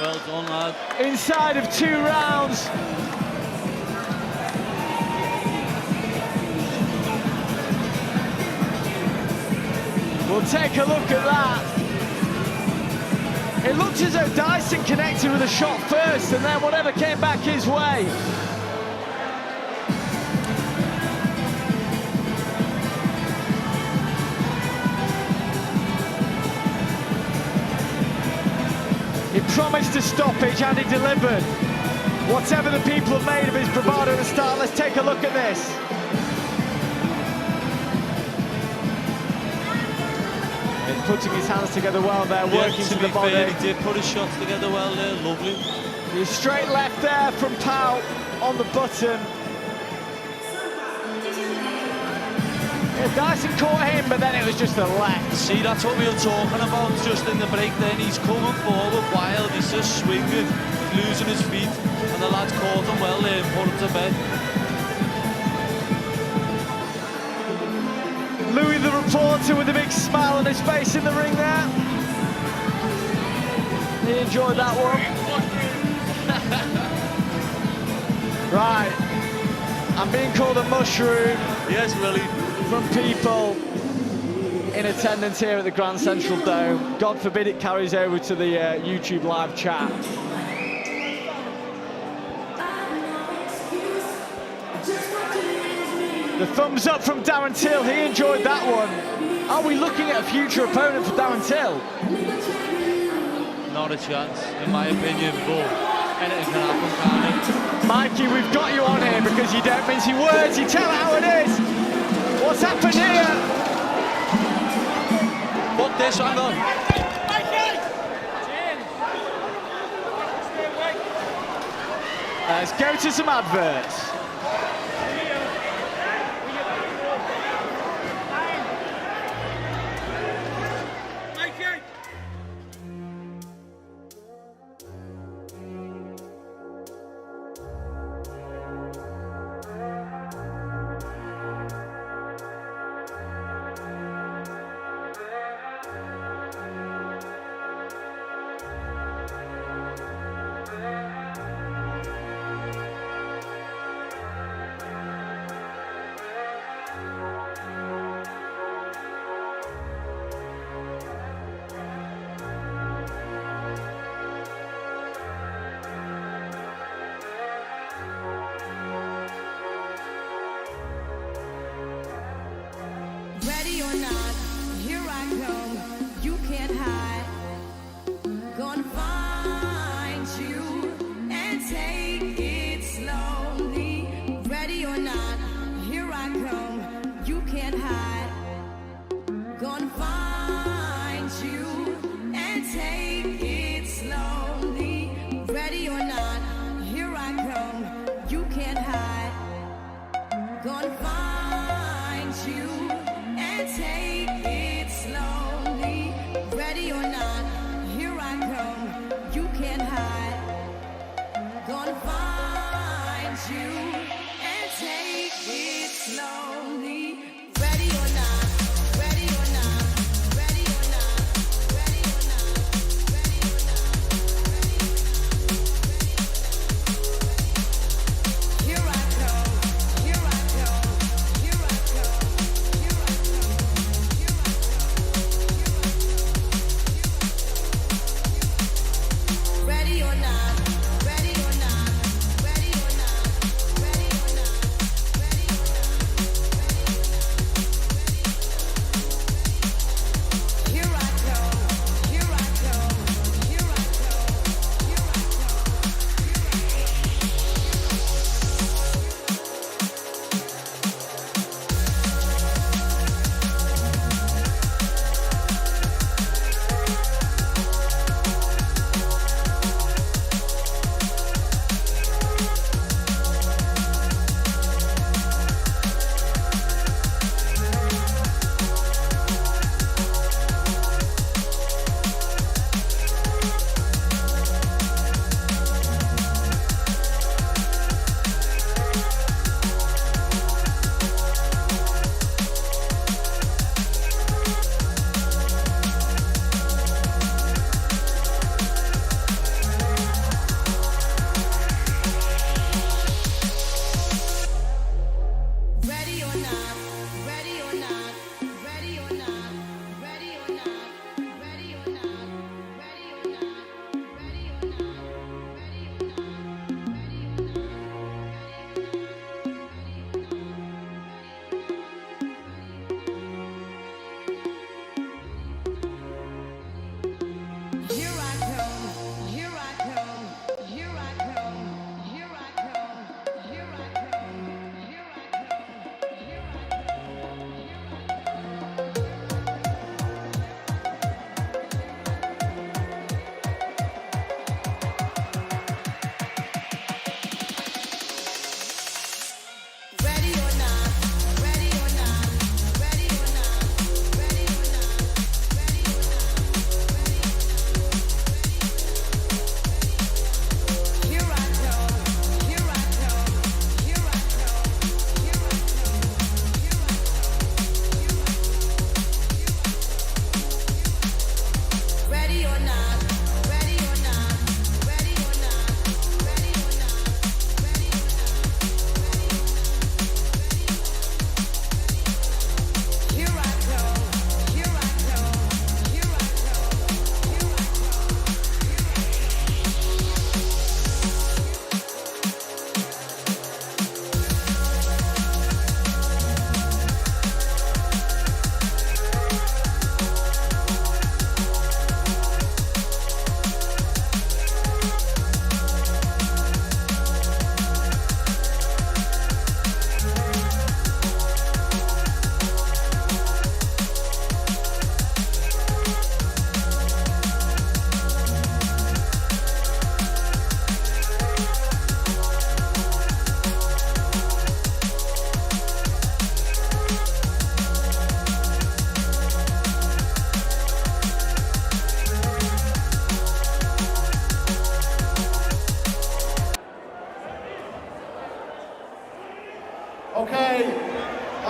Well done, lad. Inside of 2 rounds. We'll take a look at that. It looked as though Dyson connected with a shot first and then whatever came back his way. He promised a stoppage and he delivered. Whatever the people have made of his bravado at the start, let's take a look at this. He's putting his hands together well there, working to the body. Fair, he did put his shots together well there, lovely. The straight left there from Pow on the button. Yeah, Dyson caught him, but then it was just a left. See, that's what we were talking about just in the break then. He's coming forward wild, he's just swinging, he's losing his feet, and the lads caught him well there and put him to bed. Louis the reporter with a big smile on his face in the ring there. He enjoyed that one. Right, I'm being called a mushroom. Yes, really. From people in attendance here at the Grand Central Dome. God forbid it carries over to the YouTube live chat. The thumbs up from Darren Till, he enjoyed that one. Are we looking at a future opponent for Darren Till? Not a chance, in my opinion, but anything can happen, can't it? Mikey, we've got you on here because you don't mince your words, you tell it how it is. What's happened here? Fuck this, hang on. Let's go to some adverts.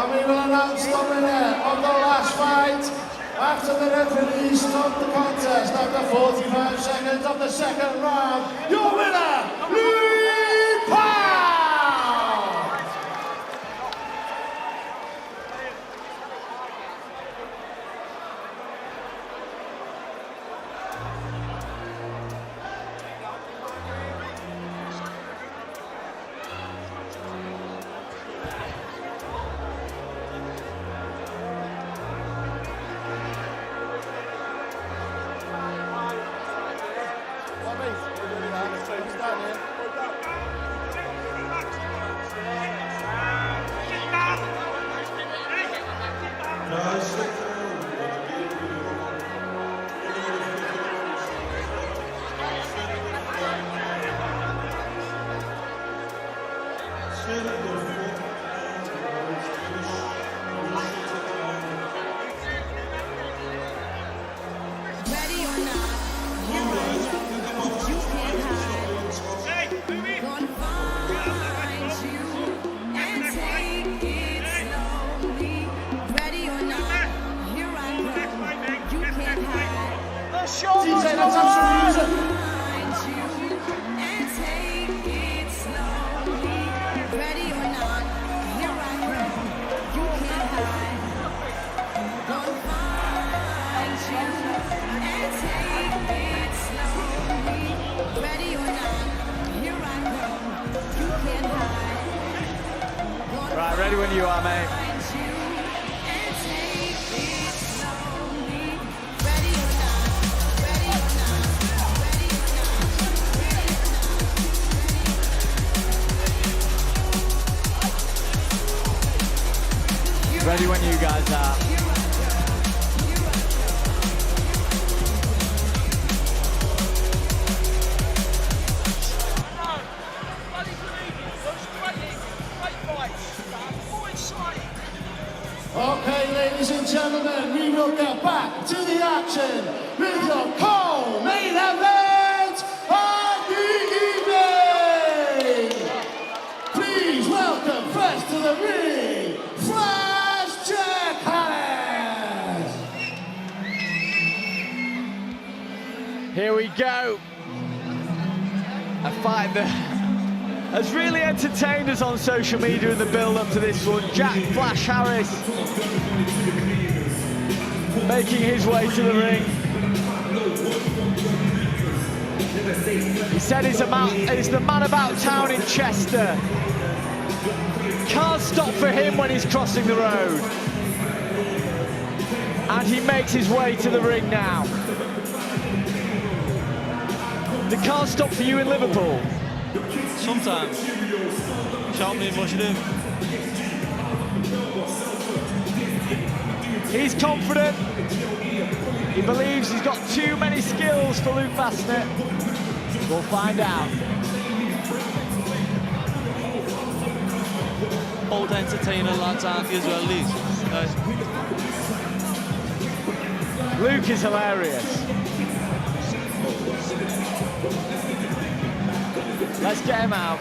And we will announce the winner of the last fight after the referee stopped the contest after 45 seconds of the second round. Your winner, Lee Powell! Right, ready when you are, mate. Ready when you guys are. Okay, ladies and gentlemen, we will get back to the action with your co-main event of the evening. Please welcome first to the ring, Flash Jack Harris. Here we go. A fight that has really entertained us on social media in the build-up to this one. Jack Flash Harris making his way to the ring. He said he's the man about town in Chester. Can't stop for him when he's crossing the road. And he makes his way to the ring now. They can't stop for you in Liverpool. Sometimes. Can't believe what you do. He's confident. He believes he's got too many skills for Luke Bassnett. We'll find out. Old entertainer lads, aren't you, as well, Lee? Luke is hilarious. Let's get him out.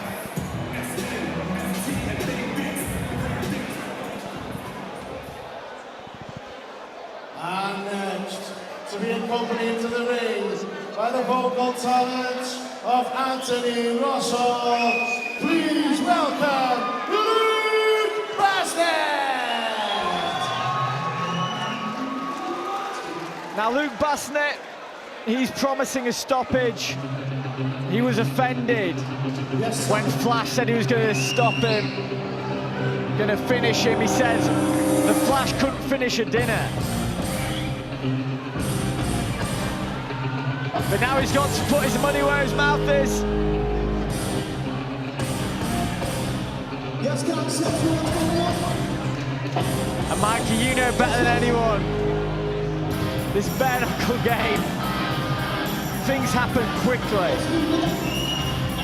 And next, to be accompanied to the ring by the vocal talent of Anthony Russell, please welcome Luke Bassnett. Now Luke Bassnett, he's promising a stoppage. He was offended when Flash said he was going to stop him, going to finish him. He says the Flash couldn't finish a dinner. But now he's got to put his money where his mouth is. And Mikey, you know better than anyone, this bare knuckle game, things happen quickly.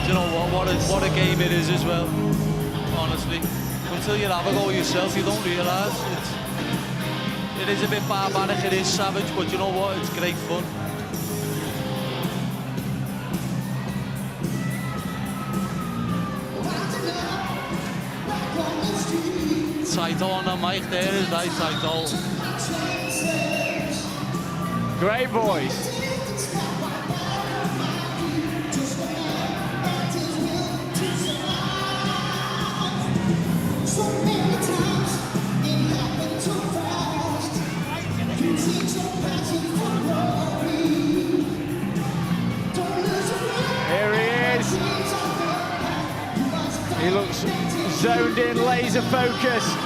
Do you know what a game it is as well, honestly. Until you have a go yourself, you don't realise. It is a bit barbaric, it is savage, but you know what, it's great fun. title on the mic. There is right title. Great voice. Here he is. He looks zoned in, laser focused.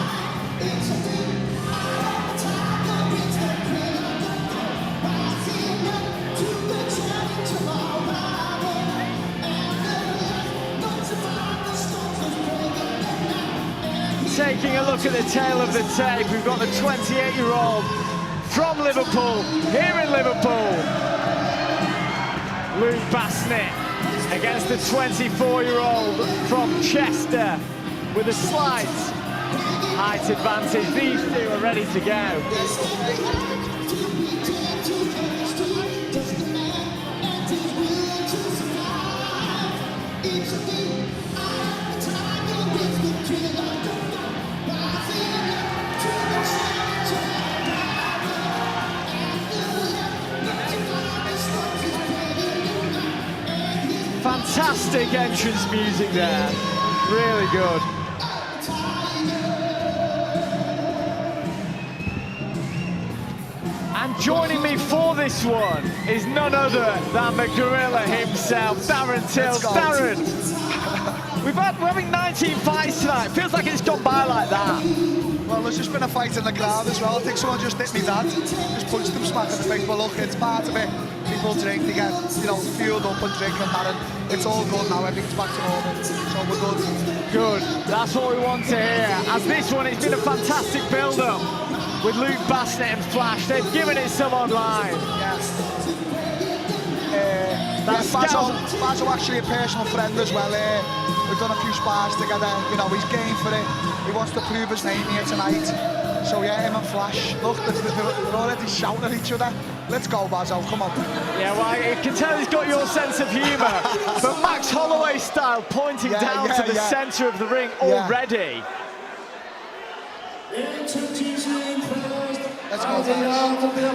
Taking a look at the tail of the tape, we've got the 28-year-old from Liverpool, here in Liverpool, Luke Bassnett, against the 24-year-old from Chester, with a slight height advantage. These two are ready to go. Fantastic entrance music there, really good. And joining me for this one is none other than the gorilla himself, Darren Till. Darren, we're having 19 fights tonight. Feels like it's gone by like that. Well, there's just been a fight in the crowd as well. I think someone just hit me dad, just punched him smack in the face. But look, it's part of it. People drink, they get, you know, fueled up and drink and that, and it's all good now. Everything's back to normal, so we're good. Good. That's what we want to hear. As this one, it's been a fantastic build-up with Luke Bassnett and Flash. They've given it some online. That's Basso actually a personal friend as well. We've done a few spars together. You know, he's game for it. He wants to prove his name here tonight. So yeah, him and Flash, look, they're already shouting at each other. Let's go, Basso, come on. Yeah, well, I can tell he's got your sense of humour. But Max Holloway style, pointing down to the centre of the ring already. Introducing first, let's go,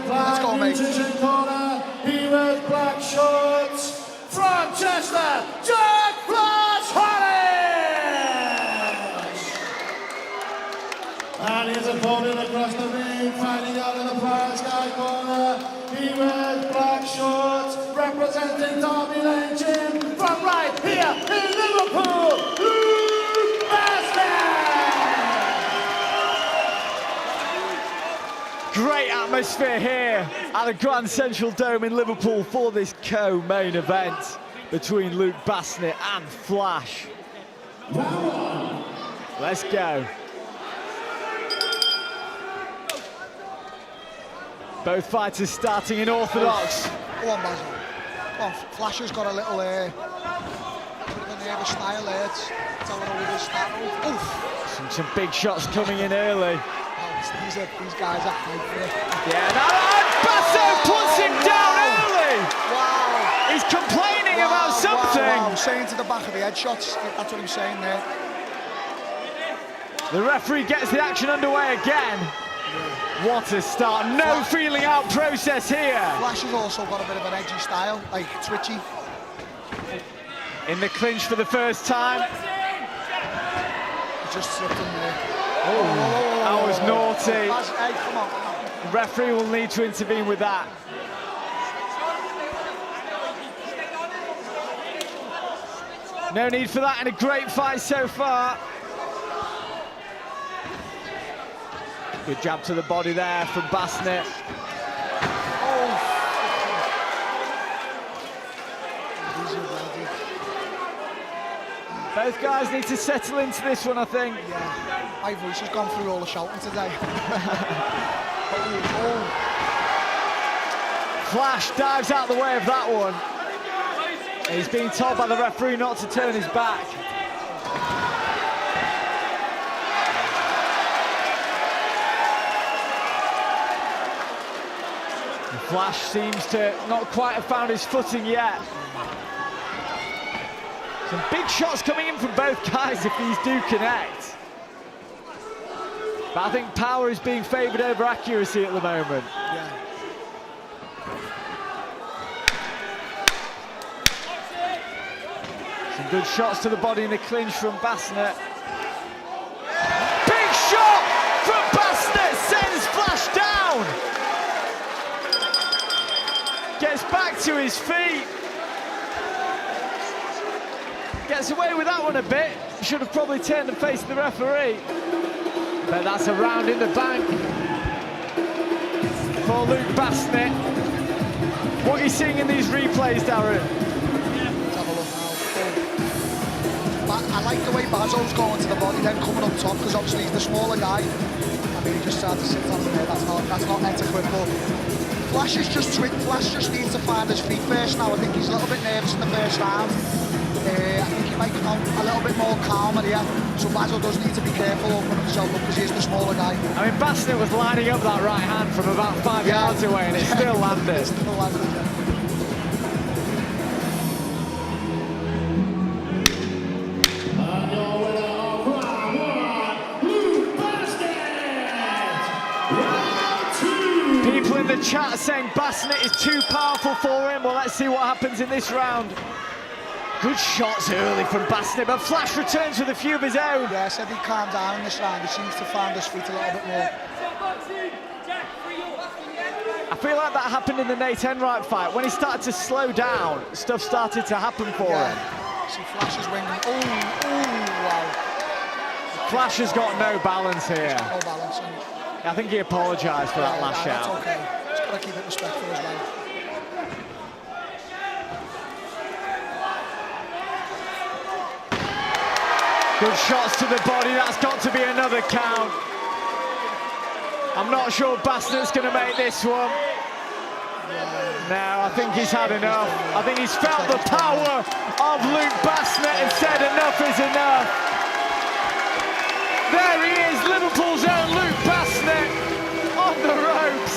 let's go, mate. Corner, he wears black shorts from Chester, Jack Flash Harris! And his opponent across the ring, fighting out in the Pride Sky corner, he wears black shorts, representing Derby Lane Gym, from right here in Liverpool, Luke Bassnett! Great atmosphere here at the Grand Central Dome in Liverpool for this co-main event between Luke Bassnett and Flash. Let's go. Both fighters starting in orthodox. Go on, Basil. Go on, Flash has got a little bit of a nervous style there. It's how it always starts. Oof. Some big shots coming in early. These guys are hyped for it. Yeah, no, Basso puts him down early. Wow. He's complaining about something. Wow. Saying to the back of the head shots. That's what I'm saying there. The referee gets the action underway again. What a start. No feeling out process here. Flash has also got a bit of an edgy style, like twitchy. In the clinch for the first time. He just slipped in there. That was naughty. Hey, come on. The referee will need to intervene with that. No need for that in a great fight so far. Good jab to the body there from Bassnett. Both guys need to settle into this one, I think. Yeah, my voice has gone through all the shouting today. Flash dives out the way of that one. He's being told by the referee not to turn his back. Flash seems to not quite have found his footing yet. Some big shots coming in from both guys if these do connect. But I think power is being favoured over accuracy at the moment. Yeah. Some good shots to the body in the clinch from Bassett. Big shot from Bassett, sends Flash down. Gets back to his feet. Gets away with that one a bit. Should have probably turned and faced the referee. But that's a round in the bank for Luke Bassett. What are you seeing in these replays, Darren? Let's have a look now. I like the way Bazo's going to the body, then coming up top, because obviously he's the smaller guy. I mean, he just tried to sit on there. That's not etiquette, but Flash just needs to find his feet first now. I think he's a little bit nervous in the first round. I think he might come a little bit more calmer here. So Bazo does need to be careful opening himself up because he's the smaller guy. I mean, Bassett was lining up that right hand from about 5 yards away and it still landed. It still landed, yeah. People in the chat saying Bassett is too powerful for him. Well, let's see what happens in this round. Good shots early from Bassett, but Flash returns with a few of his own. Yeah, I said he calmed down in this round. He seems to find his feet a little bit more. I feel like that happened in the Nate Enright fight. When he started to slow down, stuff started to happen for him. See Flash is winging. Oh, wow. Flash has got no balance here. He's got no balance. I think he apologised for that lash that's out. okay. Just got to keep it respectful as well. Good shots to the body, that's got to be another count. I'm not sure Bassett's going to make this one. No, I think he's had enough. I think he's felt the power of Luke Bassett and said enough is enough. There he is, Liverpool's own Luke Bassett on the ropes.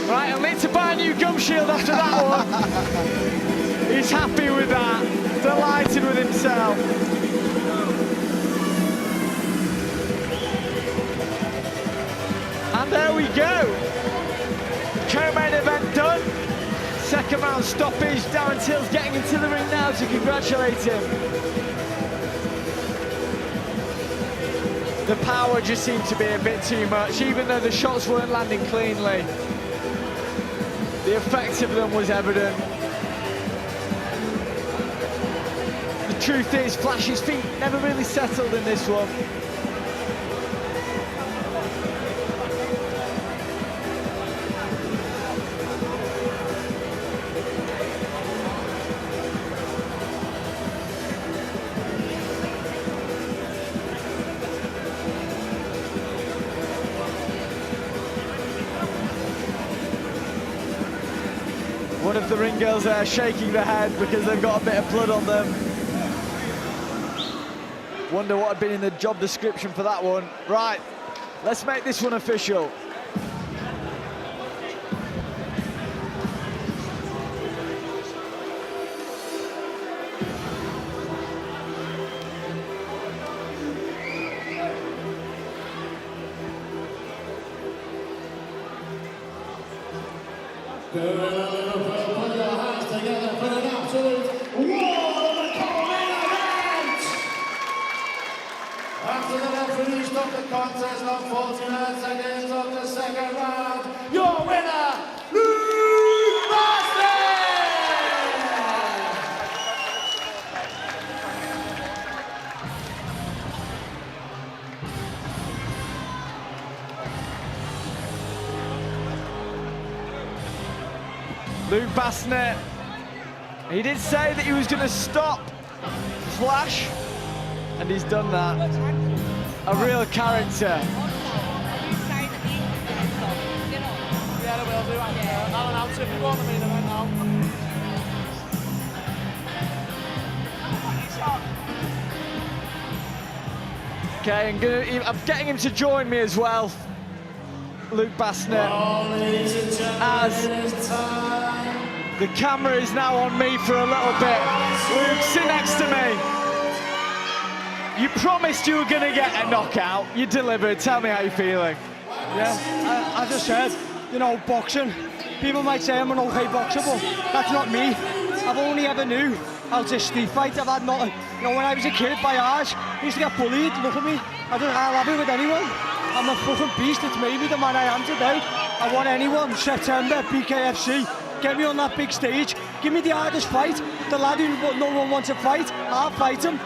Right, I'll need to buy a new gum shield after that one. He's happy with that, delighted with himself. And there we go. Co-main event done. Second round stoppage. Darren Till's getting into the ring now to congratulate him. The power just seemed to be a bit too much, even though the shots weren't landing cleanly. The effect of them was evident. The truth is, Flash's feet never really settled in this one. One of the ring girls there shaking their head because they've got a bit of blood on them. Wonder what had been in the job description for that one. Right, let's make this one official. Put your hands together for an absolute war of the co-main event! After the referee stopped the contest on 49 seconds of the second round, your winner, Luke Bassett! Luke Bassett, he did say that he was going to stop Flash, and he's done that. A real character. Yeah, I will do. I'll announce if you want the main event now. Okay, I'm getting him to join me as well. Luke Bassett, as the camera is now on me for a little bit. Luke, sit next to me. you promised you were going to get a knockout. You delivered. Tell me how you're feeling. Yeah, as I said, you know, boxing. People might say I'm an okay boxer, but that's not me. I've only ever knew how to street fight. I've had nothing. You know, when I was a kid, by age, I used to get bullied. Look at me. I'll have it with anyone. I'm a fucking beast. It's made me the man I am today. I want anyone. September, BKFC. Get me on that big stage. Give me the hardest fight. The lad who no one wants to fight, I'll fight him.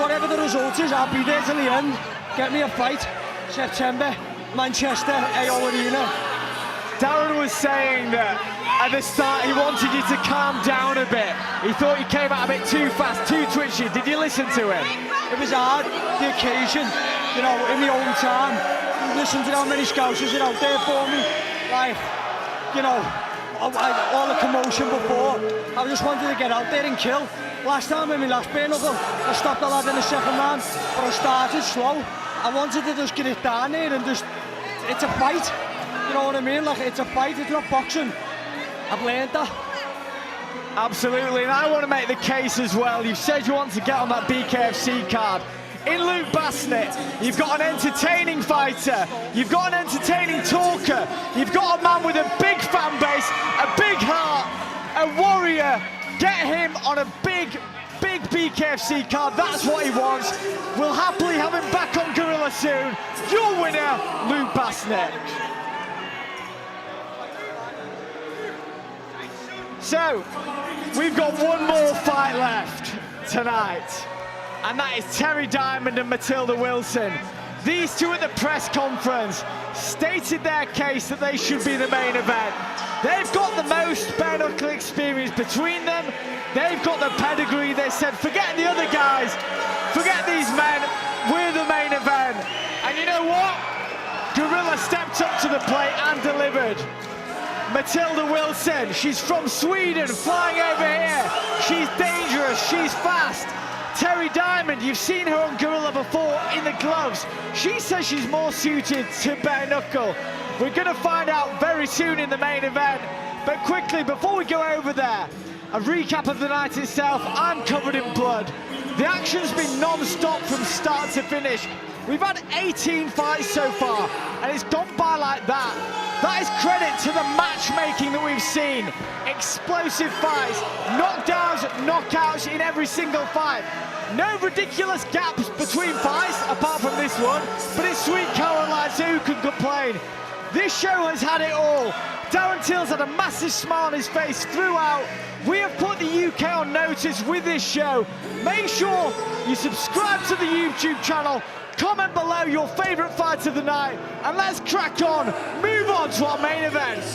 Whatever the result is, I'll be there till the end. Get me a fight. September, Manchester, AO Arena. Darren was saying that at the start he wanted you to calm down a bit. He thought you came out a bit too fast, too twitchy. Did you listen to him? It was hard, the occasion, you know, in my own time. Listen to how many scousers are out there for me. Like, you know, all the commotion before. I just wanted to get out there and kill. Last time in my last bare knuckle, I stopped the lad in the second round, but I started slow. I wanted to just get it down there and just, it's a fight. You know what I mean? Like, it's a fight, it's not boxing. I've learned that. Absolutely, and I want to make the case as well. You've said you want to get on that BKFC card. In Luke Bassnett, you've got an entertaining fighter, you've got an entertaining talker, you've got a man with a big fan base, a big heart, a warrior. Get him on a big BKFC card. That's what he wants. We'll happily have him back on Gorilla soon. Your winner, Luke Bassnett. So, we've got one more fight left tonight, and that is Terry Diamond and Matilda Wilson. These two at the press conference stated their case that they should be the main event. They've got the most bare knuckle experience between them. They've got the pedigree. They said, forget the other guys, forget these men, we're the main event. And you know what? Gorilla stepped up to the plate and delivered. Matilda Wilson, she's from Sweden, flying over here. She's dangerous, she's fast. Terry Diamond, you've seen her on Gorilla before in the gloves. She says she's more suited to bare knuckle. We're going to find out very soon in the main event. But quickly, before we go over there, a recap of the night itself. I'm covered in blood. The action's been non-stop from start to finish. We've had 18 fights so far, and it's gone by like that. That is credit to the matchmaking that we've seen. Explosive fights, knockdowns, knockouts in every single fight. No ridiculous gaps between fights, apart from this one, but it's sweet Caroline, so who can complain? This show has had it all. Darren Till's had a massive smile on his face throughout. We have put the UK on notice with this show. Make sure you subscribe to the YouTube channel, comment below your favourite fight of the night, and let's crack on, move on to our main event.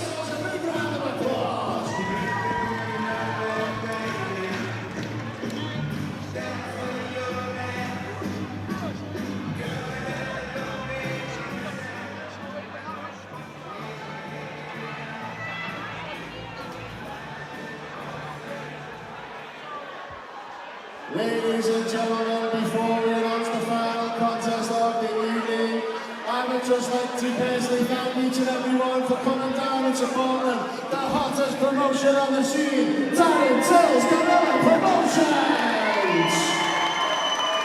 Ladies and gentlemen, before we announce the final contest of the evening, I would just like to personally thank each and everyone for coming down and supporting the hottest promotion on the scene, Darren Till's Gorilla Promotions!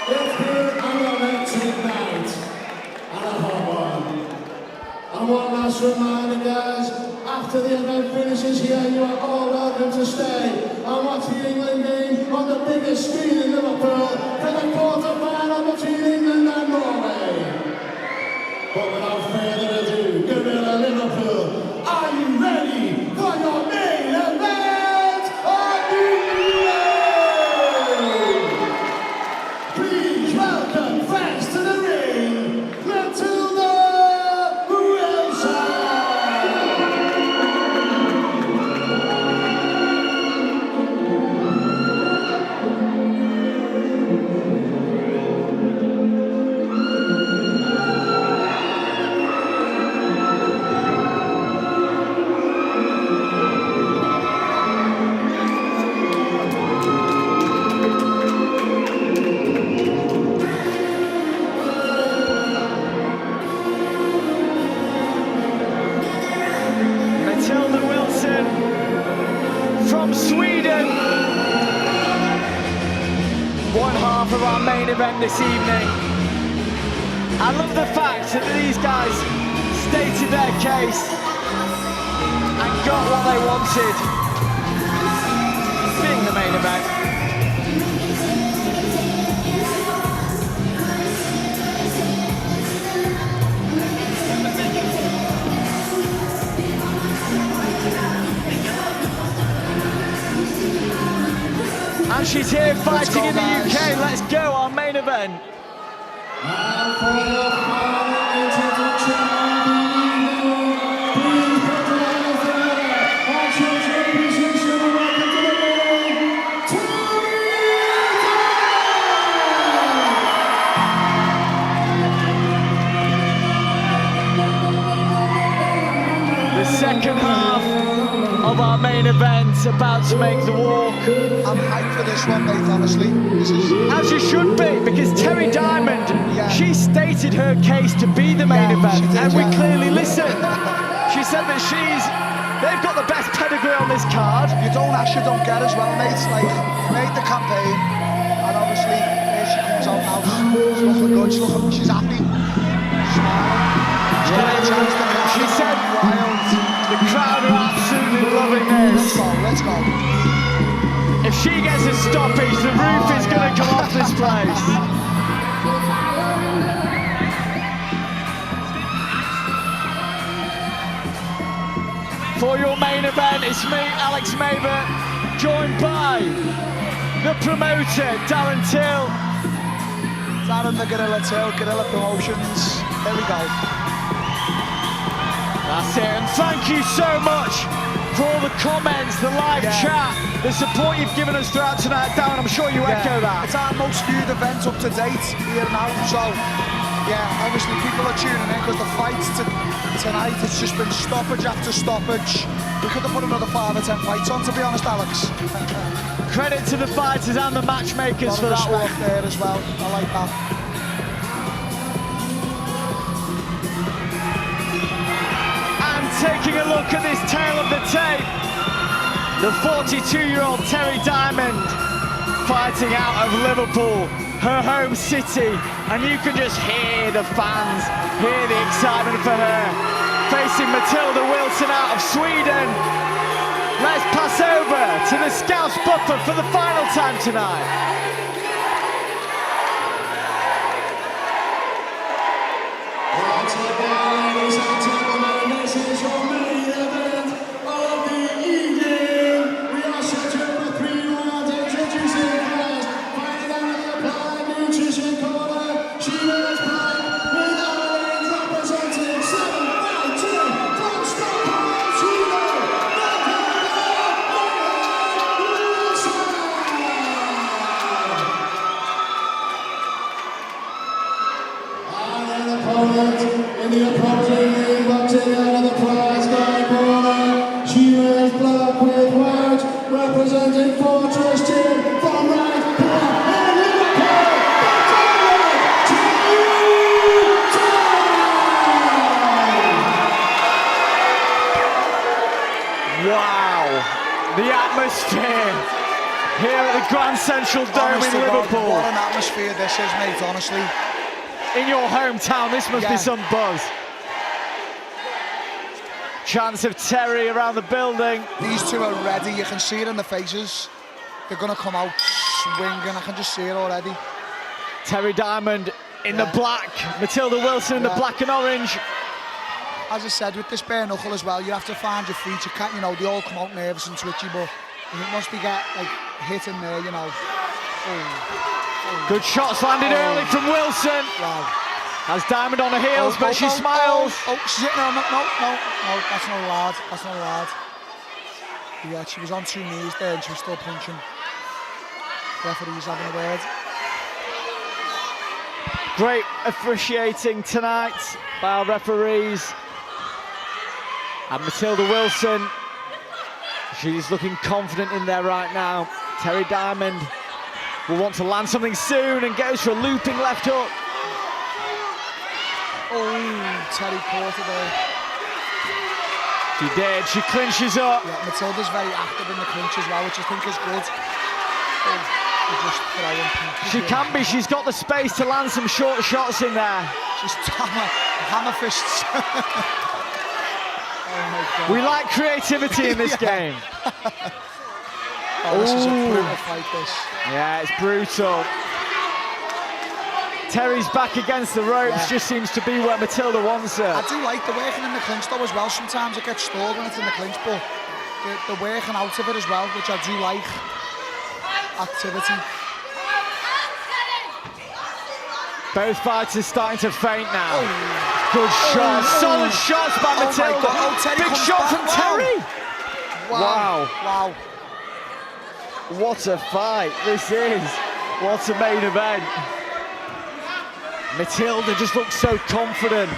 It's been an electric night, and a hot one. And one last reminder, guys, after the event finishes here, you are all welcome to stay and watch the England game on the biggest screen in Liverpool for the quarter-final between England and Norway. But without further ado, Gorilla Liverpool, are you ready for your main event of the evening? Please welcome first to the ring, Matilda Wilson. second half of our main event this evening. I love the fact that these guys stated their case and got what they wanted, being the main event. And she's here fighting in the UK. Let's go, our main event. And for the final introduction of the evening, please put your hands together and choose your position and welcome to the ring, The second half of our main event about to make the walk. I'm hyped for this one, mate, honestly. This is... As you should be, because Terry Diamond, she stated her case to be the main event, and we clearly listened. She said that they've got the best pedigree on this card. You don't ask, you don't get as well, mate. Like, you made the campaign, and obviously, here she comes out now. She's looking good, she's happy. Smiling. She's getting a chance to come. She said, the crowd are absolutely loving this. Let's go. If she gets a stoppage, the roof is going to come off this place. For your main event, it's me, Alex Maver, joined by the promoter, Darren Till. Darren the Gorilla Till, Gorilla Promotions. Here we go. That's it, and thank you so much for all the comments, the live chat, the support you've given us throughout tonight. Darren, I'm sure you echo that. It's our most viewed event up to date here now, so yeah, obviously people are tuning in because the fights tonight, it's just been stoppage after stoppage. We could have put another 5 or 10 fights on, to be honest, Alex. Credit to the fighters and the matchmakers for that one. There as well, I like that. Taking a look at this tale of the tape, the 42-year-old Terry Diamond fighting out of Liverpool, her home city, and you can just hear the fans, hear the excitement for her. Facing Matilda Wilson out of Sweden. Let's pass over to the Scouse Buffer for the final time tonight. This is your main event of the evening. We are scheduled for 3 rounds. Introducing first, fighting out of the Applied Nutrition Corner. She wears black with orange, representing 752 from Stockholm, Sweden. And an opponent in the opposing ring, boxing out of the prize guy corner. She wears black with white, representing Fortress Gym from right and Liverpool. Wow, the atmosphere here at the Grand Central Dome in Liverpool. What an atmosphere this is, mate, honestly. In your hometown, this must be some buzz. Chance of Terry around the building. These two are ready, you can see it in their faces. They're gonna come out swinging, I can just see it already. Terry Diamond in the black, Matilda Wilson in the black and orange. As I said, with this bare knuckle as well, you have to find your feet. You can't, they all come out nervous and twitchy, but once they get hit in there, Good shots landed early from Wilson. Wow. Has Diamond on her heels, but she smiles. She's hitting her. No, that's not allowed. That's not allowed. Yeah, she was on 2 knees there and she was still punching. Referee's having a word. Great officiating tonight by our referees. And Matilda Wilson, she's looking confident in there right now. Terry Diamond will want to land something soon and goes for a looping left hook. Oh, Terry caught her there. She did, she clinches up. Yeah, Matilda's very active in the clinch as well, which I think is good. Oh. just throwing punches. She can be. She's got the space to land some short shots in there. Just hammer fists. Oh my God. We like creativity in this game. Oh, this is a brutal fight, this. Yeah, it's brutal. Terry's back against the ropes, just seems to be where Matilda wants her. I do like the working in the clinch though as well. Sometimes it gets stalled when it's in the clinch, but the working out of it as well, which I do like. Activity. Both fighters starting to faint now. Good shots, solid shots by Matilda. Big shot from Terry. Wow. What a fight this is. What a main event. Matilda just looks so confident.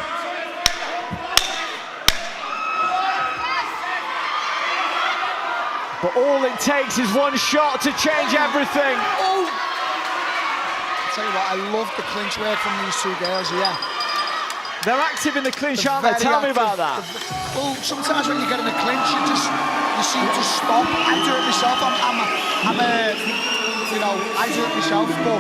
But all it takes is one shot to change everything. I'll tell you what, I love the clinch work from these two girls here. They're active in the clinch, aren't they? Tell me about that. Well, sometimes when you get in the clinch, you seem to stop. I do it myself. I do it myself, but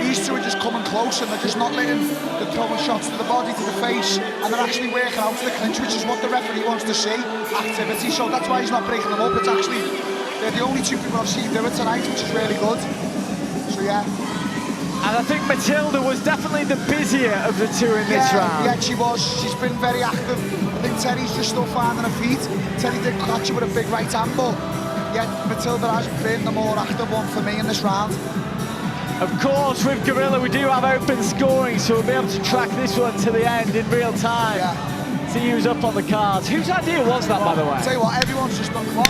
these two are just coming close and they're just not letting the throwing shots to the body, to the face, and they're actually working out to the clinch, which is what the referee wants to see, activity. So that's why he's not breaking them up. It's actually, they're the only two people I've seen do it tonight, which is really good. So yeah. And I think Matilda was definitely the busier of the two in this round. Yeah, she was. She's been very active. I think Terry's just still finding her feet. Terry did catch her with a big right hand, but yeah, Matilda has been the more active one for me in this round. Of course, with Gorilla, we do have open scoring, so we'll be able to track this one to the end in real time. Yeah. See who's up on the cards. Whose idea was that, by the way? I'll tell you what, everyone's just done what?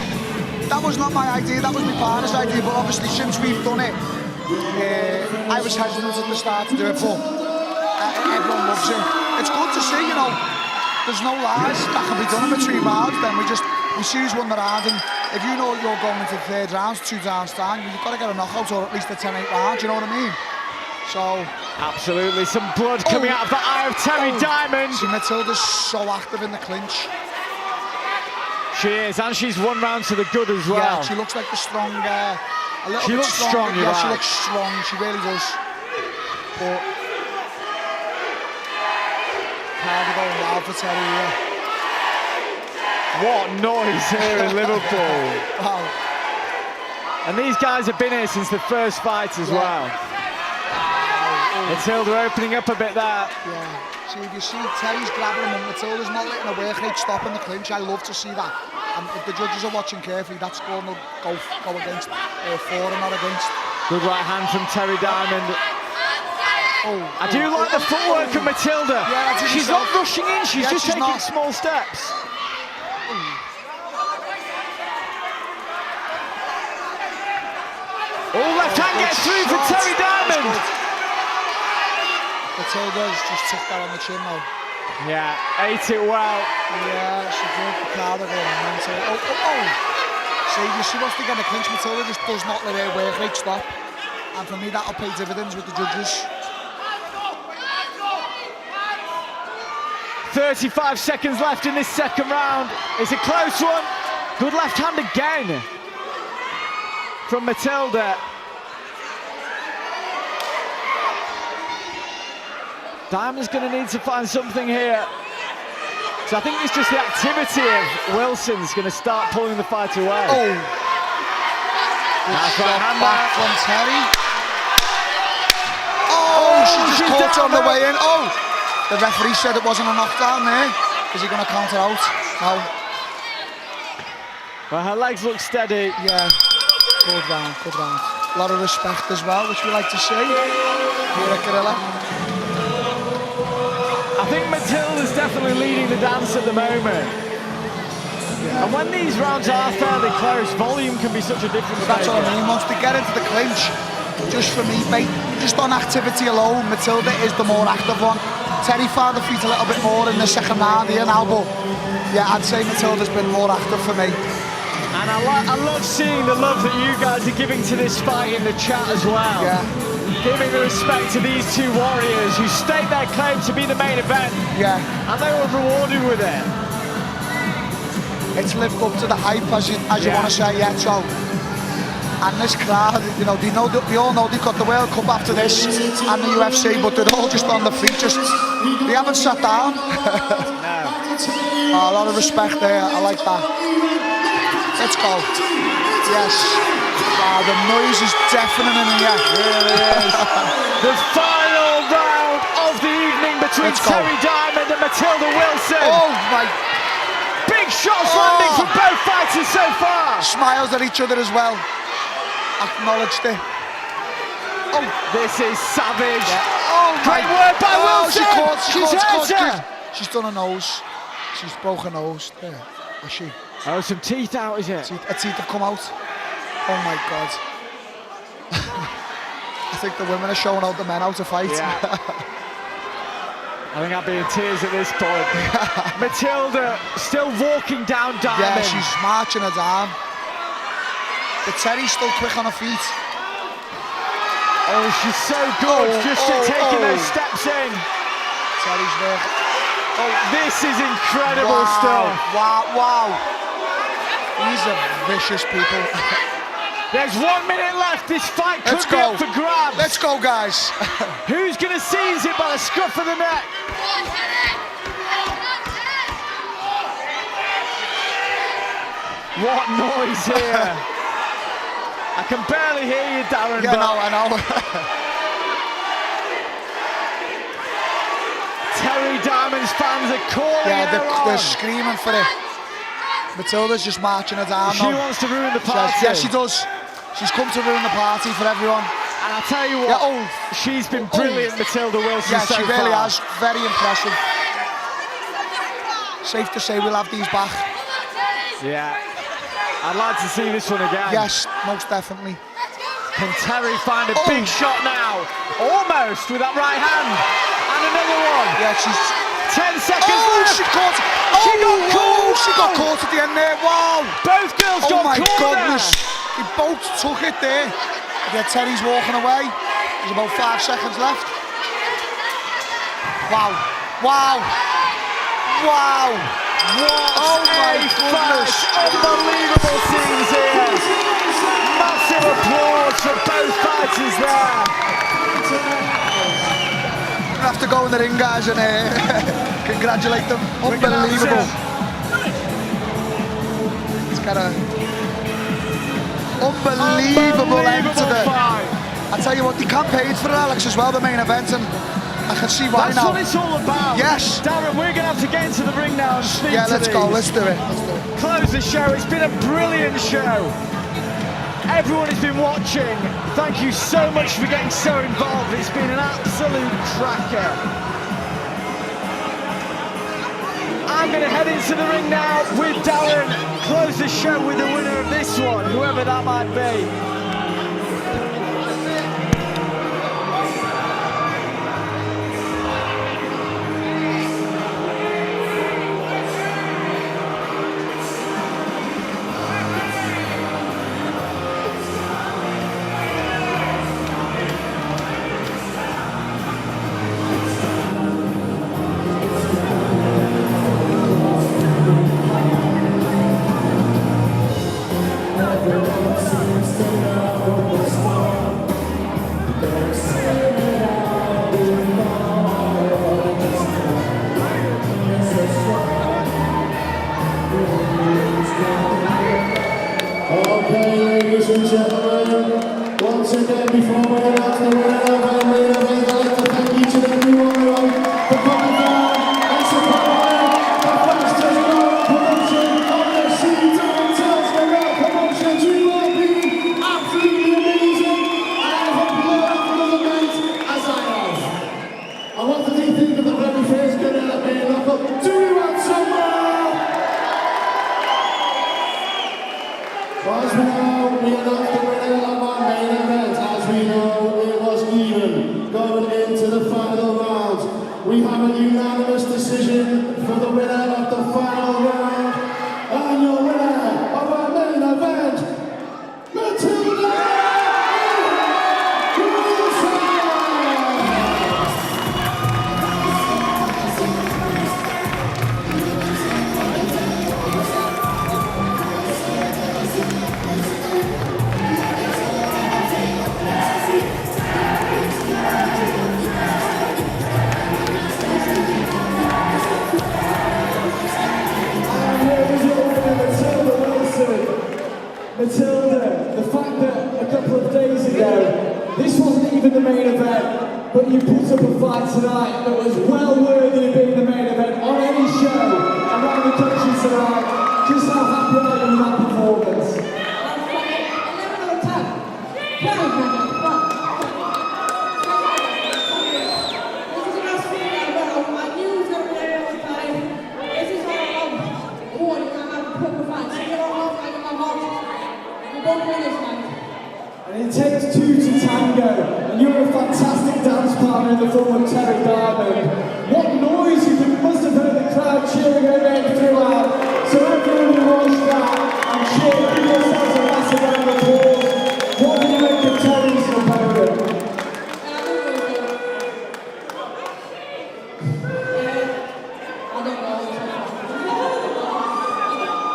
That was not my idea, that was my partner's idea, but obviously since we've done it, I was hesitant at the start to do it, but everyone loves it. It's good to see, you know, there's no lies that can be done in between rounds, then we see who's won the round, and if you know you're going into the third round, 2 rounds time, you've got to get a knockout or at least a 10-8 round, you know what I mean? So... Absolutely, some blood coming out of the eye of Terry Diamond. See, Matilda's so active in the clinch. She is, and she's 1 round to the good as well. Yeah, she looks like the strong, a little she bit looks strong, yeah, right. she looks strong, she really does. But... Harder going wild for Terry here. What noise here in Liverpool. Wow. And these guys have been here since the first fight as well. Matilda opening up a bit there. Yeah. See, if you see Terry's grabbing him and Matilda's not letting her work rate stop in the clinch, I love to see that. And if the judges are watching carefully, that score will go against for and not against. Good right hand from Terry Diamond. I do like the footwork of Matilda. Yeah, she's not rushing in, she's just taking small steps. Oh, left hand gets through for Terry Diamond. Matilda's just took that on the chin now. Yeah, ate it well. Yeah, she did. The card going mental. See, you see what's to get a clinch. Matilda just does not let her work rate stop. And for me, that'll pay dividends with the judges. 35 seconds left in this second round. It's a close one. Good left hand again from Matilda. Diamond's going to need to find something here. So I think it's just the activity of Wilson's going to start pulling the fight away. Oh! Nice right hand back from Terry. Oh, she just caught her on the way in. Oh! The referee said it wasn't a knockdown there. Is he going to count it out? No. Well, her legs look steady. Yeah. Good round, good round. A lot of respect as well, which we like to see here at Gorilla. I think Matilda's definitely leading the dance at the moment. Yeah. And when these rounds are fairly close, volume can be such a difference. That's what I mean. Once they get into the clinch, just for me, mate, just on activity alone, Matilda is the more active one. Terry found the feet a little bit more in the second round here now, but yeah, I'd say Matilda's been more active for me. And I love seeing the love that you guys are giving to this fight in the chat as well. Yeah. Giving the respect to these two warriors who staked their claim to be the main event. Yeah. And they were rewarded with it. It's lived up to the hype, as you want to say, yeah. So And this crowd, you know, they all know they've got the World Cup after this and the UFC, but they're all just on the feet, they haven't sat down. Oh, a lot of respect there, I like that. Let's go. Yes. Wow, the noise is deafening in here. Really is. The final round of the evening between Terry Diamond and Matilda Wilson. Oh my. Big shots landing from both fighters so far. Smiles at each other as well. Acknowledged it. Oh, this is savage. Yeah. Oh, great work by Wilson. She's hurt her. She's done a nose. She's broken a nose. There, is she? Oh, some teeth out, is it? Her teeth have come out. Oh my God. I think the women are showing out the men how to fight. Yeah. I think I'd be in tears at this point. Matilda still walking down Diamond. Yeah, she's marching her down. But Terry's still quick on her feet. Oh, she's so good, taking those steps in. Terry's there. Oh, this is incredible stuff. Wow. These are vicious people. There's 1 minute left. This fight could be up for grabs. Let's go, guys. Who's going to seize it by the scruff of the neck? What noise here. I can barely hear you, Darren. Yeah, I know. Terry Diamond's fans are calling they're screaming for it. Matilda's just marching her down. She wants to ruin the party. Yeah, she does. She's come to ruin the party for everyone. And I'll tell you what, she's been brilliant, Matilda Wilson. Yeah, she really has. Very impressive. Safe to say we'll have these back. Yeah. I'd like to see this one again. Yes, most definitely. Can Terry find a big shot now? Almost with that right hand. And another one. Yeah, she's 10 seconds left. She got caught at the end there. Wow. Both girls got caught. Oh my goodness. They both took it there. Yeah, Terry's walking away. There's about 5 seconds left. Wow. What my goodness. Unbelievable scenes here. Massive applause for both fighters there. We're gonna have to go in the ring, guys, and congratulate them. Unbelievable. It's got a unbelievable end to the fight. I tell you what, they campaigned for it, Alex, as well, the main event, and I can see why now. That's what it's all about. Yes. Darren, we're going to have to get into the ring now and speak to let's these. go. Let's do it. Close the show. It's been a brilliant show. Everyone has been watching. Thank you so much for getting so involved. It's been an absolute cracker. I'm going to head into the ring now with Darren. Close the show with the winner of this one, whoever that might be. even the main event, but you put up a fight tonight that was well worthy of being the main event on any show around the country tonight. Just how happy are you with that performance? 11 out of 10. Very good. This is the best feeling ever. I knew it was going to be a long time. This is all about warning. I'm having a proper fight. So you're all off like in my heart. We're both winners, man. And it takes two to tango, and you're a fantastic dance partner in the form of Terry Diamond. What noise you must have heard the crowd cheering her name throughout. So everyone who watched that and cheered, give yourselves a massive round of applause. What do you make of Terry's opponent?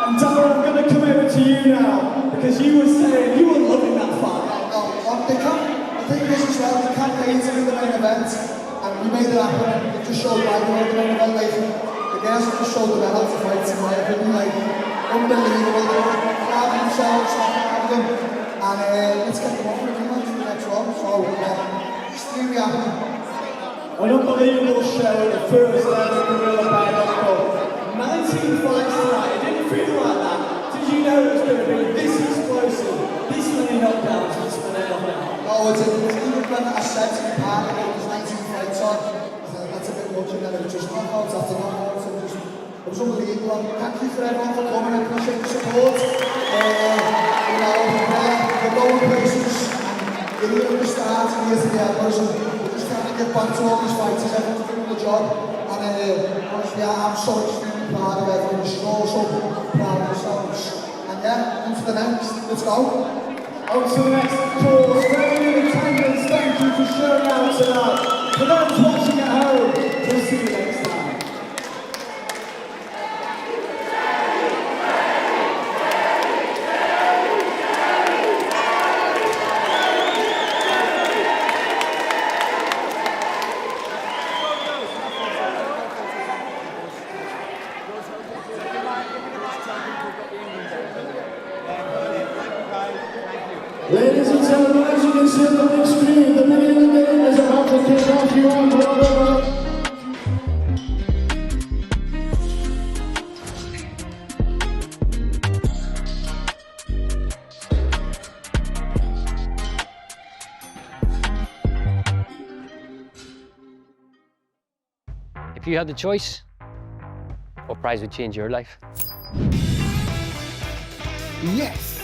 And Darren, I'm going to come over to you now, because you were saying you were loving that fight. The thing is as well, the campaign to be the main event, and we made it happen, and it just showed why we made the main event. Like, the girls have just showed the men how to fight, in my opinion, like, unbelievable. They were proud of themselves, proud of them, and let's get them up for a rematch for the next round. So, extremely happy. An unbelievable show at the first ever Gorilla Bare Knuckle. 19 fights tonight, it didn't feel like that. Did you know it was going to be this explosive, this many knockdowns, this many knockdowns? No, it's even when I said to my partner that there's 19 fights on, I thought that's a bit much, and then it was just knockouts after knockouts, and it was unbelievable. And thank you for everyone for coming, I appreciate the support. You know, we're going places, and you're here at the start, and here to the elbows, and we're just trying to get back to all these fighters, everyone's doing the job, and honestly, I'm so extremely proud of everyone, so proud of ourselves. And yeah, on to the next, let's go. On to the next cause. For everyone in attendance, thank you for showing out tonight. For those watching at home, we'll see you next time. Ladies and gentlemen, as you can see on the big screen, the beginning of the game is about to kick off. You on Gorilla. If you had the choice, what prize would change your life? Yes!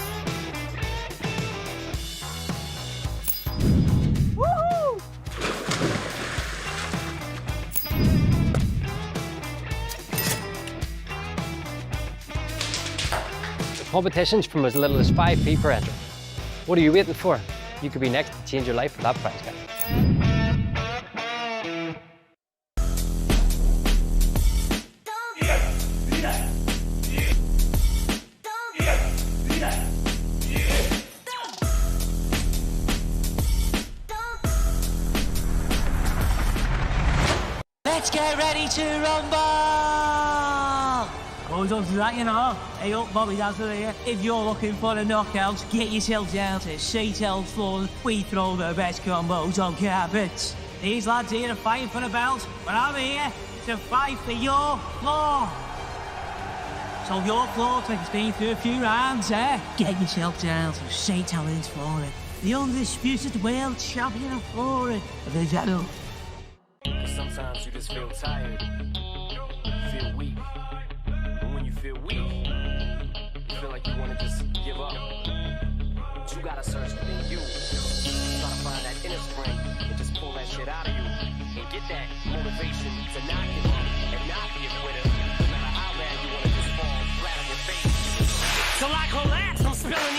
Competitions from as little as 5p per entry. What are you waiting for? You could be next to change your life with that prize, guys. Let's get ready to rumble! Goes on to that, you know. Hey up, Bobby Dazzler here. If you're looking for a knockout, get yourself down to Seytel's floor. We throw the best combos on carpets. These lads here are fighting for the belt, but I'm here to fight for your floor. So your floor has been through a few rounds, eh? Get yourself down to Seytel's floor. The undisputed world champion of floor of the channel. Sometimes you just feel tired, feel weak. And when you feel weak, you feel like you want to just give up. But you gotta search within you. Try to find that inner strength and just pull that shit out of you. And get that motivation to not give up and not be a quitter. No matter how bad you want to just fall flat on your face. So I collapse, I'm spilling